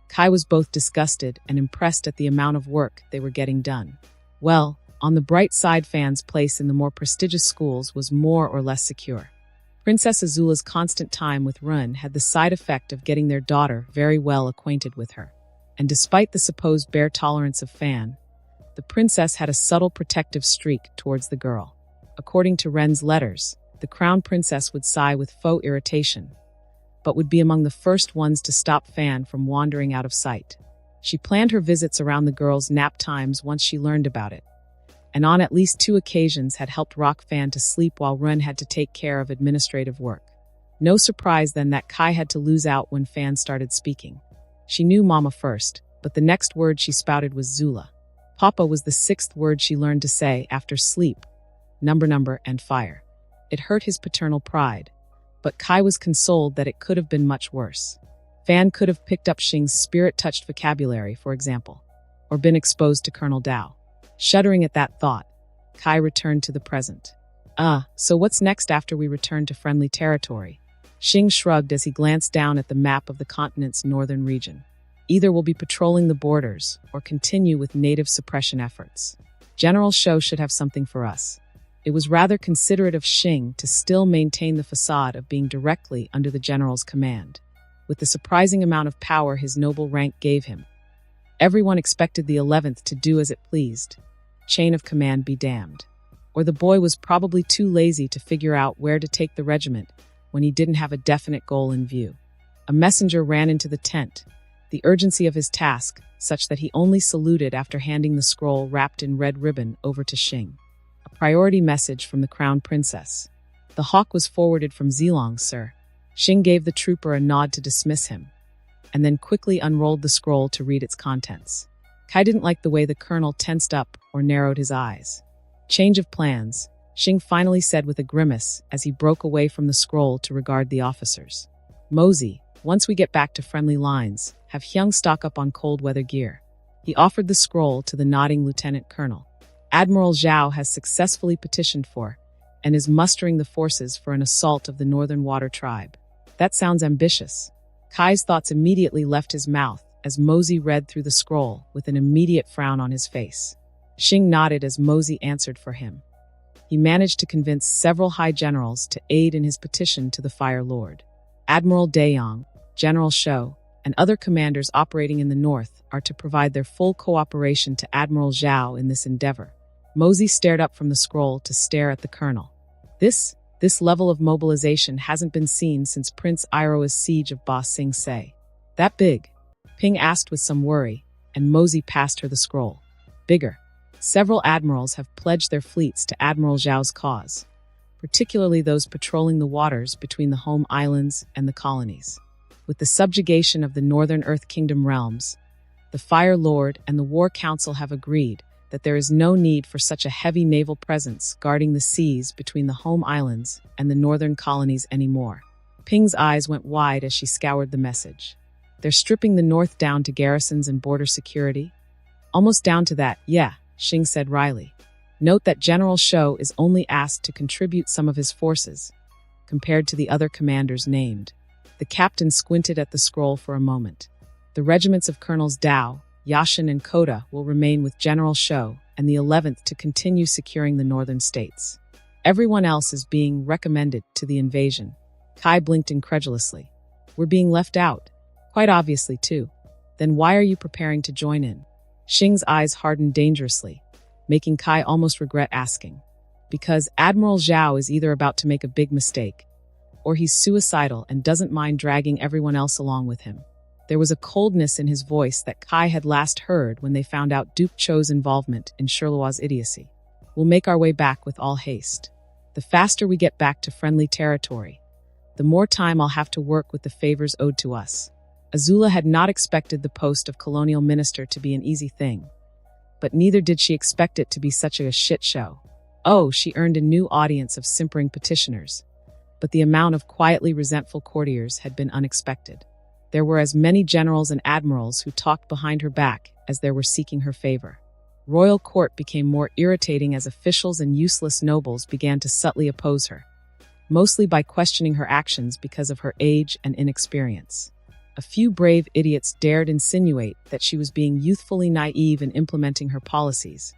Kai was both disgusted and impressed at the amount of work they were getting done. Well, on the bright side, Fan's place in the more prestigious schools was more or less secure. Princess Azula's constant time with Run had the side effect of getting their daughter very well acquainted with her. And despite the supposed bare tolerance of Fan, the princess had a subtle protective streak towards the girl. According to Ren's letters, the crown princess would sigh with faux irritation, but would be among the first ones to stop Fan from wandering out of sight. She planned her visits around the girl's nap times once she learned about it, and on at least 2 occasions had helped rock Fan to sleep while Ren had to take care of administrative work. No surprise then that Kai had to lose out when Fan started speaking. She knew Mama first, but the next word she spouted was Zula. Papa was the 6th word she learned to say after sleep, number, and fire. It hurt his paternal pride, but Kai was consoled that it could have been much worse. Fan could have picked up Xing's spirit-touched vocabulary, for example, or been exposed to Colonel Dao. Shuddering at that thought, Kai returned to the present. So what's next after we return to friendly territory? Xing shrugged as he glanced down at the map of the continent's northern region. Either we'll be patrolling the borders or continue with native suppression efforts. General Shou should have something for us. It was rather considerate of Xing to still maintain the facade of being directly under the general's command, with the surprising amount of power his noble rank gave him. Everyone expected the 11th to do as it pleased. Chain of command be damned. Or the boy was probably too lazy to figure out where to take the regiment when he didn't have a definite goal in view. A messenger ran into the tent, the urgency of his task such that he only saluted after handing the scroll wrapped in red ribbon over to Xing. A priority message from the crown princess. The hawk was forwarded from Zilong, sir. Xing gave the trooper a nod to dismiss him, and then quickly unrolled the scroll to read its contents. Kai didn't like the way the colonel tensed up or narrowed his eyes. Change of plans, Xing finally said with a grimace as he broke away from the scroll to regard the officers. Mosey, once we get back to friendly lines, have Hyung stock up on cold weather gear. He offered the scroll to the nodding lieutenant colonel. Admiral Zhao has successfully petitioned for and is mustering the forces for an assault of the Northern Water Tribe. That sounds ambitious. Kai's thoughts immediately left his mouth as Mosey read through the scroll with an immediate frown on his face. Xing nodded as Mosey answered for him. He managed to convince several high generals to aid in his petition to the Fire Lord. Admiral Dayong, General Shou, and other commanders operating in the north are to provide their full cooperation to Admiral Zhao in this endeavor. Mosey stared up from the scroll to stare at the colonel. This level of mobilization hasn't been seen since Prince Iroha's siege of Ba Sing Se. That big? Ping asked with some worry, and Mosey passed her the scroll. Bigger. Several admirals have pledged their fleets to Admiral Zhao's cause, particularly those patrolling the waters between the home islands and the colonies. With the subjugation of the Northern Earth Kingdom realms, the Fire Lord and the War Council have agreed that there is no need for such a heavy naval presence guarding the seas between the home islands and the northern colonies anymore. Ping's eyes went wide as she scoured the message. They're stripping the north down to garrisons and border security? Almost down to that, yeah, Xing said wryly. Note that General Shou is only asked to contribute some of his forces, compared to the other commanders named. The captain squinted at the scroll for a moment. The regiments of Colonels Dao, Yashin, and Kota will remain with General Shou and the 11th to continue securing the northern states. Everyone else is being recommended to the invasion. Kai blinked incredulously. We're being left out. Quite obviously, too. Then why are you preparing to join in? Xing's eyes hardened dangerously, making Kai almost regret asking. Because Admiral Zhao is either about to make a big mistake, or he's suicidal and doesn't mind dragging everyone else along with him. There was a coldness in his voice that Kai had last heard when they found out Duke Chou's involvement in Sherlowa's idiocy. We'll make our way back with all haste. The faster we get back to friendly territory, the more time I'll have to work with the favors owed to us. AZULA had not expected the post of colonial minister to be an easy thing, but neither did she expect it to be such a shit show. Oh, she earned a new audience of simpering petitioners, but the amount of quietly resentful courtiers had been unexpected. There were as many generals and admirals who talked behind her back as there were seeking her favor. Royal court became more irritating as officials and useless nobles began to subtly oppose her. mostly by questioning her actions because of her age and inexperience. A few brave idiots dared insinuate that she was being youthfully naive in implementing her policies,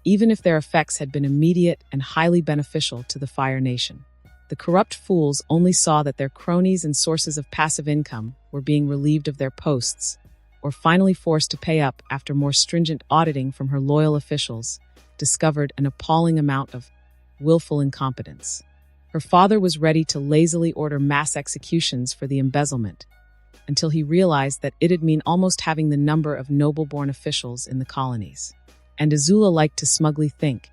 even if their effects had been immediate and highly beneficial to the Fire Nation. The corrupt fools only saw that their cronies and sources of passive income were being relieved of their posts, or finally forced to pay up after more stringent auditing from her loyal officials discovered an appalling amount of willful incompetence. Her father was ready to lazily order mass executions for the embezzlement, until he realized that it'd mean almost having the number of noble-born officials in the colonies. And AZULA liked to smugly think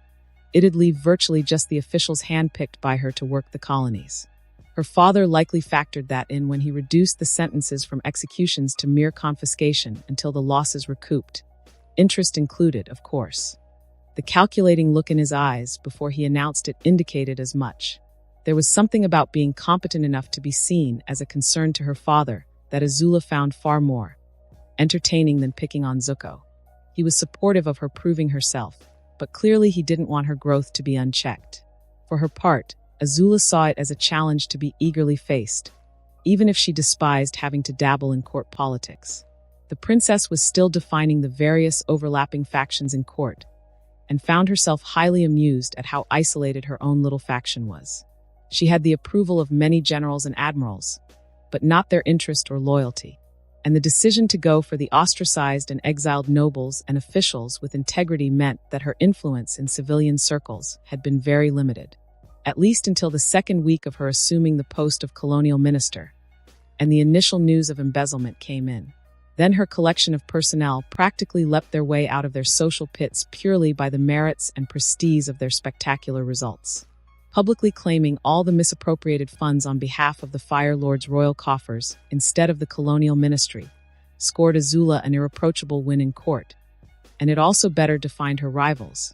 it'd leave virtually just the officials handpicked by her to work the colonies. Her father likely factored that in when he reduced the sentences from executions to mere confiscation until the losses recouped. Interest included, of course. The calculating look in his eyes before he announced it indicated as much. There was something about being competent enough to be seen as a concern to her father that AZULA found far more entertaining than picking on Zuko. He was supportive of her proving herself, but clearly he didn't want her growth to be unchecked. For her part, AZULA saw it as a challenge to be eagerly faced, even if she despised having to dabble in court politics. The princess was still defining the various overlapping factions in court, and found herself highly amused at how isolated her own little faction was. She had the approval of many generals and admirals, but not their interest or loyalty. And the decision to go for the ostracized and exiled nobles and officials with integrity meant that her influence in civilian circles had been very limited, at least until the second week of her assuming the post of colonial minister, and the initial news of embezzlement came in. Then her collection of personnel practically leapt their way out of their social pits purely by the merits and prestige of their spectacular results. Publicly claiming all the misappropriated funds on behalf of the Fire Lord's royal coffers instead of the colonial ministry, scored AZULA an irreproachable win in court, and it also better defined her rivals,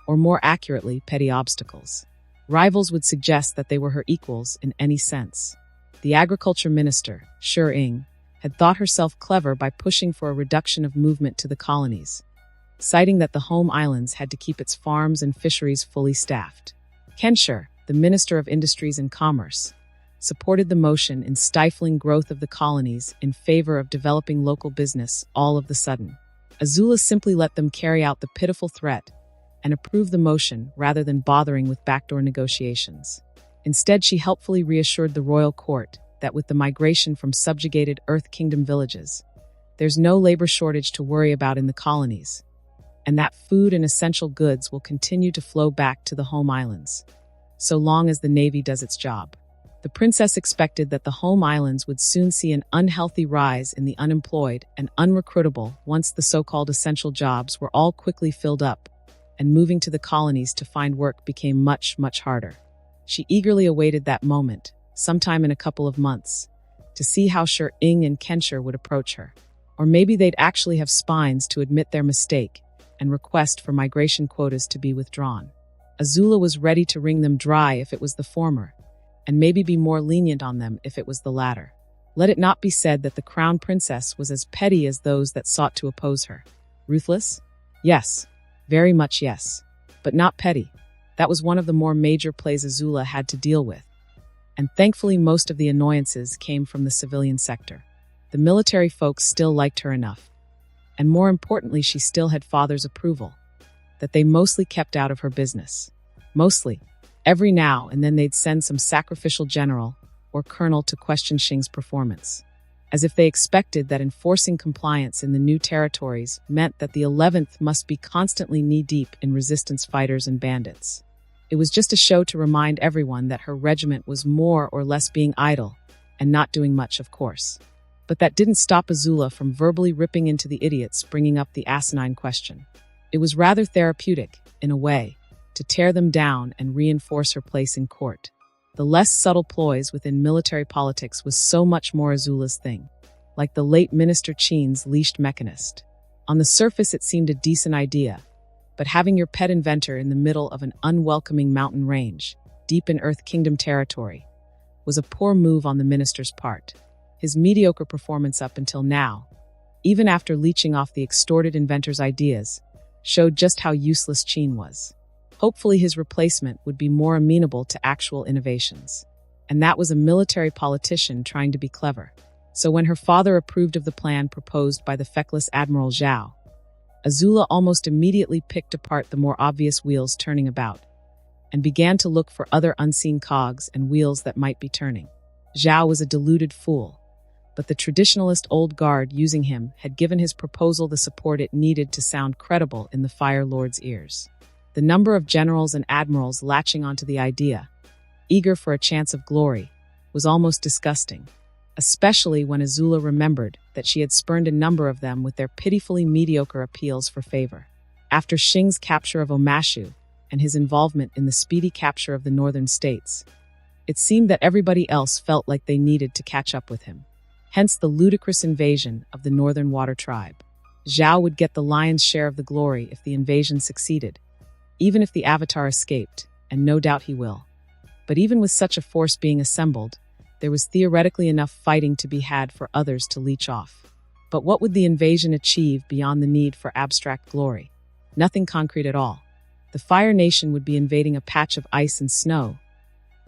or more accurately, petty obstacles. Rivals would suggest that they were her equals in any sense. The agriculture minister, Shi had thought herself clever by pushing for a reduction of movement to the colonies, citing that the home islands had to keep its farms and fisheries fully staffed. Kenshir, the Minister of Industries and Commerce, supported the motion in stifling growth of the colonies in favor of developing local business all of the sudden. AZULA simply let them carry out the pitiful threat and approved the motion rather than bothering with backdoor negotiations. Instead, she helpfully reassured the royal court that with the migration from subjugated Earth Kingdom villages, there's no labor shortage to worry about in the colonies, and that food and essential goods will continue to flow back to the home islands, so long as the Navy does its job. The princess expected that the home islands would soon see an unhealthy rise in the unemployed and unrecruitable once the so-called essential jobs were all quickly filled up, and moving to the colonies to find work became much, much harder. She eagerly awaited that moment, sometime in a couple of months, to see how Shi and Kenshir would approach her. Or maybe they'd actually have spines to admit their mistake and request for migration quotas to be withdrawn. AZULA was ready to wring them dry if it was the former, and maybe be more lenient on them if it was the latter. Let it not be said that the crown princess was as petty as those that sought to oppose her. Ruthless? Yes. Very much yes. But not petty. That was one of the more major plays AZULA had to deal with. And thankfully most of the annoyances came from the civilian sector. The military folks still liked her enough. And more importantly, she still had father's approval, that they mostly kept out of her business. Mostly. Every now and then they'd send some sacrificial general or colonel to question Xing's performance, as if they expected that enforcing compliance in the new territories meant that the 11th must be constantly knee-deep in resistance fighters and bandits. It was just a show to remind everyone that her regiment was more or less being idle and not doing much, of course. But that didn't stop AZULA from verbally ripping into the idiots bringing up the asinine question. It was rather therapeutic, in a way, to tear them down and reinforce her place in court. The less subtle ploys within military politics was so much more AZULA's thing, like the late Minister Qin's leashed mechanist. On the surface it seemed a decent idea, but having your pet inventor in the middle of an unwelcoming mountain range, deep in Earth Kingdom territory, was a poor move on the minister's part. His mediocre performance up until now, even after leeching off the extorted inventor's ideas, showed just how useless Qin was. Hopefully his replacement would be more amenable to actual innovations. And that was a military politician trying to be clever. So when her father approved of the plan proposed by the feckless Admiral Zhao, AZULA almost immediately picked apart the more obvious wheels turning about, and began to look for other unseen cogs and wheels that might be turning. Zhao was a deluded fool, but the traditionalist old guard using him had given his proposal the support it needed to sound credible in the Fire Lord's ears. The number of generals and admirals latching onto the idea, eager for a chance of glory, was almost disgusting, especially when AZULA remembered that she had spurned a number of them with their pitifully mediocre appeals for favor. After Xing's capture of Omashu and his involvement in the speedy capture of the northern states, it seemed that everybody else felt like they needed to catch up with him. Hence the ludicrous invasion of the Northern Water Tribe. Zhao would get the lion's share of the glory if the invasion succeeded, even if the Avatar escaped, and no doubt he will. But even with such a force being assembled, there was theoretically enough fighting to be had for others to leech off. But what would the invasion achieve beyond the need for abstract glory? Nothing concrete at all. The Fire Nation would be invading a patch of ice and snow,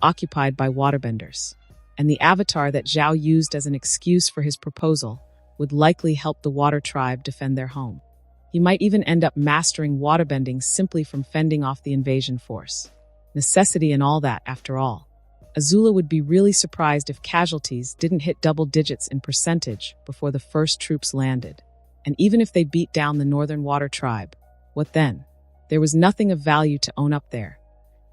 occupied by waterbenders. And the avatar that Zhao used as an excuse for his proposal would likely help the Water Tribe defend their home. He might even end up mastering waterbending simply from fending off the invasion force. Necessity and all that, after all. AZULA would be really surprised if casualties didn't hit double digits in percentage before the first troops landed. And even if they beat down the Northern Water Tribe, what then? There was nothing of value to own up there,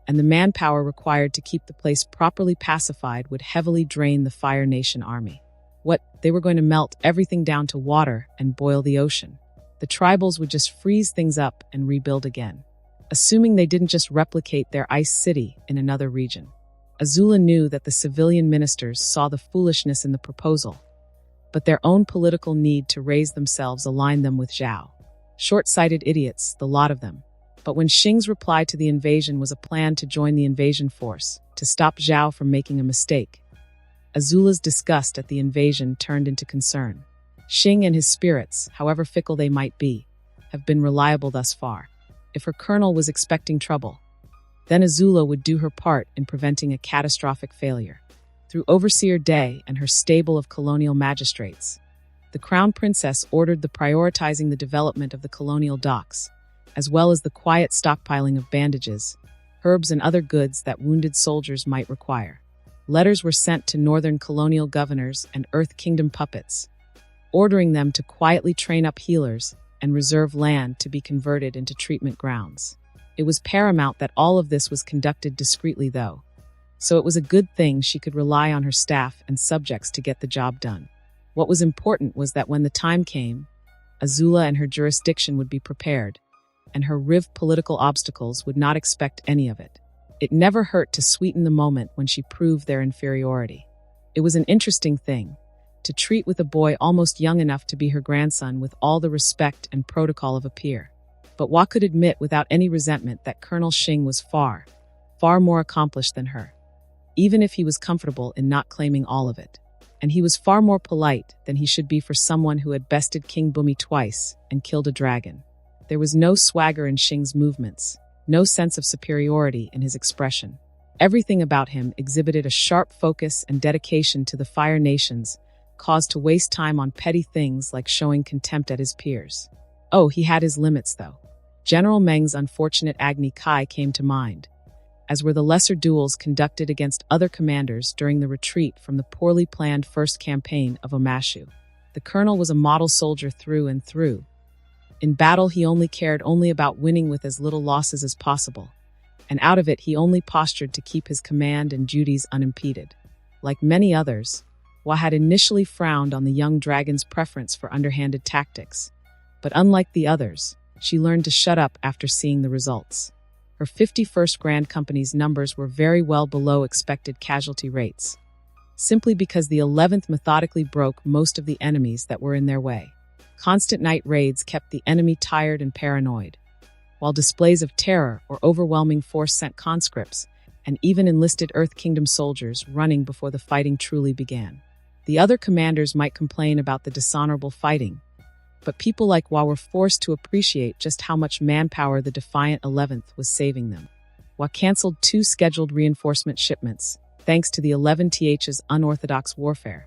and the manpower required to keep the place properly pacified would heavily drain the Fire Nation army. What? They were going to melt everything down to water and boil the ocean. The tribals would just freeze things up and rebuild again, assuming they didn't just replicate their ice city in another region. AZULA knew that the civilian ministers saw the foolishness in the proposal, but their own political need to raise themselves aligned them with Zhao. Short-sighted idiots, the lot of them. But when Xing's reply to the invasion was a plan to join the invasion force, to stop Zhao from making a mistake, AZULA's disgust at the invasion turned into concern. Xing and his spirits, however fickle they might be, have been reliable thus far. If her colonel was expecting trouble, then AZULA would do her part in preventing a catastrophic failure. Through Overseer Day and her stable of colonial magistrates, the Crown Princess ordered the prioritizing the development of the colonial docks, as well as the quiet stockpiling of bandages, herbs and other goods that wounded soldiers might require. Letters were sent to northern colonial governors and Earth Kingdom puppets, ordering them to quietly train up healers and reserve land to be converted into treatment grounds. It was paramount that all of this was conducted discreetly, though, so it was a good thing she could rely on her staff and subjects to get the job done. What was important was that when the time came, AZULA and her jurisdiction would be prepared, and her Riv political obstacles would not expect any of it. It never hurt to sweeten the moment when she proved their inferiority. It was an interesting thing to treat with a boy almost young enough to be her grandson with all the respect and protocol of a peer. But Hua could admit without any resentment that Colonel Xing was far more accomplished than her, even if he was comfortable in not claiming all of it. And he was far more polite than he should be for someone who had bested King Bumi twice and killed a dragon. There was no swagger in Xing's movements, no sense of superiority in his expression. Everything about him exhibited a sharp focus and dedication to the Fire Nations, caused to waste time on petty things like showing contempt at his peers. Oh, he had his limits, though. General Meng's unfortunate Agni Kai came to mind, as were the lesser duels conducted against other commanders during the retreat from the poorly planned first campaign of Omashu. The colonel was a model soldier through and through. In battle, he only cared about winning with as little losses as possible, and out of it he only postured to keep his command and duties unimpeded. Like many others, Hua had initially frowned on the young dragon's preference for underhanded tactics, but unlike the others, she learned to shut up after seeing the results. Her 51st Grand Company's numbers were very well below expected casualty rates, simply because the 11th methodically broke most of the enemies that were in their way. Constant night raids kept the enemy tired and paranoid, while displays of terror or overwhelming force sent conscripts and even enlisted Earth Kingdom soldiers running before the fighting truly began. The other commanders might complain about the dishonorable fighting, but people like Hua were forced to appreciate just how much manpower the defiant 11th was saving them. Hua canceled 2 scheduled reinforcement shipments, thanks to the 11th's unorthodox warfare,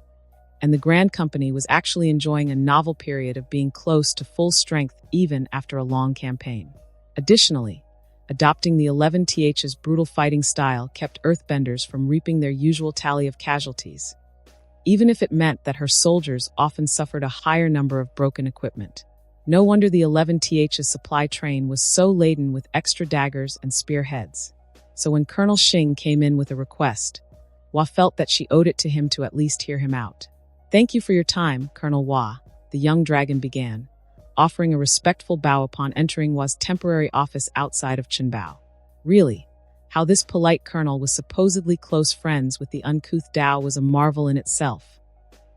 and the Grand Company was actually enjoying a novel period of being close to full strength even after a long campaign. Additionally, adopting the 11th's brutal fighting style kept Earthbenders from reaping their usual tally of casualties, even if it meant that her soldiers often suffered a higher number of broken equipment. No wonder the 11th's supply train was so laden with extra daggers and spearheads. So when Colonel Xing came in with a request, Hua felt that she owed it to him to at least hear him out. "Thank you for your time, Colonel Hua," the young dragon began, offering a respectful bow upon entering Hua's temporary office outside of Qinbao. Really, how this polite colonel was supposedly close friends with the uncouth Dao was a marvel in itself,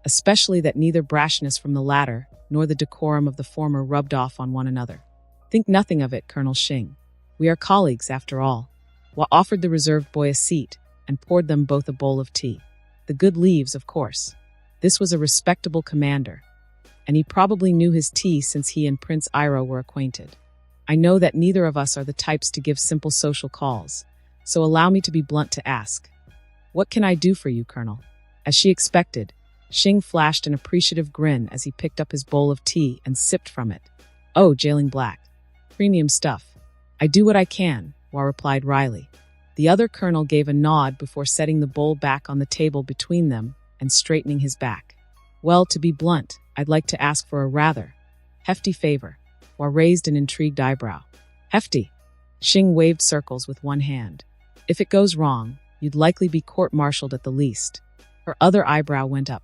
especially that neither brashness from the latter nor the decorum of the former rubbed off on one another. "Think nothing of it, Colonel Xing. We are colleagues, after all." Hua offered the reserved boy a seat and poured them both a bowl of tea. The good leaves, of course. This was a respectable commander, and he probably knew his tea since he and Prince Iroh were acquainted. "I know that neither of us are the types to give simple social calls, so allow me to be blunt to ask. What can I do for you, Colonel?" As she expected, Xing flashed an appreciative grin as he picked up his bowl of tea and sipped from it. "Oh, Jailing Black. Premium stuff. I do what I can," Hua replied wryly. The other colonel gave a nod before setting the bowl back on the table between them and straightening his back. "Well, to be blunt, I'd like to ask for a rather hefty favor." Hua raised an intrigued eyebrow. "Hefty?" Xing waved circles with one hand. "If it goes wrong, you'd likely be court-martialed at the least." Her other eyebrow went up.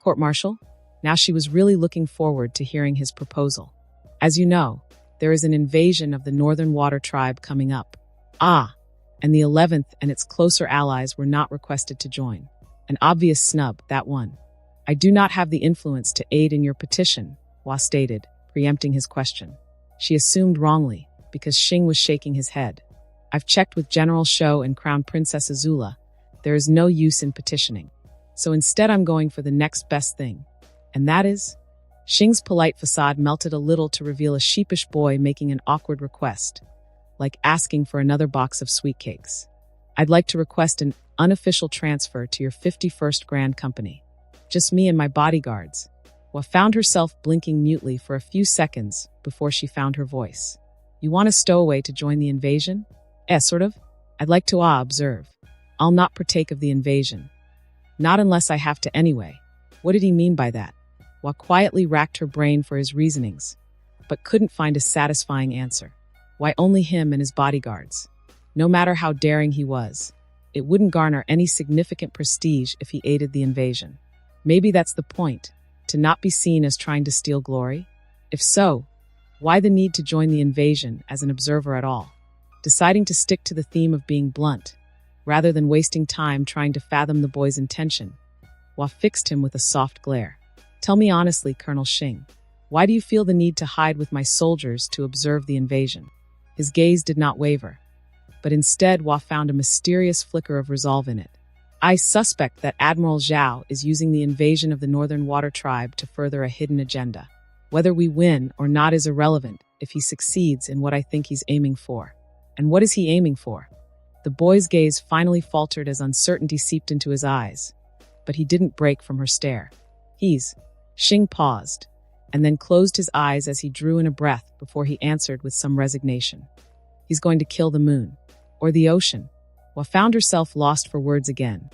Court-martial? Now she was really looking forward to hearing his proposal. "As you know, there is an invasion of the Northern Water Tribe coming up." "Ah, and the 11th and its closer allies were not requested to join. An obvious snub, that one." "I do not have the influence to aid in your petition," Hua stated, preempting his question. She assumed wrongly, because Xing was shaking his head. "I've checked with General Shou and Crown Princess AZULA. There is no use in petitioning. So instead I'm going for the next best thing. And that is?" Xing's polite facade melted a little to reveal a sheepish boy making an awkward request, like asking for another box of sweet cakes. "I'd like to request an unofficial transfer to your 51st Grand Company. Just me and my bodyguards." Hua found herself blinking mutely for a few seconds before she found her voice. "You want a stowaway to join the invasion?" Sort of. I'd like to observe. I'll not partake of the invasion. Not unless I have to anyway." What did he mean by that? Hua quietly racked her brain for his reasonings, but couldn't find a satisfying answer. Why only him and his bodyguards? No matter how daring he was, it wouldn't garner any significant prestige if he aided the invasion. Maybe that's the point, to not be seen as trying to steal glory? If so, why the need to join the invasion as an observer at all? Deciding to stick to the theme of being blunt, rather than wasting time trying to fathom the boy's intention, Hua fixed him with a soft glare. "Tell me honestly, Colonel Xing, why do you feel the need to hide with my soldiers to observe the invasion?" His gaze did not waver, but instead Hua found a mysterious flicker of resolve in it. "I suspect that Admiral Zhao is using the invasion of the Northern Water Tribe to further a hidden agenda. Whether we win or not is irrelevant if he succeeds in what I think he's aiming for." "And what is he aiming for?" The boy's gaze finally faltered as uncertainty seeped into his eyes, but he didn't break from her stare. Xing paused, and then closed his eyes as he drew in a breath before he answered with some resignation. "He's going to kill the moon. Or the ocean." Hua found herself lost for words again,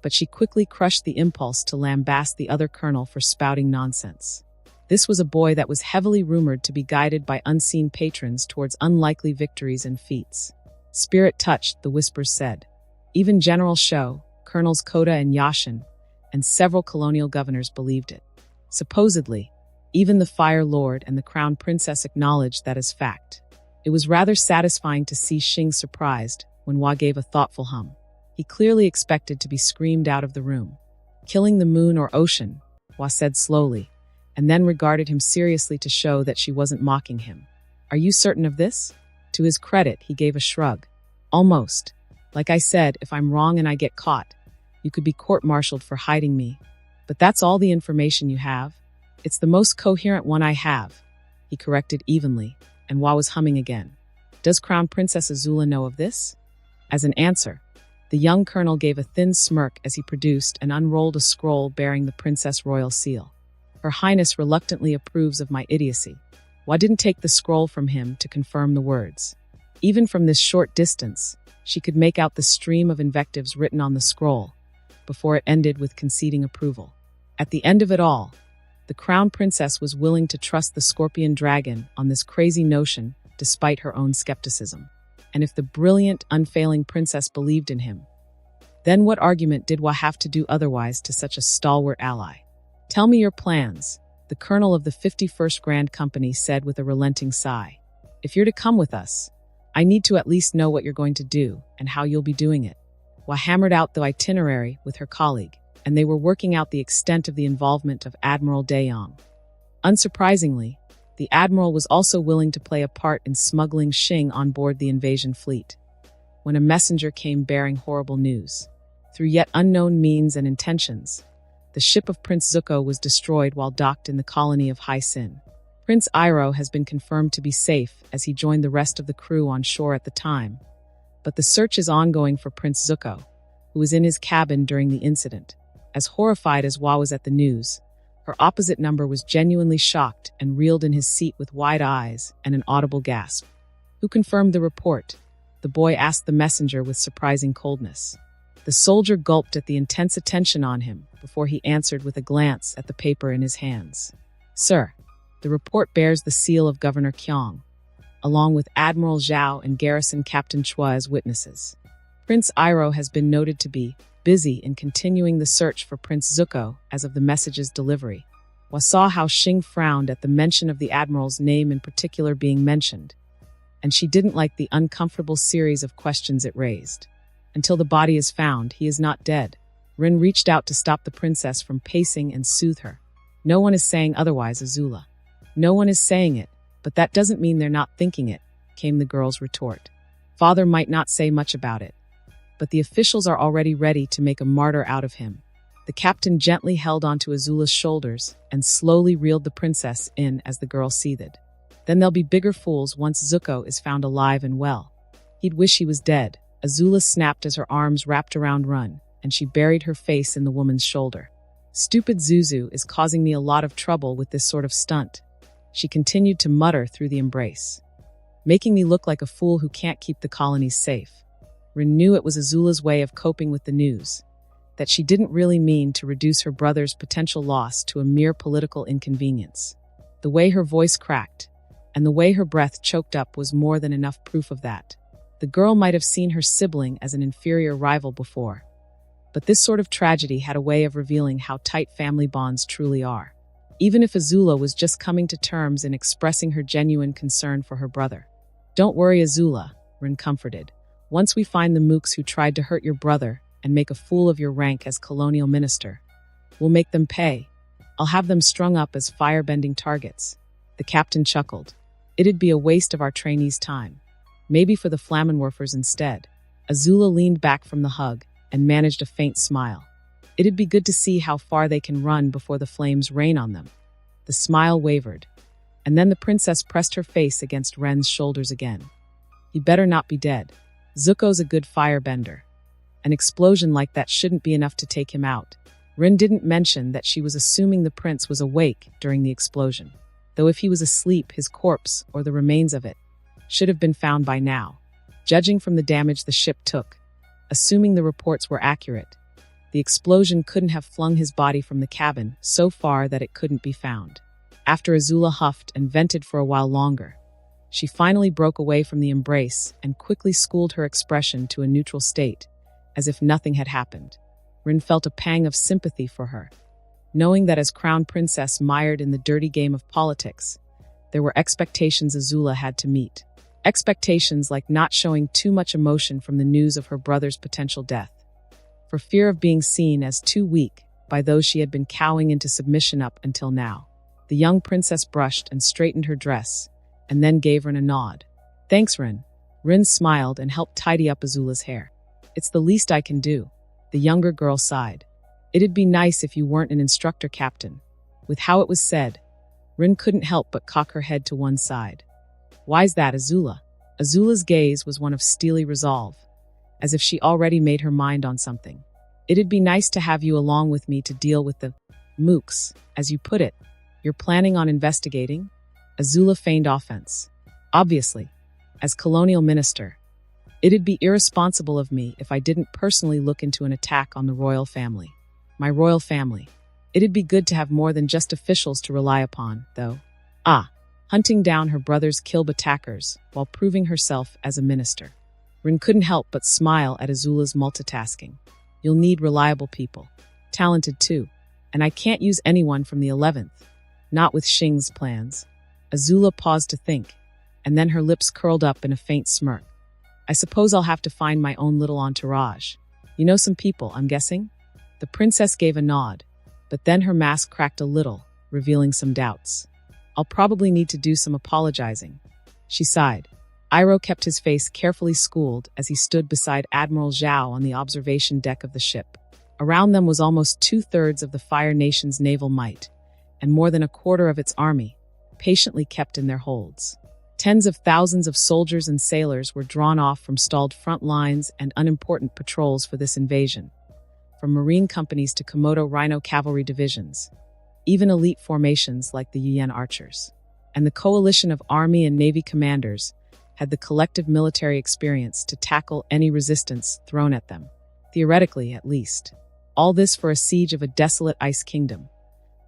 but she quickly crushed the impulse to lambaste the other colonel for spouting nonsense. This was a boy that was heavily rumored to be guided by unseen patrons towards unlikely victories and feats. Spirit touched, the whispers said. Even General Shou, Colonels Koda and Yashin, and several colonial governors believed it. Supposedly, even the Fire Lord and the Crown Princess acknowledged that as fact. It was rather satisfying to see Xing surprised when Hua gave a thoughtful hum. He clearly expected to be screamed out of the room. "Killing the moon or ocean," Hua said slowly, and then regarded him seriously to show that she wasn't mocking him. "Are you certain of this?" To his credit, he gave a shrug. "Almost. Like I said, if I'm wrong and I get caught, you could be court-martialed for hiding me. But that's all the information you have?" It's the most coherent one I have, he corrected evenly, and Wa was humming again. Does Crown Princess AZULA know of this? As an answer, the young colonel gave a thin smirk as he produced and unrolled a scroll bearing the Princess Royal seal. Her Highness reluctantly approves of my idiocy. Wa didn't take the scroll from him to confirm the words. Even from this short distance, she could make out the stream of invectives written on the scroll, before it ended with conceding approval. At the end of it all, the Crown Princess was willing to trust the Scorpion Dragon on this crazy notion despite her own skepticism. And if the brilliant, unfailing princess believed in him, then what argument did Wa have to do otherwise to such a stalwart ally? Tell me your plans, the colonel of the 51st Grand Company said with a relenting sigh. If you're to come with us, I need to at least know what you're going to do and how you'll be doing it. Wa hammered out the itinerary with her colleague, and they were working out the extent of the involvement of Admiral De Jong. Unsurprisingly, the admiral was also willing to play a part in smuggling Xing on board the invasion fleet, when a messenger came bearing horrible news. Through yet unknown means and intentions, the ship of Prince Zuko was destroyed while docked in the colony of Hai Sin. Prince Iroh has been confirmed to be safe as he joined the rest of the crew on shore at the time, but the search is ongoing for Prince Zuko, who was in his cabin during the incident. As horrified as Wa was at the news, her opposite number was genuinely shocked and reeled in his seat with wide eyes and an audible gasp. Who confirmed the report? The boy asked the messenger with surprising coldness. The soldier gulped at the intense attention on him before he answered with a glance at the paper in his hands. Sir, the report bears the seal of Governor Kyong, along with Admiral Zhao and Garrison Captain Chua as witnesses. Prince Iroh has been noted to be busy in continuing the search for Prince Zuko as of the message's delivery. Wa saw how Xing frowned at the mention of the admiral's name in particular being mentioned, and she didn't like the uncomfortable series of questions it raised. Until the body is found, he is not dead. Rin reached out to stop the princess from pacing and soothe her. No one is saying otherwise, AZULA. No one is saying it, but that doesn't mean they're not thinking it, came the girl's retort. Father might not say much about it, but the officials are already ready to make a martyr out of him. The captain gently held onto AZULA's shoulders and slowly reeled the princess in as the girl seethed. Then they'll be bigger fools once Zuko is found alive and well. He'd wish he was dead. AZULA snapped as her arms wrapped around Run, and she buried her face in the woman's shoulder. Stupid Zuzu is causing me a lot of trouble with this sort of stunt, she continued to mutter through the embrace. Making me look like a fool who can't keep the colonies safe. Rin knew it was AZULA's way of coping with the news, that she didn't really mean to reduce her brother's potential loss to a mere political inconvenience. The way her voice cracked, and the way her breath choked up was more than enough proof of that. The girl might have seen her sibling as an inferior rival before, but this sort of tragedy had a way of revealing how tight family bonds truly are. Even if AZULA was just coming to terms in expressing her genuine concern for her brother. Don't worry, AZULA, Rin comforted. Once we find the mooks who tried to hurt your brother and make a fool of your rank as colonial minister, we'll make them pay. I'll have them strung up as firebending targets. The captain chuckled. It'd be a waste of our trainees' time. Maybe for the Flammenwerfers instead. AZULA leaned back from the hug and managed a faint smile. It'd be good to see how far they can run before the flames rain on them. The smile wavered, and then the princess pressed her face against Ren's shoulders again. He better not be dead. Zuko's a good firebender. An explosion like that shouldn't be enough to take him out. Ren didn't mention that she was assuming the prince was awake during the explosion, though if he was asleep, his corpse, or the remains of it, should have been found by now. Judging from the damage the ship took, assuming the reports were accurate, the explosion couldn't have flung his body from the cabin so far that it couldn't be found. After AZULA huffed and vented for a while longer, she finally broke away from the embrace and quickly schooled her expression to a neutral state, as if nothing had happened. Rin felt a pang of sympathy for her, knowing that as crown princess mired in the dirty game of politics, there were expectations AZULA had to meet. Expectations like not showing too much emotion from the news of her brother's potential death, for fear of being seen as too weak by those she had been cowing into submission up until now. The young princess brushed and straightened her dress, and then gave Rin a nod. Thanks, Rin. Rin smiled and helped tidy up AZULA's hair. It's the least I can do. The younger girl sighed. It'd be nice if you weren't an instructor captain. With how it was said, Rin couldn't help but cock her head to one side. Why's that, Azula? Azula's gaze was one of steely resolve, as if she already made her mind on something. It'd be nice to have you along with me to deal with the mooks, as you put it. You're planning on investigating? Azula feigned offense. Obviously, as colonial minister, it'd be irresponsible of me if I didn't personally look into an attack on the royal family. My royal family. It'd be good to have more than just officials to rely upon, though. Hunting down her brother's Kilb attackers while proving herself as a minister. Rin couldn't help but smile at Azula's multitasking. You'll need reliable people. Talented too. And I can't use anyone from the 11th. Not with Xing's plans. Azula paused to think, and then her lips curled up in a faint smirk. I suppose I'll have to find my own little entourage. You know some people, I'm guessing? The princess gave a nod, but then her mask cracked a little, revealing some doubts. I'll probably need to do some apologizing. She sighed. Iroh kept his face carefully schooled as he stood beside Admiral Zhao on the observation deck of the ship. Around them was almost 2/3 of the Fire Nation's naval might, and more than 1/4 of its army, patiently kept in their holds. Tens of thousands of soldiers and sailors were drawn off from stalled front lines and unimportant patrols for this invasion, from marine companies to Komodo Rhino cavalry divisions, even elite formations like the Yuan archers. And the coalition of army and navy commanders had the collective military experience to tackle any resistance thrown at them, theoretically at least. All this for a siege of a desolate ice kingdom,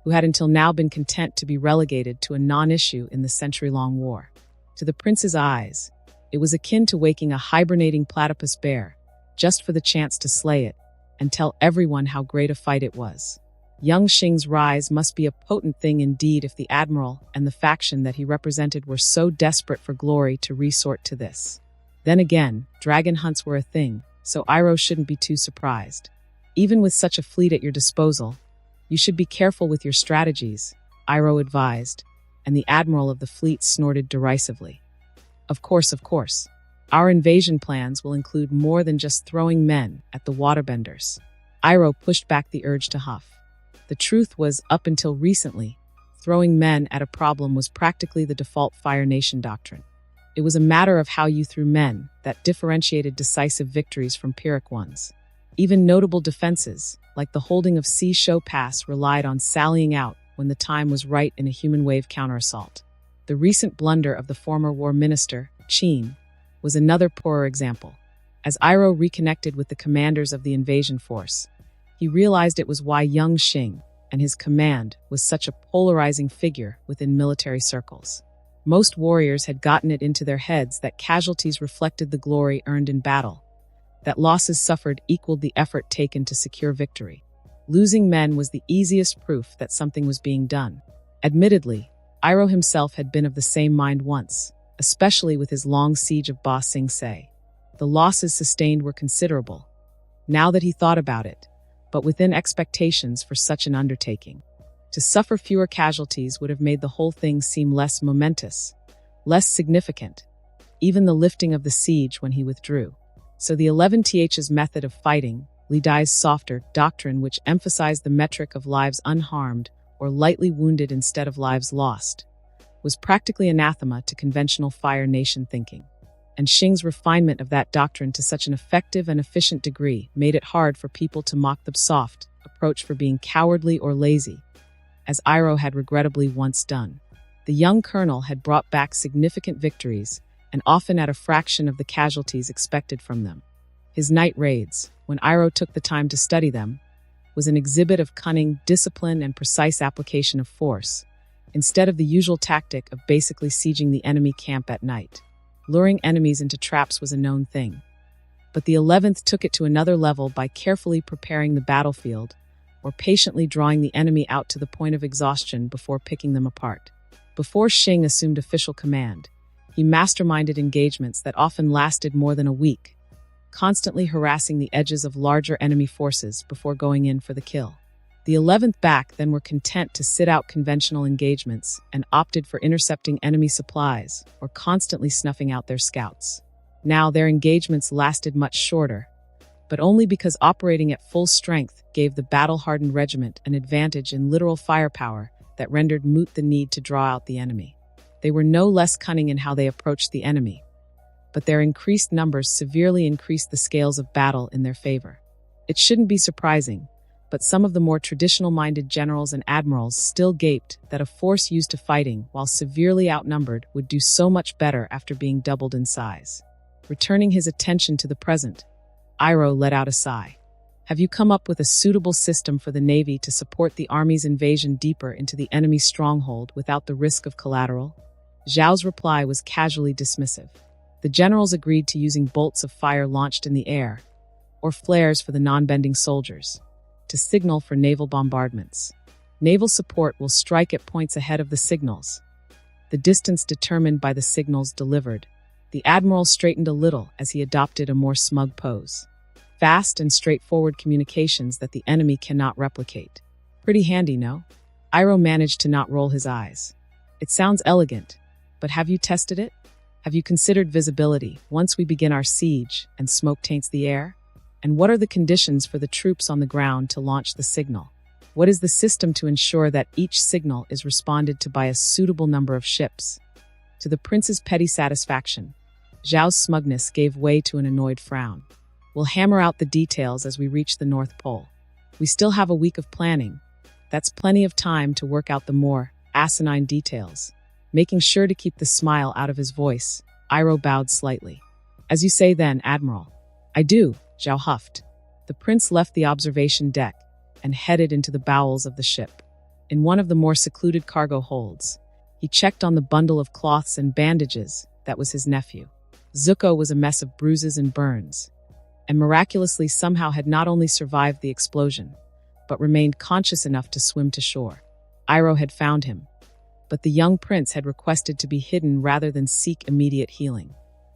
who had until now been content to be relegated to a non-issue in the century-long war. To the prince's eyes, it was akin to waking a hibernating platypus bear, just for the chance to slay it, and tell everyone how great a fight it was. Young Xing's rise must be a potent thing indeed if the admiral and the faction that he represented were so desperate for glory to resort to this. Then again, dragon hunts were a thing, so Iroh shouldn't be too surprised. Even with such a fleet at your disposal, you should be careful with your strategies, Iroh advised, and the admiral of the fleet snorted derisively. Of course. Our invasion plans will include more than just throwing men at the waterbenders. Iroh pushed back the urge to huff. The truth was, up until recently, throwing men at a problem was practically the default Fire Nation doctrine. It was a matter of how you threw men that differentiated decisive victories from Pyrrhic ones. Even notable defenses, like the holding of Sea Show Pass, relied on sallying out when the time was right in a human wave counterassault. The recent blunder of the former war minister, Qin, was another poorer example. As Iroh reconnected with the commanders of the invasion force, he realized it was why young Xing and his command was such a polarizing figure within military circles. Most warriors had gotten it into their heads that casualties reflected the glory earned in battle, that losses suffered equaled the effort taken to secure victory. Losing men was the easiest proof that something was being done. Admittedly, Iroh himself had been of the same mind once, especially with his long siege of Ba Sing Se. The losses sustained were considerable, now that he thought about it, but within expectations for such an undertaking. To suffer fewer casualties would have made the whole thing seem less momentous, less significant, even the lifting of the siege when he withdrew. So the 11th's method of fighting, Li Dai's softer doctrine which emphasized the metric of lives unharmed or lightly wounded instead of lives lost, was practically anathema to conventional Fire Nation thinking. And Xing's refinement of that doctrine to such an effective and efficient degree made it hard for people to mock the soft approach for being cowardly or lazy, as Iroh had regrettably once done. The young colonel had brought back significant victories, and often at a fraction of the casualties expected from them. His night raids, when Iroh took the time to study them, was an exhibit of cunning, discipline, and precise application of force, instead of the usual tactic of basically sieging the enemy camp at night. Luring enemies into traps was a known thing. But the 11th took it to another level by carefully preparing the battlefield, or patiently drawing the enemy out to the point of exhaustion before picking them apart. Before Xing assumed official command, he masterminded engagements that often lasted more than a week, constantly harassing the edges of larger enemy forces before going in for the kill. The 11th back then were content to sit out conventional engagements and opted for intercepting enemy supplies or constantly snuffing out their scouts. Now their engagements lasted much shorter, but only because operating at full strength gave the battle-hardened regiment an advantage in literal firepower that rendered moot the need to draw out the enemy. They were no less cunning in how they approached the enemy, but their increased numbers severely increased the scales of battle in their favor. It shouldn't be surprising, but some of the more traditional-minded generals and admirals still gaped that a force used to fighting, while severely outnumbered, would do so much better after being doubled in size. Returning his attention to the present, Iroh let out a sigh. Have you come up with a suitable system for the Navy to support the Army's invasion deeper into the enemy stronghold without the risk of collateral? Zhao's reply was casually dismissive. The generals agreed to using bolts of fire launched in the air, or flares for the non-bending soldiers, to signal for naval bombardments. Naval support will strike at points ahead of the signals. The distance determined by the signals delivered. The admiral straightened a little as he adopted a more smug pose. Fast and straightforward communications that the enemy cannot replicate. Pretty handy, no? Iroh managed to not roll his eyes. It sounds elegant, but have you tested it? Have you considered visibility once we begin our siege and smoke taints the air? And what are the conditions for the troops on the ground to launch the signal? What is the system to ensure that each signal is responded to by a suitable number of ships? To the prince's petty satisfaction, Zhao's smugness gave way to an annoyed frown. We'll hammer out the details as we reach the North Pole. We still have a week of planning. That's plenty of time to work out the more asinine details. Making sure to keep the smile out of his voice, Iroh bowed slightly. As you say then, Admiral. I do, Zhao huffed. The prince left the observation deck and headed into the bowels of the ship. In one of the more secluded cargo holds, he checked on the bundle of cloths and bandages that was his nephew. Zuko was a mess of bruises and burns, and miraculously somehow had not only survived the explosion, but remained conscious enough to swim to shore. Iroh had found him, but the young prince had requested to be hidden rather than seek immediate healing.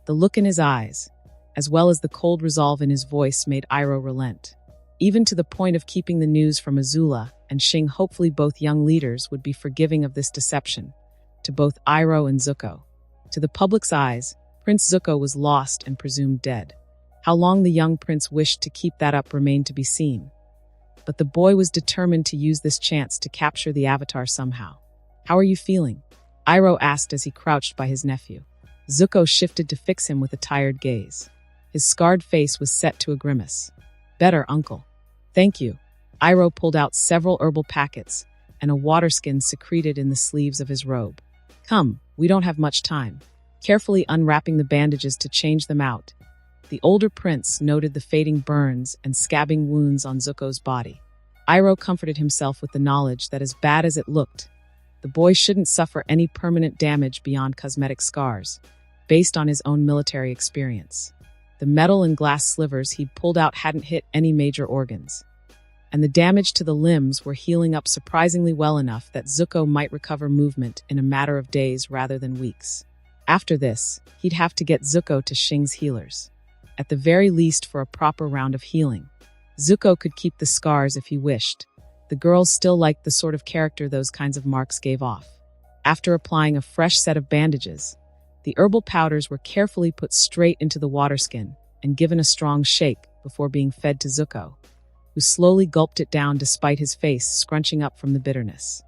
The look in his eyes, as well as the cold resolve in his voice, made Iroh relent. Even to the point of keeping the news from AZULA and Shing, hopefully both young leaders would be forgiving of this deception, to both Iroh and Zuko. To the public's eyes, Prince Zuko was lost and presumed dead. How long the young prince wished to keep that up remained to be seen. But the boy was determined to use this chance to capture the Avatar somehow. How are you feeling? Iroh asked as he crouched by his nephew. Zuko shifted to fix him with a tired gaze. His scarred face was set to a grimace. Better, uncle. Thank you. Iroh pulled out several herbal packets and a water skin secreted in the sleeves of his robe. Come, we don't have much time. Carefully unwrapping the bandages to change them out, the older prince noted the fading burns and scabbing wounds on Zuko's body. Iroh comforted himself with the knowledge that as bad as it looked, the boy shouldn't suffer any permanent damage beyond cosmetic scars, based on his own military experience. The metal and glass slivers he'd pulled out hadn't hit any major organs, and the damage to the limbs were healing up surprisingly well enough that Zuko might recover movement in a matter of days rather than weeks. After this, he'd have to get Zuko to Shing's healers, at the very least for a proper round of healing. Zuko could keep the scars if he wished. The girls still liked the sort of character those kinds of marks gave off. After applying a fresh set of bandages, the herbal powders were carefully put straight into the water skin and given a strong shake before being fed to Zuko, who slowly gulped it down despite his face scrunching up from the bitterness.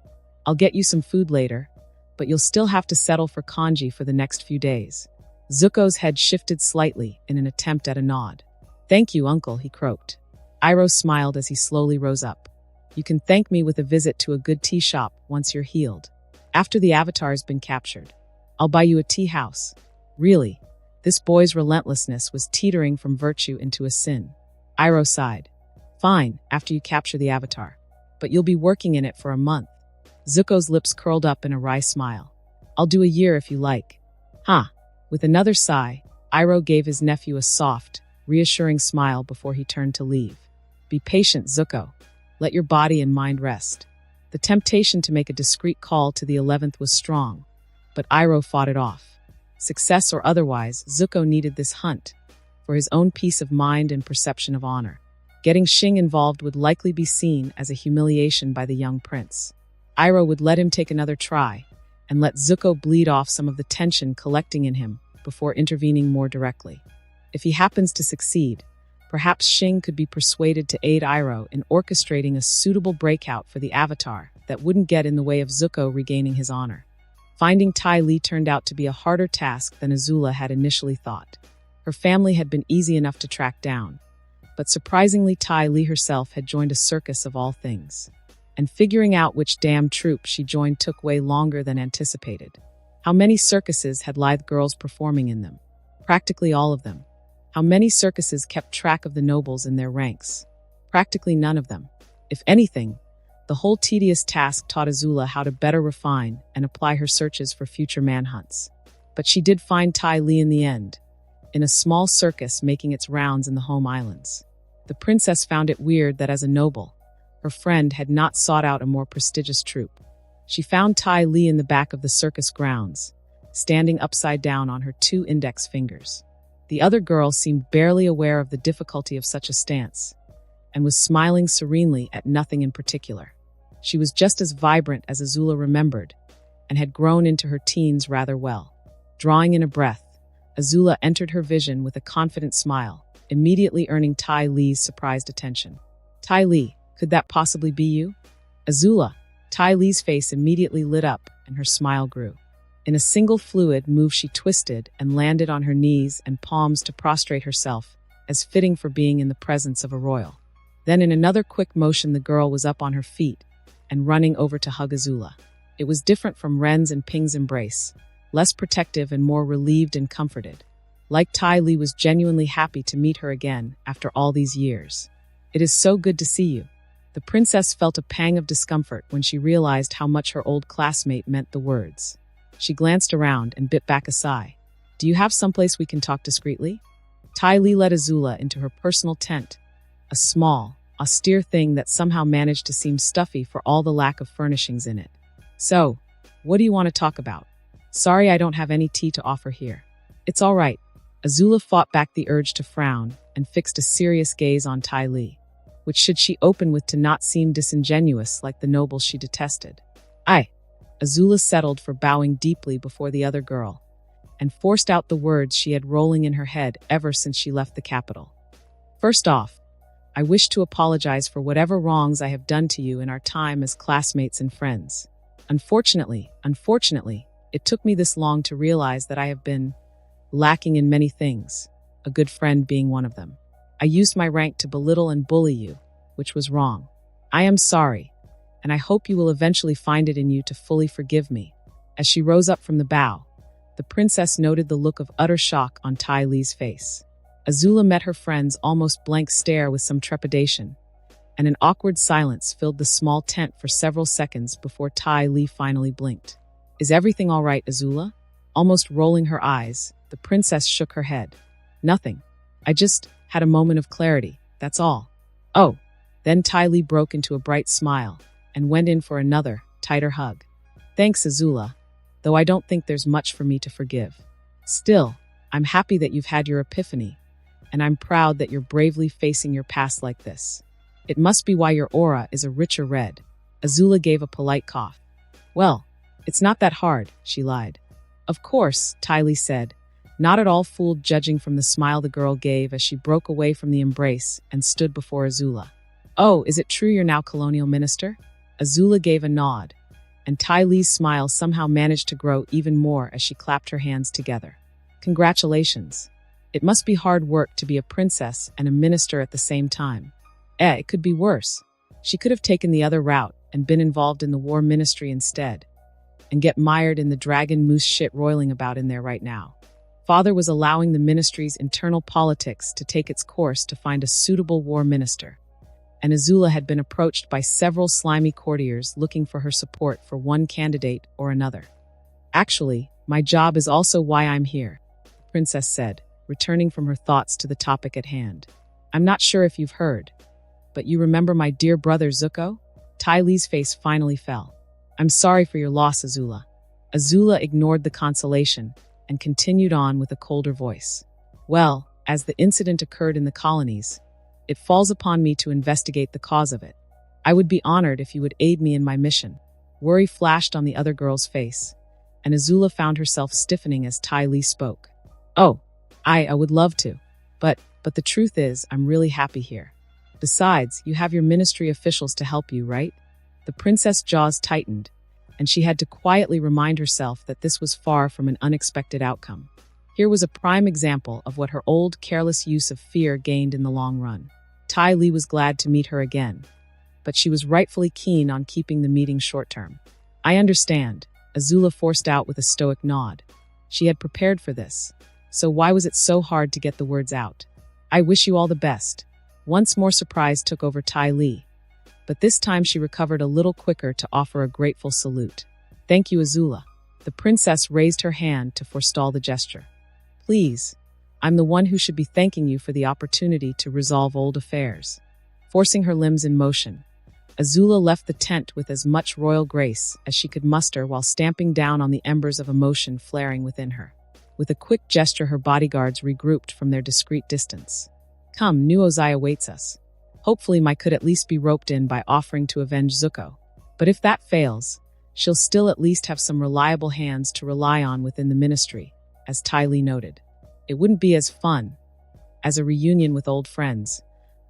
I'll get you some food later, but you'll still have to settle for kanji for the next few days. Zuko's head shifted slightly in an attempt at a nod. Thank you, uncle, he croaked. Iroh smiled as he slowly rose up. You can thank me with a visit to a good tea shop once you're healed. After the Avatar's been captured, I'll buy you a tea house. Really, this boy's relentlessness was teetering from virtue into a sin. Iroh sighed. Fine, after you capture the Avatar. But you'll be working in it for a month. Zuko's lips curled up in a wry smile. I'll do a year if you like. Huh. With another sigh, Iroh gave his nephew a soft, reassuring smile before he turned to leave. Be patient, Zuko. Let your body and mind rest. The temptation to make a discreet call to the 11th was strong, but Iroh fought it off. Success or otherwise, Zuko needed this hunt for his own peace of mind and perception of honor. Getting Shing involved would likely be seen as a humiliation by the young prince. Iroh would let him take another try and let Zuko bleed off some of the tension collecting in him before intervening more directly. If he happens to succeed, perhaps Shing could be persuaded to aid Iroh in orchestrating a suitable breakout for the Avatar that wouldn't get in the way of Zuko regaining his honor. Finding Ty Lee turned out to be a harder task than AZULA had initially thought. Her family had been easy enough to track down, but surprisingly Ty Lee herself had joined a circus of all things. And figuring out which damn troupe she joined took way longer than anticipated. How many circuses had lithe girls performing in them? Practically all of them. How many circuses kept track of the nobles in their ranks? Practically none of them. If anything, the whole tedious task taught AZULA how to better refine and apply her searches for future manhunts. But she did find Ty Lee in the end, in a small circus making its rounds in the home islands. The princess found it weird that as a noble, her friend had not sought out a more prestigious troupe. She found Ty Lee in the back of the circus grounds, standing upside down on her 2 index fingers. The other girl seemed barely aware of the difficulty of such a stance, and was smiling serenely at nothing in particular. She was just as vibrant as AZULA remembered, and had grown into her teens rather well. Drawing in a breath, AZULA entered her vision with a confident smile, immediately earning Ty Lee's surprised attention. Ty Lee, could that possibly be you? AZULA. Ty Lee's face immediately lit up, and her smile grew. In a single fluid move she twisted and landed on her knees and palms to prostrate herself, as fitting for being in the presence of a royal. Then in another quick motion the girl was up on her feet and running over to hug AZULA. It was different from Ren's and Ping's embrace, less protective and more relieved and comforted. Like Ty Lee was genuinely happy to meet her again after all these years. It is so good to see you. The princess felt a pang of discomfort when she realized how much her old classmate meant the words. She glanced around and bit back a sigh. Do you have someplace we can talk discreetly? Ty Lee led AZULA into her personal tent, a small, austere thing that somehow managed to seem stuffy for all the lack of furnishings in it. So, what do you want to talk about? Sorry I don't have any tea to offer here. It's all right. AZULA fought back the urge to frown and fixed a serious gaze on Ty Lee, which should she open with to not seem disingenuous like the nobles she detested. AZULA settled for bowing deeply before the other girl, and forced out the words she had rolling in her head ever since she left the capital. First off, I wish to apologize for whatever wrongs I have done to you in our time as classmates and friends. Unfortunately, it took me this long to realize that I have been lacking in many things, a good friend being one of them. I used my rank to belittle and bully you, which was wrong. I am sorry, and I hope you will eventually find it in you to fully forgive me. As she rose up from the bow, the princess noted the look of utter shock on Ty Lee's face. AZULA met her friend's almost blank stare with some trepidation, and an awkward silence filled the small tent for several seconds before Ty Lee finally blinked. Is everything all right, AZULA? Almost rolling her eyes, the princess shook her head. Nothing. I just had a moment of clarity, that's all. Oh, then Ty Lee broke into a bright smile and went in for another, tighter hug. Thanks, AZULA, though I don't think there's much for me to forgive. Still, I'm happy that you've had your epiphany, and I'm proud that you're bravely facing your past like this. It must be why your aura is a richer red. AZULA gave a polite cough. Well, it's not that hard, she lied. Of course, Ty Lee said, not at all fooled judging from the smile the girl gave as she broke away from the embrace and stood before AZULA. Oh, is it true you're now colonial minister? AZULA gave a nod, and Ty Lee's smile somehow managed to grow even more as she clapped her hands together. Congratulations. It must be hard work to be a princess and a minister at the same time. It could be worse. She could have taken the other route and been involved in the war ministry instead, and get mired in the dragon moose shit roiling about in there right now. Father was allowing the ministry's internal politics to take its course to find a suitable war minister, and AZULA had been approached by several slimy courtiers looking for her support for one candidate or another. Actually, my job is also why I'm here, the princess said, returning from her thoughts to the topic at hand. I'm not sure if you've heard, but you remember my dear brother Zuko? Ty Lee's face finally fell. I'm sorry for your loss, AZULA. AZULA ignored the consolation and continued on with a colder voice. Well, as the incident occurred in the colonies, it falls upon me to investigate the cause of it. I would be honored if you would aid me in my mission. Worry flashed on the other girl's face, and AZULA found herself stiffening as Ty Lee spoke. Oh, I would love to, but the truth is, I'm really happy here. Besides, you have your ministry officials to help you, right? The princess' jaws tightened, and she had to quietly remind herself that this was far from an unexpected outcome. Here was a prime example of what her old, careless use of fear gained in the long run. Ty Lee was glad to meet her again, but she was rightfully keen on keeping the meeting short-term. "I understand," AZULA forced out with a stoic nod. She had prepared for this, so why was it so hard to get the words out? "I wish you all the best." Once more surprise took over Ty Lee, but this time she recovered a little quicker to offer a grateful salute. "Thank you, AZULA." The princess raised her hand to forestall the gesture. "Please, I'm the one who should be thanking you for the opportunity to resolve old affairs." Forcing her limbs in motion, AZULA left the tent with as much royal grace as she could muster while stamping down on the embers of emotion flaring within her. With a quick gesture, her bodyguards regrouped from their discreet distance. "Come, new Ozai awaits us. Hopefully Mai could at least be roped in by offering to avenge Zuko. But if that fails, she'll still at least have some reliable hands to rely on within the ministry," as Ty Lee noted. "It wouldn't be as fun as a reunion with old friends,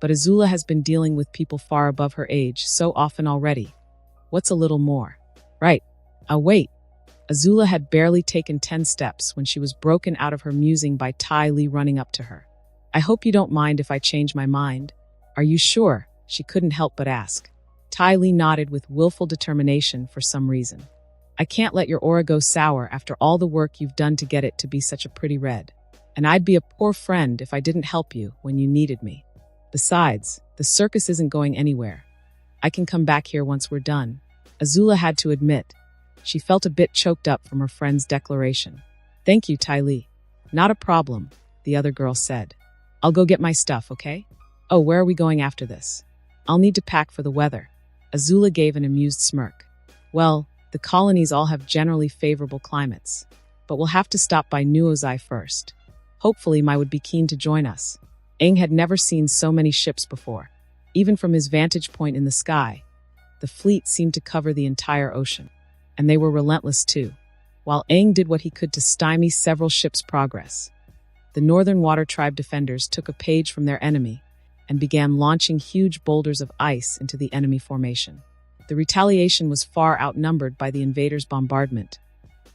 but AZULA has been dealing with people far above her age so often already. What's a little more? Right, I'll wait." AZULA had barely taken 10 steps when she was broken out of her musing by Ty Lee running up to her. "I hope you don't mind if I change my mind." "Are you sure?" she couldn't help but ask. Ty Lee nodded with willful determination for some reason. "I can't let your aura go sour after all the work you've done to get it to be such a pretty red. And I'd be a poor friend if I didn't help you when you needed me. Besides, the circus isn't going anywhere. I can come back here once we're done." AZULA had to admit, she felt a bit choked up from her friend's declaration. "Thank you, Ty Lee." "Not a problem," the other girl said. "I'll go get my stuff, okay? Oh, where are we going after this?" "I'll need to pack for the weather." AZULA gave an amused smirk. "Well, the colonies all have generally favorable climates, but we'll have to stop by New Ozai first. Hopefully Mai would be keen to join us." Aang had never seen so many ships before. Even from his vantage point in the sky, the fleet seemed to cover the entire ocean. And they were relentless too. While Aang did what he could to stymie several ships' progress, the Northern Water Tribe defenders took a page from their enemy and began launching huge boulders of ice into the enemy formation. The retaliation was far outnumbered by the invaders' bombardment,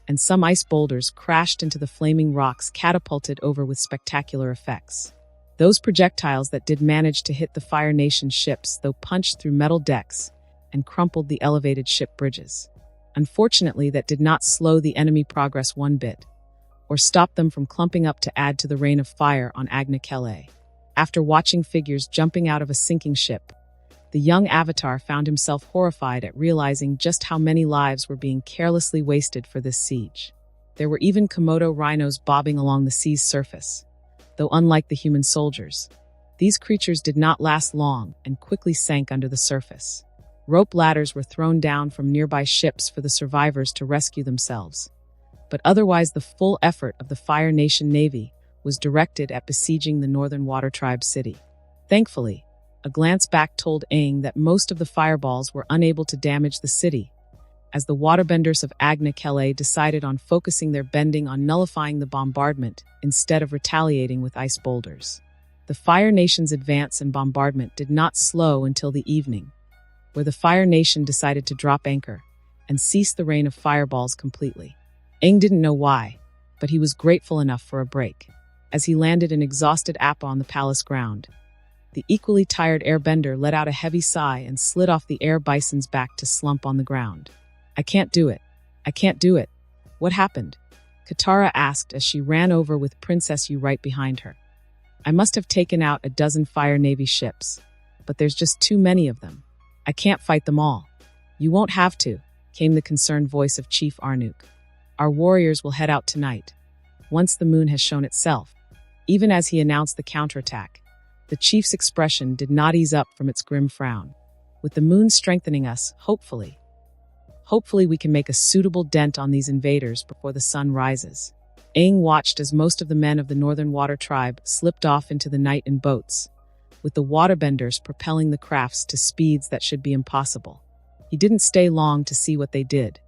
and some ice boulders crashed into the flaming rocks catapulted over with spectacular effects. Those projectiles that did manage to hit the Fire Nation ships, though, punched through metal decks and crumpled the elevated ship bridges. Unfortunately, that did not slow the enemy progress one bit, or stop them from clumping up to add to the rain of fire on ATLA. After watching figures jumping out of a sinking ship, the young Avatar found himself horrified at realizing just how many lives were being carelessly wasted for this siege. There were even Komodo rhinos bobbing along the sea's surface, though unlike the human soldiers, these creatures did not last long and quickly sank under the surface. Rope ladders were thrown down from nearby ships for the survivors to rescue themselves, but otherwise the full effort of the Fire Nation Navy was directed at besieging the Northern Water Tribe city. Thankfully, a glance back told Aang that most of the fireballs were unable to damage the city, as the waterbenders of ATLA decided on focusing their bending on nullifying the bombardment instead of retaliating with ice boulders. The Fire Nation's advance and bombardment did not slow until the evening, where the Fire Nation decided to drop anchor and cease the rain of fireballs completely. Aang didn't know why, but he was grateful enough for a break. As he landed an exhausted Appa on the palace ground, the equally tired airbender let out a heavy sigh and slid off the air bison's back to slump on the ground. "I can't do it. I can't do it." "What happened?" Katara asked as she ran over with Princess Yu right behind her. "I must have taken out a dozen Fire Navy ships, but there's just too many of them. I can't fight them all." "You won't have to," came the concerned voice of Chief Arnook. "Our warriors will head out tonight, once the moon has shown itself." Even as he announced the counterattack, the chief's expression did not ease up from its grim frown. "With the moon strengthening us, hopefully we can make a suitable dent on these invaders before the sun rises." Aang watched as most of the men of the Northern Water Tribe slipped off into the night in boats, with the waterbenders propelling the crafts to speeds that should be impossible. He didn't stay long to see what they did,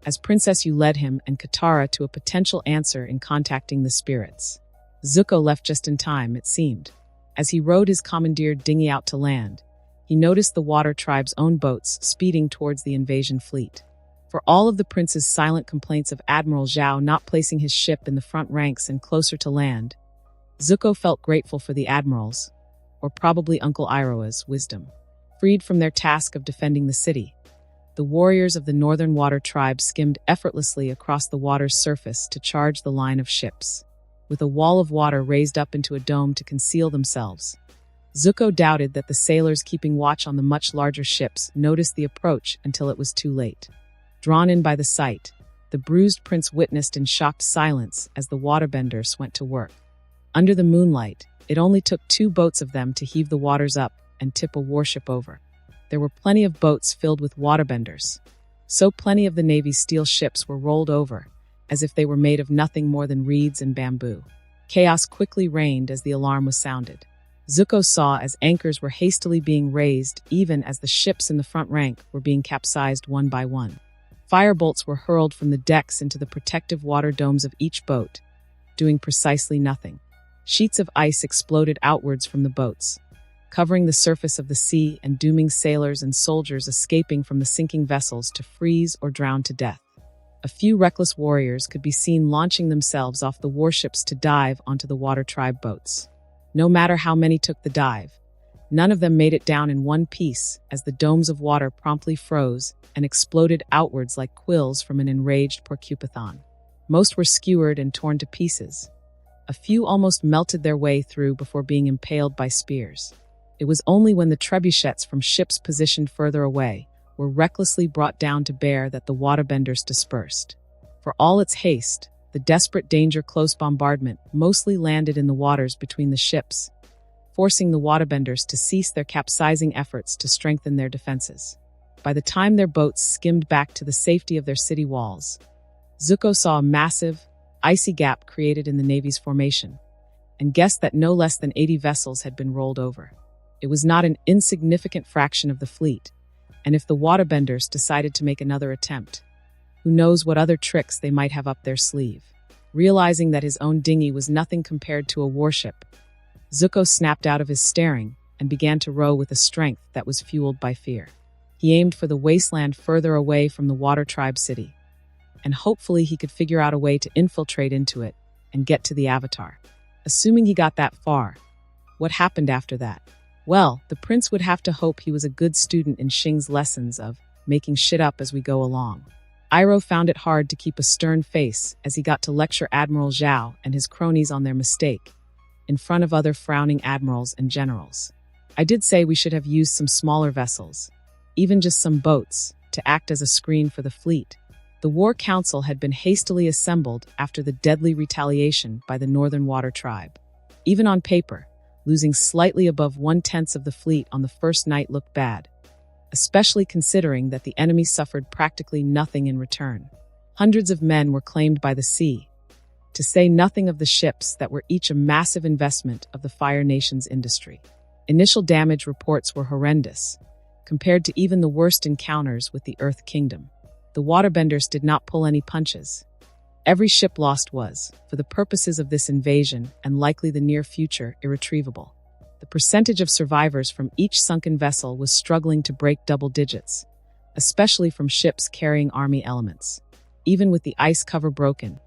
as Princess Yu led him and Katara to a potential answer in contacting the spirits. Zuko left just in time, it seemed. As he rowed his commandeered dinghy out to land, he noticed the water tribe's own boats speeding towards the invasion fleet. For all of the prince's silent complaints of Admiral Zhao not placing his ship in the front ranks and closer to land, Zuko felt grateful for the admiral's, or probably Uncle Iroha's, wisdom. Freed from their task of defending the city, the warriors of the Northern Water Tribe skimmed effortlessly across the water's surface to charge the line of ships. With a wall of water raised up into a dome to conceal themselves, Zuko doubted that the sailors keeping watch on the much larger ships noticed the approach until it was too late. Drawn in by the sight, the bruised prince witnessed in shocked silence as the waterbenders went to work. Under the moonlight, it only took 2 boats of them to heave the waters up and tip a warship over. There were plenty of boats filled with waterbenders. So plenty of the Navy's steel ships were rolled over, as if they were made of nothing more than reeds and bamboo. Chaos quickly reigned as the alarm was sounded. Zuko saw as anchors were hastily being raised even as the ships in the front rank were being capsized one by one. Firebolts were hurled from the decks into the protective water domes of each boat, doing precisely nothing. Sheets of ice exploded outwards from the boats, covering the surface of the sea and dooming sailors and soldiers escaping from the sinking vessels to freeze or drown to death. A few reckless warriors could be seen launching themselves off the warships to dive onto the water tribe boats. No matter how many took the dive, none of them made it down in one piece as the domes of water promptly froze and exploded outwards like quills from an enraged porcupine. Most were skewered and torn to pieces. A few almost melted their way through before being impaled by spears. It was only when the trebuchets from ships positioned further away were recklessly brought down to bear that the waterbenders dispersed. For all its haste, the desperate danger-close bombardment mostly landed in the waters between the ships, forcing the waterbenders to cease their capsizing efforts to strengthen their defenses. By the time their boats skimmed back to the safety of their city walls, Zuko saw a massive, icy gap created in the Navy's formation, and guessed that no less than 80 vessels had been rolled over. It was not an insignificant fraction of the fleet, and if the waterbenders decided to make another attempt, who knows what other tricks they might have up their sleeve. Realizing that his own dinghy was nothing compared to a warship, Zuko snapped out of his staring and began to row with a strength that was fueled by fear. He aimed for the wasteland further away from the water tribe city, and hopefully he could figure out a way to infiltrate into it and get to the Avatar. Assuming he got that far, what happened after that? Well, the prince would have to hope he was a good student in Xing's lessons of making shit up as we go along. Iroh found it hard to keep a stern face as he got to lecture Admiral Zhao and his cronies on their mistake, in front of other frowning admirals and generals. I did say we should have used some smaller vessels, even just some boats, to act as a screen for the fleet. The War Council had been hastily assembled after the deadly retaliation by the Northern Water Tribe. Even on paper, losing slightly above 1/10 of the fleet on the first night looked bad, especially considering that the enemy suffered practically nothing in return. Hundreds of men were claimed by the sea, to say nothing of the ships that were each a massive investment of the Fire Nation's industry. Initial damage reports were horrendous, compared to even the worst encounters with the Earth Kingdom. The waterbenders did not pull any punches. Every ship lost was, for the purposes of this invasion and likely the near future, irretrievable. The percentage of survivors from each sunken vessel was struggling to break double digits, especially from ships carrying army elements. Even with the ice cover broken,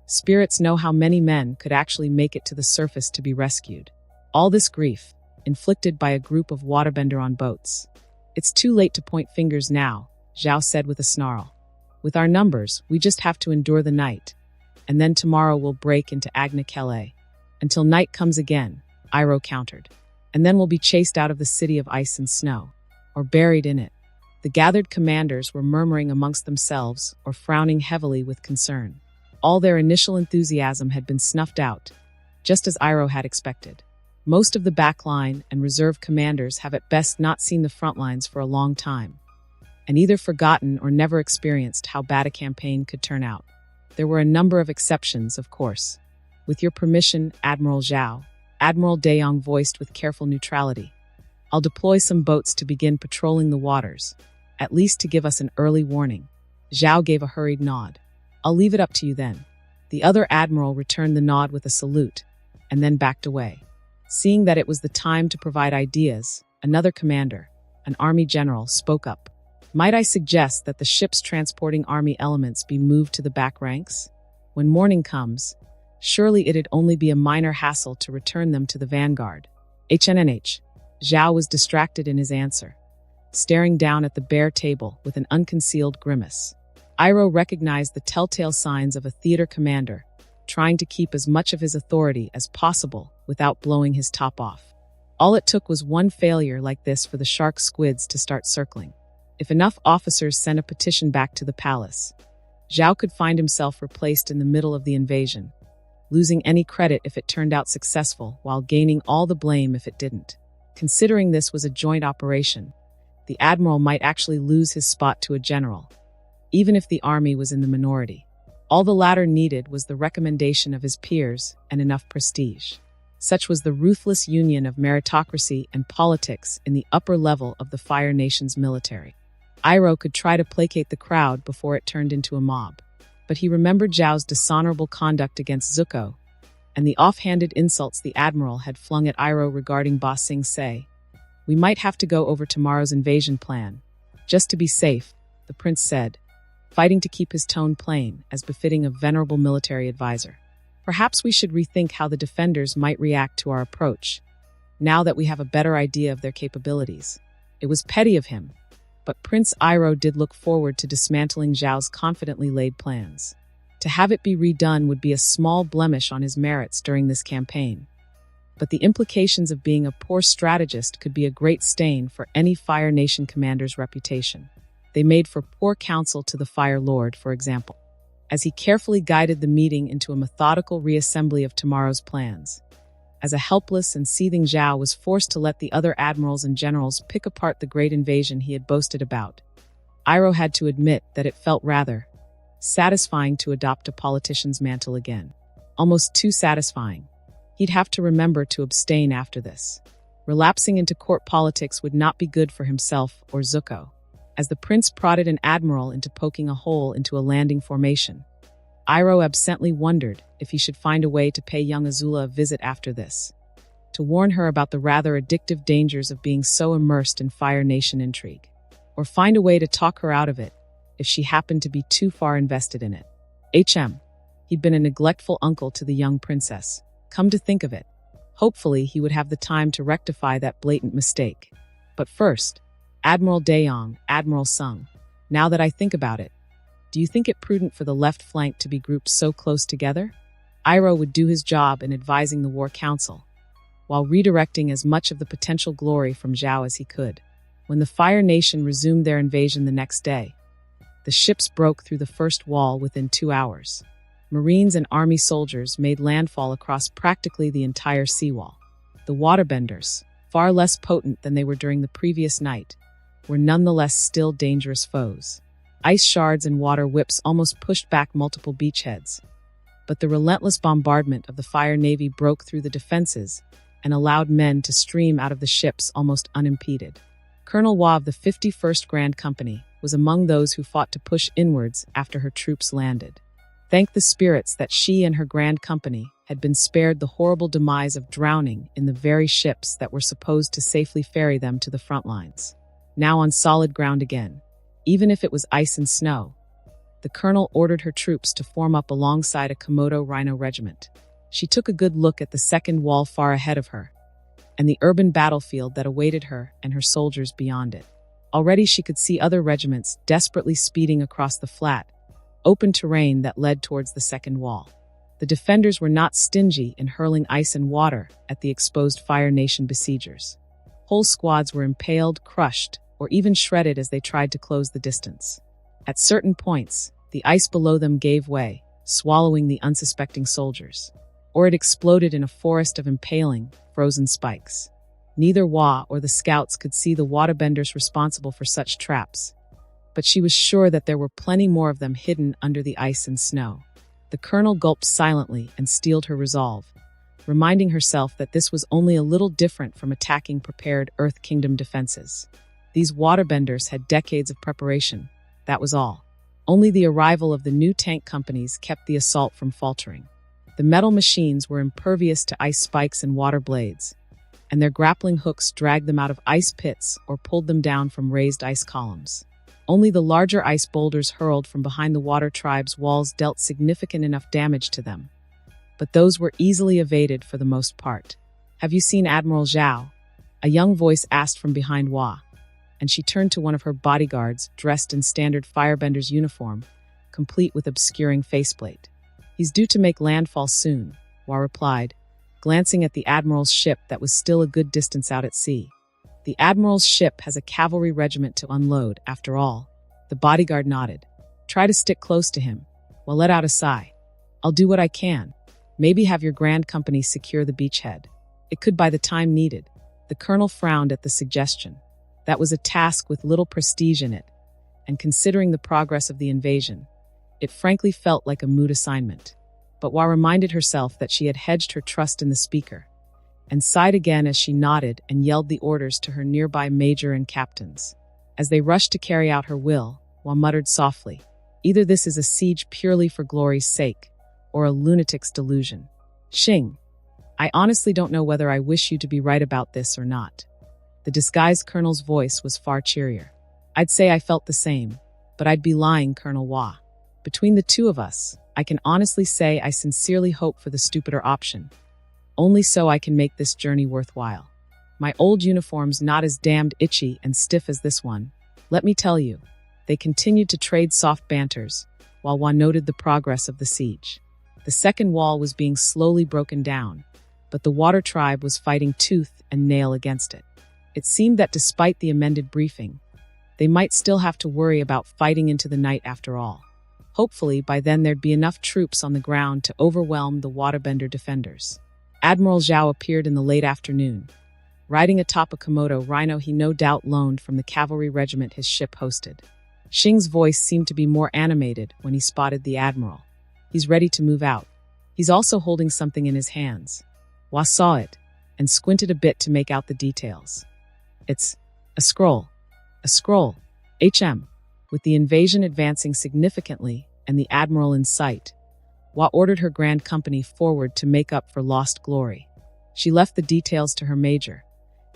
spirits know how many men could actually make it to the surface to be rescued. All this grief, inflicted by a group of waterbender on boats. It's too late to point fingers now, Zhao said with a snarl. With our numbers, we just have to endure the night, and then tomorrow we'll break into Agna Kele. Until night comes again, Iroh countered. And then we'll be chased out of the city of ice and snow, or buried in it. The gathered commanders were murmuring amongst themselves or frowning heavily with concern. All their initial enthusiasm had been snuffed out, just as Iroh had expected. Most of the backline and reserve commanders have at best not seen the front lines for a long time, and either forgotten or never experienced how bad a campaign could turn out. There were a number of exceptions, of course. With your permission, Admiral Zhao, Admiral De Jong voiced with careful neutrality, I'll deploy some boats to begin patrolling the waters, at least to give us an early warning. Zhao gave a hurried nod. I'll leave it up to you then. The other admiral returned the nod with a salute, and then backed away. Seeing that it was the time to provide ideas, another commander, an army general, spoke up. Might I suggest that the ships transporting army elements be moved to the back ranks? When morning comes, surely it'd only be a minor hassle to return them to the vanguard. HNNH. Zhao was distracted in his answer, staring down at the bare table with an unconcealed grimace. Iroh recognized the telltale signs of a theater commander, trying to keep as much of his authority as possible without blowing his top off. All it took was one failure like this for the shark squids to start circling. If enough officers sent a petition back to the palace, Zhao could find himself replaced in the middle of the invasion, losing any credit if it turned out successful while gaining all the blame if it didn't. Considering this was a joint operation, the admiral might actually lose his spot to a general, even if the army was in the minority. All the latter needed was the recommendation of his peers and enough prestige. Such was the ruthless union of meritocracy and politics in the upper level of the Fire Nation's military. Iroh could try to placate the crowd before it turned into a mob, but he remembered Zhao's dishonorable conduct against Zuko and the offhanded insults the admiral had flung at Iroh regarding Ba Sing Se. We might have to go over tomorrow's invasion plan, just to be safe, the prince said, fighting to keep his tone plain, as befitting a venerable military advisor. Perhaps we should rethink how the defenders might react to our approach, now that we have a better idea of their capabilities. It was petty of him, but Prince Iroh did look forward to dismantling Zhao's confidently laid plans. To have it be redone would be a small blemish on his merits during this campaign, but the implications of being a poor strategist could be a great stain for any Fire Nation commander's reputation. They made for poor counsel to the Fire Lord, for example, as he carefully guided the meeting into a methodical reassembly of tomorrow's plans. As a helpless and seething Zhao was forced to let the other admirals and generals pick apart the great invasion he had boasted about, Iroh had to admit that it felt rather satisfying to adopt a politician's mantle again. Almost too satisfying. He'd have to remember to abstain after this. Relapsing into court politics would not be good for himself or Zuko. As the prince prodded an admiral into poking a hole into a landing formation, Iroh absently wondered if he should find a way to pay young AZULA a visit after this, to warn her about the rather addictive dangers of being so immersed in Fire Nation intrigue, or find a way to talk her out of it if she happened to be too far invested in it. He'd been a neglectful uncle to the young princess. Come to think of it, hopefully he would have the time to rectify that blatant mistake. But first, Admiral Dayong, Admiral Sung, now that I think about it, do you think it prudent for the left flank to be grouped so close together? Iroh would do his job in advising the War Council, while redirecting as much of the potential glory from Zhao as he could. When the Fire Nation resumed their invasion the next day, the ships broke through the first wall within 2 hours. Marines and army soldiers made landfall across practically the entire seawall. The waterbenders, far less potent than they were during the previous night, were nonetheless still dangerous foes. Ice shards and water whips almost pushed back multiple beachheads, but the relentless bombardment of the Fire Navy broke through the defenses and allowed men to stream out of the ships almost unimpeded. Colonel Hua of the 51st Grand Company was among those who fought to push inwards after her troops landed. Thank the spirits that she and her Grand Company had been spared the horrible demise of drowning in the very ships that were supposed to safely ferry them to the front lines. Now on solid ground again, even if it was ice and snow, the colonel ordered her troops to form up alongside a Komodo Rhino regiment. She took a good look at the second wall far ahead of her, and the urban battlefield that awaited her and her soldiers beyond it. Already she could see other regiments desperately speeding across the flat, open terrain that led towards the second wall. The defenders were not stingy in hurling ice and water at the exposed Fire Nation besiegers. Whole squads were impaled, crushed, or even shredded as they tried to close the distance. At certain points, the ice below them gave way, swallowing the unsuspecting soldiers, or it exploded in a forest of impaling, frozen spikes. Neither Hua or the scouts could see the waterbenders responsible for such traps, but she was sure that there were plenty more of them hidden under the ice and snow. The colonel gulped silently and steeled her resolve, reminding herself that this was only a little different from attacking prepared Earth Kingdom defenses. These waterbenders had decades of preparation, that was all. Only the arrival of the new tank companies kept the assault from faltering. The metal machines were impervious to ice spikes and water blades, and their grappling hooks dragged them out of ice pits or pulled them down from raised ice columns. Only the larger ice boulders hurled from behind the water tribe's walls dealt significant enough damage to them. But those were easily evaded for the most part. "Have you seen Admiral Zhao?" a young voice asked from behind Hua, and she turned to one of her bodyguards dressed in standard firebender's uniform, complete with obscuring faceplate. "He's due to make landfall soon," Hua replied, glancing at the Admiral's ship that was still a good distance out at sea. "The Admiral's ship has a cavalry regiment to unload, after all." The bodyguard nodded. "Try to stick close to him." Well, let out a sigh. "I'll do what I can. Maybe have your Grand Company secure the beachhead. It could by the time needed." The colonel frowned at the suggestion. That was a task with little prestige in it, and considering the progress of the invasion, it frankly felt like a moot assignment. But Hua reminded herself that she had hedged her trust in the speaker, and sighed again as she nodded and yelled the orders to her nearby major and captains. As they rushed to carry out her will, Hua muttered softly, "Either this is a siege purely for glory's sake, or a lunatic's delusion. Xing, I honestly don't know whether I wish you to be right about this or not." The disguised colonel's voice was far cheerier. "I'd say I felt the same, but I'd be lying, Colonel Hua. Between the two of us, I can honestly say I sincerely hope for the stupider option. Only so I can make this journey worthwhile. My old uniform's not as damned itchy and stiff as this one. Let me tell you." They continued to trade soft banters, while Hua noted the progress of the siege. The second wall was being slowly broken down, but the water tribe was fighting tooth and nail against it. It seemed that despite the amended briefing, they might still have to worry about fighting into the night after all. Hopefully, by then there'd be enough troops on the ground to overwhelm the waterbender defenders. Admiral Zhao appeared in the late afternoon. Riding atop a Komodo rhino he no doubt loaned from the cavalry regiment his ship hosted. Xing's voice seemed to be more animated when he spotted the admiral. "He's ready to move out. He's also holding something in his hands." Hua saw it, and squinted a bit to make out the details. "It's a scroll. A scroll. HM." With the invasion advancing significantly and the admiral in sight, Hua ordered her Grand Company forward to make up for lost glory. She left the details to her major,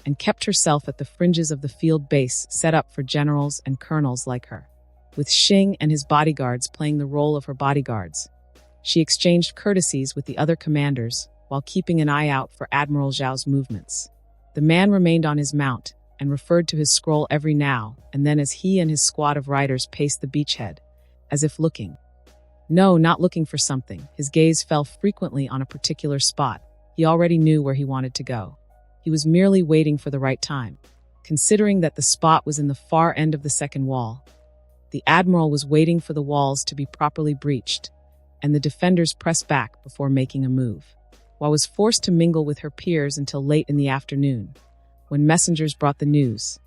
and kept herself at the fringes of the field base set up for generals and colonels like her. With Xing and his bodyguards playing the role of her bodyguards, she exchanged courtesies with the other commanders while keeping an eye out for Admiral Zhao's movements. The man remained on his mount and referred to his scroll every now and then as he and his squad of riders paced the beachhead, as if looking. No, not looking for something. His gaze fell frequently on a particular spot. He already knew where he wanted to go. He was merely waiting for the right time. Considering that the spot was in the far end of the second wall, the admiral was waiting for the walls to be properly breached, and the defenders pressed back before making a move. Hua was forced to mingle with her peers until late in the afternoon, when messengers brought the news.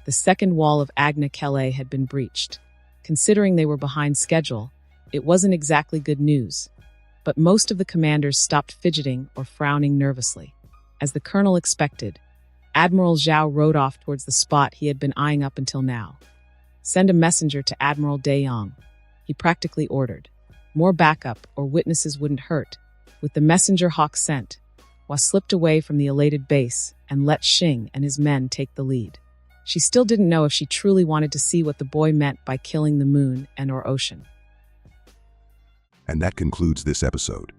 The second wall of Agna Kele had been breached. Considering they were behind schedule, it wasn't exactly good news, but most of the commanders stopped fidgeting or frowning nervously. As the colonel expected, Admiral Zhao rode off towards the spot he had been eyeing up until now. "Send a messenger to Admiral De Yong," he practically ordered. More backup or witnesses wouldn't hurt. With the messenger hawk sent, Hua slipped away from the elated base and let Xing and his men take the lead. She still didn't know if she truly wanted to see what the boy meant by killing the moon and/or ocean. And that concludes this episode.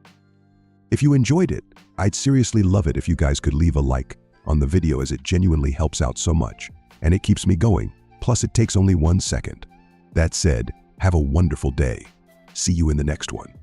If you enjoyed it, I'd seriously love it if you guys could leave a like on the video, as it genuinely helps out so much, and it keeps me going, plus it takes only 1 second. That said, have a wonderful day. See you in the next one.